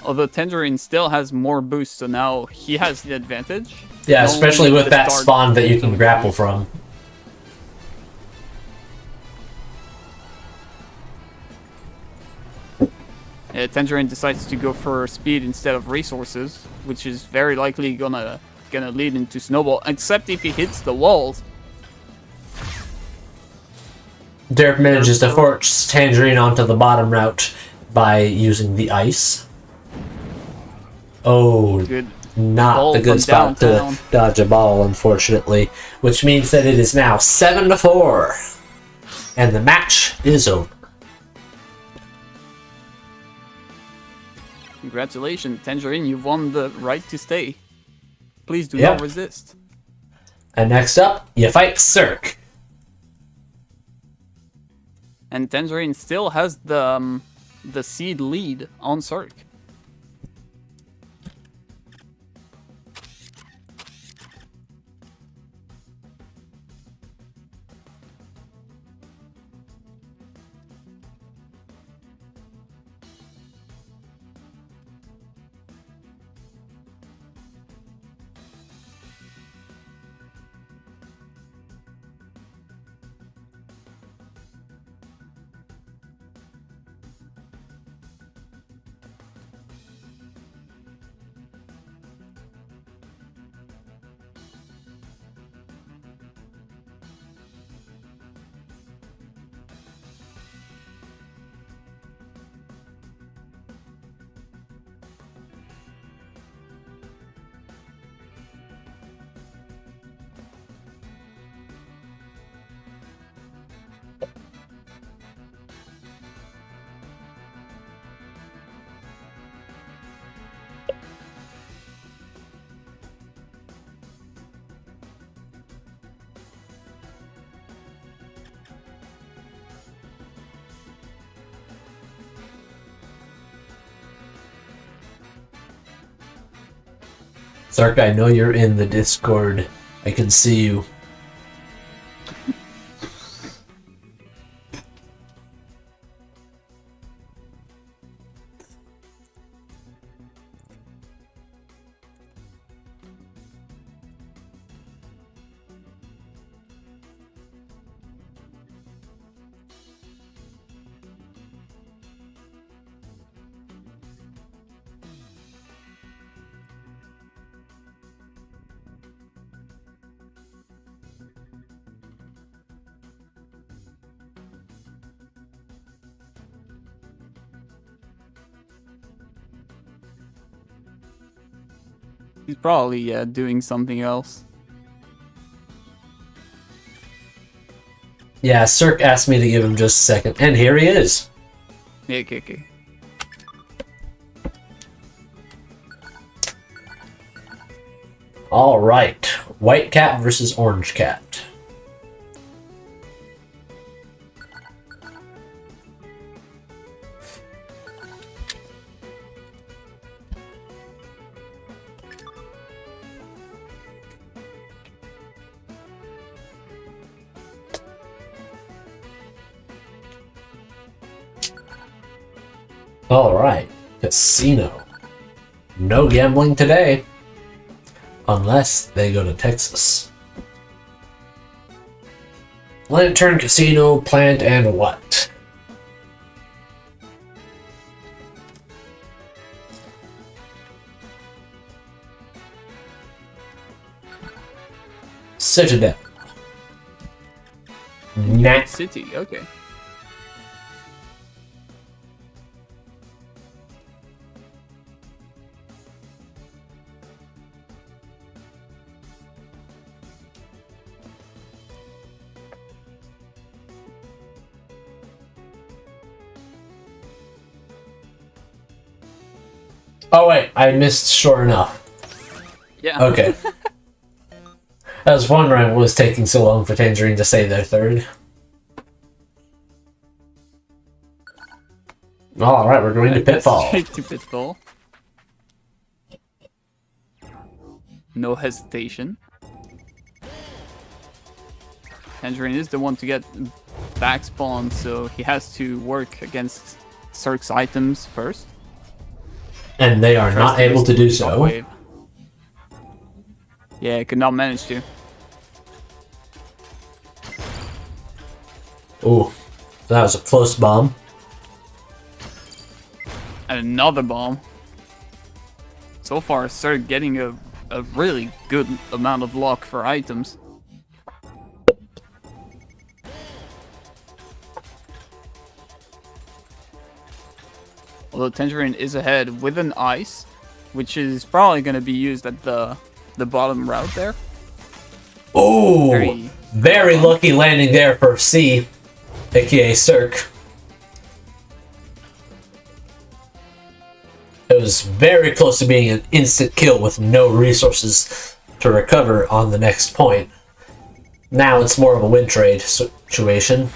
Speaker 2: Although Tangerine still has more boost, so now he has the advantage.
Speaker 1: Yeah,
Speaker 2: No
Speaker 1: especially
Speaker 2: one
Speaker 1: with
Speaker 2: at the
Speaker 1: that
Speaker 2: start-
Speaker 1: spawn that you can grapple from.
Speaker 2: Tangerine decides to go for speed instead of resources, which is very likely gonna lead into snowball. Except if he hits the walls,
Speaker 1: Derp manages to force Tangerine onto the bottom route by using the ice. Oh,
Speaker 2: Good.
Speaker 1: not
Speaker 2: Ball
Speaker 1: the good
Speaker 2: from
Speaker 1: spot
Speaker 2: downtown.
Speaker 1: to dodge a ball, unfortunately. Which means that it is now 7-4. And the match is over.
Speaker 2: Congratulations, Tangerine, you've won the right to stay. Please do
Speaker 1: Yep.
Speaker 2: not resist.
Speaker 1: And next up, you fight Serk.
Speaker 2: And Tangerine still has the seed lead on Serk.
Speaker 1: Serk, I know you're in the Discord. I can see you.
Speaker 2: He's probably doing something else.
Speaker 1: Yeah, Serk asked me to give him just a second, and here he is.
Speaker 2: Yeah, okay.
Speaker 1: All right, White Cat versus Orange Cat. All right, casino. No gambling today. Unless they go to Texas. Lantern, casino, plant, and what? Citadel. Nah.
Speaker 2: City, okay.
Speaker 1: Oh wait, I missed sure enough.
Speaker 2: Yeah.
Speaker 1: Okay. I was wondering what was taking so long for Tangerine to say their third. Alright, we're going to Pitfall.
Speaker 2: Straight to Pitfall. No hesitation. Tangerine is the one to get back spawn, so he has to work against Serk's items first.
Speaker 1: And they are not able to do so.
Speaker 2: Wave. Yeah, could not manage to.
Speaker 1: Ooh, that was a close bomb.
Speaker 2: And another bomb. So far, Serk getting a really good amount of luck for items. Although Tangerine is ahead with an ice, which is probably going to be used at the bottom route there.
Speaker 1: Oh, very lucky landing there for C, aka Serk. It was very close to being an instant kill with no resources to recover on the next point. Now it's more of a win trade situation.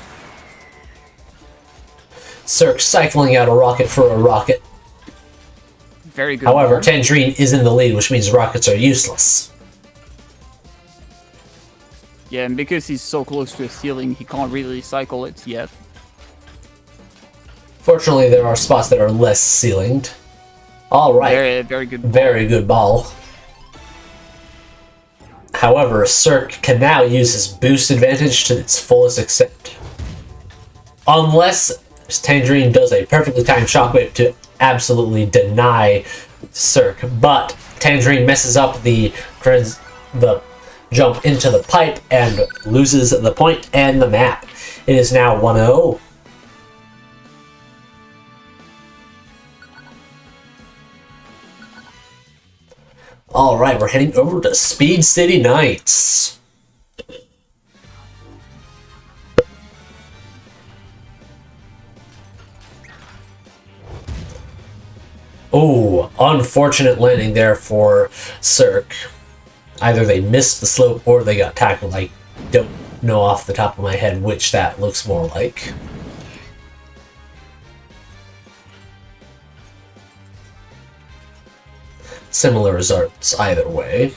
Speaker 1: Serk cycling out a rocket for a rocket.
Speaker 2: Very good.
Speaker 1: However,
Speaker 2: bomb.
Speaker 1: Tangerine is in the lead, which means rockets are useless.
Speaker 2: Yeah, and because he's so close to a ceiling, he can't really cycle it yet.
Speaker 1: Fortunately, there are spots that are less ceilinged. All right.
Speaker 2: Very good.
Speaker 1: Very good ball. However, Serk can now use his boost advantage to its fullest extent. Unless Tangerine does a perfectly timed shockwave to absolutely deny Serk. But Tangerine messes up the jump into the pipe and loses the point and the map. It is now 1-0. Alright, we're heading over to Speed City Nights. Oh, unfortunate landing there for Serk. Either they missed the slope or they got tackled. I don't know off the top of my head which that looks more like. Similar results either way.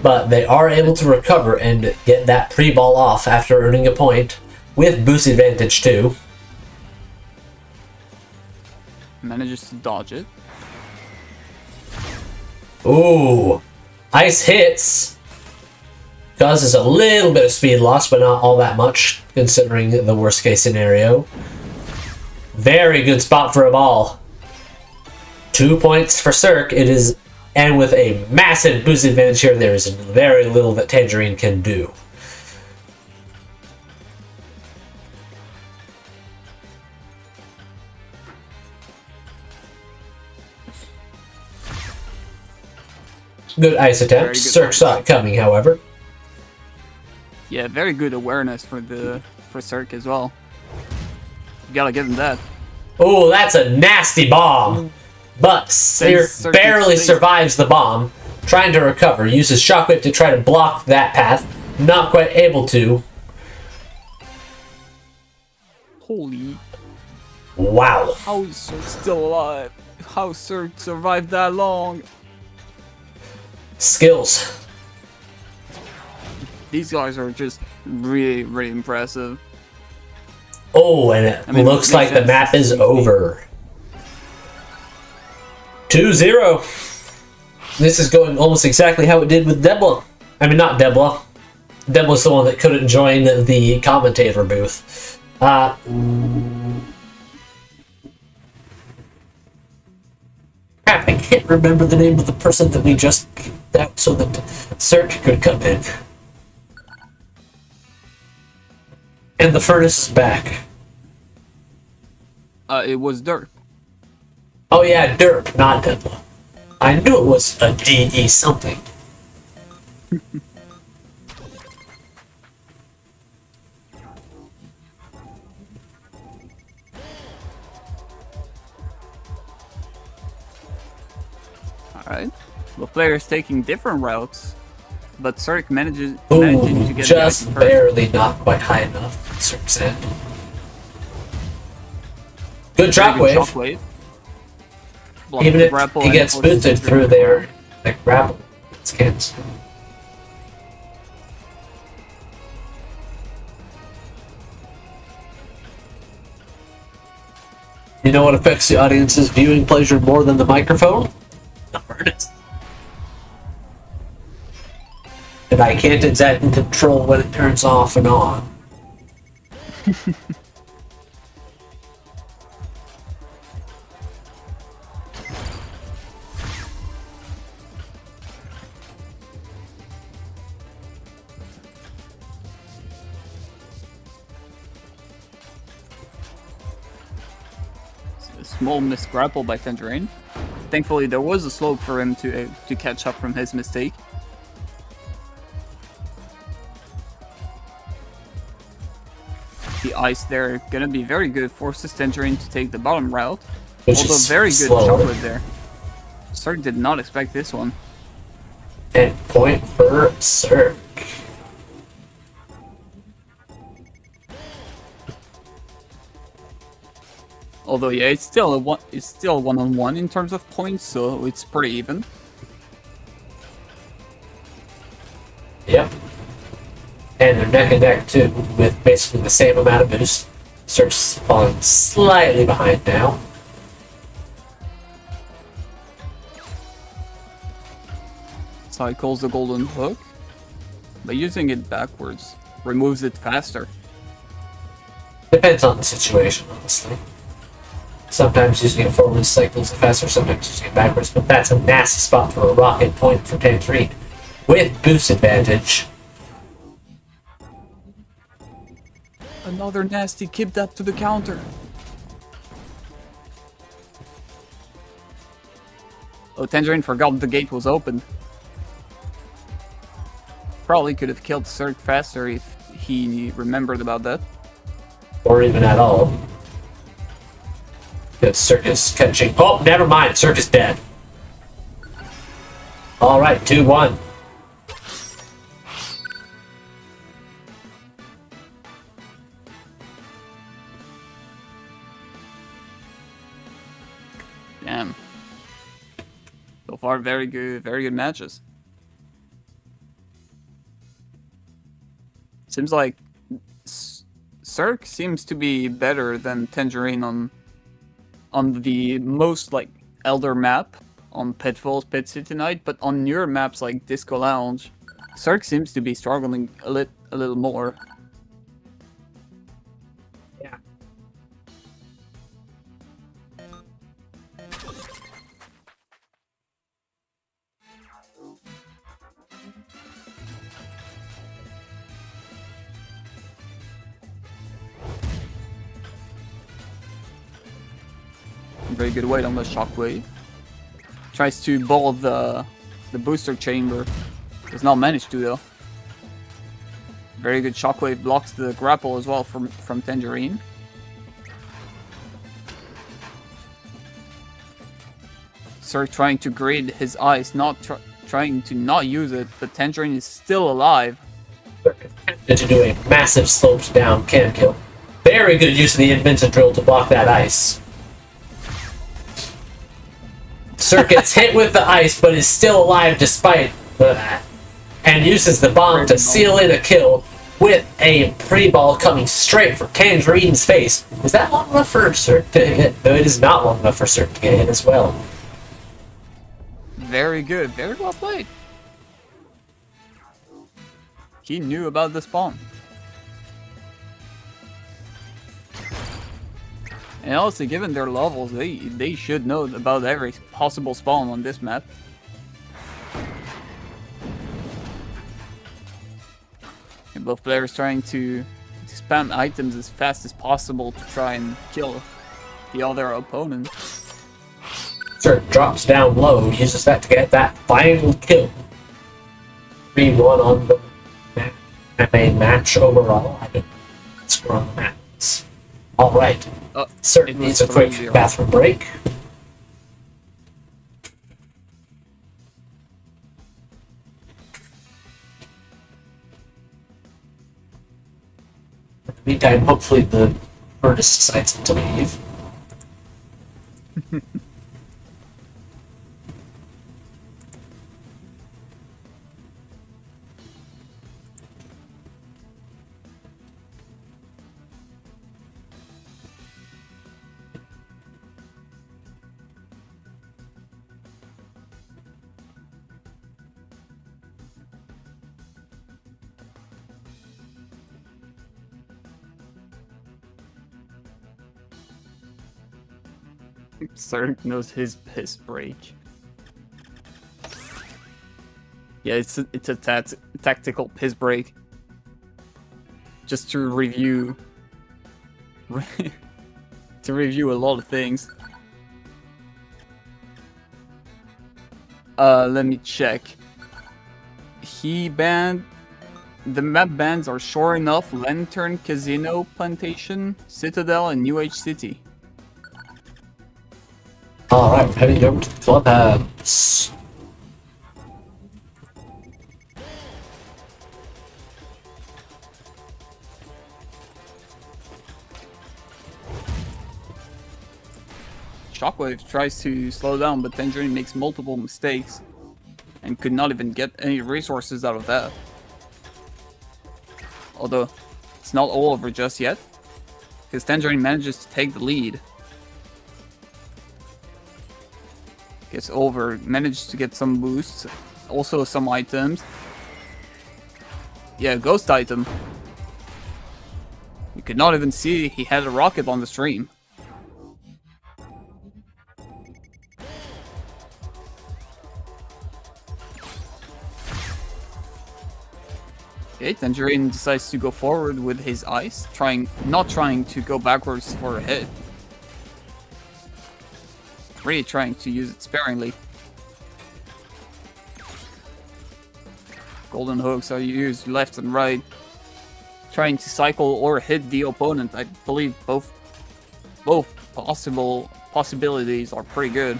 Speaker 1: But they are able to recover and get that pre-ball off after earning a point with boost advantage too.
Speaker 2: Manages to dodge it.
Speaker 1: Ooh, ice hits. Causes a little bit of speed loss, but not all that much, considering the worst case scenario. Very good spot for a ball. 2 points for Serk. It is, and with a massive boost advantage here, there is very little that Tangerine can do. Good ice attempt. Serk saw it coming, however.
Speaker 2: Yeah, very good awareness for Serk as well. You gotta give him that.
Speaker 1: Oh, that's a nasty bomb. But Serk barely survives the bomb. Trying to recover. Uses Shockwave to try to block that path. Not quite able to.
Speaker 2: Holy.
Speaker 1: Wow.
Speaker 2: How is Serk still alive? How Serk survived that long?
Speaker 1: Skills.
Speaker 2: These guys are just really, really impressive.
Speaker 1: Oh, and it looks like the map is over. 2-0. This is going almost exactly how it did with Debla. I mean, not Debla. Debla's the one that couldn't join the commentator booth. Crap, I can't remember the name of the person that we just kicked out so that Serk could come in. And the furnace is back.
Speaker 2: It was derp.
Speaker 1: Oh yeah, derp, not Debla. I knew it was a DE something.
Speaker 2: Alright. Both players taking different routes, but Serk managing
Speaker 1: Ooh,
Speaker 2: to get
Speaker 1: just
Speaker 2: the ice
Speaker 1: barely not quite high enough, Serk said. Good shockwave. Even if he gets boosted through there, like grapple, it's cancelled. You know what affects the audience's viewing pleasure more than the microphone? The furnace. And I can't exactly control when it turns off and on.
Speaker 2: small missed grapple by Tangerine. Thankfully, there was a slope for him to catch up from his mistake. The ice there gonna be very good, forces Tangerine to take the bottom route.
Speaker 1: Which
Speaker 2: Although
Speaker 1: is
Speaker 2: very good
Speaker 1: slow.
Speaker 2: chocolate there. Serk did not expect this one.
Speaker 1: And point for Serk.
Speaker 2: Although yeah, it's still one-on-one in terms of points, so it's pretty even.
Speaker 1: Yep. And they're neck and neck too, with basically the same amount of boost. Serk's falling slightly behind now.
Speaker 2: Cycles the golden hook, but using it backwards removes it faster.
Speaker 1: Depends on the situation, honestly. Sometimes using it forward cycles it faster, sometimes using it backwards, but that's a nasty spot for a rocket point for Tangerine. With boost advantage.
Speaker 2: Another nasty keep that to the counter. Oh, Tangerine forgot the gate was open. Probably could have killed Serk faster if he remembered about that.
Speaker 1: Or even at all. Because Serk is catching. Oh, never mind. Serk is dead. Alright, 2-1.
Speaker 2: Damn. So far, very good matches. Seems like Serk seems to be better than Tangerine on the most like elder map on Pitfalls, Pit City Night, but on newer maps like Disco Lounge, Serk seems to be struggling a little more.
Speaker 1: Yeah.
Speaker 2: Very good weight on the shockwave. Tries to ball the booster chamber. Does not manage to though. Very good shockwave, blocks the grapple as well from Tangerine. Serk trying to grid his ice, not trying to not use it, but Tangerine is still alive.
Speaker 1: To do a massive sloped down cam kill. Very good use of the Mvshvr to block that ice. Serk gets hit with the ice, but is still alive despite that, and uses the bomb to seal in a kill with a pre-ball coming straight for Tangerine's face. Is that long enough for Serk to hit? No, it is not long enough for Serk to get hit as well.
Speaker 2: Very good, very well played. He knew about the spawn. And also, given their levels, they should know about every possible spawn on this map. And both players trying to spam items as fast as possible to try and kill the other opponent.
Speaker 1: Serk drops down low, uses that to get that final kill. 3-1 on the main match overall. I didn't score on the maps. Alright. Serk needs a quick bathroom break. In the meantime, hopefully the furnace decides to leave.
Speaker 2: Serk knows his piss break. Yeah, it's a tactical piss break. Just to review to review a lot of things. Let me check. He banned... The map bans are sure enough Lantern, Casino, Plantation, Citadel, and New Age City.
Speaker 1: Alright, heading over to the clubhouse.
Speaker 2: Shockwave tries to slow down, but Tangerine makes multiple mistakes and could not even get any resources out of that. Although, it's not all over just yet, because Tangerine manages to take the lead. Gets over, manages to get some boosts, also some items. Yeah, ghost item. You could not even see he had a rocket on the stream. Okay, Tangerine decides to go forward with his ice, not trying to go backwards for a hit. Really trying to use it sparingly. Golden hooks are used left and right, trying to cycle or hit the opponent. I believe both possibilities are pretty good.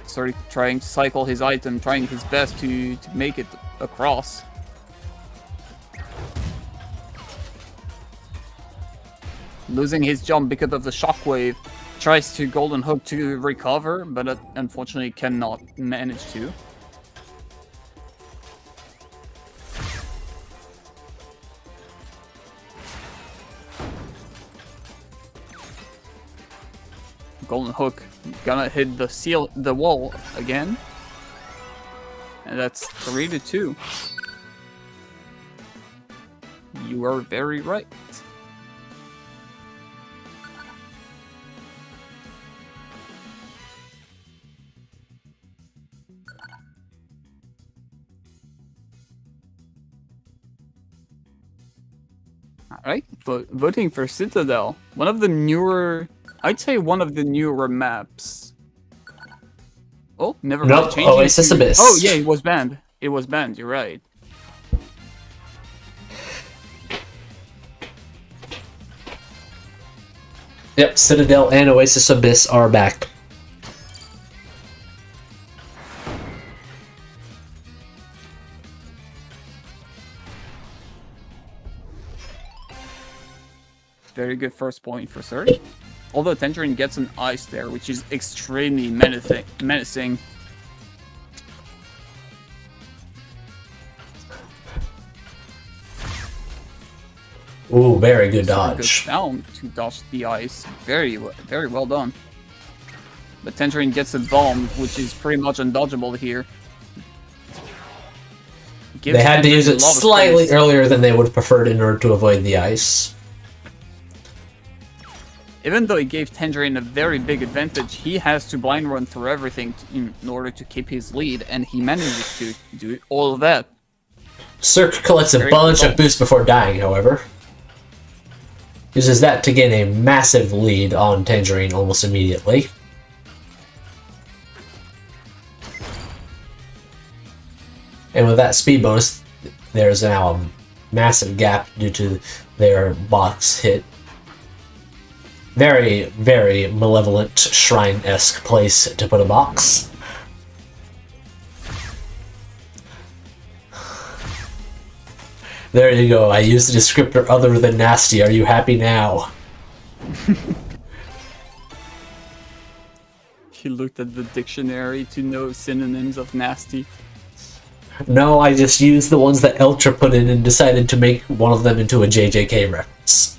Speaker 2: Started trying to cycle his item, trying his best to make it across. Losing his jump because of the shockwave. Tries to golden hook to recover, but unfortunately cannot manage to. Golden hook gonna hit the wall again. And that's 3-2. You are very right. Alright, voting for Citadel. One of the newer... I'd say one of the newer maps. Oh, never mind.
Speaker 1: Nope, Oasis Abyss.
Speaker 2: Oh, yeah, it was banned. It was banned, you're right.
Speaker 1: Yep, Citadel and Oasis Abyss are back.
Speaker 2: Very good first point for Serk. Although Tangerine gets an ice there, which is extremely menacing.
Speaker 1: Ooh, very good
Speaker 2: Serk
Speaker 1: dodge.
Speaker 2: goes down to dodge the ice. Very well done. But Tangerine gets a bomb, which is pretty much undodgeable here.
Speaker 1: They had to use it slightly earlier than they would have preferred in order to avoid the ice.
Speaker 2: Even though he gave Tangerine a very big advantage, he has to blind run through everything in order to keep his lead, and he manages to do all of that.
Speaker 1: Serk collects a bunch of boosts before dying, however. Uses that to gain a massive lead on Tangerine almost immediately. And with that speed bonus, there's now a massive gap due to their box hit. Very, very malevolent shrine-esque place to put a box. There you go, I used a descriptor other than nasty. Are you happy now?
Speaker 2: He looked at the dictionary to know synonyms of nasty.
Speaker 1: No, I just used the ones that Eltra put in and decided to make one of them into a JJK reference.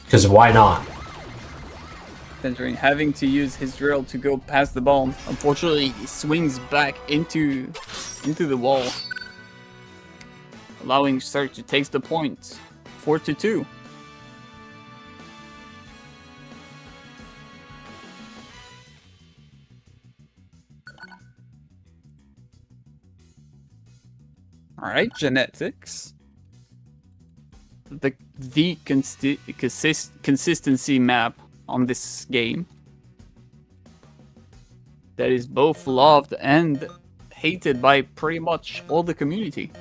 Speaker 1: Because why not?
Speaker 2: Tangerine having to use his drill to go past the bomb. Unfortunately, he swings back into the wall, allowing Serk to take the point. 4-2. All right, genetics. The consistency map on this game. that is both loved and hated by pretty much all the community.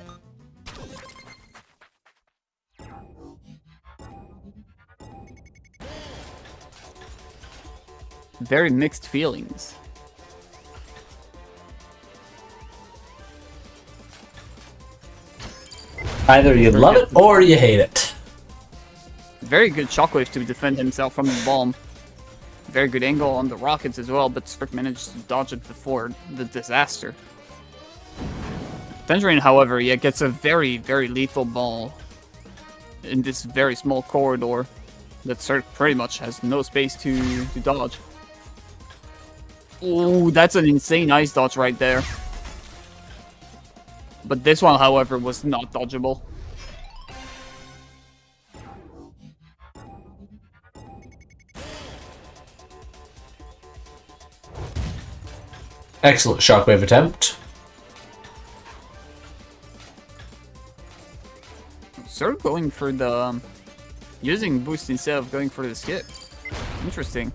Speaker 2: Very mixed feelings.
Speaker 1: Either you love it or you hate it.
Speaker 2: Very good shockwave to defend himself from the bomb. Very good angle on the rockets as well, but Serk managed to dodge it before the disaster. Tangerine, however, yeah, gets a very, very lethal ball in this very small corridor that Serk pretty much has no space to dodge. Ooh, that's an insane ice dodge right there. But this one, however, was not dodgeable.
Speaker 1: Excellent shockwave attempt.
Speaker 2: Serk going for the... using boost instead of going for the skip. Interesting.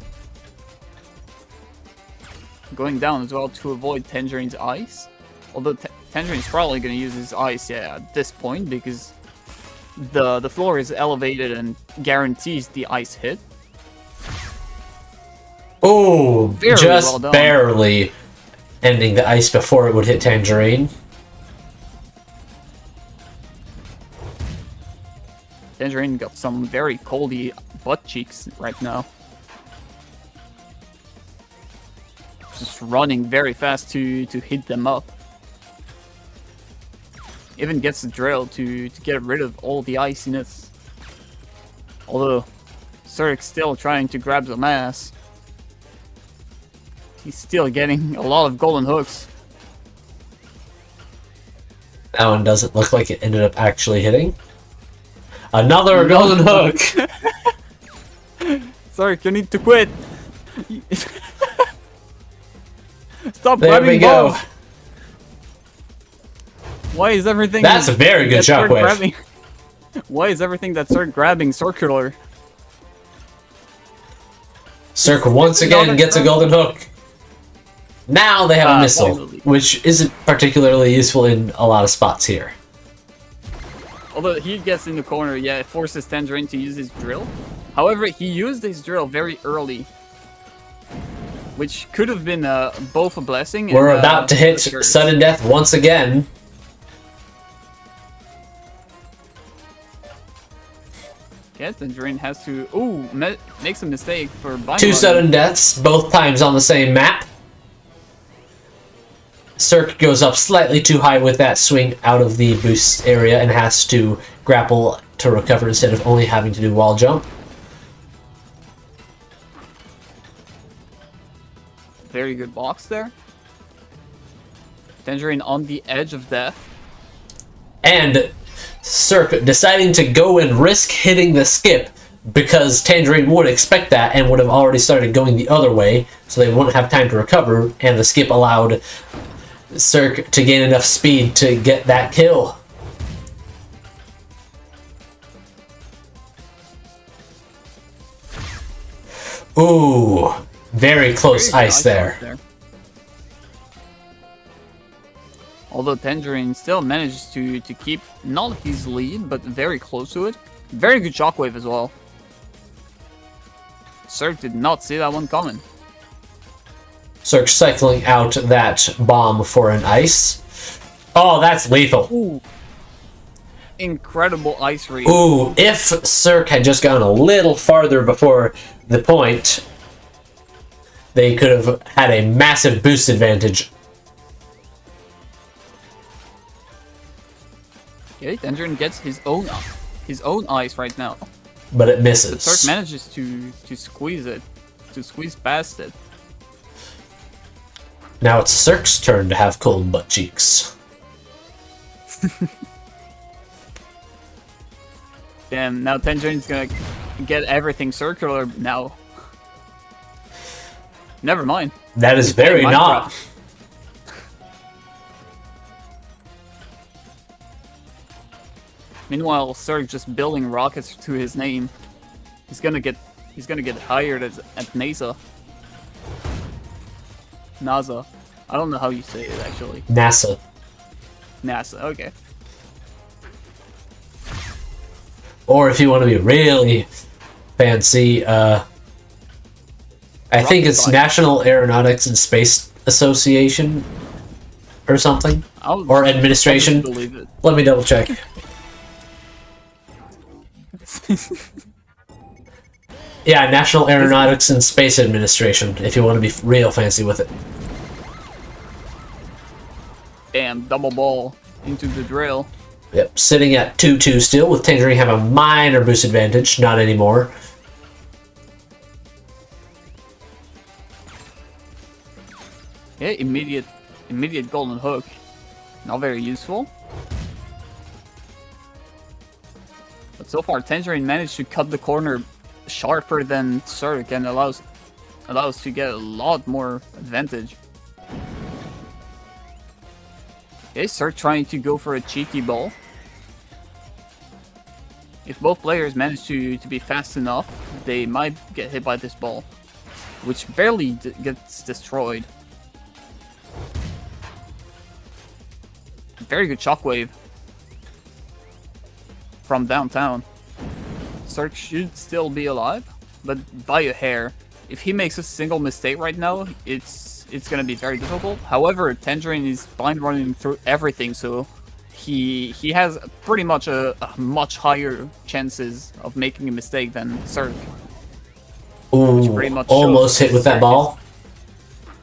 Speaker 2: Going down as well to avoid Tangerine's ice. Although Tangerine's probably going to use his ice, yeah, at this point, because the floor is elevated and guarantees the ice hit.
Speaker 1: Oh,
Speaker 2: Very
Speaker 1: just
Speaker 2: well done.
Speaker 1: barely ending the ice before it would hit Tangerine.
Speaker 2: Tangerine got some very coldy butt cheeks right now. Just running very fast to hit them up. Even gets the drill to get rid of all the iciness. Although Serk's still trying to grab some ass. He's still getting a lot of golden hooks.
Speaker 1: That one doesn't look like it ended up actually hitting. Another golden hook!
Speaker 2: Serk, you need to quit. Stop
Speaker 1: There
Speaker 2: grabbing
Speaker 1: we go.
Speaker 2: balls. Why is everything...
Speaker 1: That's a very good
Speaker 2: that Serk
Speaker 1: shockwave.
Speaker 2: grabbing- Why is everything that Serk grabbing circular?
Speaker 1: Serk once again gets a golden hook. Now they have a missile,
Speaker 2: finally.
Speaker 1: which isn't particularly useful in a lot of spots here.
Speaker 2: Although he gets in the corner, yeah, it forces Tangerine to use his drill. However, he used his drill very early, which could have been both a blessing.
Speaker 1: We're
Speaker 2: and,
Speaker 1: about to hit
Speaker 2: a curse.
Speaker 1: sudden death once again.
Speaker 2: Yeah, Tangerine has to... Ooh, makes a mistake for bind
Speaker 1: Two
Speaker 2: running.
Speaker 1: sudden deaths, both times on the same map. Serk goes up slightly too high with that swing out of the boost area and has to grapple to recover instead of only having to do wall jump.
Speaker 2: Very good box there. Tangerine on the edge of death.
Speaker 1: And Serk deciding to go and risk hitting the skip because Tangerine would expect that and would have already started going the other way, so they wouldn't have time to recover, and the skip allowed Serk to gain enough speed to get that kill. Ooh, very close
Speaker 2: Very good
Speaker 1: ice there.
Speaker 2: Although Tangerine still managed to keep not his lead, but very close to it. Very good shockwave as well. Serk did not see that one coming.
Speaker 1: Serk cycling out that bomb for an ice. Oh, that's lethal.
Speaker 2: Ooh. Incredible ice read.
Speaker 1: Ooh, if Serk had just gone a little farther before the point, they could have had a massive boost advantage.
Speaker 2: Okay, Tangerine gets his own ice right now.
Speaker 1: But it
Speaker 2: But
Speaker 1: misses.
Speaker 2: Serk manages to squeeze it, to squeeze past it.
Speaker 1: Now it's Serk's turn to have cold butt cheeks.
Speaker 2: Damn, now Tangerine's gonna get everything circular now. Never mind.
Speaker 1: That is very
Speaker 2: Minecraft.
Speaker 1: not.
Speaker 2: Meanwhile, Serk just building rockets to his name. He's gonna get hired at NASA. NASA. I don't know how you say it actually.
Speaker 1: NASA.
Speaker 2: NASA. Okay.
Speaker 1: Or if you want to be really fancy, I think it's
Speaker 2: science.
Speaker 1: National Aeronautics and Space Association or something. Or administration.
Speaker 2: I'll just believe it.
Speaker 1: Let me double check. Yeah, National Aeronautics and Space Administration, if you want to be real fancy with it.
Speaker 2: Bam, double ball into the drill.
Speaker 1: Yep, sitting at 2-2 still, with Tangerine have a minor boost advantage. Not anymore.
Speaker 2: Yeah, immediate golden hook. Not very useful. But so far, Tangerine managed to cut the corner sharper than Serk and allows to get a lot more advantage. Okay, Serk trying to go for a cheeky ball. If both players manage to be fast enough, they might get hit by this ball, which barely gets destroyed. Very good shockwave from downtown. Serk should still be alive, but by a hair. If he makes a single mistake right now, it's gonna be very difficult. However, Tangerine is blind running through everything, so he has pretty much a much higher chances of making a mistake than Serk.
Speaker 1: Ooh,
Speaker 2: pretty much
Speaker 1: almost
Speaker 2: shows
Speaker 1: hit with that
Speaker 2: Serk
Speaker 1: ball.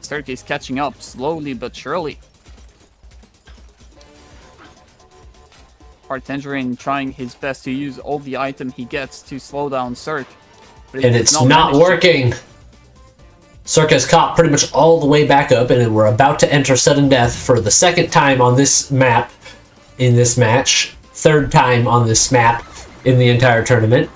Speaker 2: Serk is catching up slowly but surely. Tangerine trying his best to use all the item he gets to slow down Serk. But
Speaker 1: And it's not working. Serk has caught pretty much all the way back up, and we're about to enter sudden death for the second time on this map in this match. Third time on this map in the entire tournament.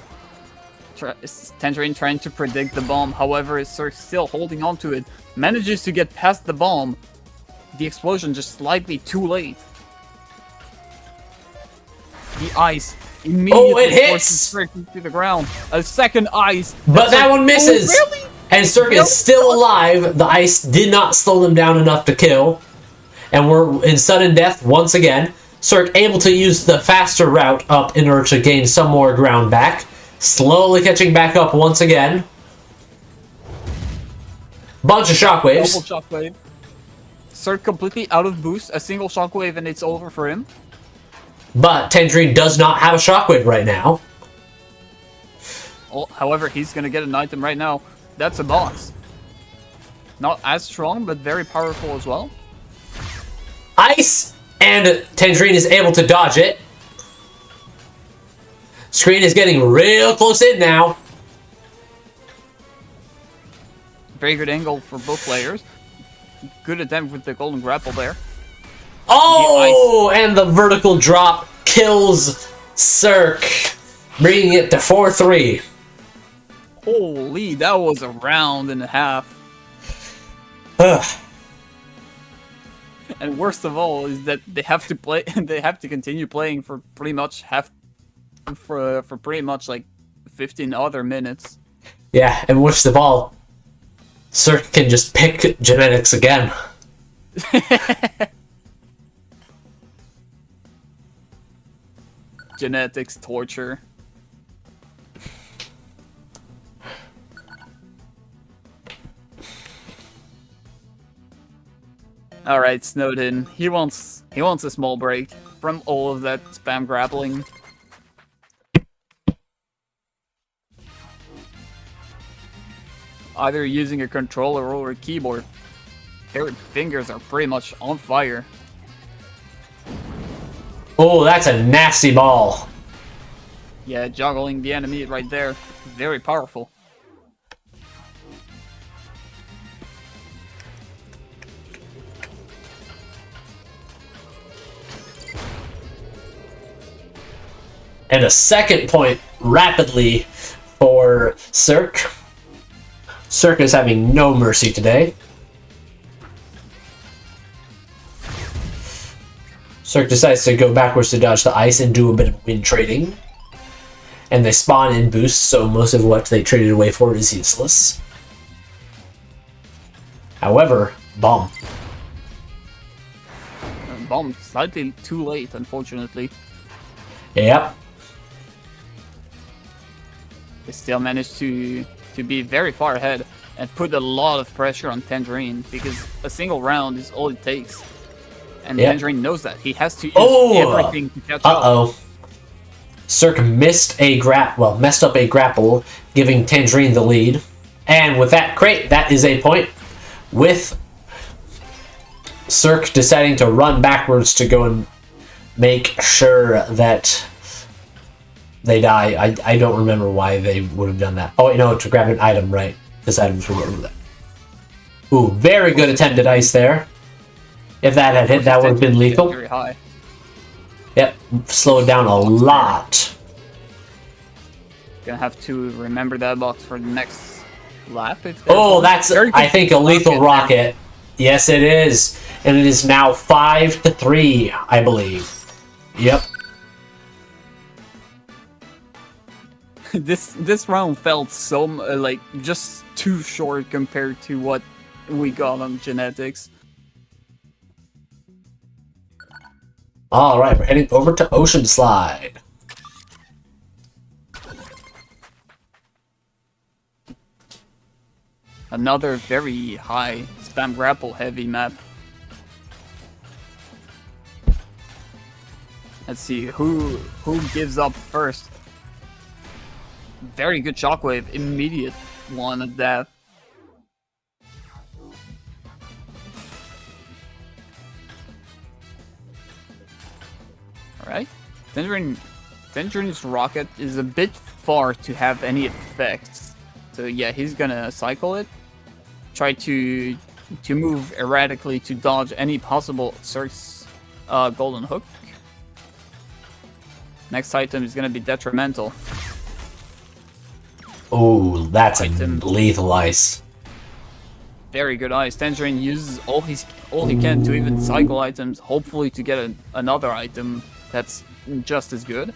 Speaker 2: Tangerine trying to predict the bomb, however, Serk still holding on to it. Manages to get past the bomb. The explosion just slightly too late. The ice immediately forces Serk to the ground. A second ice.
Speaker 1: But that one misses!
Speaker 2: Oh, really?
Speaker 1: And Serk is still alive. The ice did not slow them down enough to kill. And we're in sudden death once again. Serk able to use the faster route up in order to gain some more ground back. Slowly catching back up once again. Bunch of shockwaves.
Speaker 2: Double shockwave. Serk completely out of boost. A single shockwave and it's over for him.
Speaker 1: But Tangerine does not have a shockwave right now.
Speaker 2: Oh, however, he's gonna get an item right now. That's a boss. Not as strong, but very powerful as well.
Speaker 1: Ice! And Tangerine is able to dodge it. Screen is getting real close in now.
Speaker 2: Very good angle for both players. Good attempt with the golden grapple there.
Speaker 1: Oh! And the vertical drop kills Serk, bringing it to 4-3.
Speaker 2: Holy, that was a round and a half.
Speaker 1: Ugh.
Speaker 2: And worst of all is that they have to play. They have to continue playing for pretty much for pretty much like 15 other minutes.
Speaker 1: Yeah, and worst of all, Serk can just pick genetics again.
Speaker 2: Genetics torture. Alright, Snowden. He wants a small break from all of that spam grappling. Either using a controller or a keyboard. Their fingers are pretty much on fire.
Speaker 1: Oh, that's a nasty ball.
Speaker 2: Yeah, juggling the enemy right there. Very powerful.
Speaker 1: And a second point rapidly for Serk. Serk is having no mercy today. Serk decides to go backwards to dodge the ice and do a bit of wind trading. And they spawn in boosts, so most of what they traded away for is useless. However, bomb.
Speaker 2: Bomb slightly too late, unfortunately.
Speaker 1: Yep.
Speaker 2: They still managed to be very far ahead and put a lot of pressure on Tangerine because a single round is all it takes. And
Speaker 1: Yep.
Speaker 2: Tangerine knows that. He has to use
Speaker 1: Oh!
Speaker 2: everything to catch up.
Speaker 1: Uh-oh. Serk messed up a grapple, giving Tangerine the lead. And with that crate, that is a point, with Serk deciding to run backwards to go and make sure that they die. I don't remember why they would have done that. Oh, you know, to grab an item, right? This item's for that. Ooh, very good attempted ice there. If that had hit, that would have been lethal.
Speaker 2: Very high.
Speaker 1: Yep, slowed down a lot.
Speaker 2: Gonna have to remember that box for the next lap. If
Speaker 1: Oh, that's, I think, a lethal rocket. Yes, it is. And it is now 5-3, I believe. Yep.
Speaker 2: This round felt so like just too short compared to what we got on genetics.
Speaker 1: All right, we're heading over to Ocean Slide.
Speaker 2: Another very high spam grapple heavy map. Let's see who gives up first. Very good shockwave, immediate one at that. Alright. Tangerine's rocket is a bit far to have any effects. So yeah, he's gonna cycle it. Try to move erratically to dodge any possible Serk's golden hook. Next item is gonna be detrimental.
Speaker 1: Oh, that's a
Speaker 2: Item.
Speaker 1: lethal ice.
Speaker 2: Very good ice. Tangerine uses all he can to even cycle items, hopefully to get another item that's just as good.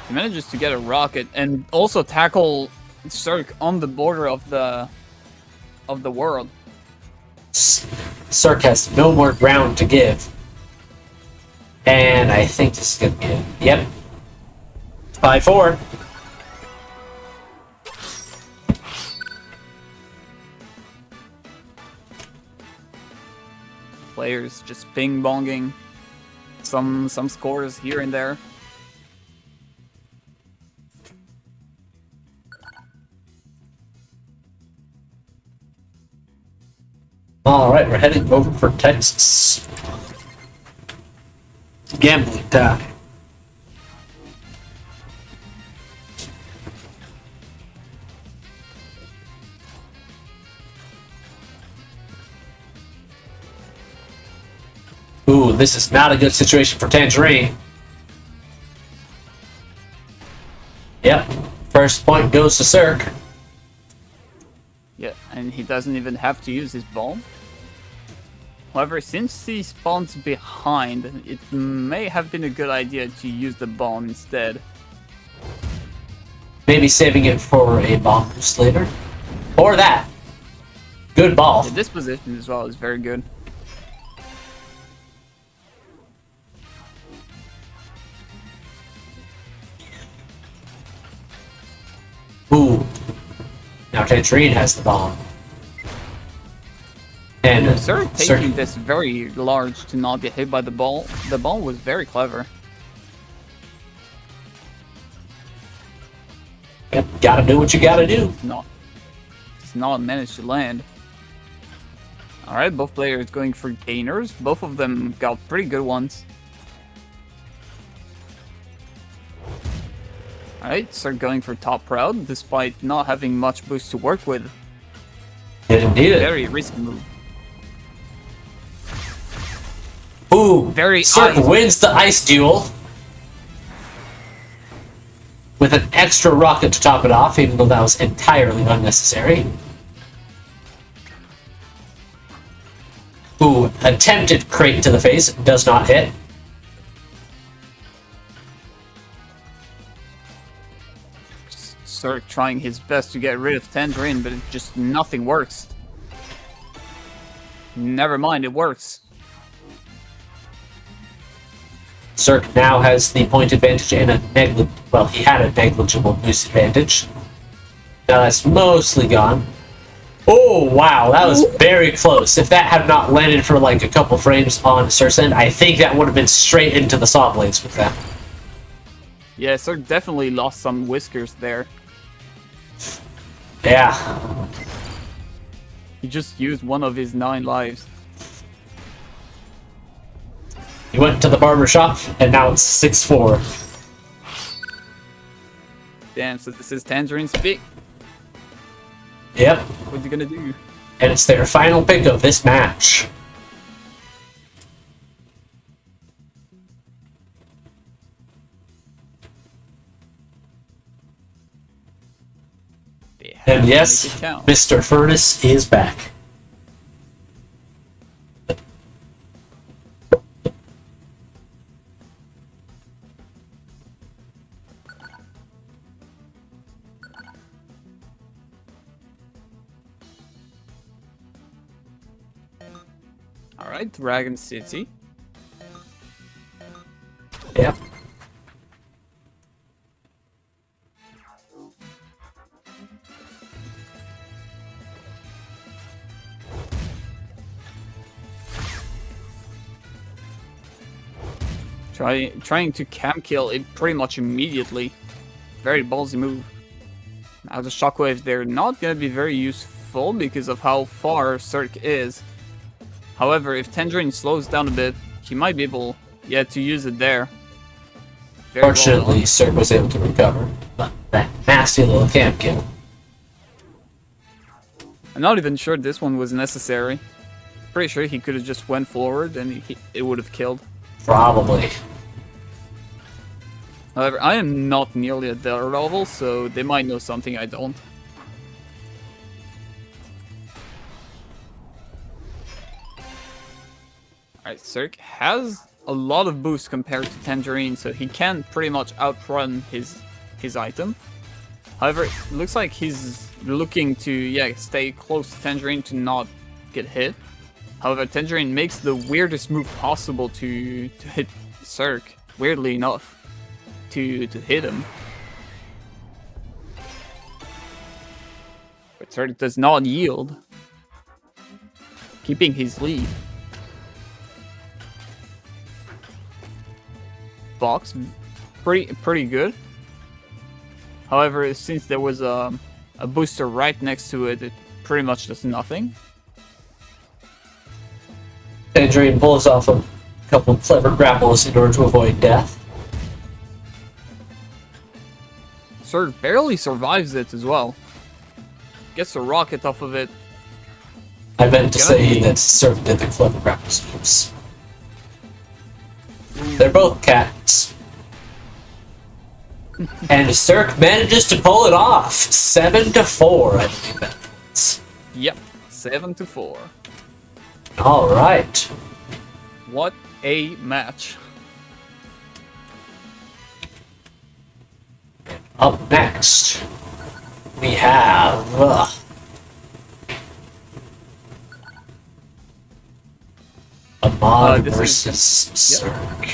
Speaker 2: He manages to get a rocket and also tackle Serk on the border of the world.
Speaker 1: Serk has no more ground to give. And I think this is going to be it. Yep. 5-4.
Speaker 2: Players just ping-bonging some scores here and there.
Speaker 1: Alright, we're heading over for Texas. Gambling time. Ooh, this is not a good situation for Tangerine. Yep, first point goes to Serk.
Speaker 2: Yeah, and he doesn't even have to use his bomb. However, since he spawns behind, it may have been a good idea to use the bomb instead.
Speaker 1: Maybe saving it for a bomb boost later. Or that. Good ball.
Speaker 2: Yeah, this position as well is very good.
Speaker 1: Ooh. Now Tangerine has the bomb. And
Speaker 2: Serk taking this very large to not get hit by the ball. The ball was very clever.
Speaker 1: Yep, gotta do what you gotta do.
Speaker 2: It's not managed to land. Alright, both players going for gainers. Both of them got pretty good ones. Alright, Serk going for top proud despite not having much boost to work with.
Speaker 1: Didn't need it.
Speaker 2: Very risky move.
Speaker 1: Ooh,
Speaker 2: Very
Speaker 1: Serk
Speaker 2: ice.
Speaker 1: wins the ice duel with an extra rocket to top it off, even though that was entirely unnecessary. Ooh, attempted crate to the face, does not hit.
Speaker 2: Serk trying his best to get rid of Tangerine, but it just nothing works. Never mind, it works.
Speaker 1: Serk now has the point advantage and he had a negligible boost advantage. Now that's mostly gone. Oh, wow, that was very close. If that had not landed for like a couple frames on Serk's end, I think that would have been straight into the saw blades with that.
Speaker 2: Yeah, Serk definitely lost some whiskers there.
Speaker 1: Yeah.
Speaker 2: He just used one of his 9 lives.
Speaker 1: He went to the barber shop, and now it's 6-4.
Speaker 2: Damn, so this is Tangerine's pick.
Speaker 1: Yep.
Speaker 2: What's he gonna do?
Speaker 1: And it's their final pick of this match. And yes, Mr. Furnace is back.
Speaker 2: Alright, Dragon City.
Speaker 1: Yep.
Speaker 2: Trying to cam kill it pretty much immediately. Very ballsy move. Now the shockwaves, they're not gonna be very useful because of how far Serk is. However, if Tangerine slows down a bit, he might be able, to use it there. Very
Speaker 1: Fortunately,
Speaker 2: well
Speaker 1: Serk was able to recover. But that nasty little camp kill.
Speaker 2: I'm not even sure this one was necessary. Pretty sure he could have just went forward and it would have killed.
Speaker 1: Probably.
Speaker 2: However, I am not nearly at their level, so they might know something I don't. Alright, Serk has a lot of boost compared to Tangerine, so he can pretty much outrun his item. However, it looks like he's looking to, stay close to Tangerine to not get hit. However, Tangerine makes the weirdest move possible to hit Serk, weirdly enough, to hit him. But Serk does not yield, keeping his lead. Box, pretty good. However, since there was a booster right next to it, it pretty much does nothing.
Speaker 1: Tangerine pulls off a couple of clever grapples in order to avoid death.
Speaker 2: Serk barely survives it as well. Gets a rocket off of it.
Speaker 1: I meant to say that Serk did the clever grapples. Oops. They're both cats. And Serk manages to pull it off. 7-4, I believe that means.
Speaker 2: Yep, 7-4.
Speaker 1: Alright.
Speaker 2: What a match.
Speaker 1: Up next, we have ahmad versus Serk.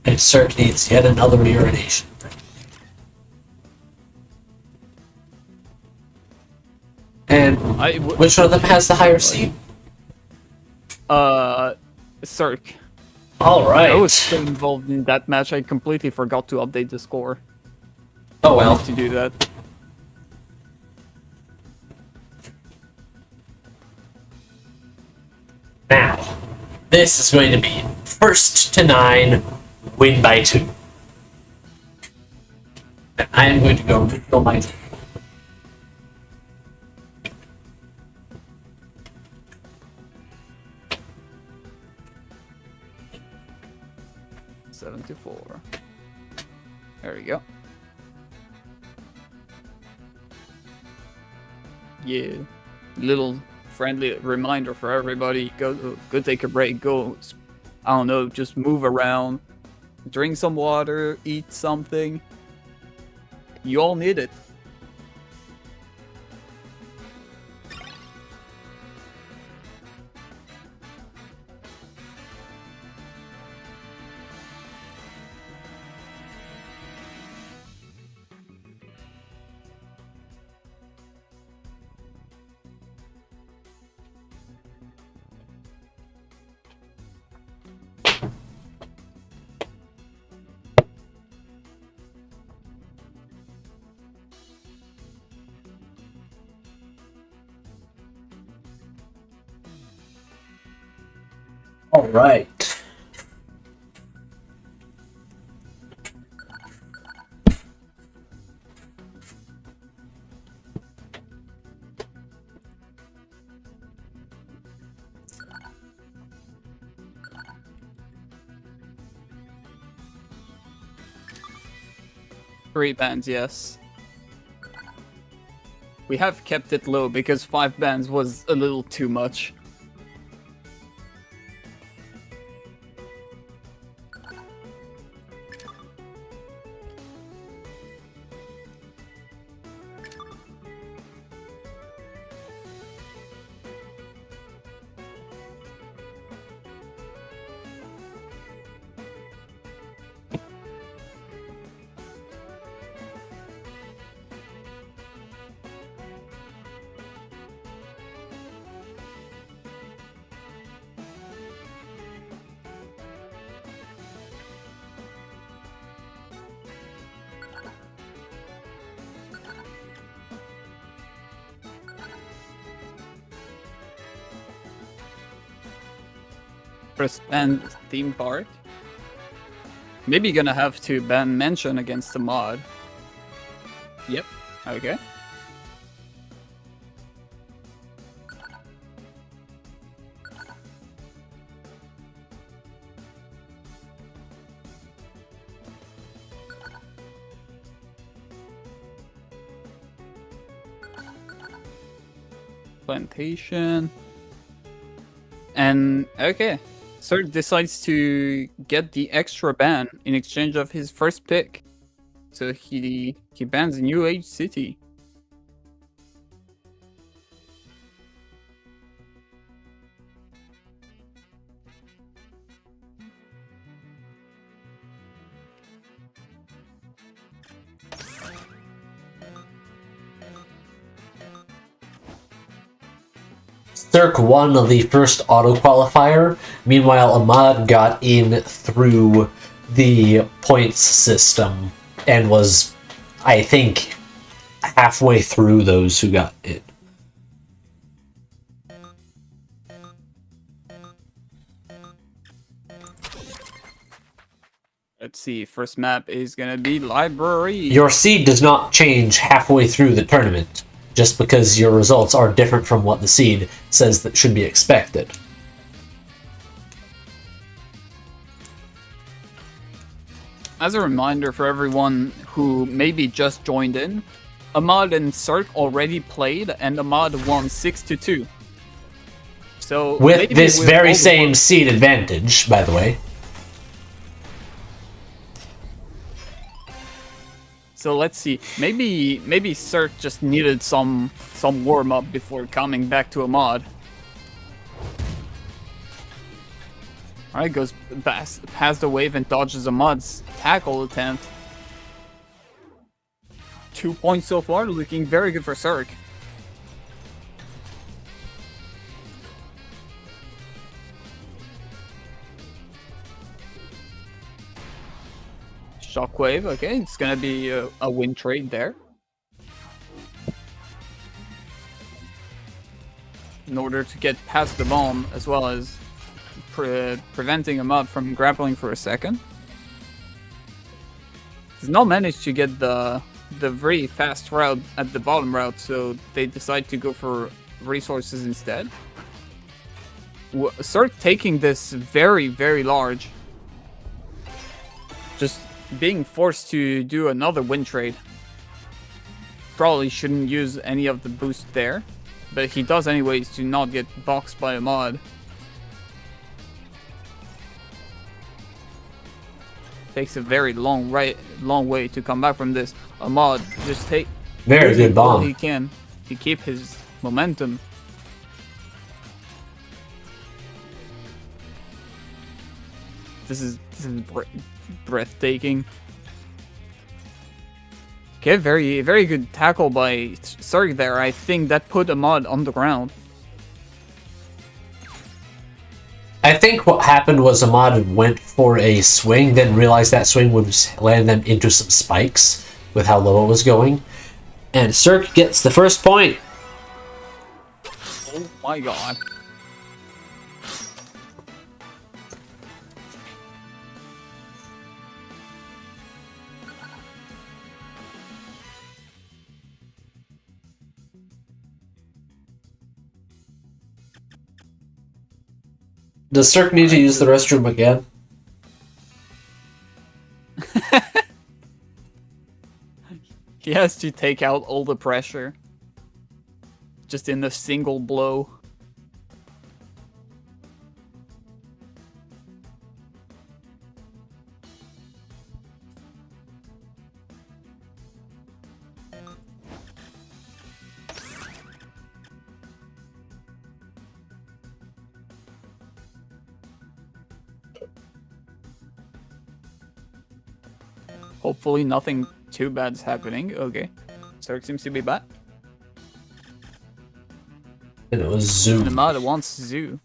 Speaker 1: And Serk needs yet another urination. And which one of them has the higher seed?
Speaker 2: Serk.
Speaker 1: Alright.
Speaker 2: I was so involved in that match, I completely forgot to update the score.
Speaker 1: Oh well.
Speaker 2: I need to do that.
Speaker 1: Now, this is going to be first to 9, win by 2. And I am going to go refill my drink.
Speaker 2: There we go. Yeah, little friendly reminder for everybody: go take a break. Go, I don't know, just move around, drink some water, eat something. You all need it.
Speaker 1: All right.
Speaker 2: Three bans, yes. We have kept it low because 5 bans was a little too much. First ban theme park. Maybe gonna have to ban mention against the mod. Yep. Okay. Plantation. And okay. Serk decides to get the extra ban in exchange of his first pick. So he bans New Age City.
Speaker 1: Serk won the first auto qualifier. Meanwhile, Ahmad got in through the points system and was, I think, halfway through those who got it.
Speaker 2: Let's see, first map is gonna be library.
Speaker 1: Your seed does not change halfway through the tournament, just because your results are different from what the seed says that should be expected.
Speaker 2: As a reminder for everyone who maybe just joined in, Ahmad and Serk already played and Ahmad won 6-2. So
Speaker 1: with this very same seed advantage, by the way.
Speaker 2: So let's see. Maybe Serk just needed some warm up before coming back to Ahmad. Alright, goes past the wave and dodges Ahmad's tackle attempt. 2 points so far, looking very good for Serk. Shockwave, okay, it's gonna be a win trade there. In order to get past the bomb, as well as preventing him up from grappling for a second. He's not managed to get the very fast route at the bottom route, so they decide to go for resources instead. Serk taking this very, very large. Just being forced to do another win trade. Probably shouldn't use any of the boost there, but he does anyways to not get boxed by Ahmad. Takes a very long way to come back from this. Ahmad just
Speaker 1: Very good
Speaker 2: all
Speaker 1: bomb.
Speaker 2: he can to keep his momentum. This is breathtaking. Okay, very good tackle by Serk there. I think that put Ahmad on the ground.
Speaker 1: I think what happened was Ahmad went for a swing, then realized that swing would land them into some spikes with how low it was going. And Serk gets the first point.
Speaker 2: Oh my god.
Speaker 1: Does Serk need to use the restroom again?
Speaker 2: He has to take out all the pressure. Just in a single blow. Hopefully nothing too bad is happening. Okay. Serk seems to be back.
Speaker 1: And it was Zoo.
Speaker 2: Ahmad wants Zoo.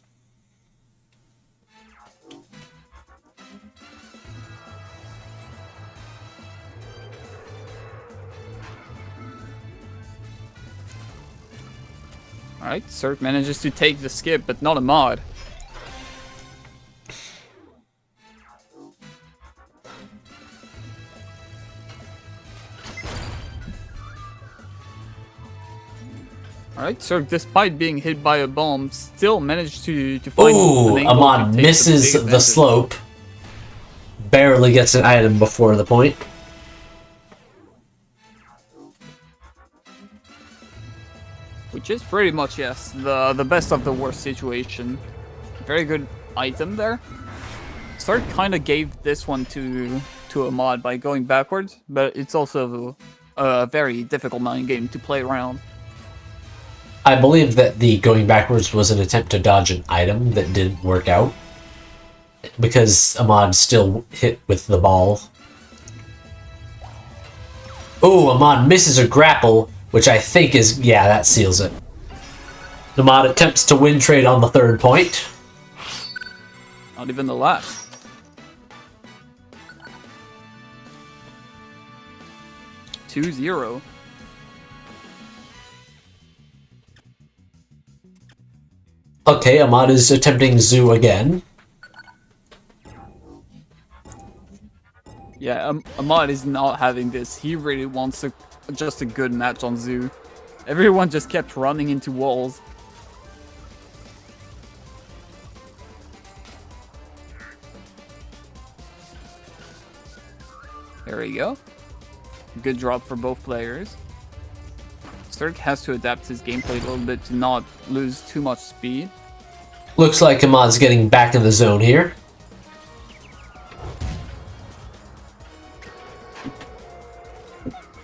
Speaker 2: Alright, Serk manages to take the skip, but not Ahmad. Alright, Serk, despite being hit by a bomb, still managed to find
Speaker 1: Ooh,
Speaker 2: an angle
Speaker 1: Ahmad
Speaker 2: to take
Speaker 1: misses
Speaker 2: big
Speaker 1: the
Speaker 2: advantage.
Speaker 1: slope. Barely gets an item before the point.
Speaker 2: Which is pretty much, yes, the best of the worst situation. Very good item there. Serk kind of gave this one to Ahmad by going backwards, but it's also a very difficult mind game to play around.
Speaker 1: I believe that the going backwards was an attempt to dodge an item that didn't work out. Because Ahmad still hit with the ball. Ooh, Ahmad misses a grapple, which I think is... yeah, that seals it. Ahmad attempts to win trade on the third point.
Speaker 2: Not even the last. Two 0.
Speaker 1: Okay, Ahmad is attempting Zoo again.
Speaker 2: Yeah, Ahmad is not having this. He really wants just a good match on Zoo. Everyone just kept running into walls. There we go. Good drop for both players. Serk has to adapt his gameplay a little bit to not lose too much speed.
Speaker 1: Looks like Ahmad's getting back in the zone here.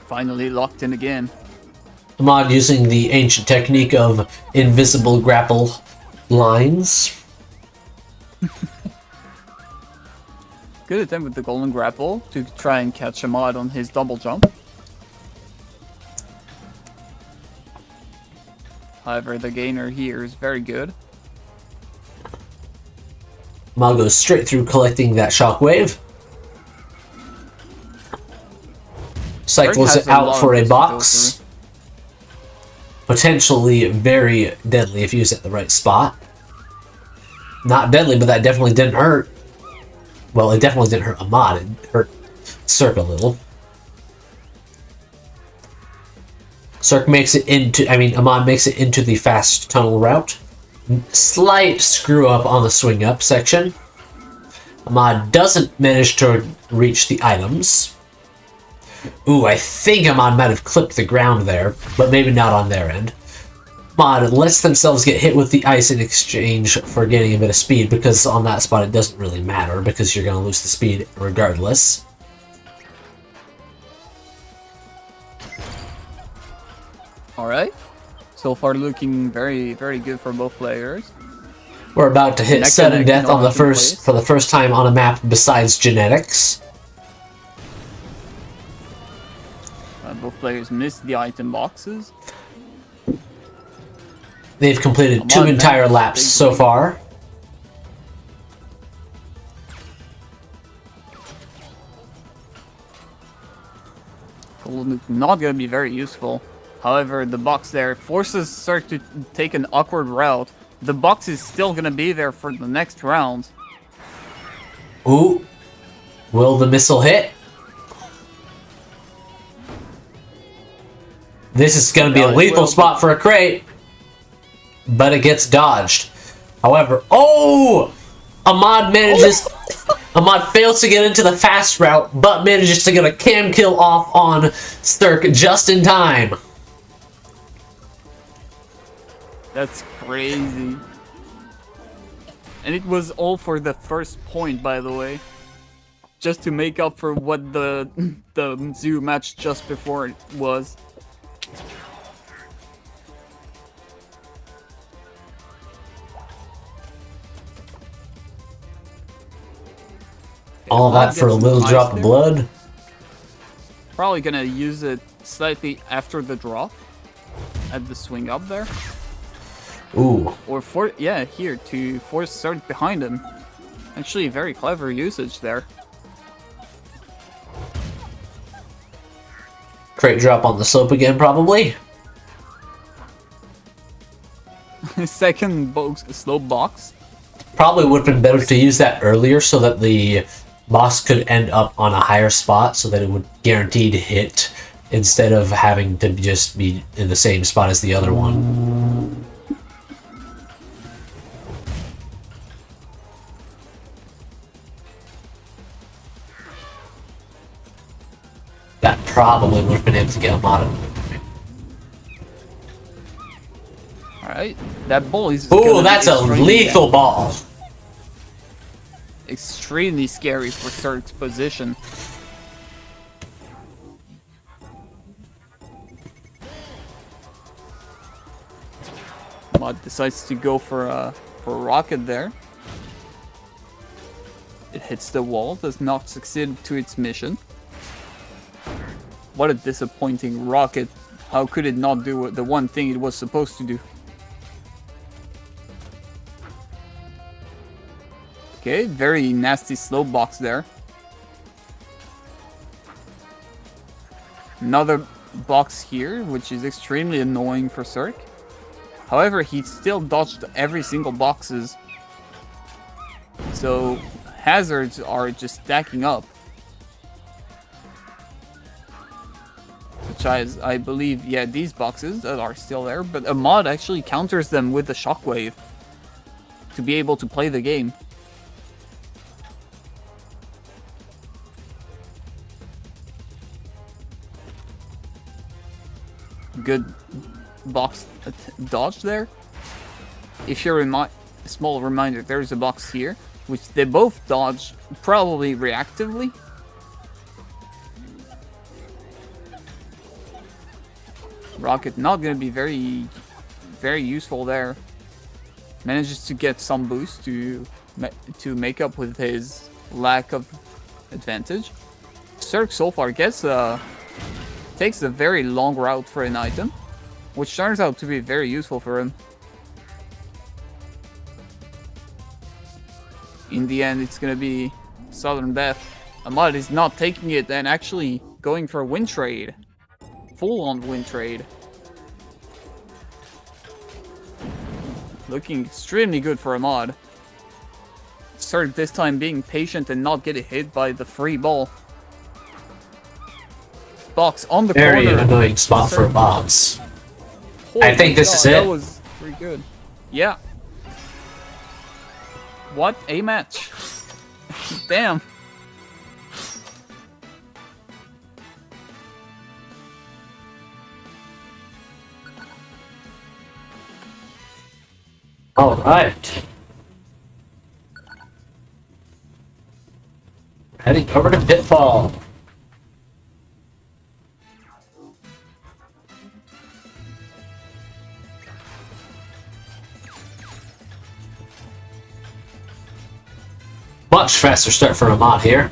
Speaker 2: Finally locked in again.
Speaker 1: Ahmad using the ancient technique of invisible grapple lines.
Speaker 2: Good attempt with the golden grapple to try and catch Ahmad on his double jump. However, the gainer here is very good.
Speaker 1: Ahmad goes straight through collecting that shockwave. Cycles it out for a box. Potentially very deadly if used at the right spot. Not deadly, but that definitely didn't hurt. Well, it definitely didn't hurt Ahmad. It hurt Serk a little. Serk makes it into... Ahmad makes it into the fast tunnel route. Slight screw up on the swing up section. Ahmad doesn't manage to reach the items. Ooh, I think Ahmad might have clipped the ground there, but maybe not on their end. Ahmad lets themselves get hit with the ice in exchange for getting a bit of speed, because on that spot it doesn't really matter, because you're going to lose the speed regardless.
Speaker 2: Alright. So far looking very, very good for both players.
Speaker 1: We're about to hit
Speaker 2: Neck
Speaker 1: sudden
Speaker 2: and
Speaker 1: death
Speaker 2: neck,
Speaker 1: on the
Speaker 2: not in
Speaker 1: first
Speaker 2: place.
Speaker 1: for the first time on a map besides genetics.
Speaker 2: Both players missed the item boxes.
Speaker 1: They've completed
Speaker 2: Ahmad
Speaker 1: 2 entire
Speaker 2: managed
Speaker 1: laps
Speaker 2: big
Speaker 1: so
Speaker 2: lead.
Speaker 1: far.
Speaker 2: Not going to be very useful. However, the box there forces Serk to take an awkward route. The box is still going to be there for the next round.
Speaker 1: Ooh. Will the missile hit? This is going to be a
Speaker 2: Yeah, it
Speaker 1: lethal
Speaker 2: will,
Speaker 1: spot for a crate. But it gets dodged. However, oh! Ahmad manages... Ahmad fails to get into the fast route, but manages to get a cam kill off on Serk just in time.
Speaker 2: That's crazy. And it was all for the first point, by the way. Just to make up for what the zoo match just before it was.
Speaker 1: All that for a
Speaker 2: Gets
Speaker 1: little
Speaker 2: some
Speaker 1: drop
Speaker 2: ice
Speaker 1: of
Speaker 2: there.
Speaker 1: blood.
Speaker 2: Probably gonna use it slightly after the drop. At the swing up there.
Speaker 1: Ooh.
Speaker 2: Or here to force Serk behind him. Actually, very clever usage there.
Speaker 1: Crate drop on the slope again, probably.
Speaker 2: Second slow box.
Speaker 1: Probably would have been better to use that earlier so that the box could end up on a higher spot so that it would guaranteed hit instead of having to just be in the same spot as the other one. That probably would have been able to get him out of it.
Speaker 2: Alright. That ball is.
Speaker 1: Ooh,
Speaker 2: gonna be
Speaker 1: that's a
Speaker 2: extremely
Speaker 1: lethal
Speaker 2: bad.
Speaker 1: ball.
Speaker 2: Extremely scary for Serk's position. Mod decides to go for a rocket there. It hits the wall, does not succeed to its mission. What a disappointing rocket. How could it not do the one thing it was supposed to do? Okay, very nasty slow box there. Another box here, which is extremely annoying for Serk. However, he still dodged every single boxes. So hazards are just stacking up. Which I believe, yeah, these boxes that are still there, but Ahmad actually counters them with the shockwave to be able to play the game. Good box dodge there. If you're small reminder, there's a box here, which they both dodge probably reactively. Rocket not gonna be very useful there. Manages to get some boost to make up with his lack of advantage. Serk so far takes a very long route for an item, which turns out to be very useful for him. In the end, it's gonna be sudden death. Ahmad is not taking it and actually going for a win trade. Full-on win trade. Looking extremely good for Ahmad. Serk this time being patient and not getting hit by the free ball. Box on the
Speaker 1: Very
Speaker 2: corner.
Speaker 1: annoying spot for a box. I think this is it.
Speaker 2: That was pretty good. Yeah. What a match. Damn.
Speaker 1: Alright. Heading over to Pitfall. Much faster start for Ahmad here.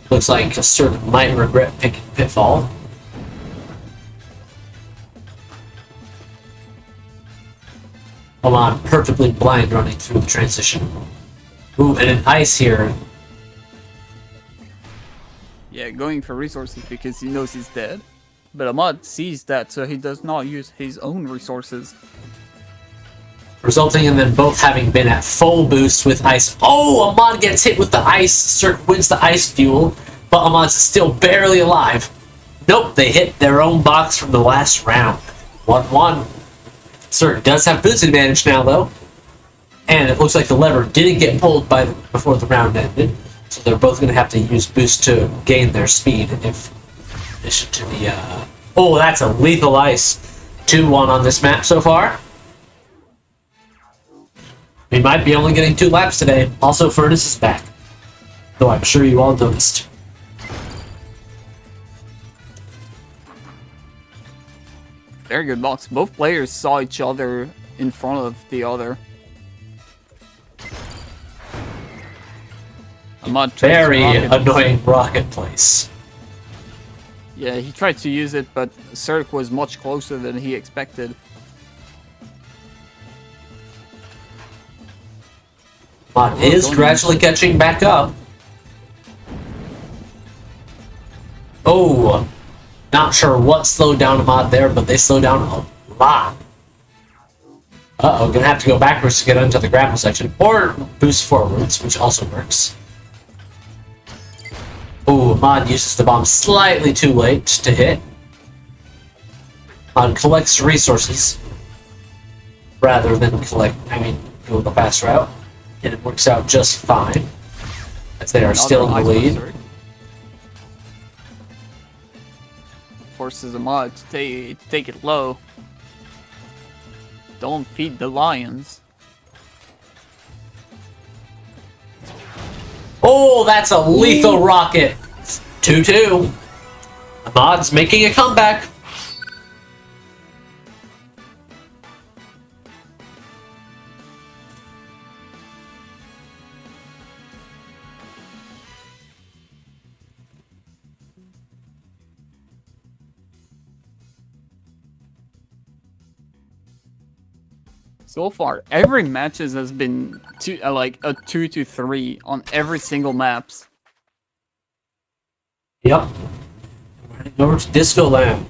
Speaker 1: Looks like Serk might regret picking Pitfall. Ahmad perfectly blind running through the transition. Ooh, and an ice here.
Speaker 2: Yeah, going for resources because he knows he's dead. But Ahmad sees that, so he does not use his own resources.
Speaker 1: Resulting in them both having been at full boost with ice. Oh, Ahmad gets hit with the ice. Serk wins the ice duel, but Ahmad's still barely alive. Nope, they hit their own box from the last round. 1-1. Serk does have boost advantage now, though. And it looks like the lever didn't get pulled before the round ended. So they're both going to have to use boost to gain their speed. If addition to the... Oh, that's a lethal ice. 2-1 on this map so far. We might be only getting 2 laps today. Also, Furnace is back. Though I'm sure you all noticed.
Speaker 2: Very good box. Both players saw each other in front of the other. Ahmad tries to
Speaker 1: Very
Speaker 2: rocket.
Speaker 1: annoying rocket place.
Speaker 2: Yeah, he tried to use it, but Serk was much closer than he expected.
Speaker 1: Ahmad is gradually catching back up. Oh, not sure what slowed down Ahmad there, but they slowed down a lot. Uh-oh, gonna have to go backwards to get into the grapple section, or boost forwards, which also works. Oh, Ahmad uses the bomb slightly too late to hit. Ahmad collects resources rather than go the fast route. And it works out just fine, as they are still in the lead.
Speaker 2: Forces Ahmad to take it low. Don't feed the lions.
Speaker 1: Oh, that's a lethal rocket! 2-2. Ahmad's making a comeback.
Speaker 2: So far, every matches has been like a 2-3 on every single maps.
Speaker 1: Yep. Running over to Disco Land.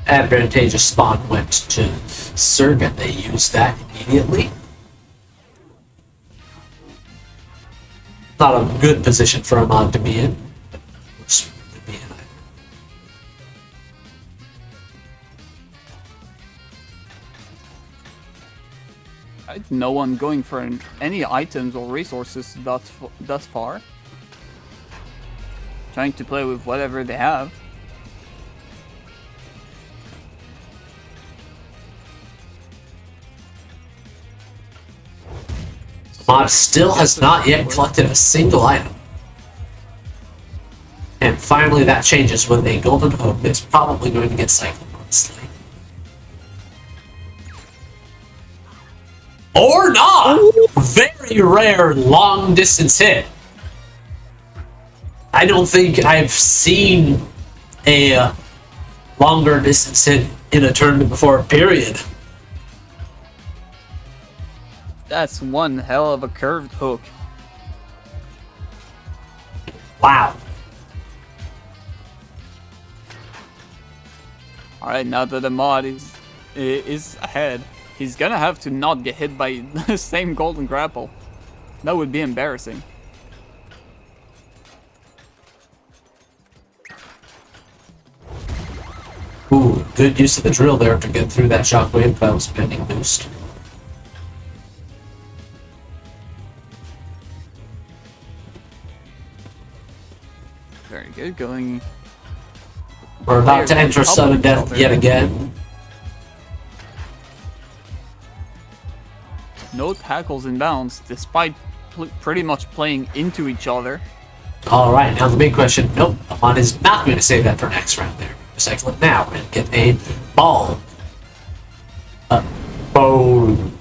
Speaker 1: Advantageous spawn went to Serk, and they used that immediately. Not a good position for Ahmad to be in.
Speaker 2: No one going for any items or resources thus far. Trying to play with whatever they have.
Speaker 1: Ahmad still has not yet collected a single item. And finally that changes when a golden hook is probably going to get cycled, honestly. Or not! Very rare long distance hit. I don't think I've seen a longer distance hit in a tournament before, period.
Speaker 2: That's one hell of a curved hook.
Speaker 1: Wow.
Speaker 2: Alright, now that Ahmad is ahead, he's gonna have to not get hit by the same golden grapple. That would be embarrassing.
Speaker 1: Ooh, good use of the drill there to get through that shockwave. That was pending boost.
Speaker 2: Okay, going.
Speaker 1: We're about to enter sudden death yet again.
Speaker 2: No tackles inbounds, despite pretty much playing into each other.
Speaker 1: Alright, now the big question. Nope, ahmad is not going to save that for next round there. Recycle it now and get a ball. Boom.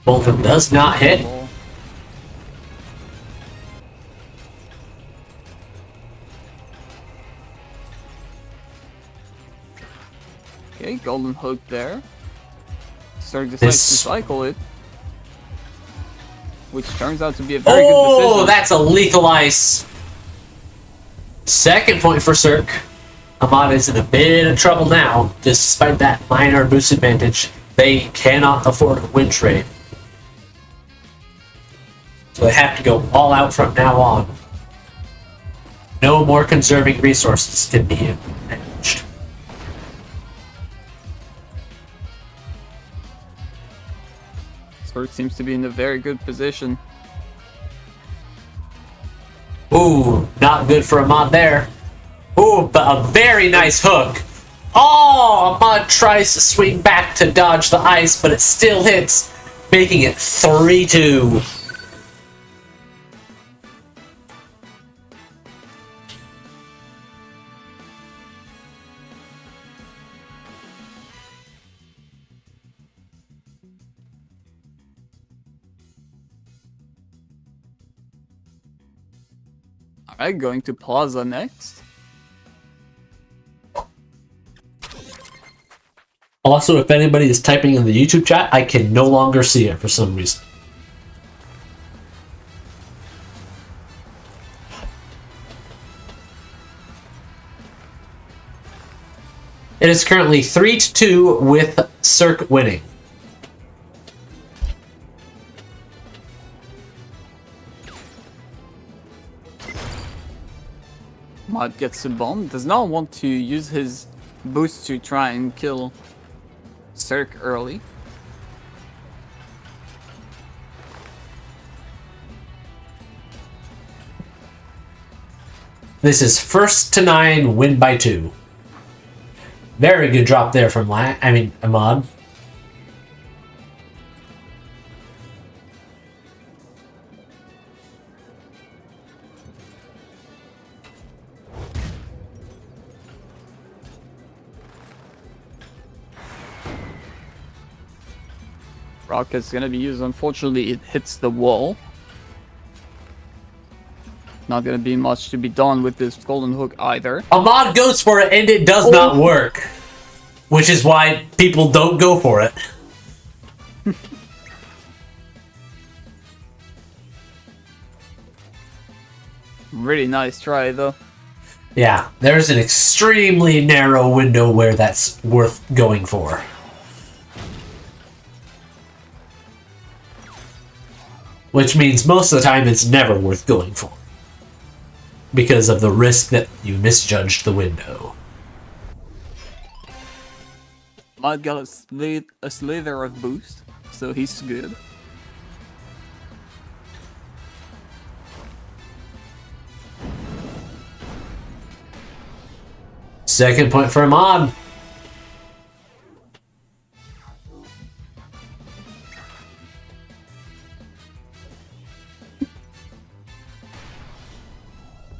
Speaker 1: Bolton does not hit.
Speaker 2: Okay, golden hook there. Serk decides to cycle it, which turns out to be a very good decision.
Speaker 1: Oh, that's a lethal ice. Second point for Serk. ahmad is in a bit of trouble now. Despite that minor boost advantage, they cannot afford a win trade. So they have to go all out from now on. No more conserving resources can be managed.
Speaker 2: Serk seems to be in a very good position.
Speaker 1: Ooh, not good for ahmad there. Ooh, but a very nice hook. Oh, ahmad tries to swing back to dodge the ice, but it still hits, making it 3-2.
Speaker 2: Alright, going to Plaza next.
Speaker 1: Also, if anybody is typing in the YouTube chat, I can no longer see it for some reason. It is currently 3-2 with Serk winning.
Speaker 2: ahmad gets a bomb, does not want to use his boost to try and kill Serk early.
Speaker 1: This is first to 9, win by 2. Very good drop there from ahmad.
Speaker 2: Rocket's gonna be used. Unfortunately, it hits the wall. Not gonna be much to be done with this golden hook either.
Speaker 1: ahmad goes for it and it does not work. Which is why people don't go for it.
Speaker 2: Really nice try though.
Speaker 1: Yeah, there's an extremely narrow window where that's worth going for. Which means most of the time it's never worth going for. Because of the risk that you misjudged the window.
Speaker 2: ahmad got a slither of boost, so he's good.
Speaker 1: Second point for ahmad.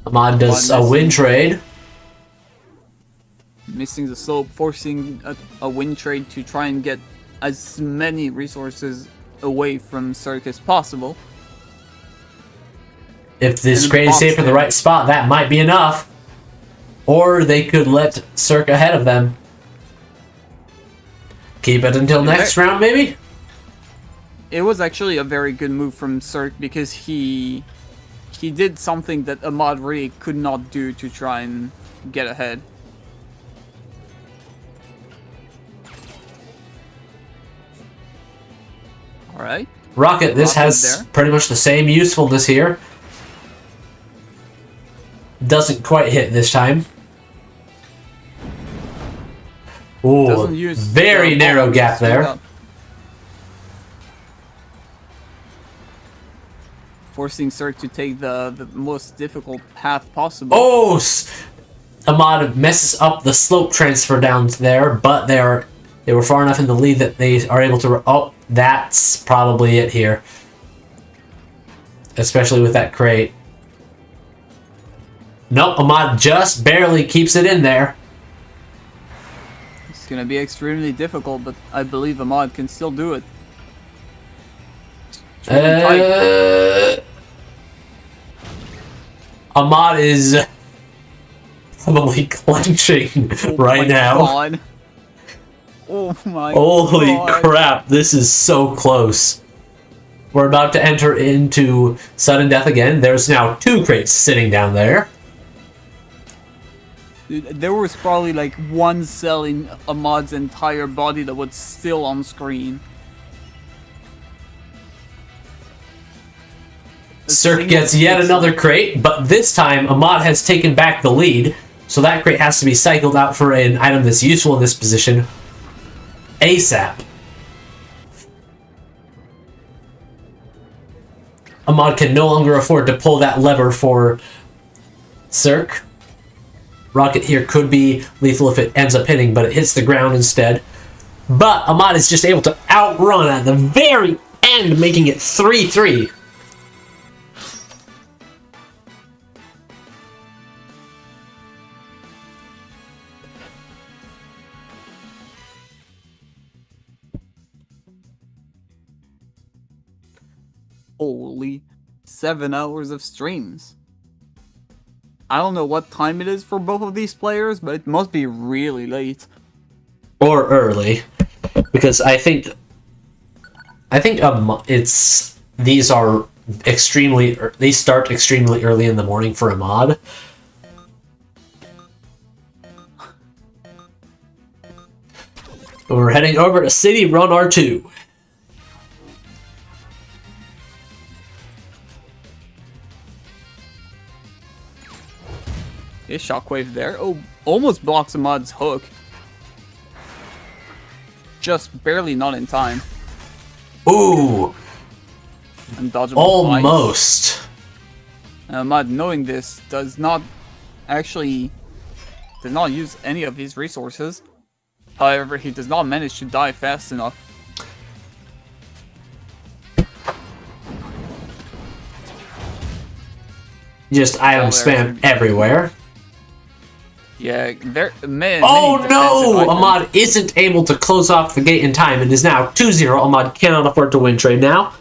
Speaker 1: ahmad does a win trade.
Speaker 2: Missing the slope, forcing a win trade to try and get as many resources away from Serk as possible.
Speaker 1: If this trade is safe for the right spot, that might be enough. Or they could let Serk ahead of them. Keep it until next round, maybe?
Speaker 2: It was actually a very good move from Serk because he did something that ahmad really could not do to try and get ahead. Alright.
Speaker 1: Rocket, this has pretty much the same usefulness here. Doesn't quite hit this time. Ooh, very narrow gap there.
Speaker 2: forcing Serk to take the most difficult path possible.
Speaker 1: Oh! Ahmad messes up the slope transfer down there, but they were far enough in the lead that they are able to... Oh, that's probably it here. Especially with that crate. Nope, Ahmad just barely keeps it in there.
Speaker 2: It's gonna be extremely difficult, but I believe Ahmad can still do it.
Speaker 1: Ahmad is probably clenching right now.
Speaker 2: God. Oh my
Speaker 1: Holy
Speaker 2: God.
Speaker 1: crap, this is so close. We're about to enter into sudden death again. There's now 2 crates sitting down there.
Speaker 2: Dude, there was probably like 1 cell in Ahmad's entire body that was still on screen.
Speaker 1: Serk gets yet another crate, but this time Ahmad has taken back the lead, so that crate has to be cycled out for an item that's useful in this position ASAP. Ahmad can no longer afford to pull that lever for Serk. Rocket here could be lethal if it ends up hitting, but it hits the ground instead. But Ahmad is just able to outrun at the very end, making it 3-3.
Speaker 2: Holy 7 hours of streams. I don't know what time it is for both of these players, but it must be really late.
Speaker 1: Or early. Because I think these are extremely... They start extremely early in the morning for Ahmad. We're heading over to City Run R2.
Speaker 2: A shockwave there. Oh, almost blocks Ahmad's hook. Just barely not in time.
Speaker 1: Ooh!
Speaker 2: And dodgeable
Speaker 1: Almost!
Speaker 2: Ahmad, knowing this, does not use any of his resources. However, he does not manage to die fast enough.
Speaker 1: Just item spam everywhere.
Speaker 2: Yeah, there. Man.
Speaker 1: Oh no! Ahmad isn't able to close off the gate in time. It is now 2-0. Ahmad cannot afford to win trade now.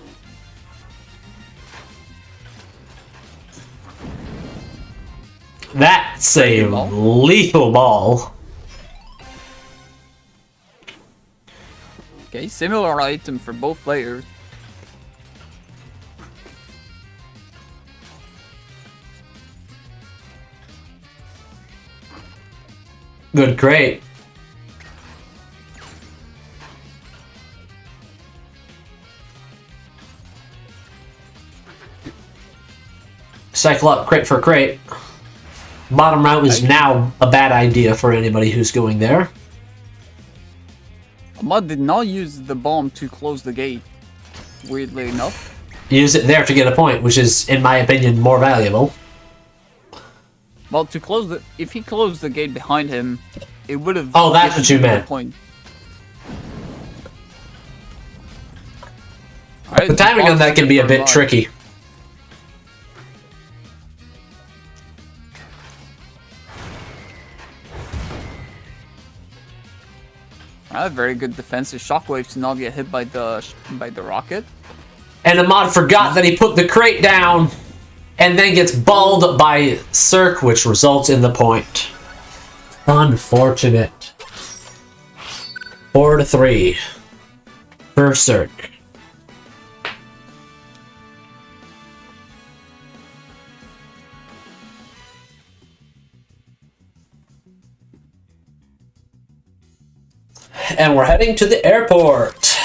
Speaker 1: That's a lethal ball.
Speaker 2: Okay, similar item for both players.
Speaker 1: Good crate. Cycle up crate for crate. Bottom route is now a bad idea for anybody who's going there.
Speaker 2: Ahmad did not use the bomb to close the gate, weirdly enough.
Speaker 1: Use it there to get a point, which is, in my opinion, more valuable.
Speaker 2: Well, to close the... If he closed the gate behind him, it would have...
Speaker 1: Oh, that's what you meant.
Speaker 2: Point.
Speaker 1: The timing on that can be a bit tricky.
Speaker 2: Very good defensive shockwave to not get hit by the rocket.
Speaker 1: And Ahmad forgot that he put the crate down, and then gets balled by Serk, which results in the point. Unfortunate. 4-3 for Serk. And we're heading to the airport.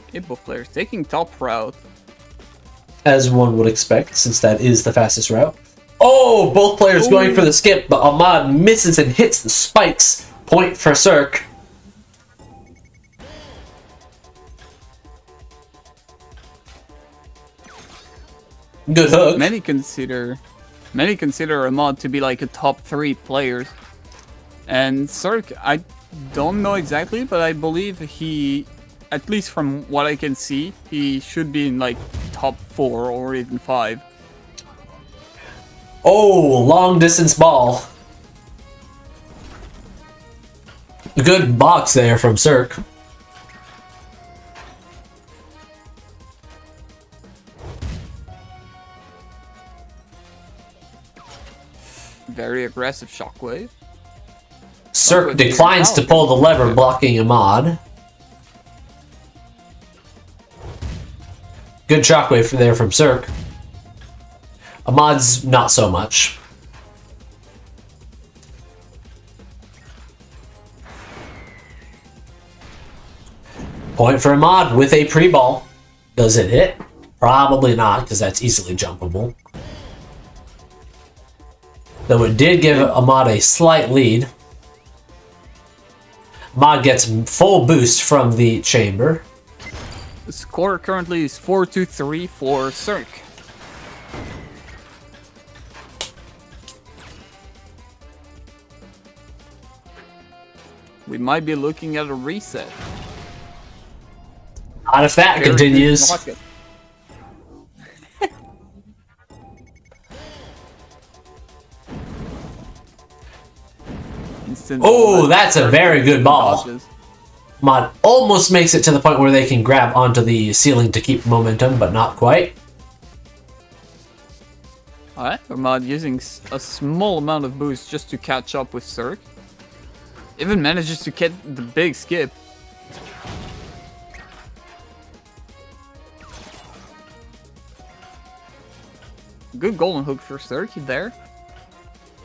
Speaker 2: Okay, both players taking top route.
Speaker 1: as one would expect, since that is the fastest route. Oh, both players going for the skip, but Ahmad misses and hits the spikes. Point for Serk. Good hook.
Speaker 2: Many consider Ahmad to be like a top 3 player. And Serk, I don't know exactly, but I believe he, at least from what I can see, he should be in like top 4 or even 5.
Speaker 1: Oh, long distance ball. Good box there from Serk.
Speaker 2: Very aggressive shockwave.
Speaker 1: Serk declines to pull the lever, blocking Ahmad. Good shockwave there from Serk. Ahmad's not so much. Point for Ahmad with a pre-ball. Does it hit? Probably not, because that's easily jumpable. Though it did give Ahmad a slight lead. Ahmad gets full boost from the chamber.
Speaker 2: The score currently is 4-3 for Serk. We might be looking at a reset.
Speaker 1: Not if that continues. Oh, that's a very good ball. Ahmad almost makes it to the point where they can grab onto the ceiling to keep momentum, but not quite.
Speaker 2: Alright, Ahmad using a small amount of boost just to catch up with Serk. Even manages to get the big skip. Good golden hook for Serk there.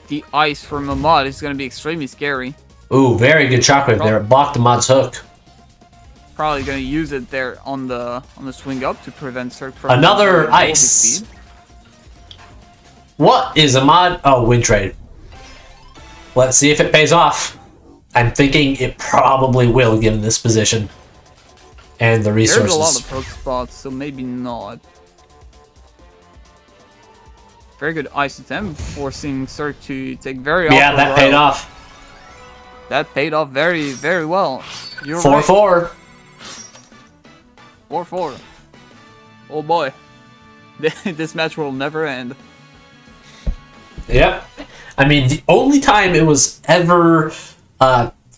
Speaker 2: The ice from Ahmad is going to be extremely scary.
Speaker 1: Ooh, very good shockwave there. It blocked Ahmad's hook.
Speaker 2: Probably going to use it there on the swing up to prevent Serk from
Speaker 1: another ice. What is Ahmad? Oh, win trade. Let's see if it pays off. I'm thinking it probably will, given this position and the resources.
Speaker 2: There's a lot of hook spots, so maybe not. Very good ice attempt, forcing Serk to take very
Speaker 1: yeah, that paid off.
Speaker 2: That paid off very, very well. You're
Speaker 1: 4-4.
Speaker 2: Right. 4-4. Oh boy. This match will never end.
Speaker 1: Yep. I mean, the only time it was ever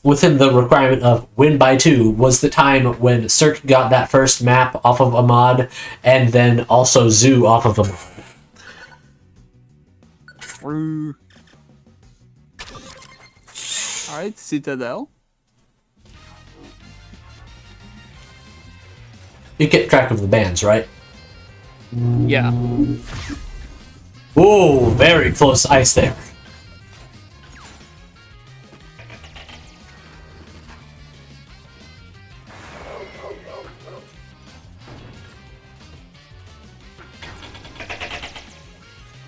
Speaker 1: within the requirement of win by 2 was the time when Serk got that first map off of Ahmad, and then also Zoo off of Ahmad.
Speaker 2: Alright, Citadel.
Speaker 1: You kept track of the bands, right?
Speaker 2: Yeah.
Speaker 1: Ooh, very close ice there.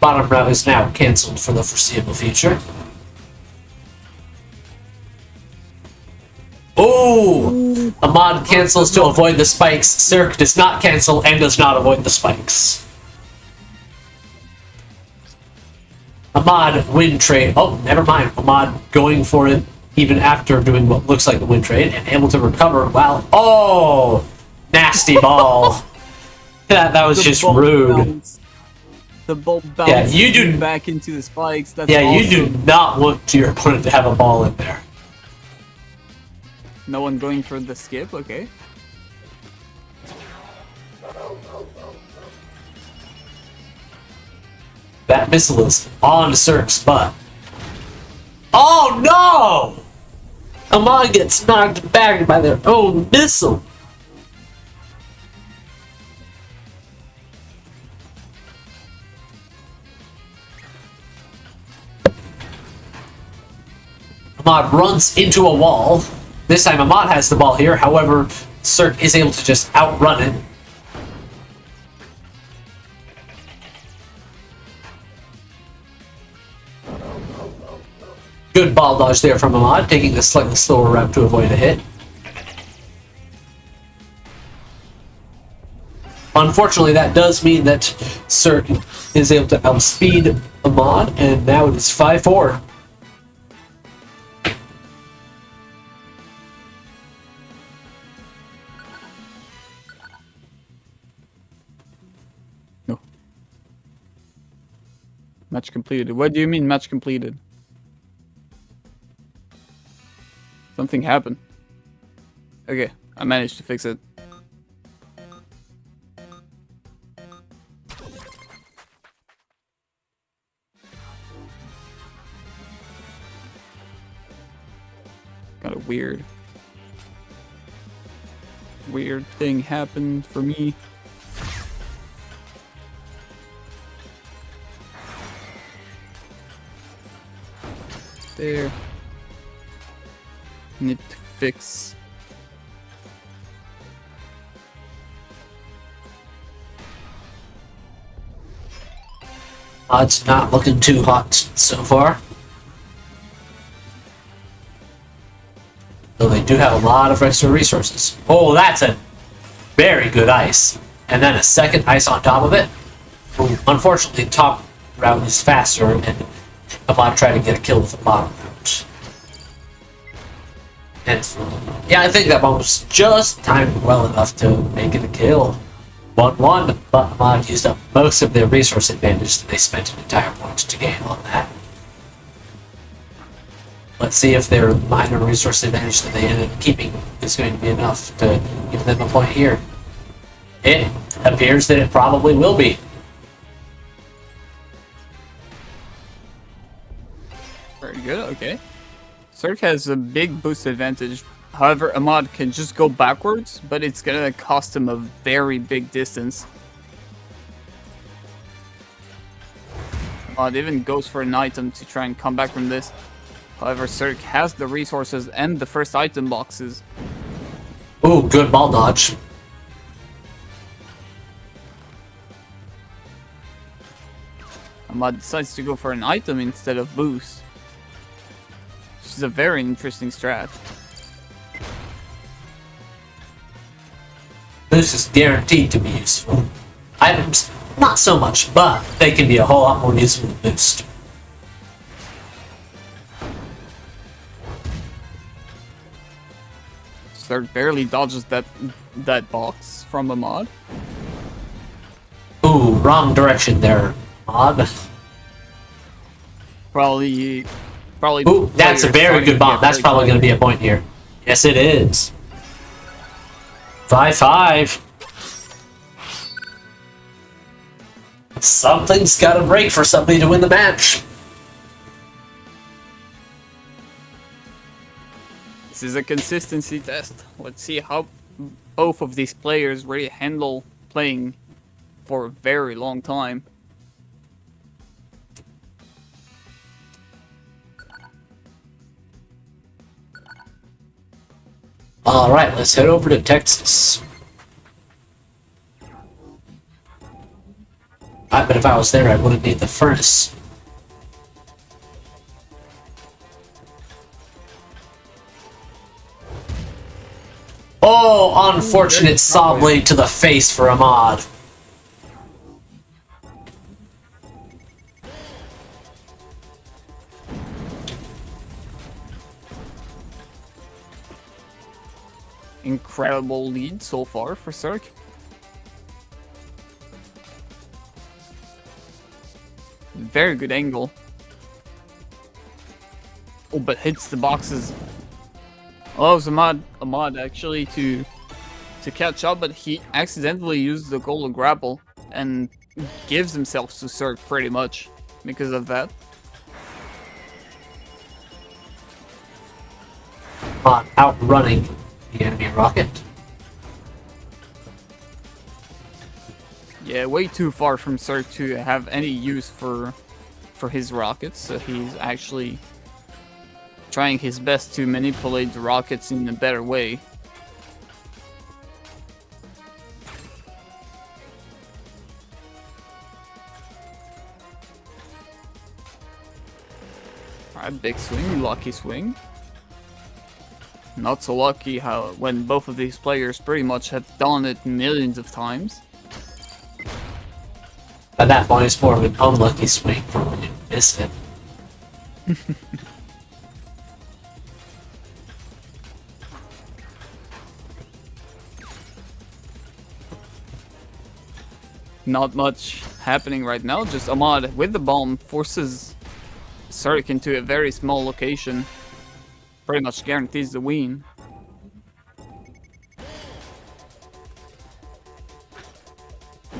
Speaker 1: Bottom route is now cancelled for the foreseeable future. Oh! Ahmad cancels to avoid the spikes. Serk does not cancel and does not avoid the spikes. Ahmad win trade. Oh, never mind. Ahmad going for it even after doing what looks like a win trade and able to recover while... Oh! Nasty ball. That was just rude.
Speaker 2: The ball bounced
Speaker 1: you do
Speaker 2: back into the spikes. That's
Speaker 1: yeah,
Speaker 2: awesome.
Speaker 1: you do not want your opponent to have a ball in there.
Speaker 2: No one going for the skip, okay.
Speaker 1: That missile is on Serk's butt. Oh no! Ahmad gets knocked back by their own missile. Ahmad runs into a wall. This time Ahmad has the ball here, however, Serk is able to just outrun it. Good ball dodge there from Ahmad, taking a slightly slower route to avoid a hit. Unfortunately, that does mean that Serk is able to outspeed Ahmad, and now it is 5-4.
Speaker 2: No. Match completed. What do you mean match completed? Something happened. Okay, I managed to fix it. Got a weird thing happened for me. There. Need to fix.
Speaker 1: It's not looking too hot so far. Though they do have a lot of extra resources. Oh, that's a very good ice. And then a second ice on top of it. Ooh, unfortunately, top route is faster, and Ahmad tried to get a kill with the bottom route. And yeah, I think that one was just timed well enough to make it a kill. 1-1, but Ahmad used up most of their resource advantage that they spent an entire point to gain on that. Let's see if their minor resource advantage that they ended up keeping is going to be enough to give them a point here. It appears that it probably will be.
Speaker 2: Very good, okay. Serk has a big boost advantage. However, Ahmad can just go backwards, but it's gonna cost him a very big distance. Ahmad even goes for an item to try and come back from this. However, Serk has the resources and the first item boxes.
Speaker 1: Ooh, good ball dodge.
Speaker 2: Ahmad decides to go for an item instead of boost. Which is a very interesting strat.
Speaker 1: Boost is guaranteed to be useful. Items, not so much, but they can be a whole lot more useful than boost.
Speaker 2: Serk barely dodges that box from Ahmad.
Speaker 1: Ooh, wrong direction there, Ahmad.
Speaker 2: Probably.
Speaker 1: Ooh, that's a very good bomb. That's probably going to be a point here. Yes, it is. 5-5. Something's got to break for somebody to win the match.
Speaker 2: This is a consistency test. Let's see how both of these players really handle playing for a very long time.
Speaker 1: Alright, let's head over to Texas. I bet if I was there, I wouldn't need the furnace. Oh, unfortunate saw blade to the face for Ahmad.
Speaker 2: Incredible lead so far for Serk. Very good angle. Oh, but hits the boxes. Allows Ahmad actually to catch up, but he accidentally used the golden grapple and gives himself to Serk pretty much because of that.
Speaker 1: Ahmad outrunning the enemy rocket.
Speaker 2: Yeah, way too far from Serk to have any use for his rockets, so he's actually trying his best to manipulate the rockets in a better way. Alright, big swing, lucky swing. Not so lucky how when both of these players pretty much have done it millions of times.
Speaker 1: At that point, it's more of an unlucky swing for when you miss it.
Speaker 2: Not much happening right now, just Ahmad with the bomb forces Serk into a very small location. Pretty much guarantees the win.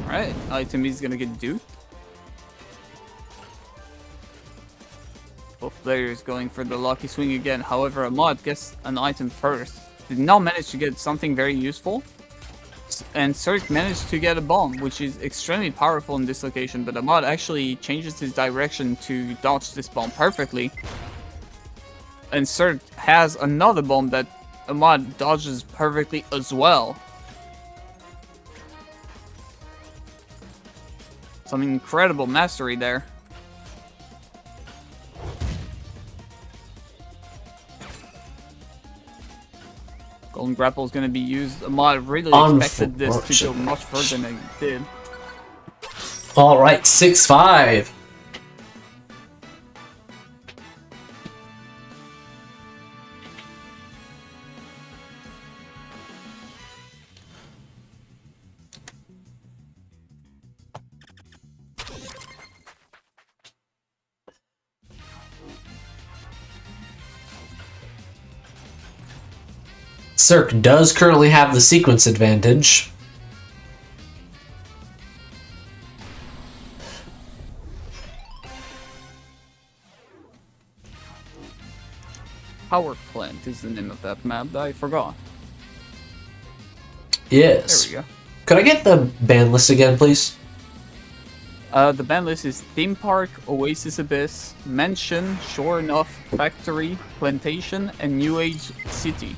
Speaker 2: Alright, item is gonna get duped. Both players going for the lucky swing again. However, Ahmad gets an item first. Did not manage to get something very useful. And Serk managed to get a bomb, which is extremely powerful in this location. But Ahmad actually changes his direction to dodge this bomb perfectly. And Serk has another bomb that Ahmad dodges perfectly as well. Some incredible mastery there. Golden Grapple is going to be used. Ahmad really expected this to go much further than it did.
Speaker 1: Alright, 6-5. Serk does currently have the sequence advantage.
Speaker 2: Power Plant is the name of that map that I forgot.
Speaker 1: Yes.
Speaker 2: There we go.
Speaker 1: Could I get the ban list again, please?
Speaker 2: The ban list is Theme Park, Oasis Abyss, Mansion, Sure Enough, Factory, Plantation, and New Age City.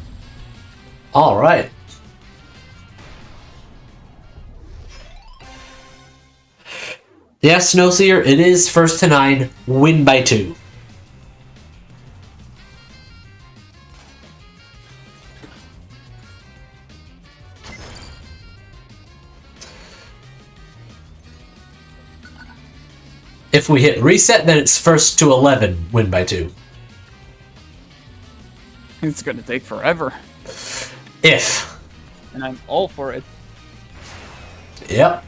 Speaker 1: Alright. Yes, Snowseer, it is first to 9, win by 2. If we hit reset, then it's first to 11, win by 2.
Speaker 2: It's gonna take forever.
Speaker 1: If.
Speaker 2: And I'm all for it.
Speaker 1: Yep.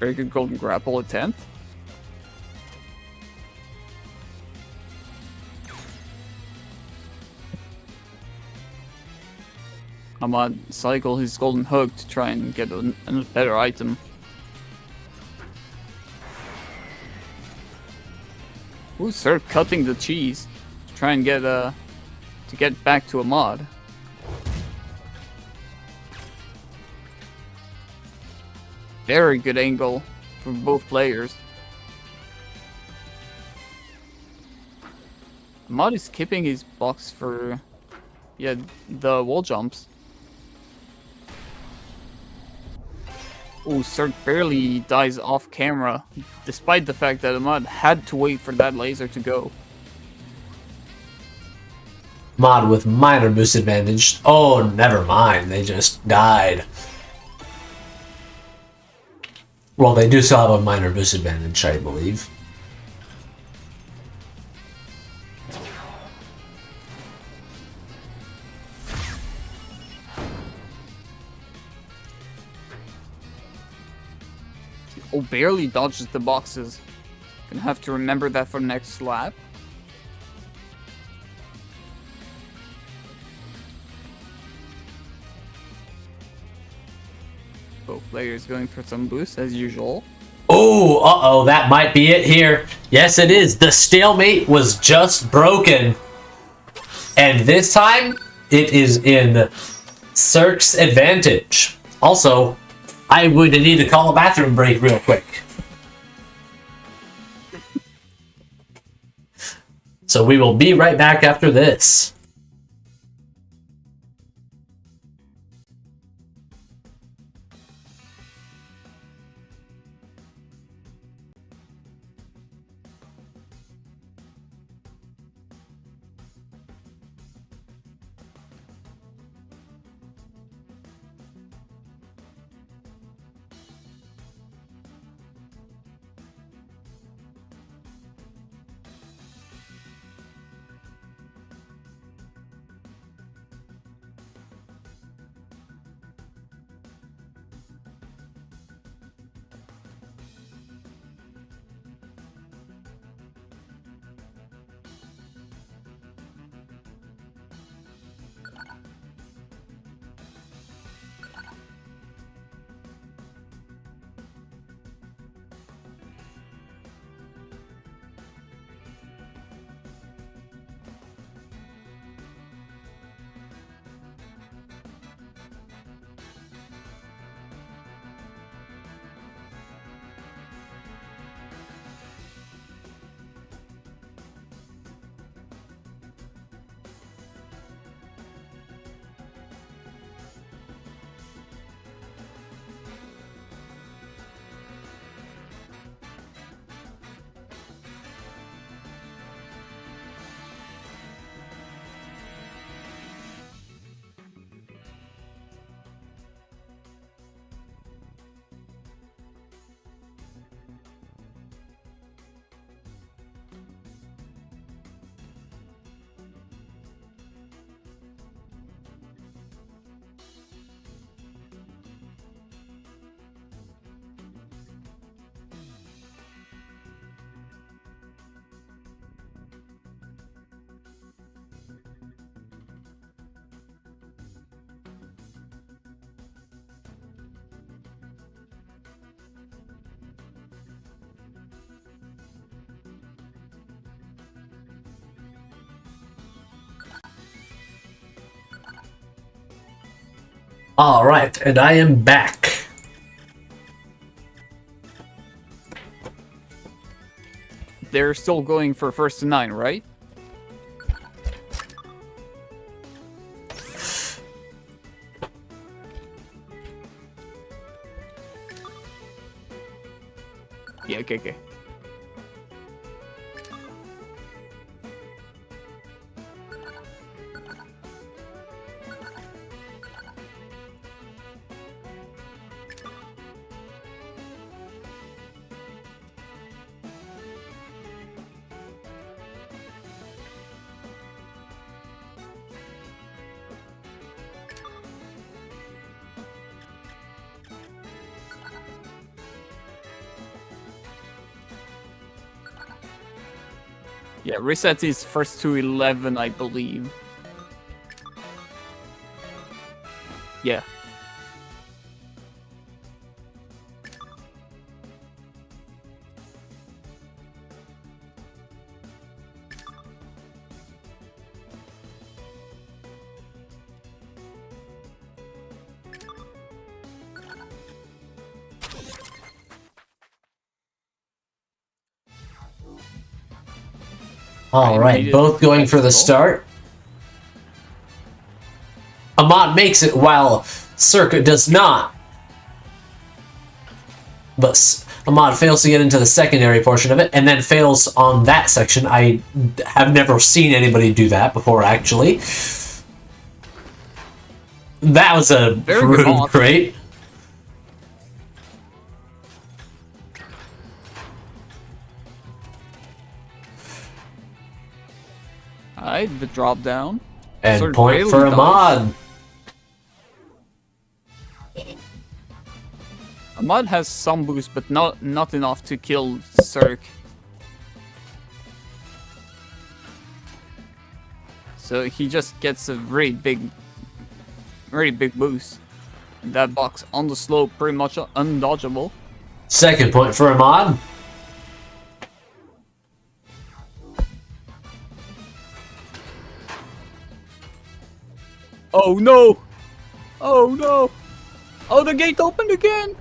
Speaker 2: Very good Golden Grapple attempt. Ahmad cycle his Golden Hook to try and get a better item. Ooh, Serk cutting the cheese to try and get back to Ahmad. Very good angle for both players. Ahmad is skipping his box for the wall jumps. Ooh, Serk barely dies off camera, despite the fact that Ahmad had to wait for that laser to go.
Speaker 1: Mod with minor boost advantage. Oh, never mind. They just died. Well, they do still have a minor boost advantage, I believe.
Speaker 2: Oh, barely dodges the boxes. Gonna have to remember that for next lap. Both players going for some boost as usual.
Speaker 1: Oh, uh-oh, that might be it here. Yes, it is. The stalemate was just broken. And this time, it is in Serk's advantage. Also, I'm going to need to call a bathroom break real quick. So we will be right back after this. Alright, and I am back.
Speaker 2: They're still going for first to 9, right? Yeah, okay. Yeah, reset is first to 11, I believe. Yeah.
Speaker 1: Alright, both going for the start. Ahmad makes it while Serk does not. But Ahmad fails to get into the secondary portion of it, and then fails on that section. I have never seen anybody do that before, actually. That was a rude crate.
Speaker 2: Alright, the drop down.
Speaker 1: And
Speaker 2: Sort of
Speaker 1: point
Speaker 2: really
Speaker 1: for
Speaker 2: nice.
Speaker 1: Ahmad.
Speaker 2: Ahmad has some boost, but not enough to kill Serk. So he just gets a very big boost. That box on the slope, pretty much undodgeable.
Speaker 1: Second point for Ahmad.
Speaker 2: Oh no! Oh no! Oh, the gate opened again!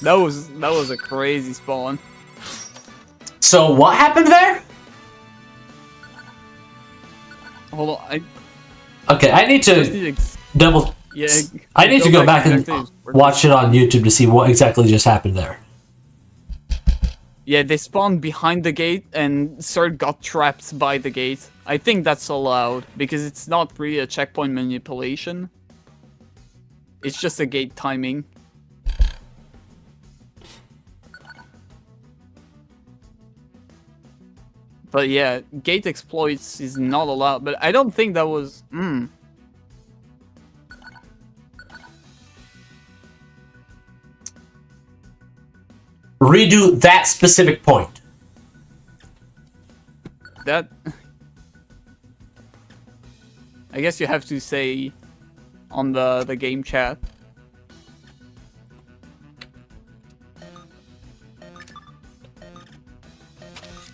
Speaker 2: that was a crazy spawn.
Speaker 1: So what happened there?
Speaker 2: Hold on,
Speaker 1: Okay, I need to double.
Speaker 2: Yeah,
Speaker 1: I need to go back and watch it on YouTube to see what exactly just happened there.
Speaker 2: Yeah, they spawned behind the gate, and Serk got trapped by the gate. I think that's allowed, because it's not really a checkpoint manipulation. It's just a gate timing. But yeah, gate exploits is not allowed, but I don't think that was...
Speaker 1: Redo that specific point.
Speaker 2: That... I guess you have to say on the game chat.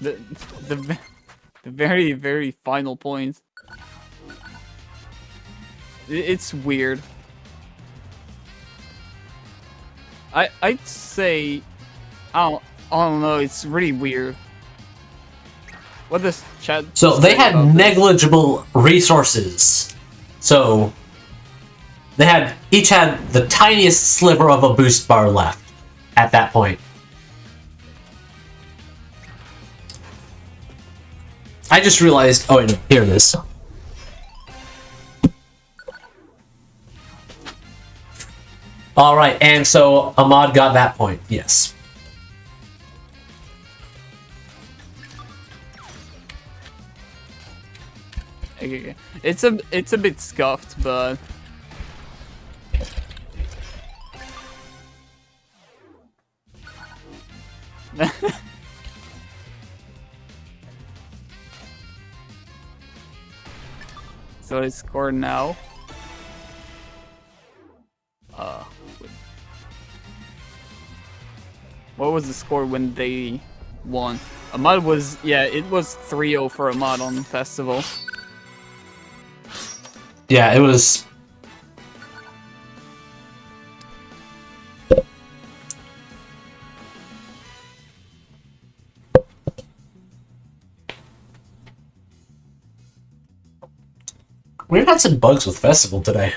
Speaker 2: The very, very final point. It's weird. I'd say... I don't know, it's really weird. What does chat
Speaker 1: So they
Speaker 2: say
Speaker 1: had
Speaker 2: about this?
Speaker 1: negligible resources. So they each had the tiniest sliver of a boost bar left at that point. I just realized, oh wait, no, here it is. Alright, and so Ahmad got that point, yes.
Speaker 2: Okay. It's a bit scuffed, but so it's scored now. Wait. What was the score when they won? Ahmad was, yeah, it was 3-0 for Ahmad on the festival.
Speaker 1: Yeah, it was. We've had some bugs with Festival today.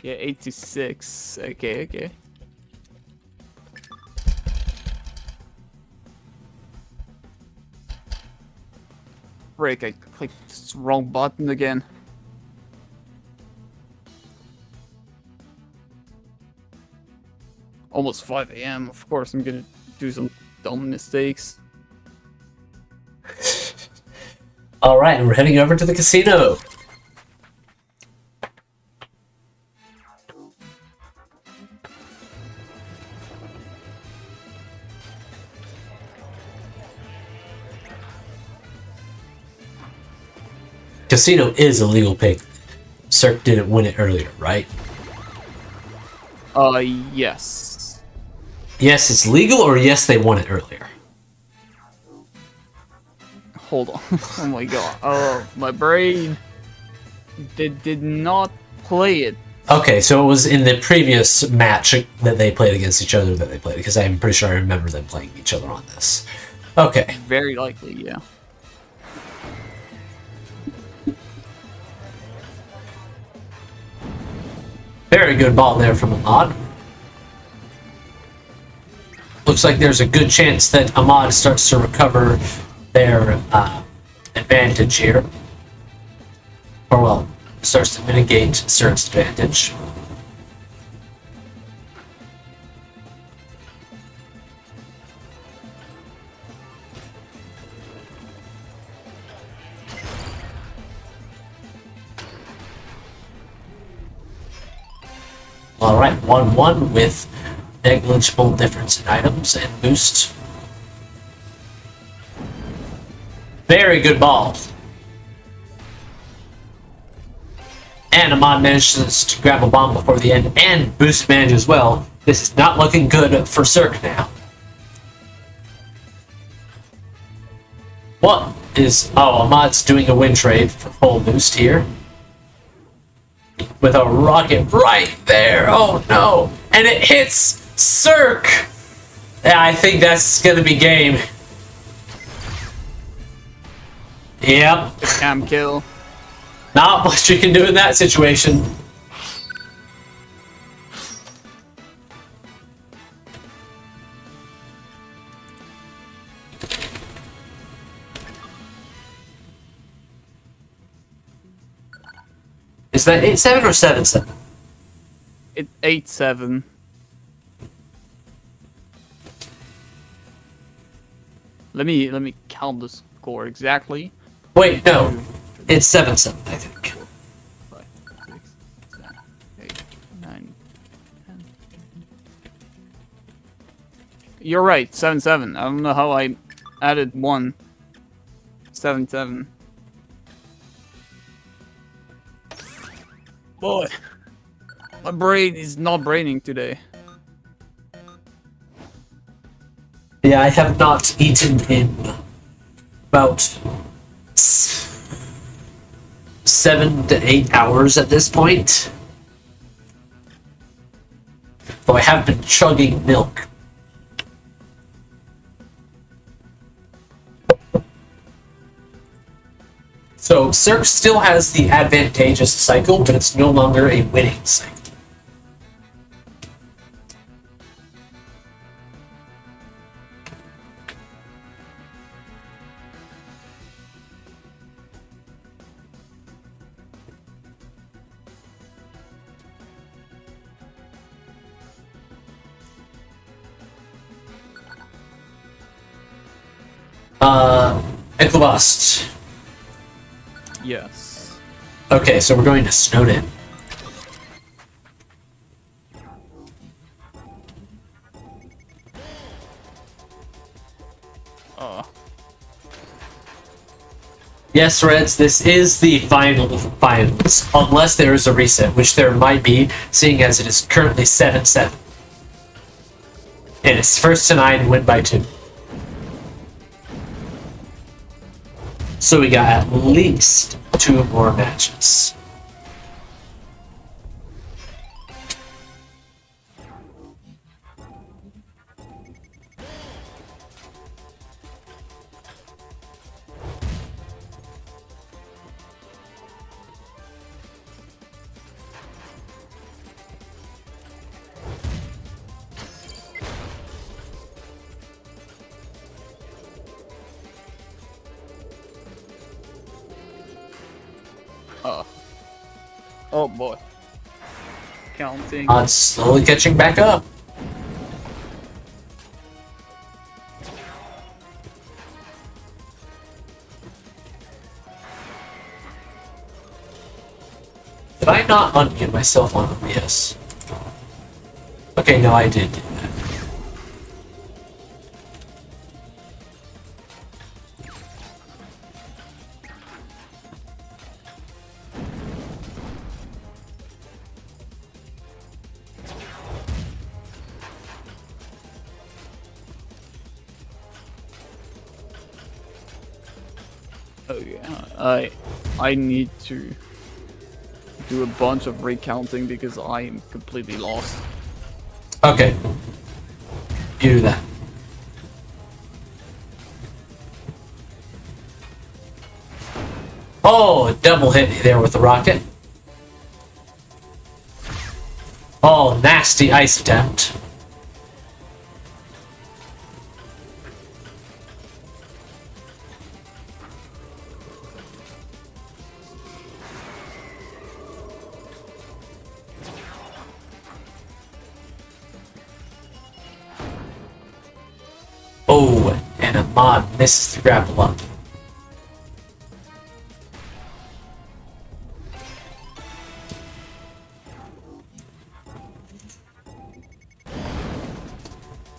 Speaker 2: Yeah, 86. Okay. Break, I clicked this wrong button again. Almost 5 AM. Of course, I'm gonna do some dumb mistakes.
Speaker 1: Alright, we're heading over to the casino. Casino is a legal pick. Serk didn't win it earlier, right?
Speaker 2: Yes.
Speaker 1: Yes, it's legal, or yes, they won it earlier.
Speaker 2: Hold on. Oh my god. Oh, my brain did not play it.
Speaker 1: Okay, so it was in the previous match that they played against each other that they played, because I'm pretty sure I remember them playing each other on this. Okay.
Speaker 2: Very likely, yeah.
Speaker 1: Very good ball there from Ahmad. Looks like there's a good chance that Ahmad starts to recover their advantage here. Or, well, starts to mitigate Serk's advantage. Alright, 1-1 with negligible difference in items and boost. Very good ball. And Ahmad manages to grab a bomb before the end and boost advantage as well. This is not looking good for Serk now. What is... Oh, Ahmad's doing a win trade for full boost here. With a rocket right there. Oh no. And it hits Serk. Yeah, I think that's gonna be game. Yep.
Speaker 2: Cam kill.
Speaker 1: Not much you can do in that situation. Is that 8-7 or 7-7?
Speaker 2: It 8-7. Let me count the score exactly.
Speaker 1: Wait, no. It's 7-7, I think.
Speaker 2: 5, 6, 7, 8, 9, 10. You're right, 7-7. I don't know how I added 1. 7-7. Boy, my brain is not braining today.
Speaker 1: Yeah, I have not eaten in about 7 to 8 hours at this point. Though I have been chugging milk. So, Serk still has the advantageous cycle, but it's no longer a winning cycle. Ecluvost.
Speaker 2: Yes.
Speaker 1: Okay, so we're going to Snowden. Yes, Reds, this is the finals, unless there is a reset, which there might be, seeing as it is currently 7-7. And it's first to 9, win by 2. So we got at least 2 more matches.
Speaker 2: Oh boy. Counting.
Speaker 1: It's slowly catching back up. Did I not unmute myself on OBS? Okay, no, I did do that.
Speaker 2: Oh yeah, I need to do a bunch of recounting because I am completely lost.
Speaker 1: Okay. You do that. Oh, double hit me there with the rocket. Oh, nasty ice attempt. Oh, and Ahmad misses the grapple up.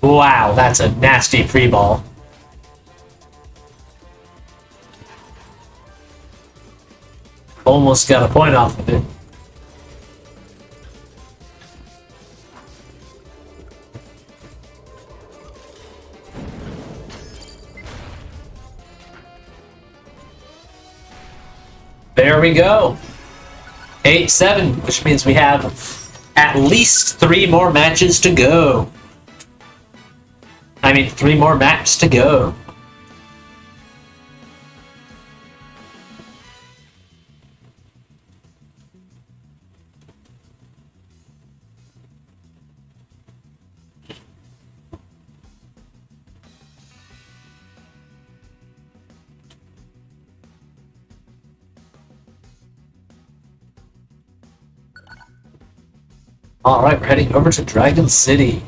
Speaker 1: Wow, that's a nasty pre-ball. Almost got a point off of it. There we go. 8-7, which means we have at least 3 more matches to go. I mean, 3 more maps to go. Alright, we're heading over to Dragon City.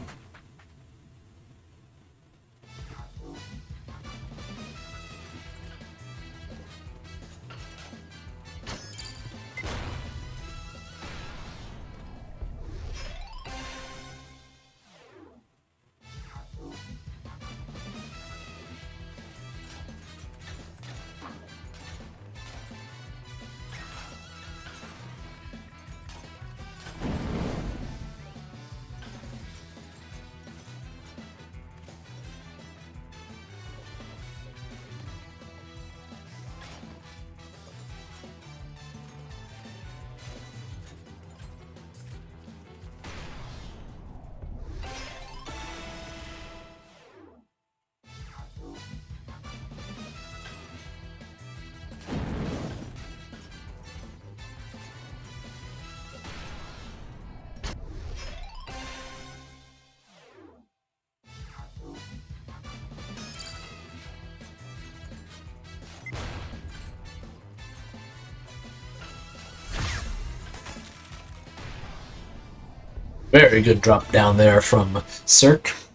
Speaker 1: Very good drop down there from Serk.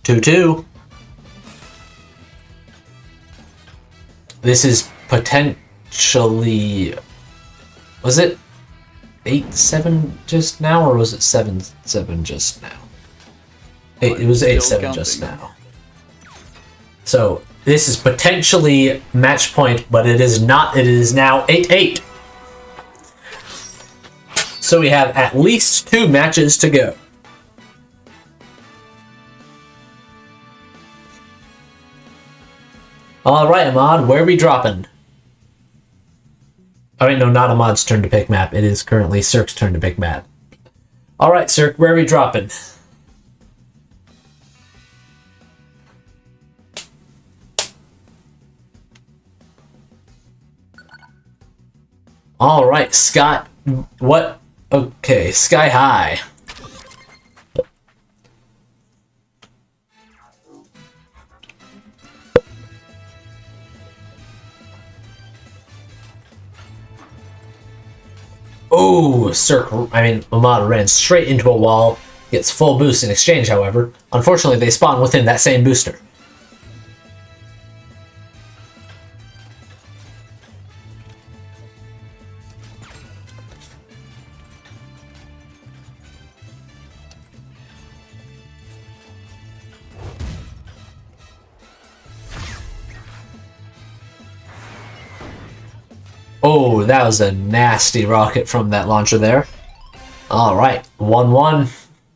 Speaker 1: 2-2. This is potentially... Was it 8-7 just now, or was it 7-7 just now? It was 8-7 just now. So, this is potentially match point, but it is not. It is now 8-8. So we have at least 2 matches to go. Alright, Ahmad, where are we dropping? I mean, no, not Ahmad's turn to pick map. It is currently Serk's turn to pick map. Alright, Serk, where are we dropping? Alright, Scott. What? Okay, Sky High. Oh, Ahmad ran straight into a wall, gets full boost in exchange, however. Unfortunately, they spawn within that same booster. Oh, that was a nasty rocket from that launcher there. Alright, 1-1.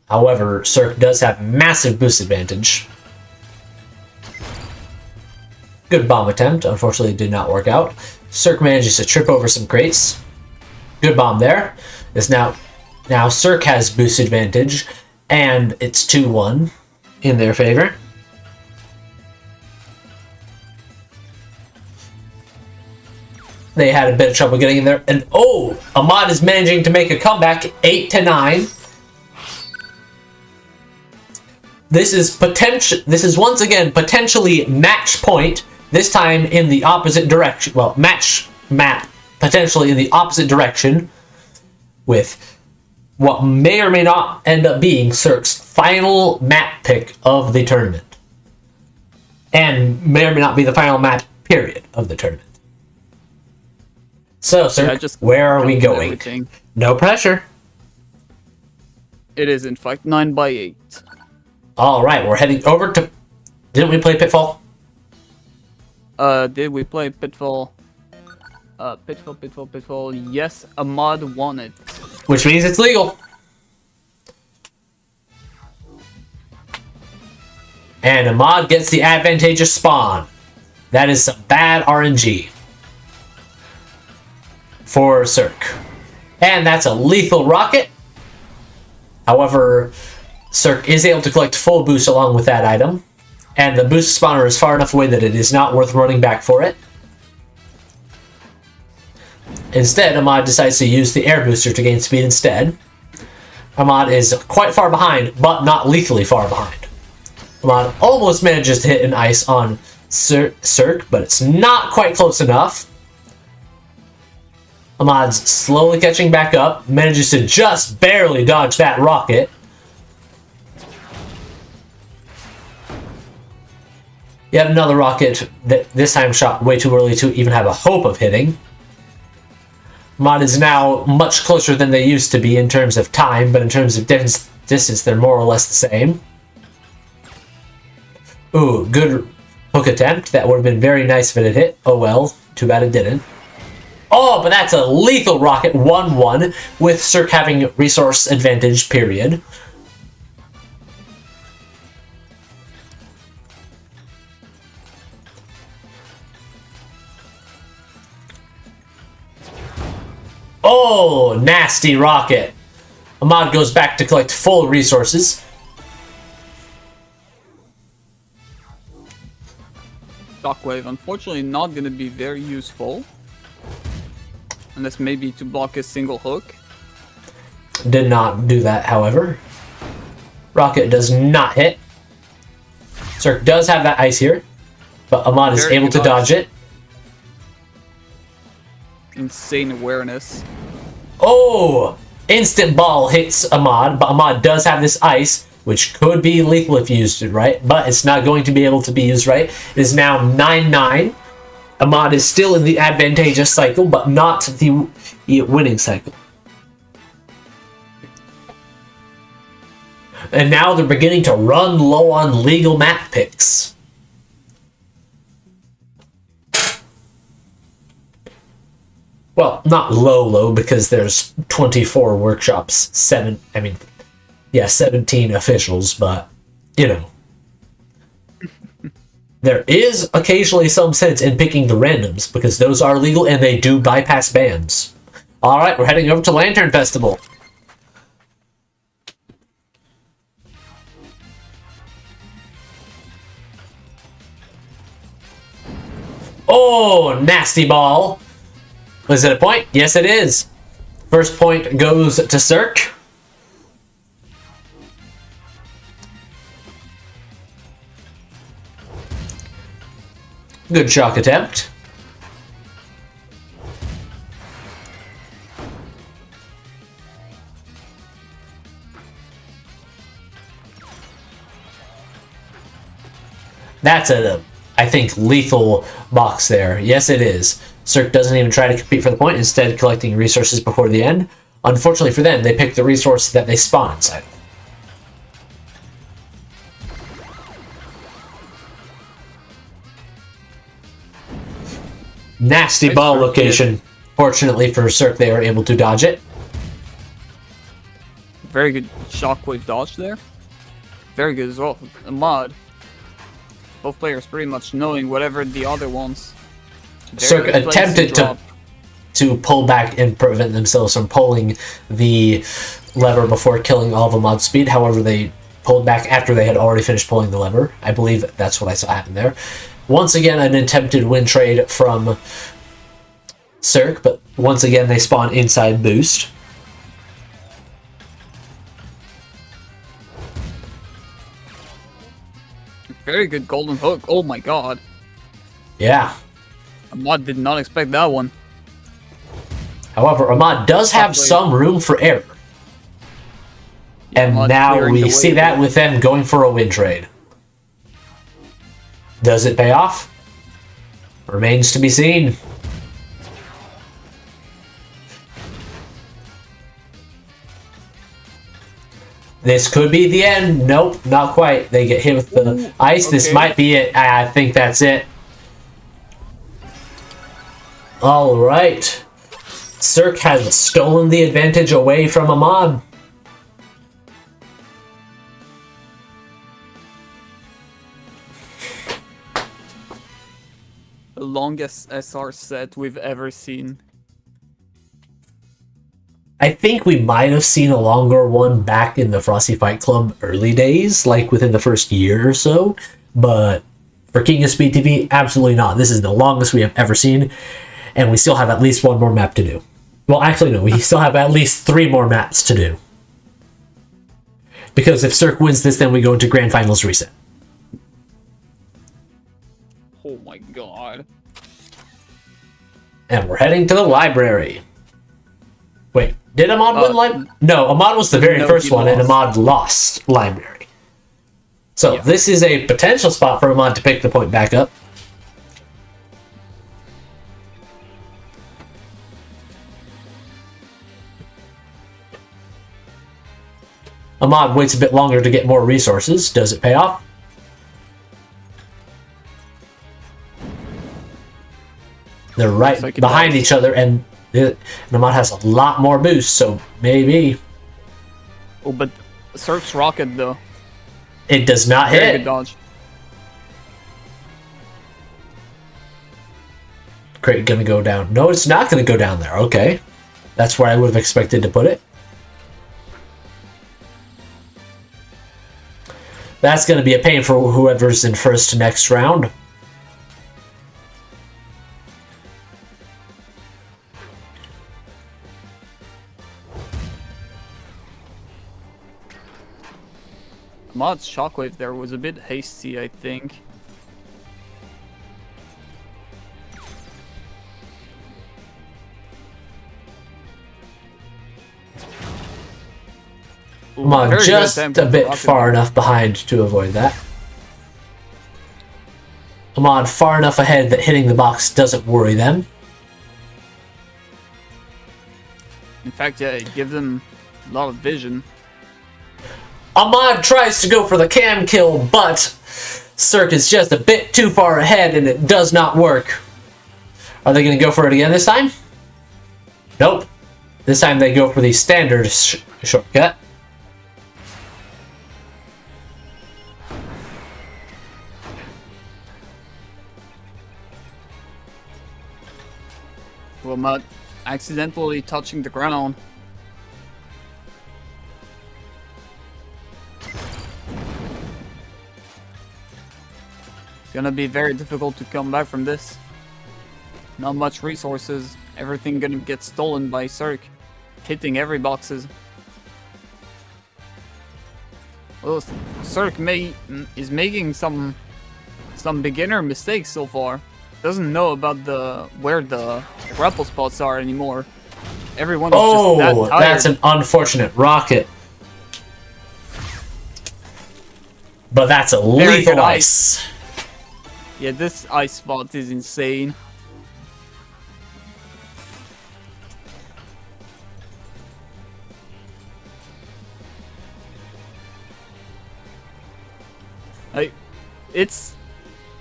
Speaker 1: However, Serk does have massive boost advantage. Good bomb attempt. Unfortunately, it did not work out. Serk manages to trip over some crates. Good bomb there. Now Serk has boost advantage, and it's 2-1 in their favor. They had a bit of trouble getting in there, and oh, Ahmad is managing to make a comeback, 8-9. This is once again potentially match point. This time in the opposite direction. Well, match map potentially in the opposite direction, with what may or may not end up being Serk's final map pick of the tournament, and may or may not be the final map period of the tournament. So, Serk, where are we going? Everything. No pressure.
Speaker 2: It is, in fact, 9/8.
Speaker 1: Alright, we're heading over to... Didn't we play Pitfall?
Speaker 2: Did we play Pitfall? Pitfall. Yes, Ahmad won it.
Speaker 1: Which means it's legal. And Ahmad gets the advantageous spawn. That is some bad RNG for Serk. And that's a lethal rocket. However, Serk is able to collect full boost along with that item. And the boost spawner is far enough away that it is not worth running back for it. Instead, Ahmad decides to use the air booster to gain speed instead. Ahmad is quite far behind, but not lethally far behind. Ahmad almost manages to hit an ice on Serk, but it's not quite close enough. Ahmad's slowly catching back up, manages to just barely dodge that rocket. Yet another rocket that this time shot way too early to even have a hope of hitting. Ahmad is now much closer than they used to be in terms of time, but in terms of distance, they're more or less the same. Ooh, good hook attempt. That would have been very nice if it had hit. Oh well, too bad it didn't. Oh, but that's a lethal rocket, 1-1, with Serk having resource advantage, period. Oh, nasty rocket. Ahmad goes back to collect full resources.
Speaker 2: Shockwave, unfortunately not going to be very useful. Unless maybe to block a single hook.
Speaker 1: Did not do that, however. Rocket does not hit. Serk does have that ice here, but Ahmad is able to dodge it.
Speaker 2: Insane awareness.
Speaker 1: Oh! Instant ball hits Ahmad, but Ahmad does have this ice, which could be lethal if used right, but it's not going to be able to be used right. It is now 9-9. Ahmad is still in the advantageous cycle, but not the winning cycle. And now they're beginning to run low on legal map picks. Well, not low, because there's 24 workshops, 17 officials, but, you know. There is occasionally some sense in picking the randoms, because those are legal and they do bypass bans. Alright, we're heading over to Lantern Festival. Oh, nasty ball. Was it a point? Yes, it is. First point goes to Serk. Good shock attempt. That's a, I think, lethal box there. Yes, it is. Serk doesn't even try to compete for the point, instead collecting resources before the end. Unfortunately for them, they pick the resource that they spawn inside. Nasty ball location. Fortunately for Serk, they are able to dodge it.
Speaker 2: Very good shockwave dodge there. Very good as well. Ahmad. Both players pretty much knowing whatever the other wants.
Speaker 1: Serk attempted to pull back and prevent themselves from pulling the lever before killing all of Ahmad's speed. However, they pulled back after they had already finished pulling the lever. I believe that's what I saw happen there. Once again, an attempted win trade from Serk, but once again they spawn inside boost.
Speaker 2: Very good golden hook. Oh my god.
Speaker 1: Yeah.
Speaker 2: Ahmad did not expect that one.
Speaker 1: However, Ahmad does have some room for error. And
Speaker 2: Ahmad
Speaker 1: now we see that with them going for a win trade. Does it pay off? Remains to be seen. This could be the end. Nope, not quite. They get hit with the ice. Okay. This might be it. I think that's it. Alright. Serk has stolen the advantage away from Ahmad.
Speaker 2: The longest SR set we've ever seen.
Speaker 1: I think we might have seen a longer one back in the Frosty Fight Club early days, like within the first year or so, but for King of Speed TV, absolutely not. This is the longest we have ever seen, and we still have at least one more map to do. Well, actually, no, we still have at least 3 more maps to do. Because if Serk wins this, then we go into Grand Finals reset.
Speaker 2: Oh my god.
Speaker 1: And we're heading to the library. Wait, did Ahmad win library? No, Ahmad was the very first one, and Ahmad lost library. So this is a potential spot for Ahmad to pick the point back up. Ahmad waits a bit longer to get more resources. Does it pay off? They're right behind each other, and Ahmad has a lot more boost, so maybe.
Speaker 2: Oh, but Serk's rocket, though.
Speaker 1: It does not hit.
Speaker 2: Very good dodge.
Speaker 1: Crate gonna go down. No, it's not gonna go down there. Okay. That's where I would have expected to put it. That's gonna be a pain for whoever's in first next round.
Speaker 2: Ahmad's shockwave there was a bit hasty, I think.
Speaker 1: Ahmad just a bit far enough behind to avoid that. Ahmad far enough ahead that hitting the box doesn't worry them.
Speaker 2: In fact, yeah, it gives them a lot of vision.
Speaker 1: Ahmad tries to go for the cam kill, but Serk is just a bit too far ahead and it does not work. Are they going to go for it again this time? Nope. This time they go for the standard shortcut.
Speaker 2: Well, not accidentally touching the ground. It's gonna be very difficult to come back from this. Not much resources. Everything gonna get stolen by Serk, hitting every boxes. Well, Serk is making some beginner mistakes so far. Doesn't know about where the grapple spots are anymore. Everyone is just that tired.
Speaker 1: That's an unfortunate rocket. But that's a
Speaker 2: Very
Speaker 1: lethal
Speaker 2: good
Speaker 1: ice.
Speaker 2: Yeah, this ice spot is insane.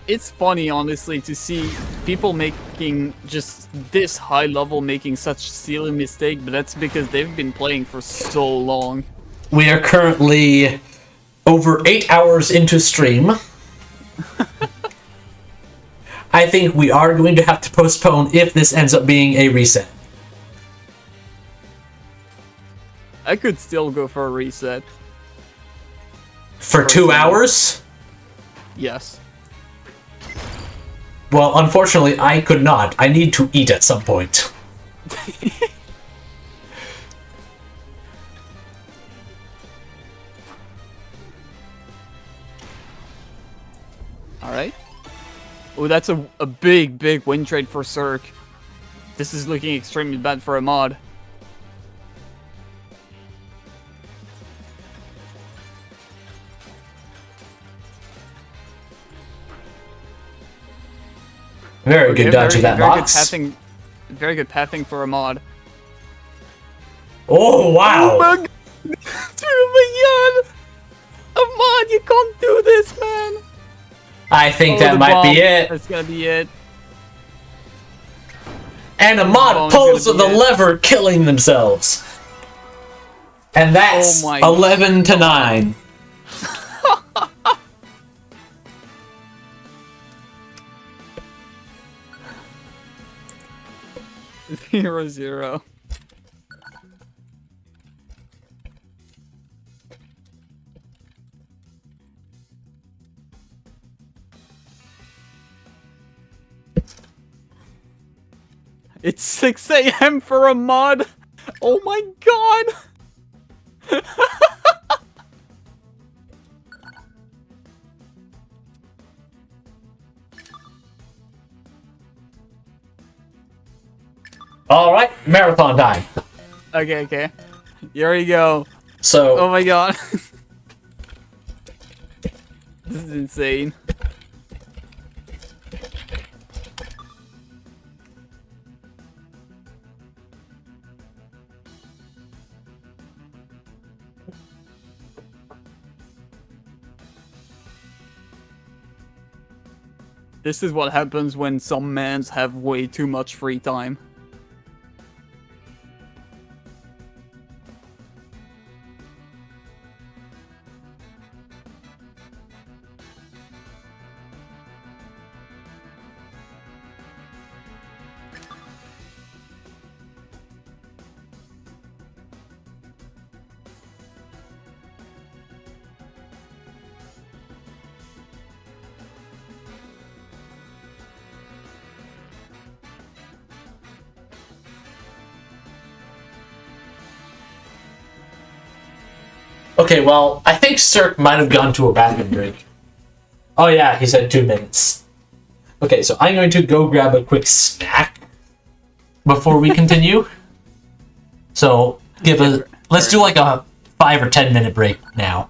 Speaker 2: It's funny, honestly, to see people making just this high level making such silly mistake, but that's because they've been playing for so long.
Speaker 1: We are currently over 8 hours into stream. I think we are going to have to postpone if this ends up being a reset.
Speaker 2: I could still go for a reset.
Speaker 1: For 2 hours?
Speaker 2: Yes.
Speaker 1: Well, unfortunately, I could not. I need to eat at some point.
Speaker 2: Alright. Oh, that's a big win trade for Serk. This is looking extremely bad for Ahmad.
Speaker 1: Very good dodge of that box.
Speaker 2: Very good pathing for Ahmad.
Speaker 1: Oh, wow!
Speaker 2: Oh my god! Oh my god! Ahmad, you can't do this, man!
Speaker 1: I think that might be it.
Speaker 2: That's gonna be it.
Speaker 1: And Ahmad pulls the lever, killing themselves. And that's 11 to 9.
Speaker 2: Zero, zero. It's 6 a.m. for Ahmad. Oh my god.
Speaker 1: Alright, marathon time.
Speaker 2: Okay. Here we go.
Speaker 1: So,
Speaker 2: oh my god. This is insane. This is what happens when some mans have way too much free time.
Speaker 1: okay, well, I think Serk might have gone to a bathroom break. Oh yeah, he said 2 minutes. Okay, so I'm going to go grab a quick snack before we continue. So, let's do like a 5 or 10 minute break now.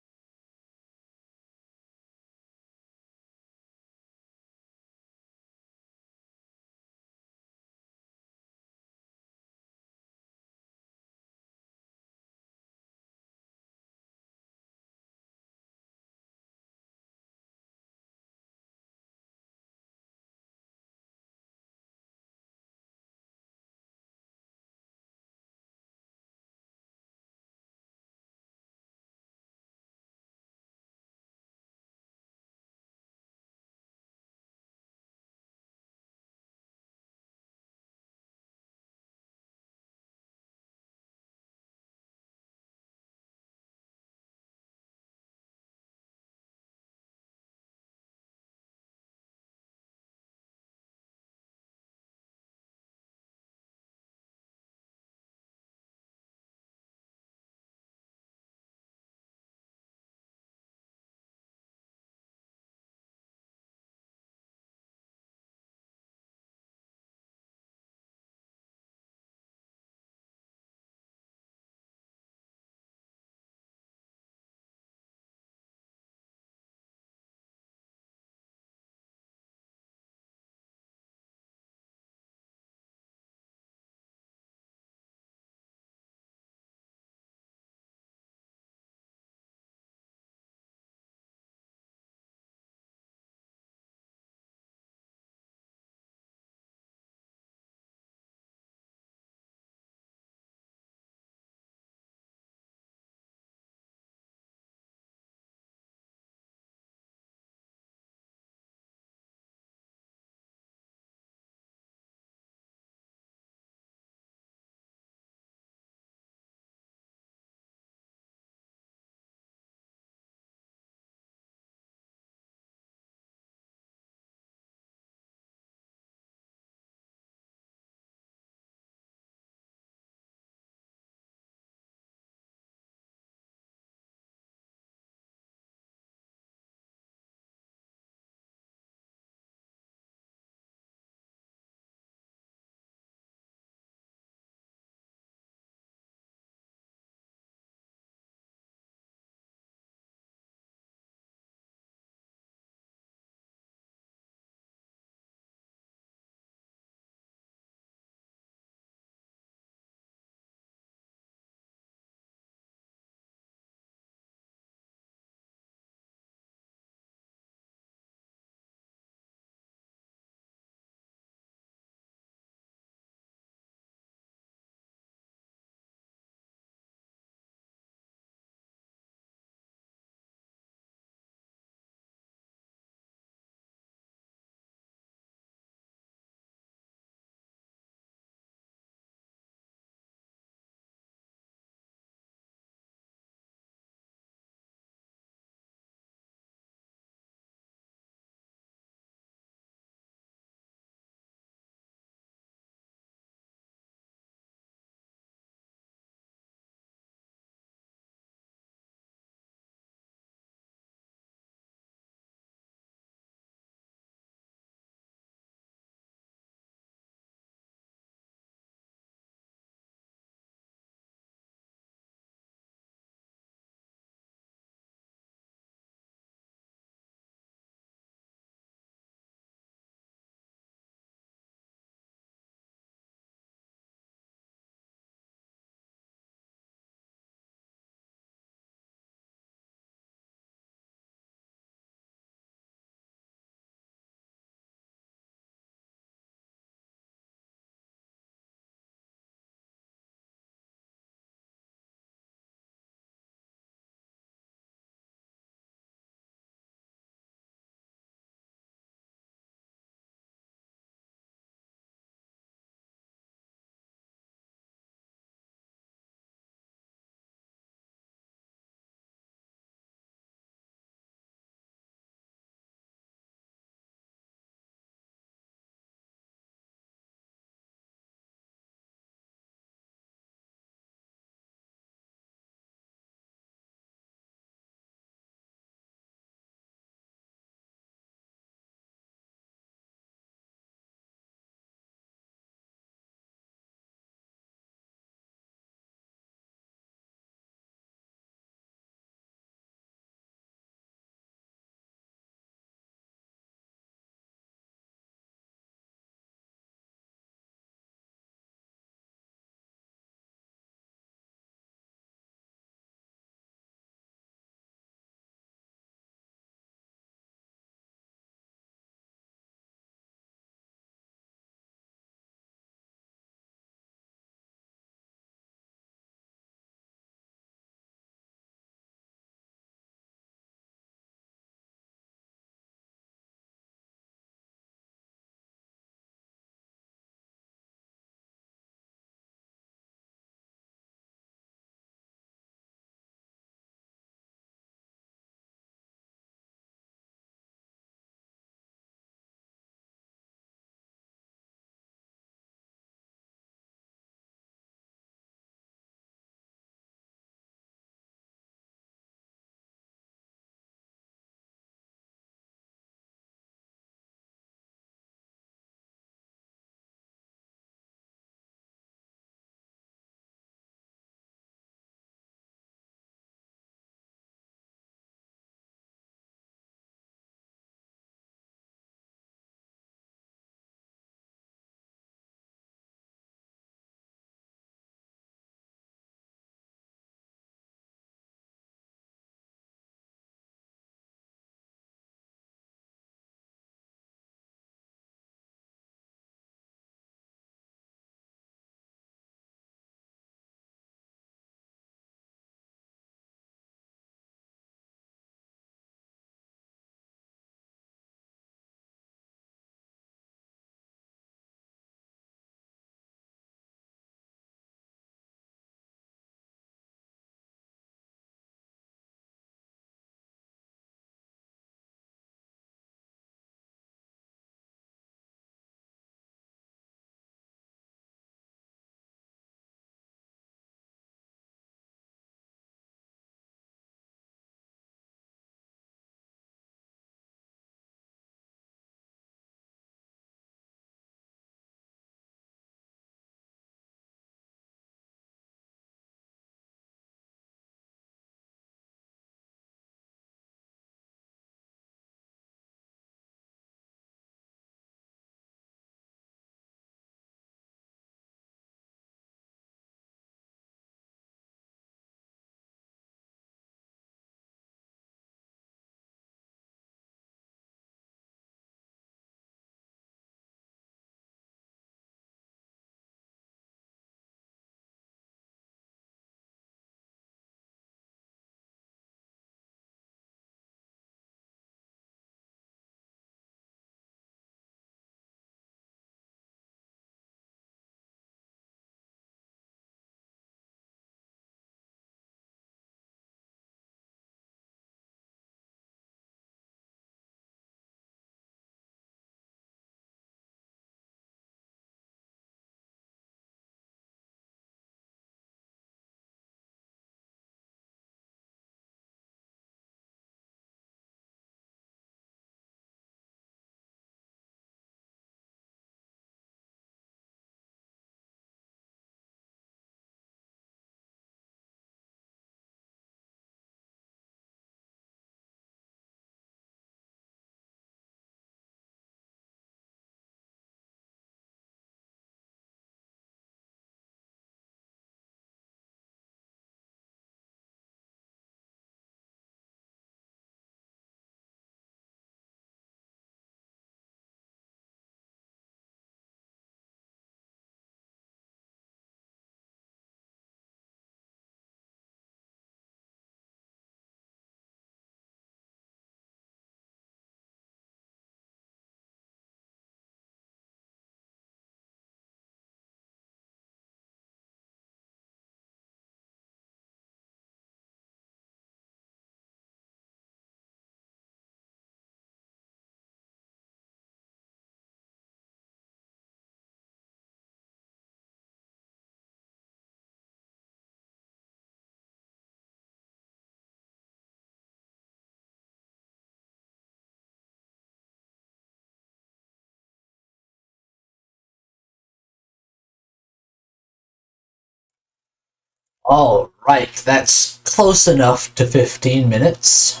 Speaker 1: All right, that's close enough to 15 minutes.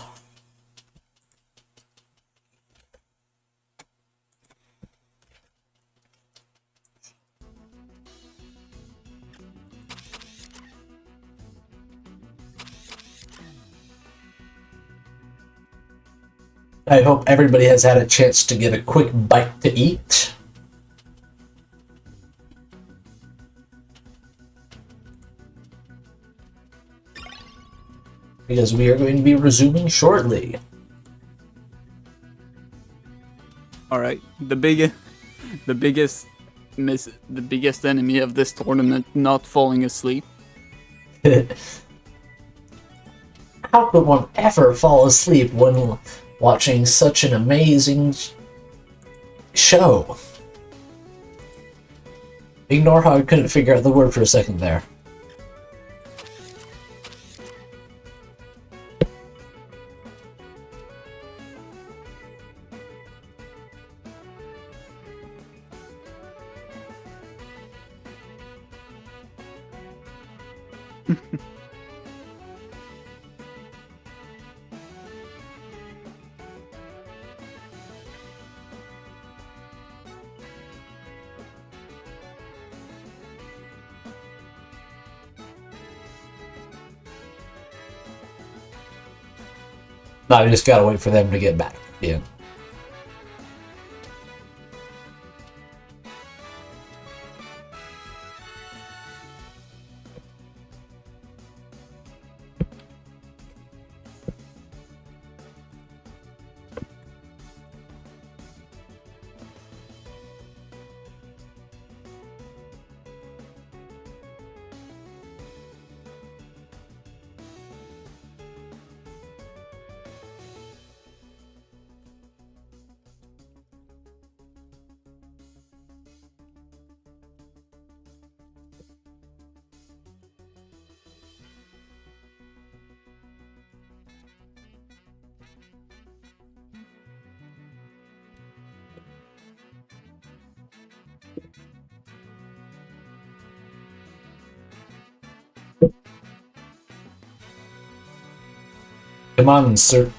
Speaker 1: I hope everybody has had a chance to get a quick bite to eat. Because we are going to be resuming shortly.
Speaker 2: All right, the biggest enemy of this tournament not falling asleep.
Speaker 1: How could one ever fall asleep when watching such an amazing show? Ignore how I couldn't figure out the word for a second there. No, I just gotta wait for them to get back. Yeah. Come on, Serk.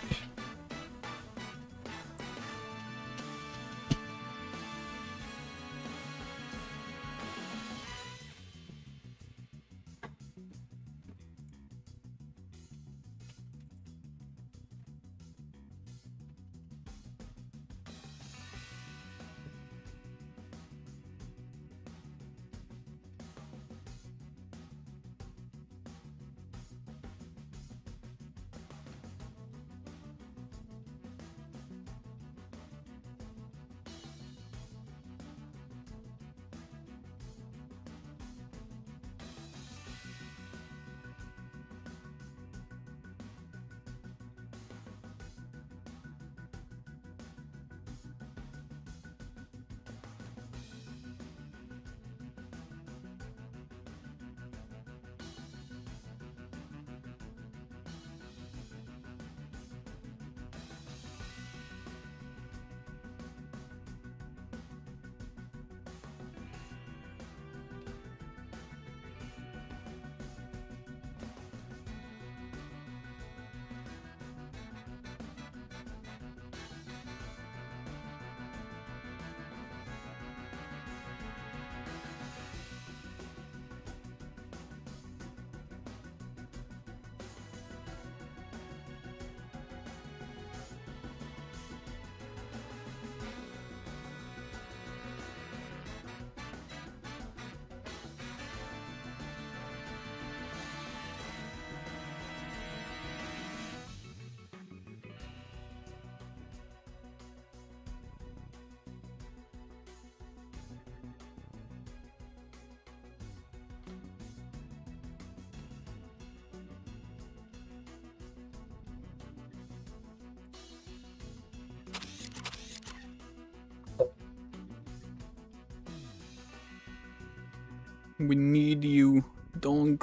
Speaker 2: We need you. Don't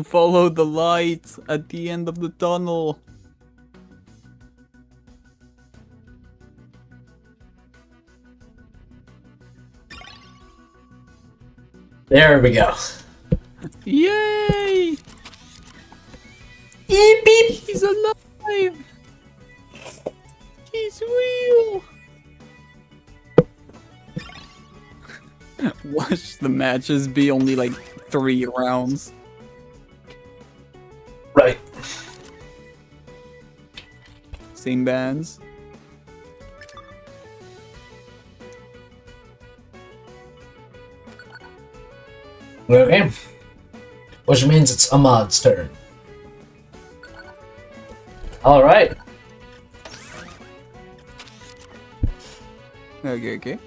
Speaker 2: follow the light at the end of the tunnel.
Speaker 1: There we go.
Speaker 2: Yay!
Speaker 1: Beep, beep.
Speaker 2: He's alive! He's real! Watch the matches be only like 3 rounds.
Speaker 1: Right.
Speaker 2: Same bands.
Speaker 1: Okay. Which means it's Ahmad's turn. Alright.
Speaker 2: Okay.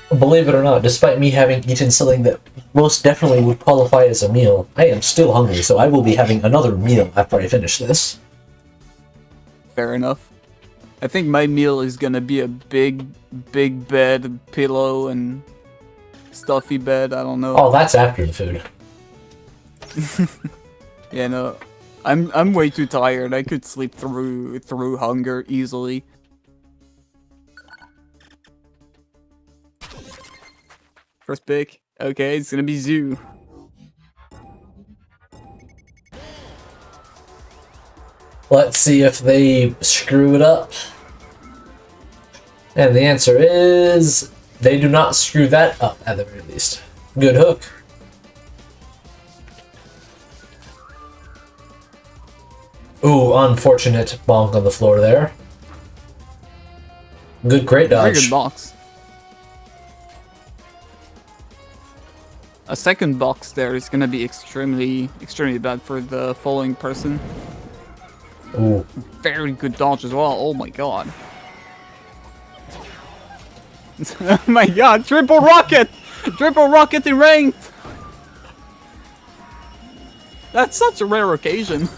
Speaker 1: Believe it or not, despite me having eaten something that most definitely would qualify as a meal, I am still hungry, so I will be having another meal after I finish this.
Speaker 2: Fair enough. I think my meal is gonna be a big bed, pillow, and stuffy bed. I don't know.
Speaker 1: Oh, that's after the food.
Speaker 2: Yeah, no, I'm way too tired. I could sleep through hunger easily. First pick. Okay, it's gonna be Zoo.
Speaker 1: Let's see if they screw it up. And the answer is they do not screw that up at the very least. Good hook. Ooh, unfortunate bonk on the floor there. Good crate dodge.
Speaker 2: Very good box. A second box there is gonna be extremely bad for the following person.
Speaker 1: Ooh.
Speaker 2: Very good dodge as well. Oh my god. Oh my god, triple rocket! Triple rocket in ranked! That's such a rare occasion.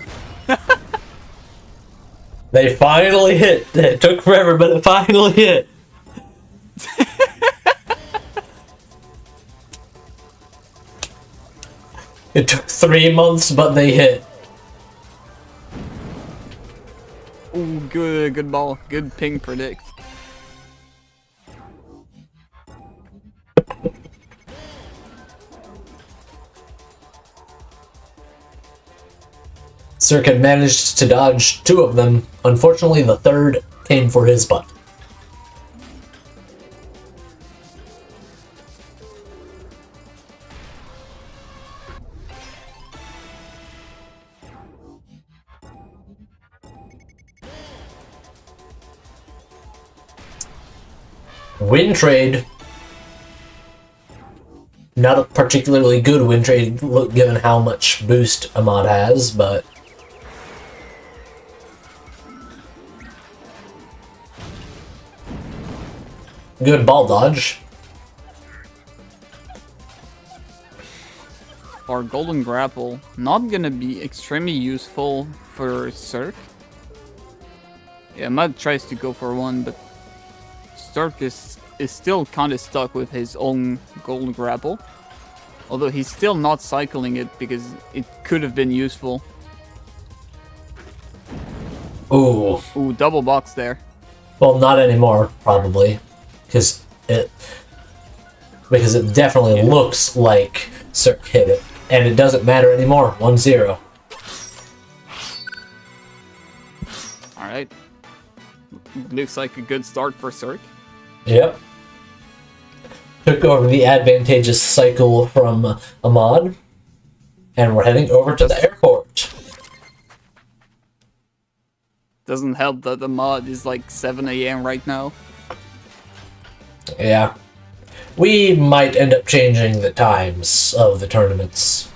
Speaker 1: They finally hit. It took forever, but it finally hit. It took 3 months, but they hit.
Speaker 2: Ooh, good ball. Good ping predict.
Speaker 1: Serk had managed to dodge 2 of them. Unfortunately, the third came for his butt. Win trade. Not a particularly good win trade given how much boost Ahmad has, but good ball dodge.
Speaker 2: Our golden grapple, not gonna be extremely useful for Serk. Yeah, Ahmad tries to go for one, but Serk is still kind of stuck with his own golden grapple. Although he's still not cycling it because it could have been useful.
Speaker 1: Ooh.
Speaker 2: Ooh, double box there.
Speaker 1: Well, not anymore, probably. Because it definitely looks like Serk hit it. And it doesn't matter anymore. 1-0.
Speaker 2: Alright. Looks like a good start for Serk.
Speaker 1: Yep. Took over the advantageous cycle from Ahmad. And we're heading over to the airport.
Speaker 2: Doesn't help that the mod is like 7 AM right now.
Speaker 1: Yeah. We might end up changing the times of the tournaments.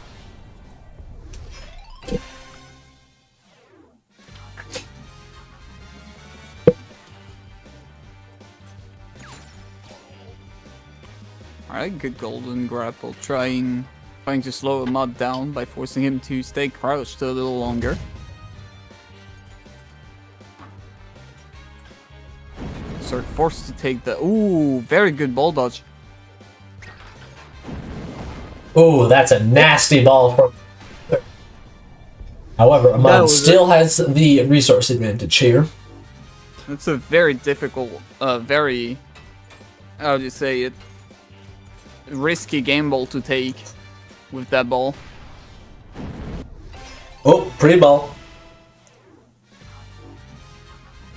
Speaker 2: Alright, good golden grapple. Trying to slow Ahmad down by forcing him to stay crouched a little longer. Serk forced to take the... Ooh, very good ball dodge.
Speaker 1: Ooh, that's a nasty ball from... However, Ahmad still has the resource advantage here.
Speaker 2: It's a very difficult, very... How do you say it? Risky game ball to take with that ball.
Speaker 1: Oh, pretty ball.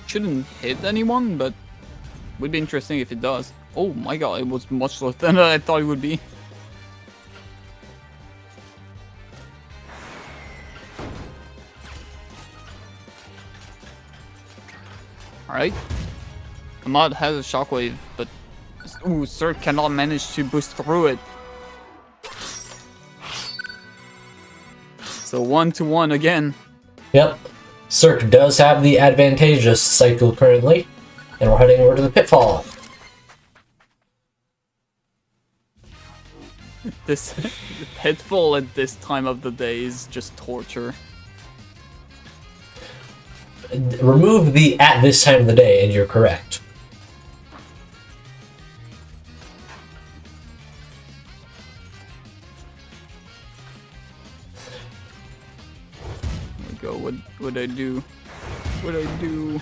Speaker 2: Shouldn't hit anyone, but would be interesting if it does. Oh my god, it was much less than I thought it would be. Alright. Ahmad has a shockwave, but ooh, Serk cannot manage to boost through it. So 1-1 again.
Speaker 1: Yep. Serk does have the advantageous cycle currently, and we're heading over to the pitfall.
Speaker 2: This pitfall at this time of the day is just torture.
Speaker 1: Remove the at this time of the day, and you're correct.
Speaker 2: There we go. What would I do? What would I do?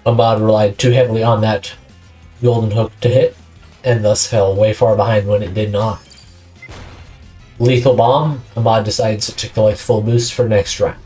Speaker 1: Ahmad relied too heavily on that golden hook to hit, and thus fell way far behind when it did not. Lethal bomb, Ahmad decides to collect full boost for next round.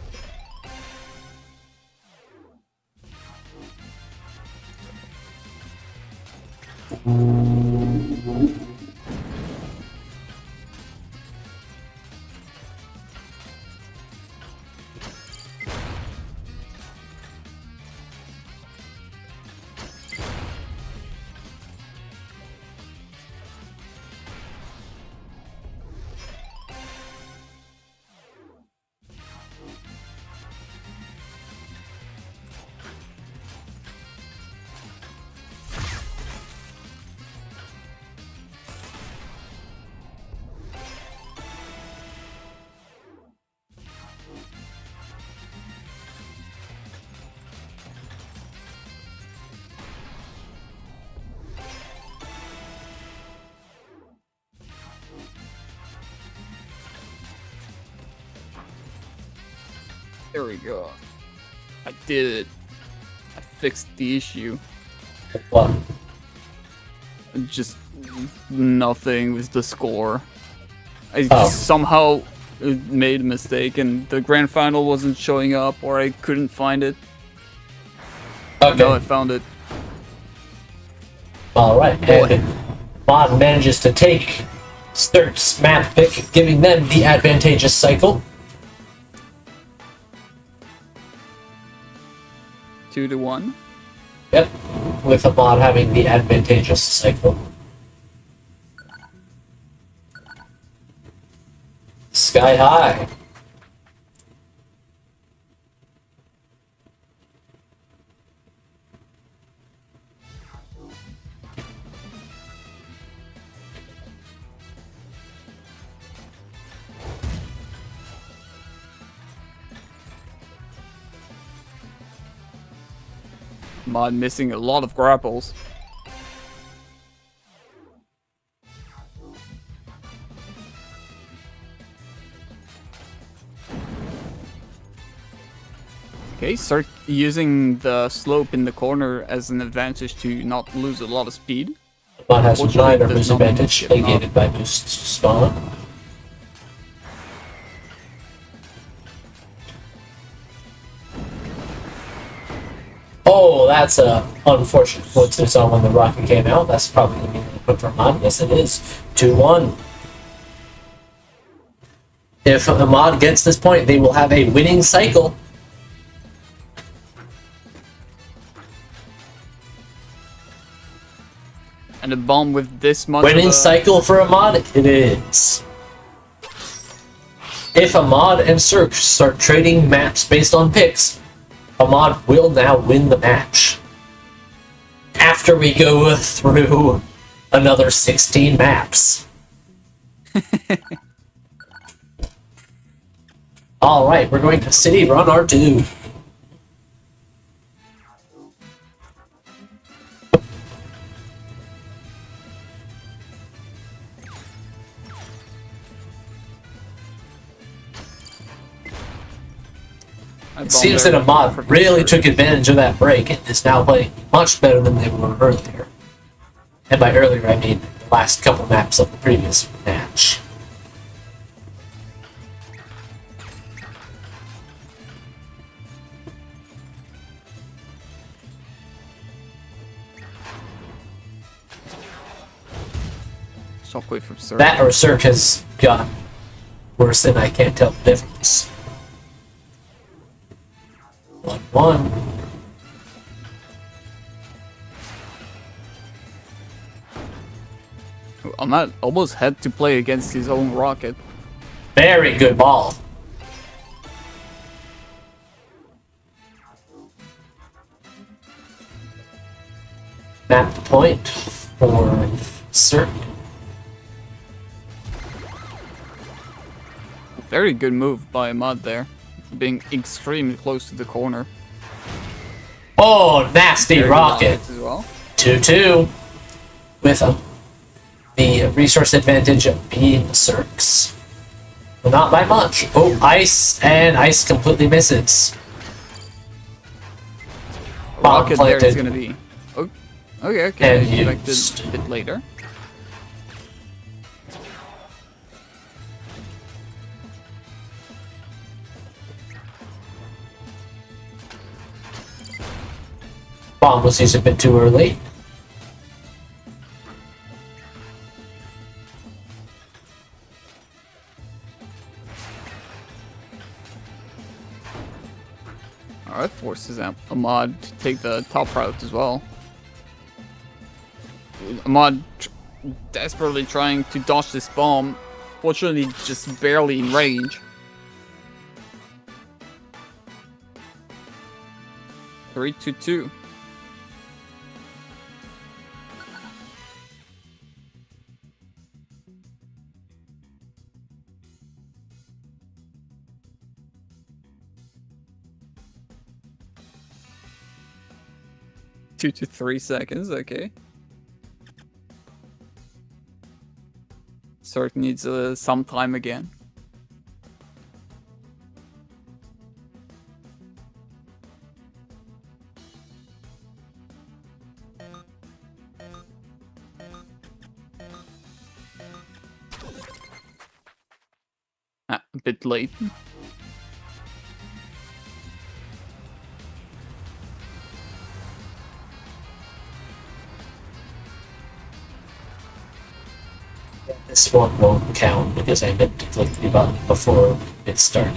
Speaker 2: There we go. I did it. I fixed the issue.
Speaker 1: What?
Speaker 2: Just nothing with the score. I
Speaker 1: Oh.
Speaker 2: somehow made a mistake and the grand final wasn't showing up, or I couldn't find it.
Speaker 1: Okay.
Speaker 2: No, I found it.
Speaker 1: Alright, and Ahmad manages to take Serk's map pick, giving them the advantageous cycle.
Speaker 2: 2-1.
Speaker 1: Yep, with Ahmad having the advantageous cycle. Sky high.
Speaker 2: Mod missing a lot of grapples. Okay, start using the slope in the corner as an advantage to not lose a lot of speed.
Speaker 1: Ahmad has
Speaker 2: Unfortunately,
Speaker 1: minor
Speaker 2: it does
Speaker 1: boost
Speaker 2: not
Speaker 1: advantage,
Speaker 2: get
Speaker 1: negated by boost spawn. Oh, that's a unfortunate coincidence on when the rocket came out. That's probably going to be a quick for Ahmad. Yes, it is. 2-1. If Ahmad gets this point, they will have a winning cycle.
Speaker 2: And a bomb with this much
Speaker 1: Winning cycle for Ahmad, it is. If Ahmad and Serk start trading maps based on picks, Ahmad will now win the match. After we go through another 16 maps. Alright, we're going to City Run R2. It seems that Ahmad really took advantage of that break and is now playing much better than they were earlier. And by earlier, I mean the last couple maps of the previous match.
Speaker 2: Shockwave from Serk.
Speaker 1: That or Serk has gotten worse than I can't tell the difference. 1-1.
Speaker 2: Ahmad almost had to play against his own rocket.
Speaker 1: Very good ball. Map point for Serk.
Speaker 2: Very good move by Ahmad there, being extremely close to the corner.
Speaker 1: Oh, nasty
Speaker 2: Very good
Speaker 1: rocket.
Speaker 2: as well.
Speaker 1: 2-2 with the resource advantage of being the Serks. But not by much. Oh, ice, and ice completely misses. Bomb
Speaker 2: Rocket there is
Speaker 1: planted.
Speaker 2: gonna be. Oh, okay.
Speaker 1: And
Speaker 2: Expected
Speaker 1: used.
Speaker 2: a bit later.
Speaker 1: Bomb was used a bit too early.
Speaker 2: Alright, forces Ahmad to take the top route as well. Ahmad desperately trying to dodge this bomb. Fortunately, just barely in range. Three, 2-2. Two to 3 seconds, okay. Serk needs some time again. A bit late.
Speaker 1: This one won't count because I meant to click the button before it started.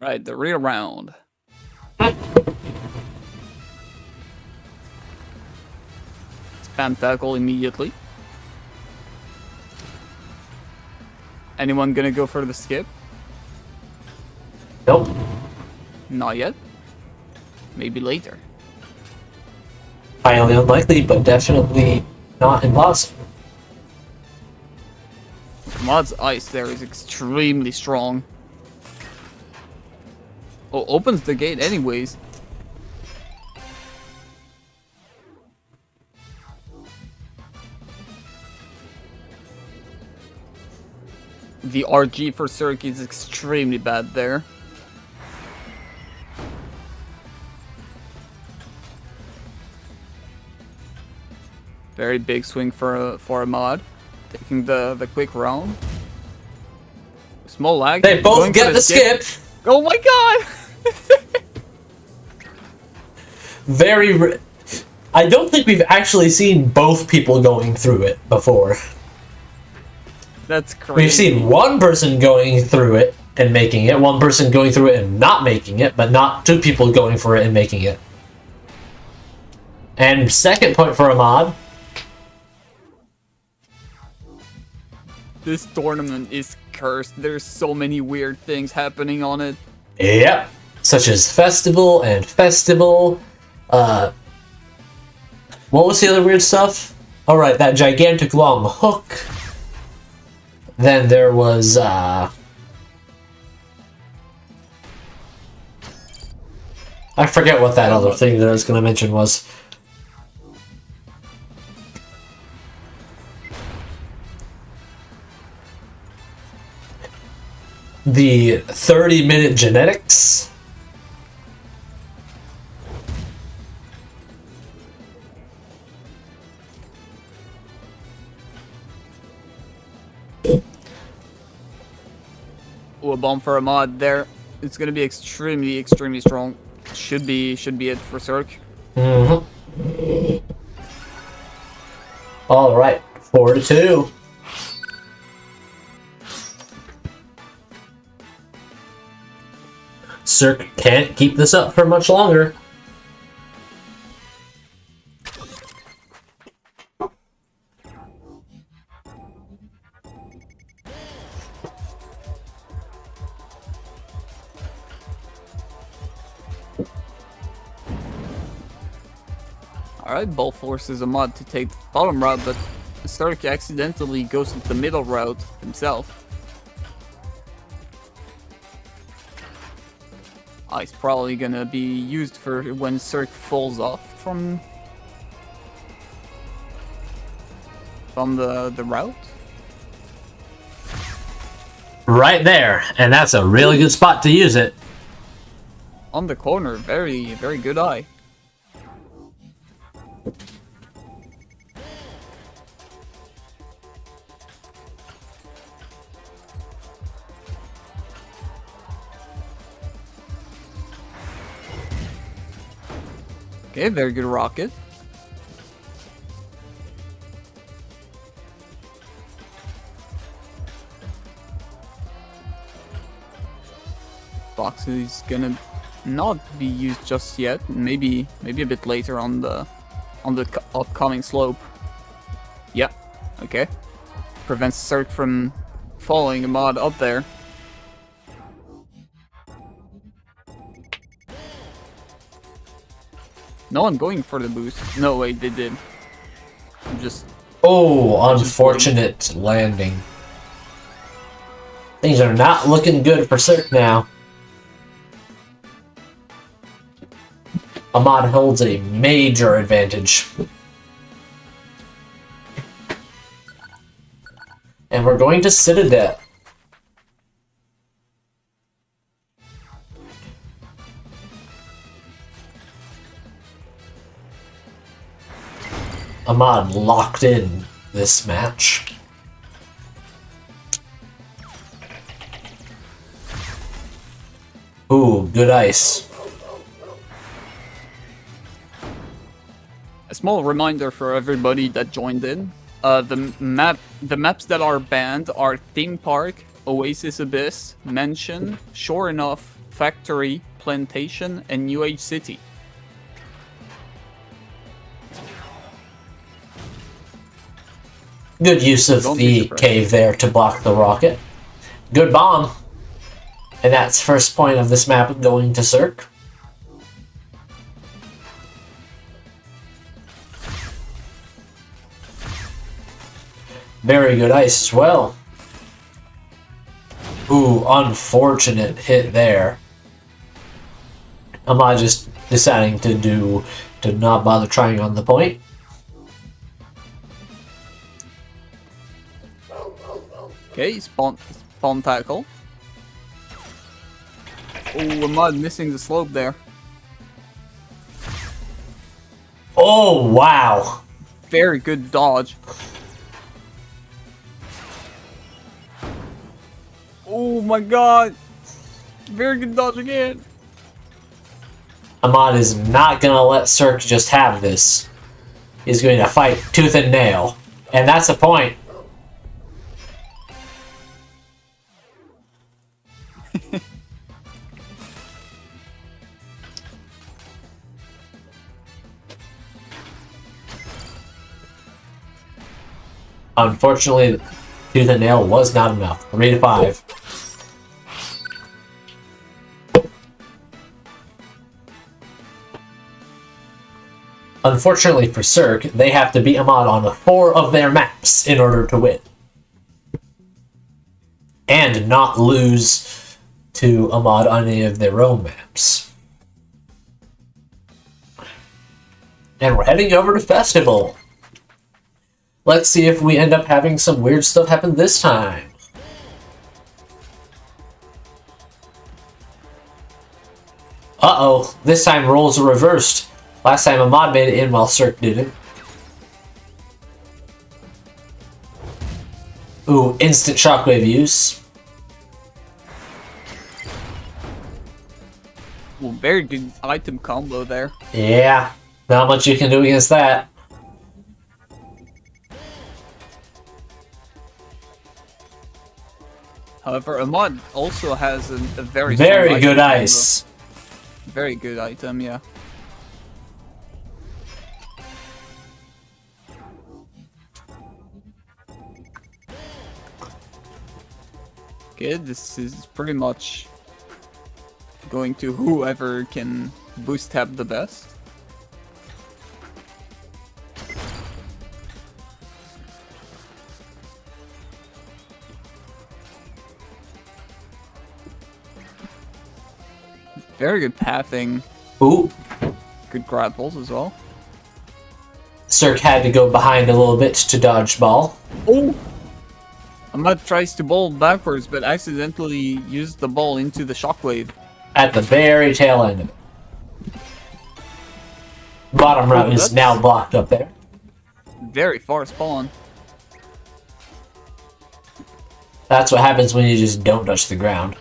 Speaker 2: Right, the real round. Spam tackle immediately. Anyone gonna go for the skip?
Speaker 1: Nope.
Speaker 2: Not yet. Maybe later.
Speaker 1: Highly unlikely, but definitely not impossible.
Speaker 2: Mod's ice there is extremely strong. Oh, opens the gate anyways. The RG for Serk is extremely bad there. Very big swing for Ahmad. Taking the quick round. Small lag.
Speaker 1: They both
Speaker 2: going for
Speaker 1: get the skip.
Speaker 2: Oh my god!
Speaker 1: I don't think we've actually seen both people going through it before.
Speaker 2: That's crazy.
Speaker 1: We've seen one person going through it, and making it, one person going through it and not making it, but not two people going for it and making it. And second point for Ahmad.
Speaker 2: This tournament is cursed. There's so many weird things happening on it.
Speaker 1: Yep. Such as Festival and Festival. What was the other weird stuff? Alright, that gigantic long hook. Then there was, I forget what that other thing that I was going to mention was. The 30-minute genetics.
Speaker 2: Ooh, a bomb for Ahmad there. It's gonna be extremely strong. Should be it for Serk.
Speaker 1: All right, 4-2. Serk can't keep this up for much longer.
Speaker 2: Alright, Ball forces Ahmad to take the bottom route, but Serk accidentally goes with the middle route himself. He's probably gonna be used for when Serk falls off from the route.
Speaker 1: Right there, and that's a really good spot to use it.
Speaker 2: On the corner, very good eye. Okay, very good rocket. Box is gonna not be used just yet. Maybe a bit later on the upcoming slope. Yeah. Okay. Prevents Serk from following Ahmad up there. No one going for the boost. No, wait, they did. Just...
Speaker 1: Oh, unfortunate landing. Things are not looking good for Serk now. Ahmad holds a major advantage. And we're going to Citadel. Ahmad locked in this match. Ooh, good ice.
Speaker 2: A small reminder for everybody that joined in. The maps that are banned are Theme Park, Oasis Abyss, Mansion, Sure Enough, Factory, Plantation, and New Age City.
Speaker 1: Good use of the cave there to block the rocket. Good bomb. And that's first point of this map going to Serk. Very good ice as well. Ooh, unfortunate hit there. Ahmad just deciding to not bother trying on the point.
Speaker 2: Okay, spawn tackle. Oh, Ahmad missing the slope there.
Speaker 1: Oh, wow.
Speaker 2: Very good dodge. Oh my god. Very good dodge again.
Speaker 1: Ahmad is not going to let Serk just have this. He's going to fight tooth and nail. And that's a point. Unfortunately, tooth and nail was not enough. 3 to 5. Unfortunately for Serk, they have to beat Ahmad on 4 of their maps in order to win. And not lose to Ahmad on any of their own maps. And we're heading over to Festival. Let's see if we end up having some weird stuff happen this time. Uh-oh, this time roles are reversed. Last time Ahmad made it in while Serk didn't. Ooh, instant shockwave use.
Speaker 2: Well, very good item combo there.
Speaker 1: Yeah, not much you can do against that.
Speaker 2: However, Ahmad also has a very
Speaker 1: Very good
Speaker 2: combo.
Speaker 1: ice.
Speaker 2: Very good item, yeah. Okay, this is pretty much going to whoever can boost tap the best. Very good pathing.
Speaker 1: Ooh,
Speaker 2: Good grapples as well.
Speaker 1: Serk had to go behind a little bit to dodge ball.
Speaker 2: Oh! Ahmad tries to bowl backwards, but accidentally used the ball into the shockwave.
Speaker 1: At the very tail end of it. Bottom row is
Speaker 2: that's-
Speaker 1: now blocked up there.
Speaker 2: Very far spawn.
Speaker 1: That's what happens when you just don't touch the ground.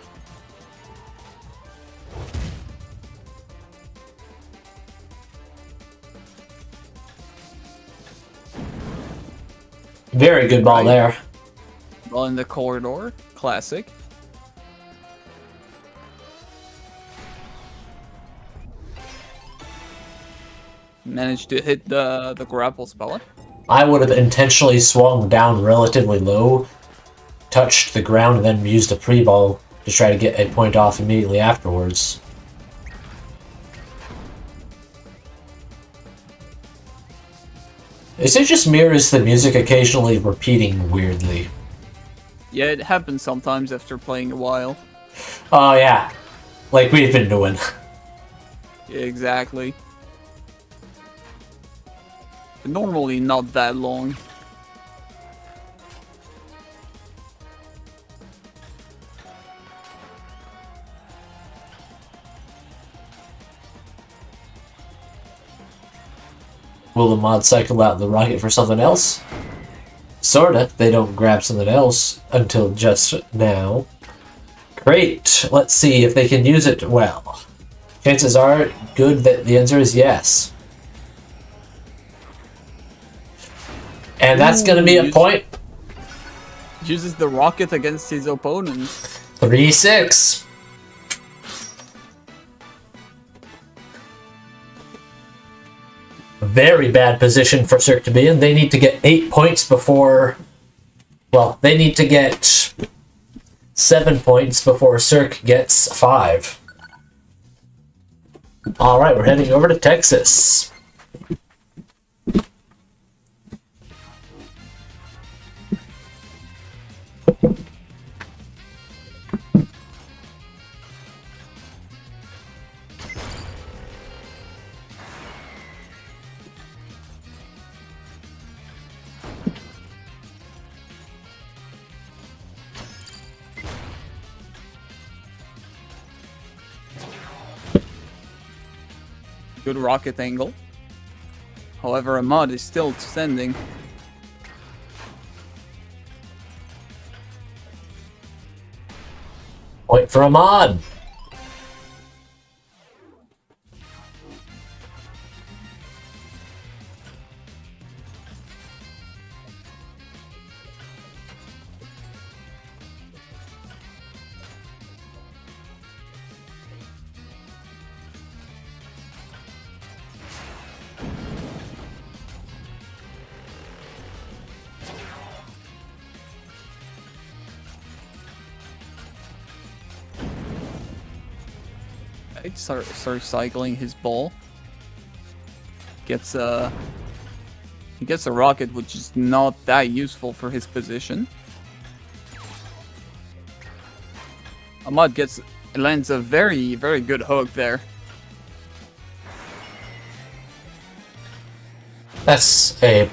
Speaker 1: Very good ball
Speaker 2: Right.
Speaker 1: there.
Speaker 2: Ball in the corridor. Classic. Managed to hit the grapple spell.
Speaker 1: I would have intentionally swung down relatively low, touched the ground, and then used a pre-ball to try to get a point off immediately afterwards. Is it just me, or is the music occasionally repeating weirdly?
Speaker 2: Yeah, it happens sometimes after playing a while.
Speaker 1: Oh yeah, like we've been doing.
Speaker 2: Yeah, exactly. But normally not that long.
Speaker 1: Will the mod cycle out the rocket for something else? Sorta. They don't grab something else until just now. Great. Let's see if they can use it well. Chances are good that the answer is yes. And that's going to be a
Speaker 2: Ooh,
Speaker 1: point.
Speaker 2: Uses the rocket against his opponent.
Speaker 1: 3-6. Very bad position for Serk to be in. They need to get 8 points before... Well, they need to get 7 points before Serk gets 5. Alright, we're heading over to Texas.
Speaker 2: Good rocket angle. However, Ahmad is still standing.
Speaker 1: Point for Ahmad.
Speaker 2: Right, start cycling his ball. Gets he gets a rocket, which is not that useful for his position. Ahmad lands a very, very good hook there.
Speaker 1: That's a...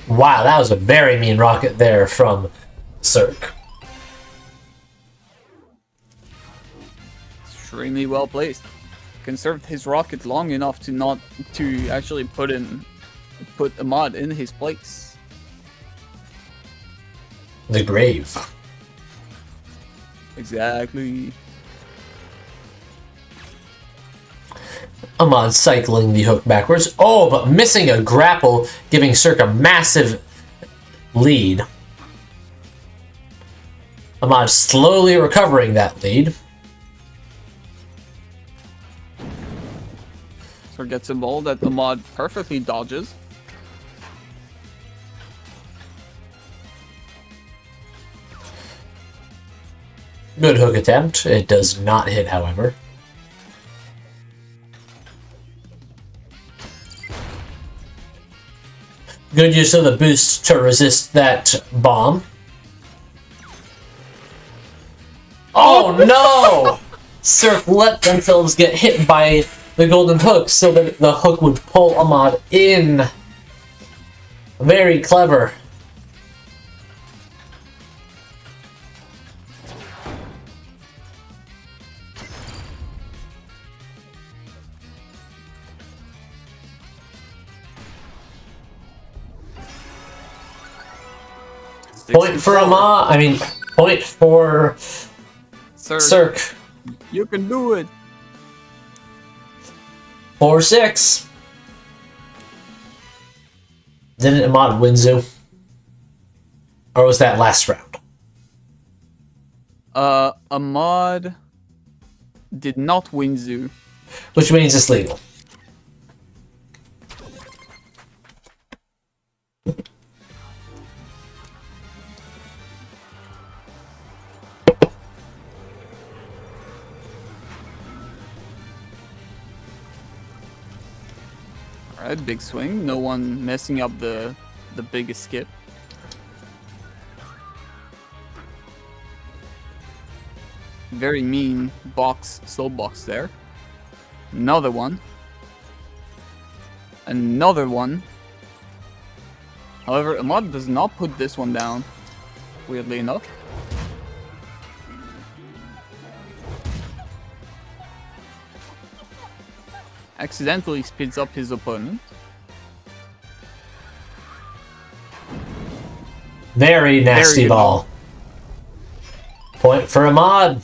Speaker 1: Wow, that was a very mean rocket there from Serk.
Speaker 2: Extremely well placed. Conserved his rocket long enough to actually put Ahmad in his place.
Speaker 1: The grave.
Speaker 2: Exactly.
Speaker 1: Ahmad cycling the hook backwards. Oh, but missing a grapple, giving Serk a massive lead. Ahmad slowly recovering that lead.
Speaker 2: Serk gets a ball that Ahmad perfectly dodges.
Speaker 1: Good hook attempt. It does not hit, however. Good use of the boost to resist that bomb. Oh no! Serk let themselves get hit by the golden hook so that the hook would pull Ahmad in. Very clever. Point for Ahmad. I mean, point for Serk.
Speaker 2: You can do it.
Speaker 1: 4-6. Didn't Ahmad win Zoo? Or was that last round?
Speaker 2: Ahmad did not win Zoo.
Speaker 1: Which means it's legal.
Speaker 2: Alright, big swing. No one messing up the biggest skip. Very mean slow box there. Another one. Another one. However, Ahmad does not put this one down, weirdly enough. Accidentally speeds up his opponent.
Speaker 1: Very nasty ball. Point for Ahmad.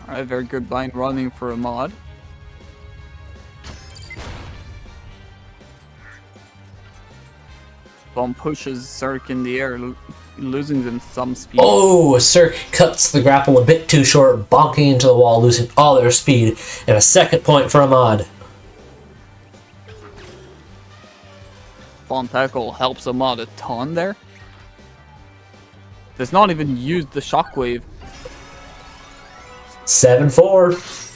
Speaker 2: Alright, very good blind running for Ahmad. Bomb pushes Serk in the air, losing them some speed.
Speaker 1: Oh, Serk cuts the grapple a bit too short, bonking into the wall, losing all their speed. And a second point for Ahmad.
Speaker 2: Bomb tackle helps Ahmad a ton there. Does not even use the shockwave.
Speaker 1: 7-4.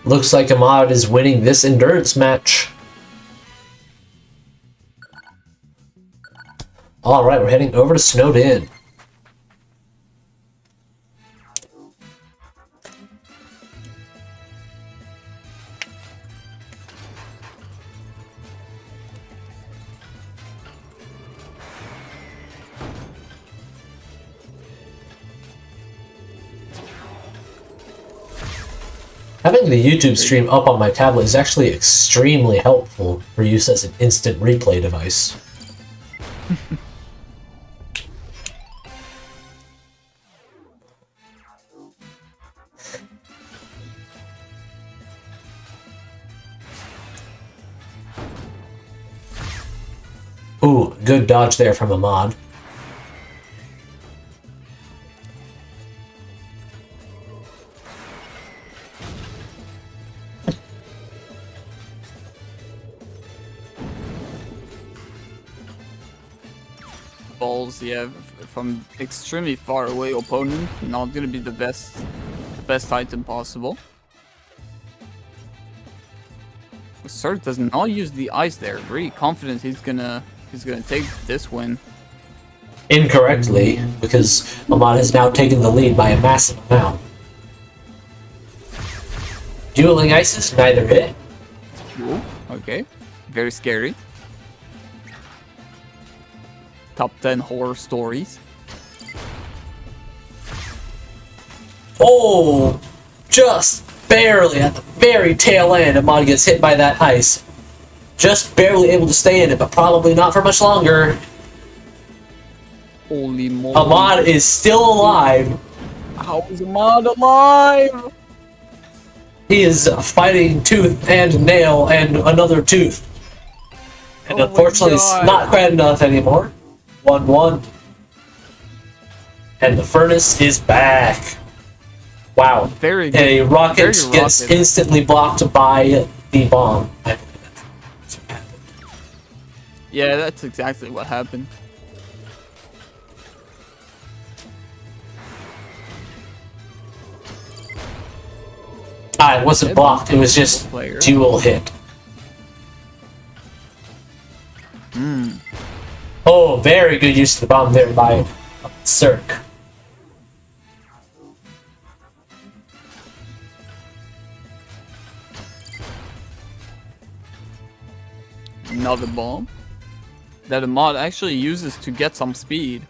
Speaker 1: Looks like Ahmad is winning this endurance match. Alright, we're heading over to Snowed In. Having the YouTube stream up on my tablet is actually extremely helpful for use as an instant replay device. Ooh, good dodge there from Ahmad.
Speaker 2: balls, yeah, from extremely far away opponent. Not gonna be the best item possible. Serk does not use the ice there. Really confident he's gonna take this win.
Speaker 1: Incorrectly, because Ahmad has now taken the lead by a massive amount. Dueling ices, neither hit.
Speaker 2: Ooh, okay, very scary. Top 10 horror stories.
Speaker 1: Oh, just barely at the very tail end, Ahmad gets hit by that ice. Just barely able to stay in it, but probably not for much longer.
Speaker 2: Holy moly.
Speaker 1: Ahmad is still alive.
Speaker 2: How is Ahmad alive?
Speaker 1: He is fighting tooth and nail and another tooth. And
Speaker 2: Oh my
Speaker 1: unfortunately, it's
Speaker 2: God.
Speaker 1: not quite enough anymore. 1-1. And the furnace is back. Wow.
Speaker 2: Very good.
Speaker 1: A rocket
Speaker 2: Very
Speaker 1: gets
Speaker 2: rocket.
Speaker 1: instantly blocked by the bomb.
Speaker 2: Yeah, that's exactly what happened.
Speaker 1: It wasn't blocked, it was just
Speaker 2: Player.
Speaker 1: dual hit.
Speaker 2: Hmm.
Speaker 1: Oh, very good use of the bomb there by Serk.
Speaker 2: Another bomb that Ahmad actually uses to get some speed.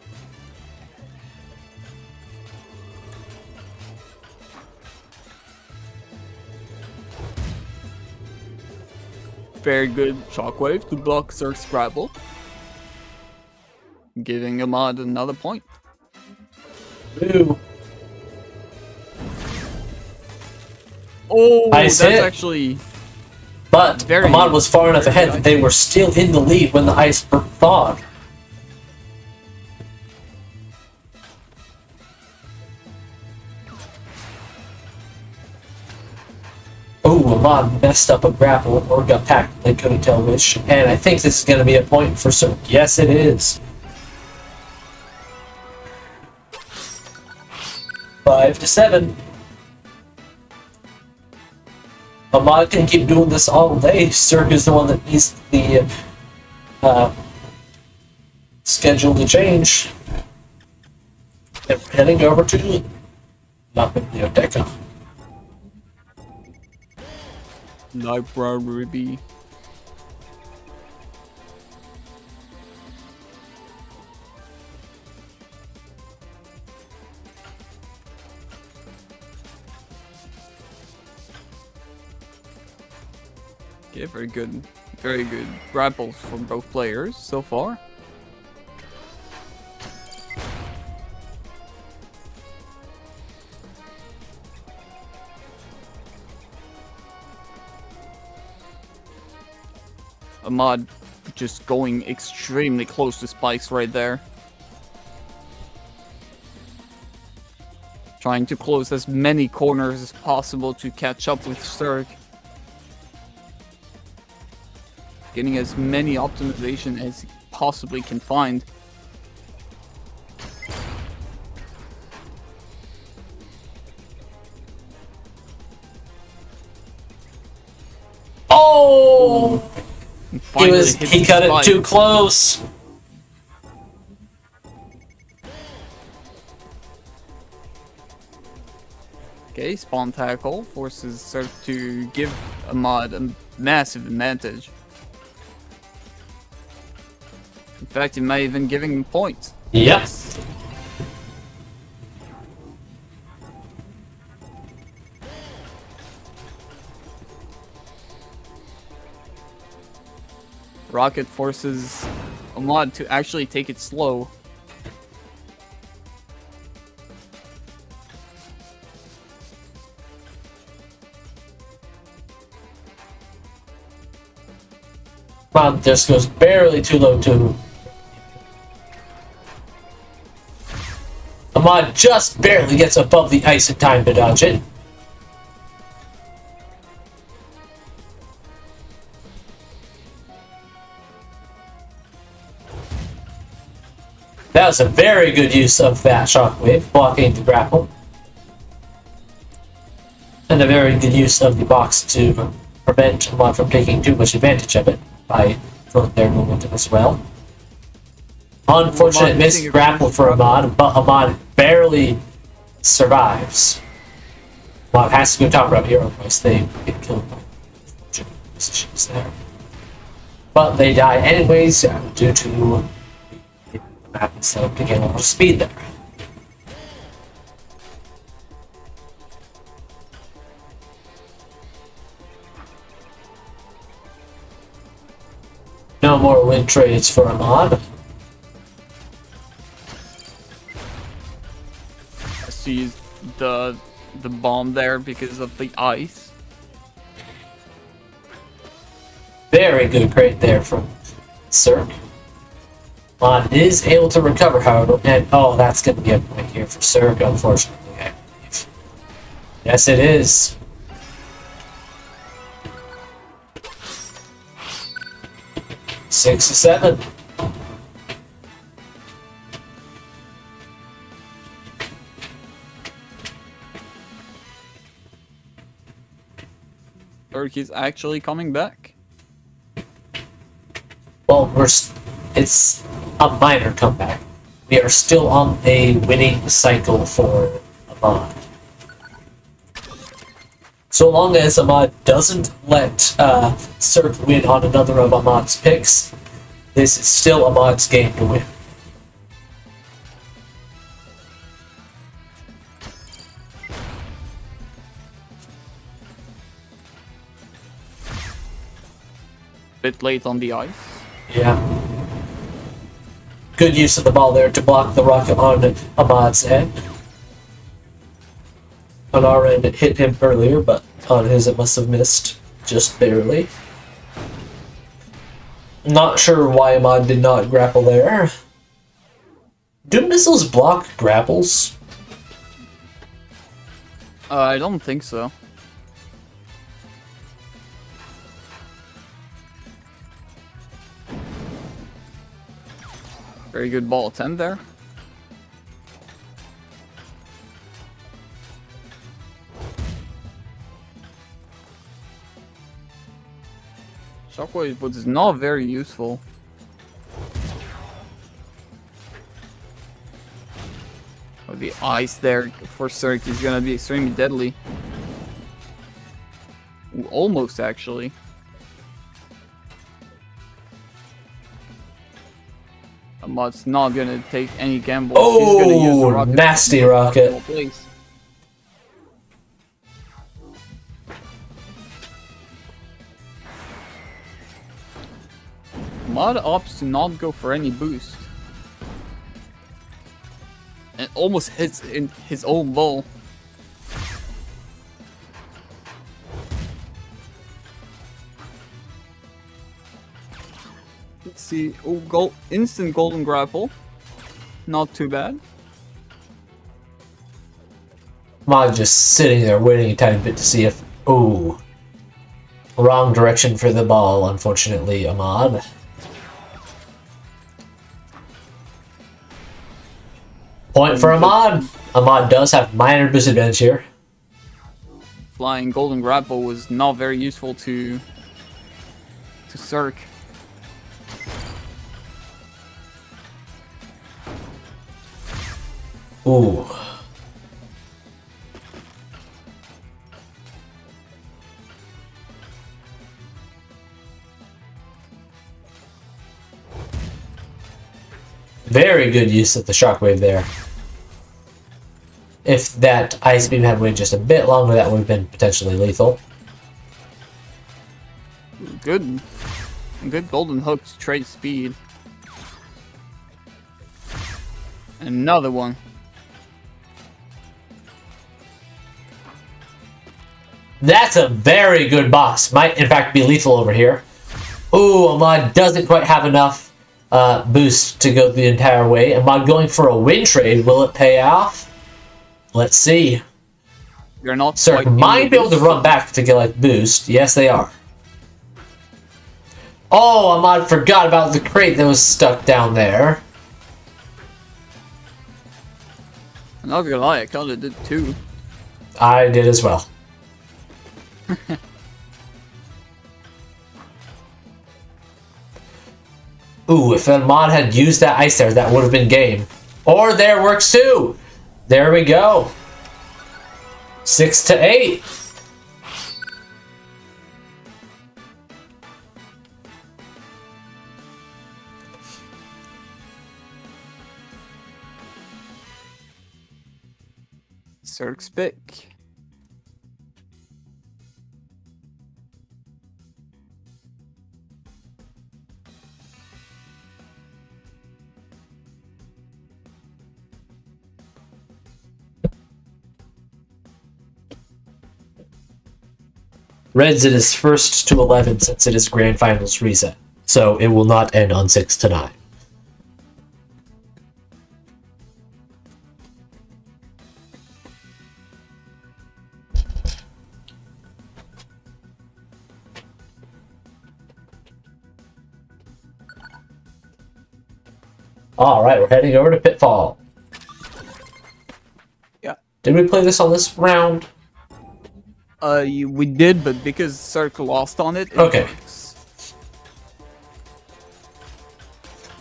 Speaker 2: Very good shockwave to block Serk's grapple, giving Ahmad another point.
Speaker 1: Ooh.
Speaker 2: Oh,
Speaker 1: Nice
Speaker 2: that's
Speaker 1: hit.
Speaker 2: actually
Speaker 1: But
Speaker 2: Very-
Speaker 1: Ahmad was far enough ahead that they were still in the lead when the ice thawed. Oh, Ahmad messed up a grapple or got packed. They couldn't tell which. And I think this is going to be a point for Serk. Yes, it is. 5-7. Ahmad can keep doing this all day. Serk is the one that needs the schedule to change. And we're heading over to not Biblioteca.
Speaker 2: JackRaBeat. Okay, very good grapples from both players so far. Ahmad just going extremely close to spikes right there. Trying to close as many corners as possible to catch up with Serk. Getting as many optimization as he possibly can find.
Speaker 1: Oh!
Speaker 2: And finally hits
Speaker 1: He
Speaker 2: the
Speaker 1: cut it
Speaker 2: spike.
Speaker 1: too close.
Speaker 2: Okay, spawn tackle forces Serk to give Ahmad a massive advantage. In fact, he may even giving him points.
Speaker 1: Yes.
Speaker 2: Rocket forces Ahmad to actually take it slow.
Speaker 1: Ahmad just goes barely too low too. Ahmad just barely gets above the ice in time to dodge it. That was a very good use of that shockwave, blocking the grapple. And a very good use of the box to prevent Ahmad from taking too much advantage of it by throwing their momentum as well. Unfortunate missed grapple for Ahmad, but Ahmad barely survives. Ahmad has to go top row here, otherwise they get killed by positions there. But they die anyways due to the map itself to get a lot of speed there. No more win trades for Ahmad.
Speaker 2: I see the bomb there because of the ice.
Speaker 1: Very good crate there from Serk. Ahmad is able to recover, however, and oh, that's going to be a point here for Serk, unfortunately, I believe. Yes, it is. Six to 7.
Speaker 2: Serk is actually coming back.
Speaker 1: Well, it's a minor comeback. We are still on a winning cycle for Ahmad. So long as Ahmad doesn't let Serk win on another of Ahmad's picks, this is still Ahmad's game to win.
Speaker 2: Bit late on the ice.
Speaker 1: Yeah. Good use of the ball there to block the rocket on Ahmad's end. On our end, it hit him earlier, but on his it must have missed just barely. Not sure why Ahmad did not grapple there. Do missiles block grapples?
Speaker 2: I don't think so. Very good ball attempt there. Shockwave was not very useful. Oh, the ice there for Serk is gonna be extremely deadly. Ooh, almost actually. Ahmad's not gonna take any gambles. He's gonna use the
Speaker 1: Oh,
Speaker 2: rocket.
Speaker 1: nasty rocket.
Speaker 2: Place. Ahmad opts to not go for any boost. And almost hits in his own ball. Let's see. Oh, instant golden grapple. Not too bad.
Speaker 1: Ahmad just sitting there waiting a tiny bit to see if... Ooh. Wrong direction for the ball, unfortunately, Ahmad. Point for Ahmad. Ahmad does have minor disadvantage here.
Speaker 2: Flying golden grapple was not very useful to Serk.
Speaker 1: Ooh. Very good use of the shockwave there. If that ice beam had waited just a bit longer, that would have been potentially lethal.
Speaker 2: Good golden hook to trade speed. Another one.
Speaker 1: That's a very good box. Might, in fact, be lethal over here. Ooh, Ahmad doesn't quite have enough boost to go the entire way. Ahmad going for a win trade. Will it pay off? Let's see.
Speaker 2: You're not.
Speaker 1: Serk might be able to run back to get like boost. Yes, they are. Oh, Ahmad forgot about the crate that was stuck down there.
Speaker 2: I'm not gonna lie, I kinda did too.
Speaker 1: I did as well. Ooh, if Ahmad had used that ice there, that would have been game. Or there works too! There we go. 6 to 8.
Speaker 2: Serk's pick.
Speaker 1: Red's it is first to 11 since it is grand finals reset, so it will not end on 6 to 9. Alright, we're heading over to Pitfall.
Speaker 2: Yeah.
Speaker 1: Did we play this on this round?
Speaker 2: We did, but because Serk lost on it,
Speaker 1: Okay.
Speaker 2: works.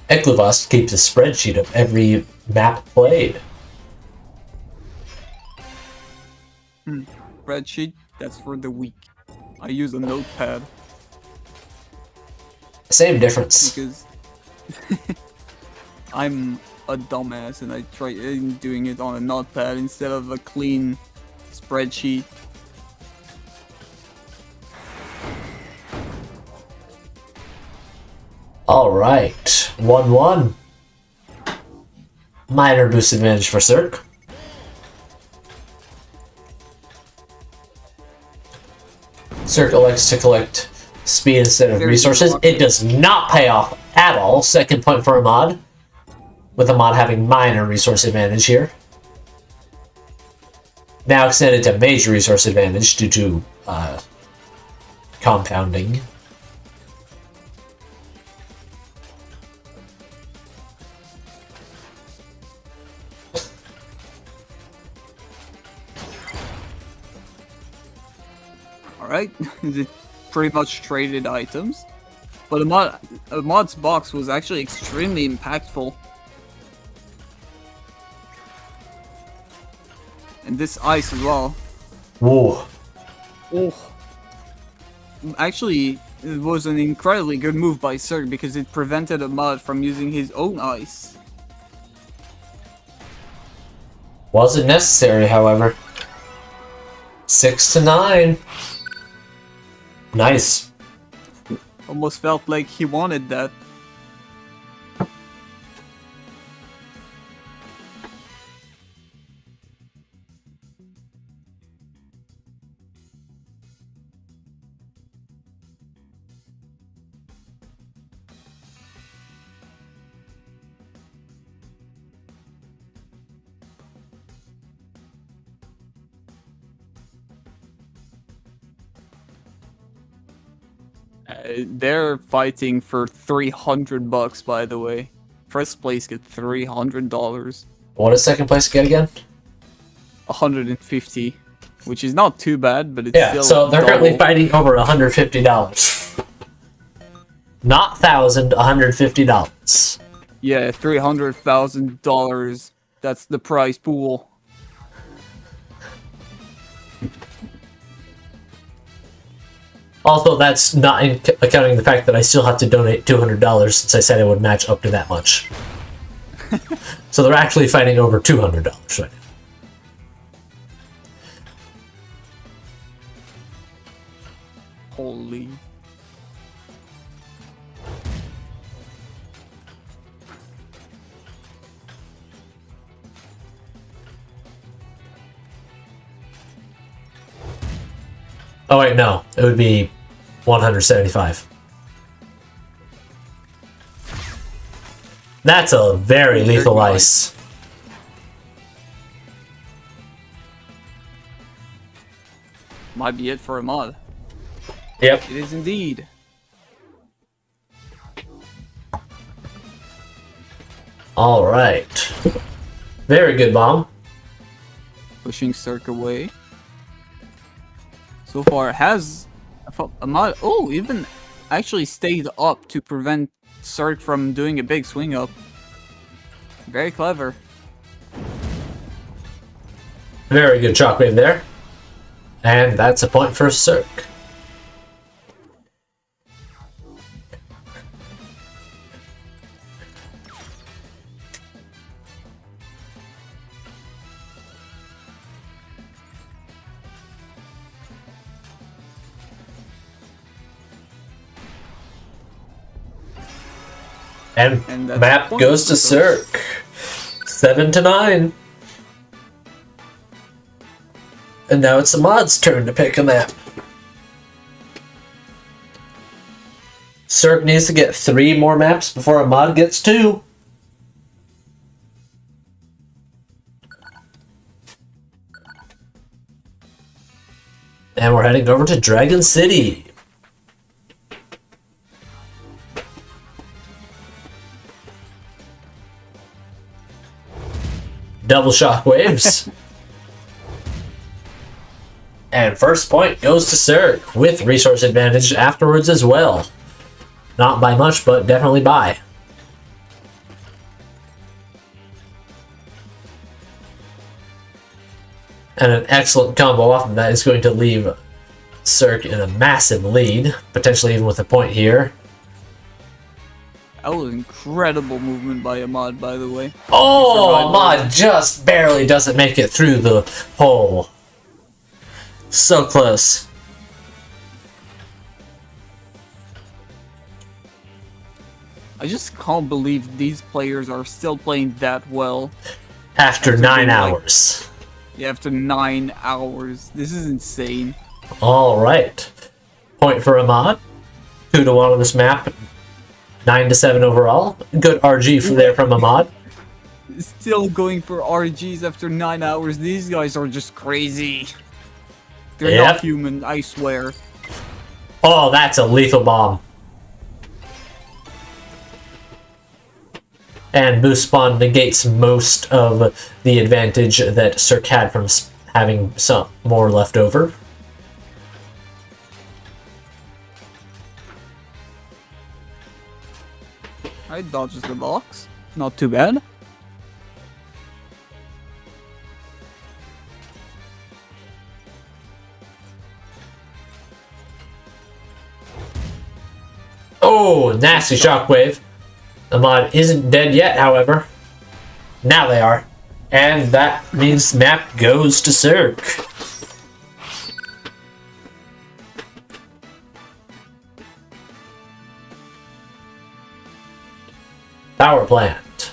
Speaker 1: Ecluvost keeps a spreadsheet of every map played.
Speaker 2: Spreadsheet, that's for the week. I use a notepad
Speaker 1: Same difference.
Speaker 2: because I'm a dumbass and I try doing it on a notepad instead of a clean spreadsheet.
Speaker 1: Alright, 1-1. Minor boost advantage for Serk. Serk elects to collect speed instead of
Speaker 2: Very
Speaker 1: resources.
Speaker 2: reluctant.
Speaker 1: It does not pay off at all. Second point for Ahmad, with Ahmad having minor resource advantage here. Now extended to major resource advantage due to compounding.
Speaker 2: Alright, it pretty much traded items. But Ahmad's box was actually extremely impactful. And this ice as well.
Speaker 1: Whoa.
Speaker 2: Oh. Actually, it was an incredibly good move by Serk because it prevented Ahmad from using his own ice.
Speaker 1: Wasn't necessary, however. 6 to 9. Nice.
Speaker 2: Almost felt like he wanted that. They're fighting for $300, by the way. First place get $300.
Speaker 1: What does second place get again?
Speaker 2: 150, which is not too bad, but it's
Speaker 1: Yeah,
Speaker 2: still
Speaker 1: so they're currently
Speaker 2: double.
Speaker 1: fighting over $150. Not $1,000, $150.
Speaker 2: Yeah, $300,000. That's the prize pool.
Speaker 1: Also, that's not accounting the fact that I still have to donate $200 since I said I would match up to that much. So they're actually fighting over $200 right now.
Speaker 2: Holy.
Speaker 1: Oh wait, no. It would be 175. That's a very lethal
Speaker 2: Very
Speaker 1: ice.
Speaker 2: Might be it for Ahmad.
Speaker 1: Yep.
Speaker 2: It is indeed.
Speaker 1: Alright. Very good, Bomb.
Speaker 2: pushing Serk away. So far, has Ahmad. Oh, even actually stayed up to prevent Serk from doing a big swing up. Very clever.
Speaker 1: Very good shockwave there. And that's a point for Serk. And map goes to Serk. 7-9. And now it's Ahmad's turn to pick a map. Serk needs to get 3 more maps before Ahmad gets 2. And we're heading over to Dragon City. Double shockwaves. And first point goes to Serk, with resource advantage afterwards as well. Not by much, but definitely by. And an excellent combo off of that is going to leave Serk in a massive lead, potentially even with a point here.
Speaker 2: That was incredible movement by Ahmad, by the way.
Speaker 1: Oh, Ahmad just barely doesn't make it through the hole. So close.
Speaker 2: I just can't believe these players are still playing that well.
Speaker 1: After 9 hours.
Speaker 2: Yeah, after 9 hours. This is insane.
Speaker 1: Alright. Point for Ahmad. 2-1 on this map. 9-7 overall. Good RG from there from Ahmad.
Speaker 2: Still going for RGs after 9 hours. These guys are just crazy. They're
Speaker 1: Yep.
Speaker 2: not human, I swear.
Speaker 1: Oh, that's a lethal bomb. And boost spawn negates most of the advantage that Serk had from having some more left over.
Speaker 2: Alright, dodges the box. Not too bad.
Speaker 1: Oh, nasty shockwave. Ahmad isn't dead yet, however. Now they are. And that means map goes to Serk. Power plant.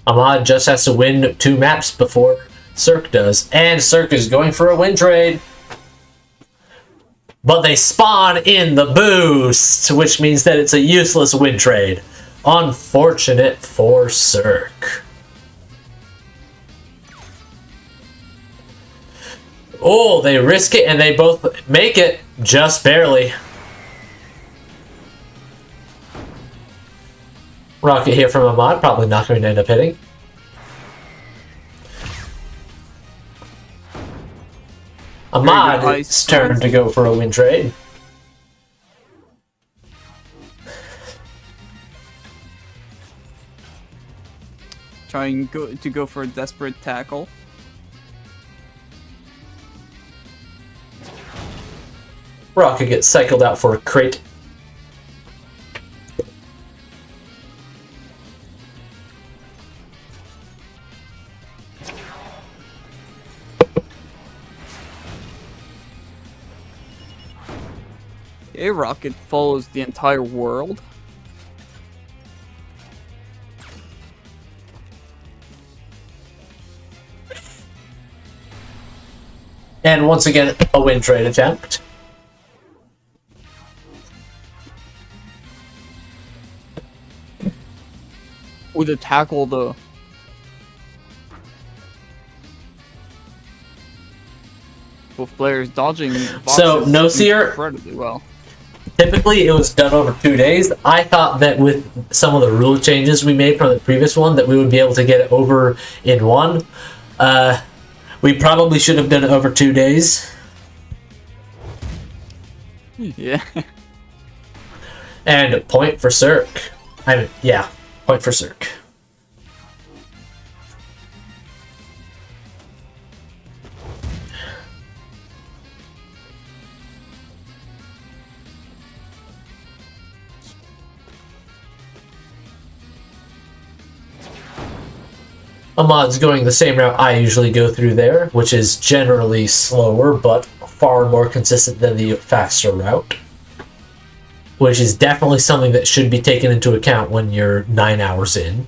Speaker 1: Ahmad just has to win 2 maps before Serk does. And Serk is going for a win trade. But they spawn in the boost, which means that it's a useless win trade. Unfortunate for Serk. Oh, they risk it and they both make it, just barely. Rocket here from Ahmad, probably not going to end up hitting. Ahmad's turn to go for a win trade.
Speaker 2: Trying to go for a desperate tackle.
Speaker 1: Rocket gets cycled out for a crate.
Speaker 2: A rocket follows the entire world.
Speaker 1: And once again, a win trade attempt.
Speaker 2: With a tackle, though. Both players dodging boxes
Speaker 1: So, no seer.
Speaker 2: incredibly well.
Speaker 1: Typically, it was done over 2 days. I thought that with some of the rule changes we made from the previous one, that we would be able to get it over in one. We probably should have done it over 2 days.
Speaker 2: Yeah.
Speaker 1: And point for Serk. Yeah, point for Serk. Ahmad's going the same route I usually go through there, which is generally slower, but far more consistent than the faster route. Which is definitely something that should be taken into account when you're 9 hours in.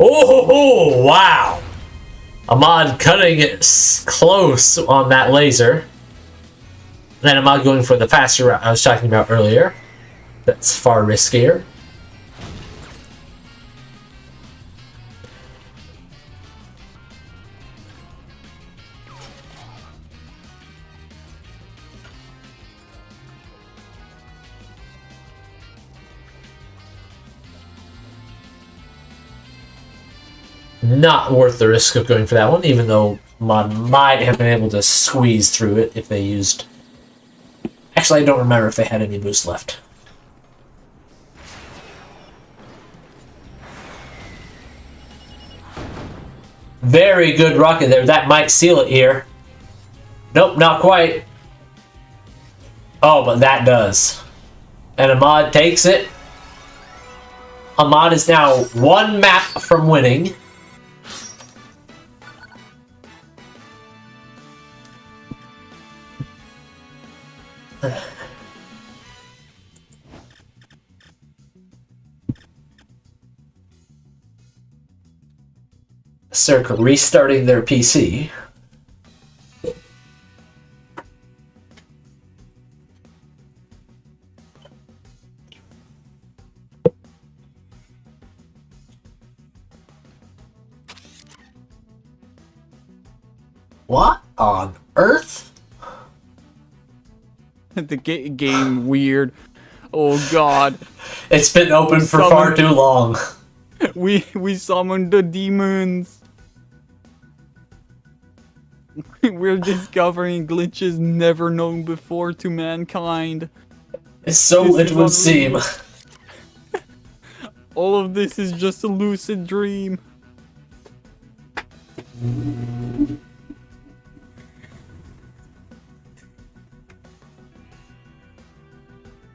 Speaker 1: Oh, wow! Ahmad cutting it close on that laser. Then Ahmad going for the faster route I was talking about earlier. That's far riskier. Not worth the risk of going for that one, even though Ahmad might have been able to squeeze through it if they used... Actually, I don't remember if they had any boost left. Very good rocket there. That might seal it here. Nope, not quite. Oh, but that does. And Ahmad takes it. Ahmad is now 1 map from winning. Serk restarting their PC. What on earth?
Speaker 2: The game weird. Oh god.
Speaker 1: It's been open for far too long.
Speaker 2: We summoned the demons. We're discovering glitches never known before to mankind.
Speaker 1: So it would seem.
Speaker 2: All of this is just a lucid dream.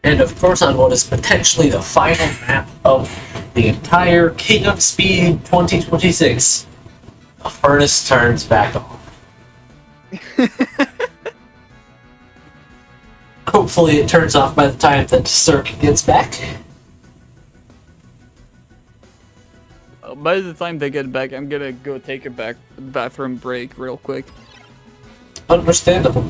Speaker 1: And of course on what is potentially the final map of the entire King of Speed 2026, the furnace turns back on. Hopefully it turns off by the time that Serk gets back.
Speaker 2: By the time they get back, I'm gonna go take a bathroom break real quick.
Speaker 1: Understandable.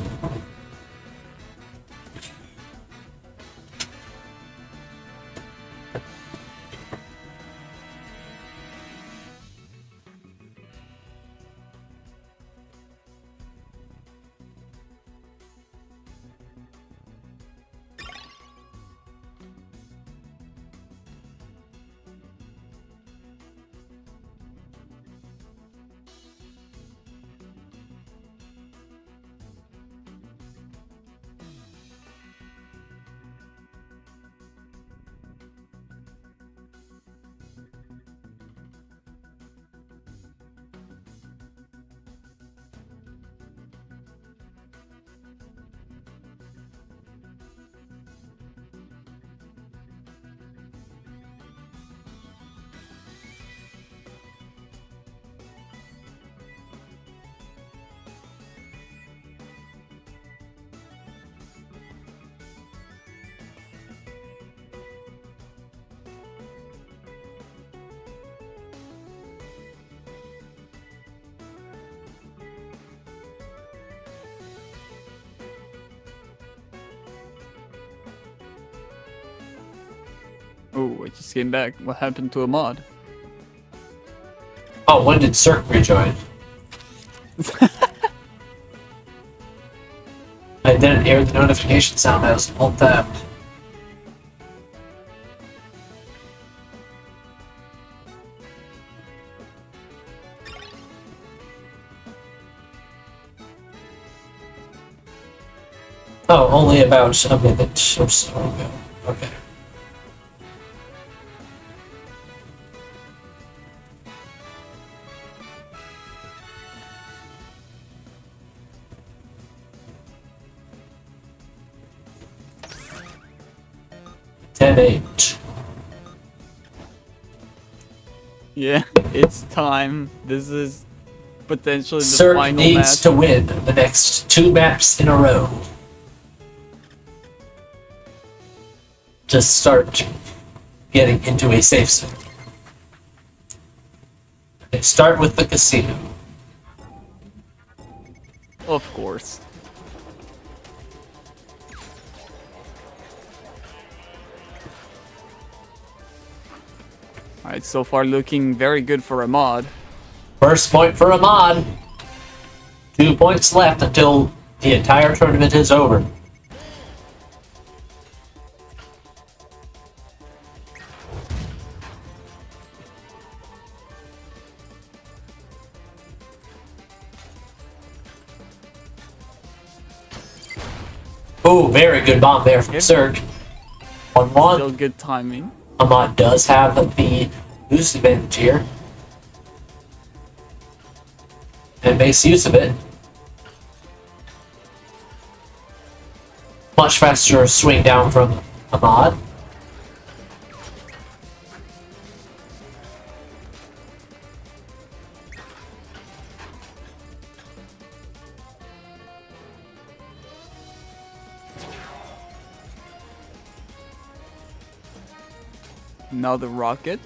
Speaker 2: Oh, I just came back. What happened to Ahmad?
Speaker 1: Oh, when did Serk rejoin? I didn't hear the notification sound. I was alt tabbed. Oh, only about a minute or so ago. Okay. Eight.
Speaker 2: Yeah, it's time. This is potentially the
Speaker 1: Serk
Speaker 2: final
Speaker 1: needs
Speaker 2: match.
Speaker 1: to win the next 2 maps in a row to start getting into a safe zone. Okay, start with the casino.
Speaker 2: Of course. Alright, so far looking very good for Ahmad.
Speaker 1: First point for Ahmad. 2 points left until the entire tournament is over. Oh, very good bomb there from Serk. 1-1.
Speaker 2: Still good timing.
Speaker 1: Ahmad does have the boost advantage here. And makes use of it. Much faster swing down from Ahmad.
Speaker 2: Now the rocket.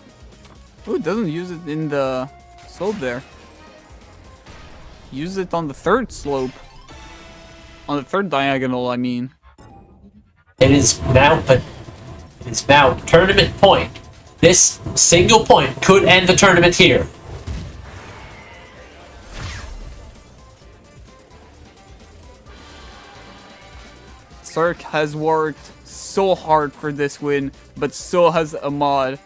Speaker 2: Ooh, doesn't use it in the slope there. Use it on the third slope. On the third diagonal, I mean.
Speaker 1: It is now tournament point. This single point could end the tournament here.
Speaker 2: Serk has worked so hard for this win, but so has Ahmad.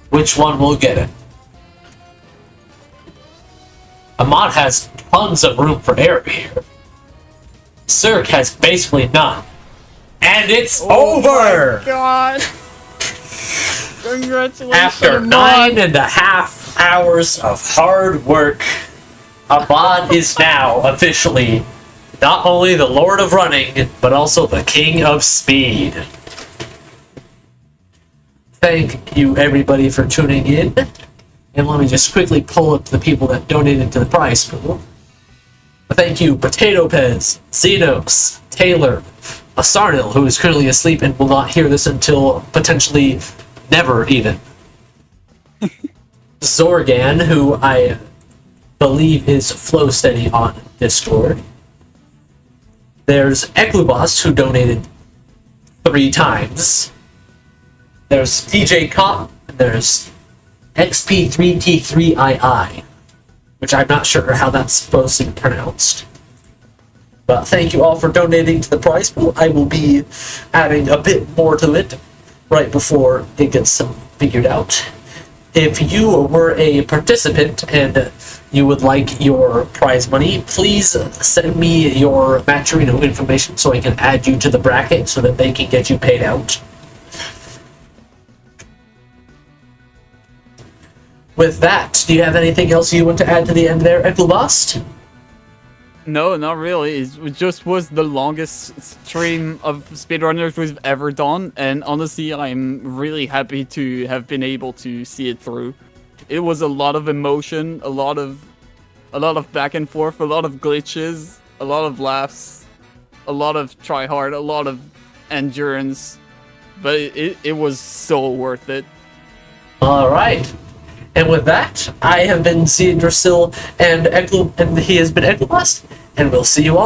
Speaker 1: Which one will get it? Ahmad has tons of room for error here. Serk has basically none. And it's over!
Speaker 2: God! Congratulations,
Speaker 1: After
Speaker 2: Ahmad.
Speaker 1: 9.5 hours of hard work, Ahmad is now officially not only the Lord of Running, but also the King of Speed. Thank you everybody for tuning in. And let me just quickly pull up the people that donated to the prize pool. Thank you, Potato Pez, Xenos, Taylor, Asarnil, who is currently asleep and will not hear this until potentially never even. Zorgan, who I believe is Flow Steady on Discord. There's Ecluvost, who donated 3 times. There's DJ Cop, and there's XP3T3II, which I'm not sure how that's supposed to be pronounced. But thank you all for donating to the prize pool. I will be adding a bit more to it right before it gets figured out. If you were a participant and you would like your prize money, please send me your Matcherino information so I can add you to the bracket so that they can get you paid out. With that, do you have anything else you want to add to the end there, Ecluvost?
Speaker 2: No, not really. It just was the longest stream of SpeedRunners we've ever done, and honestly, I'm really happy to have been able to see it through. It was a lot of emotion, a lot of back and forth, a lot of glitches, a lot of laughs, a lot of try hard, a lot of endurance, but it was so worth it.
Speaker 1: All right. And with that, I have been Zeadrasil and he has been Ecluvost, and we'll see you all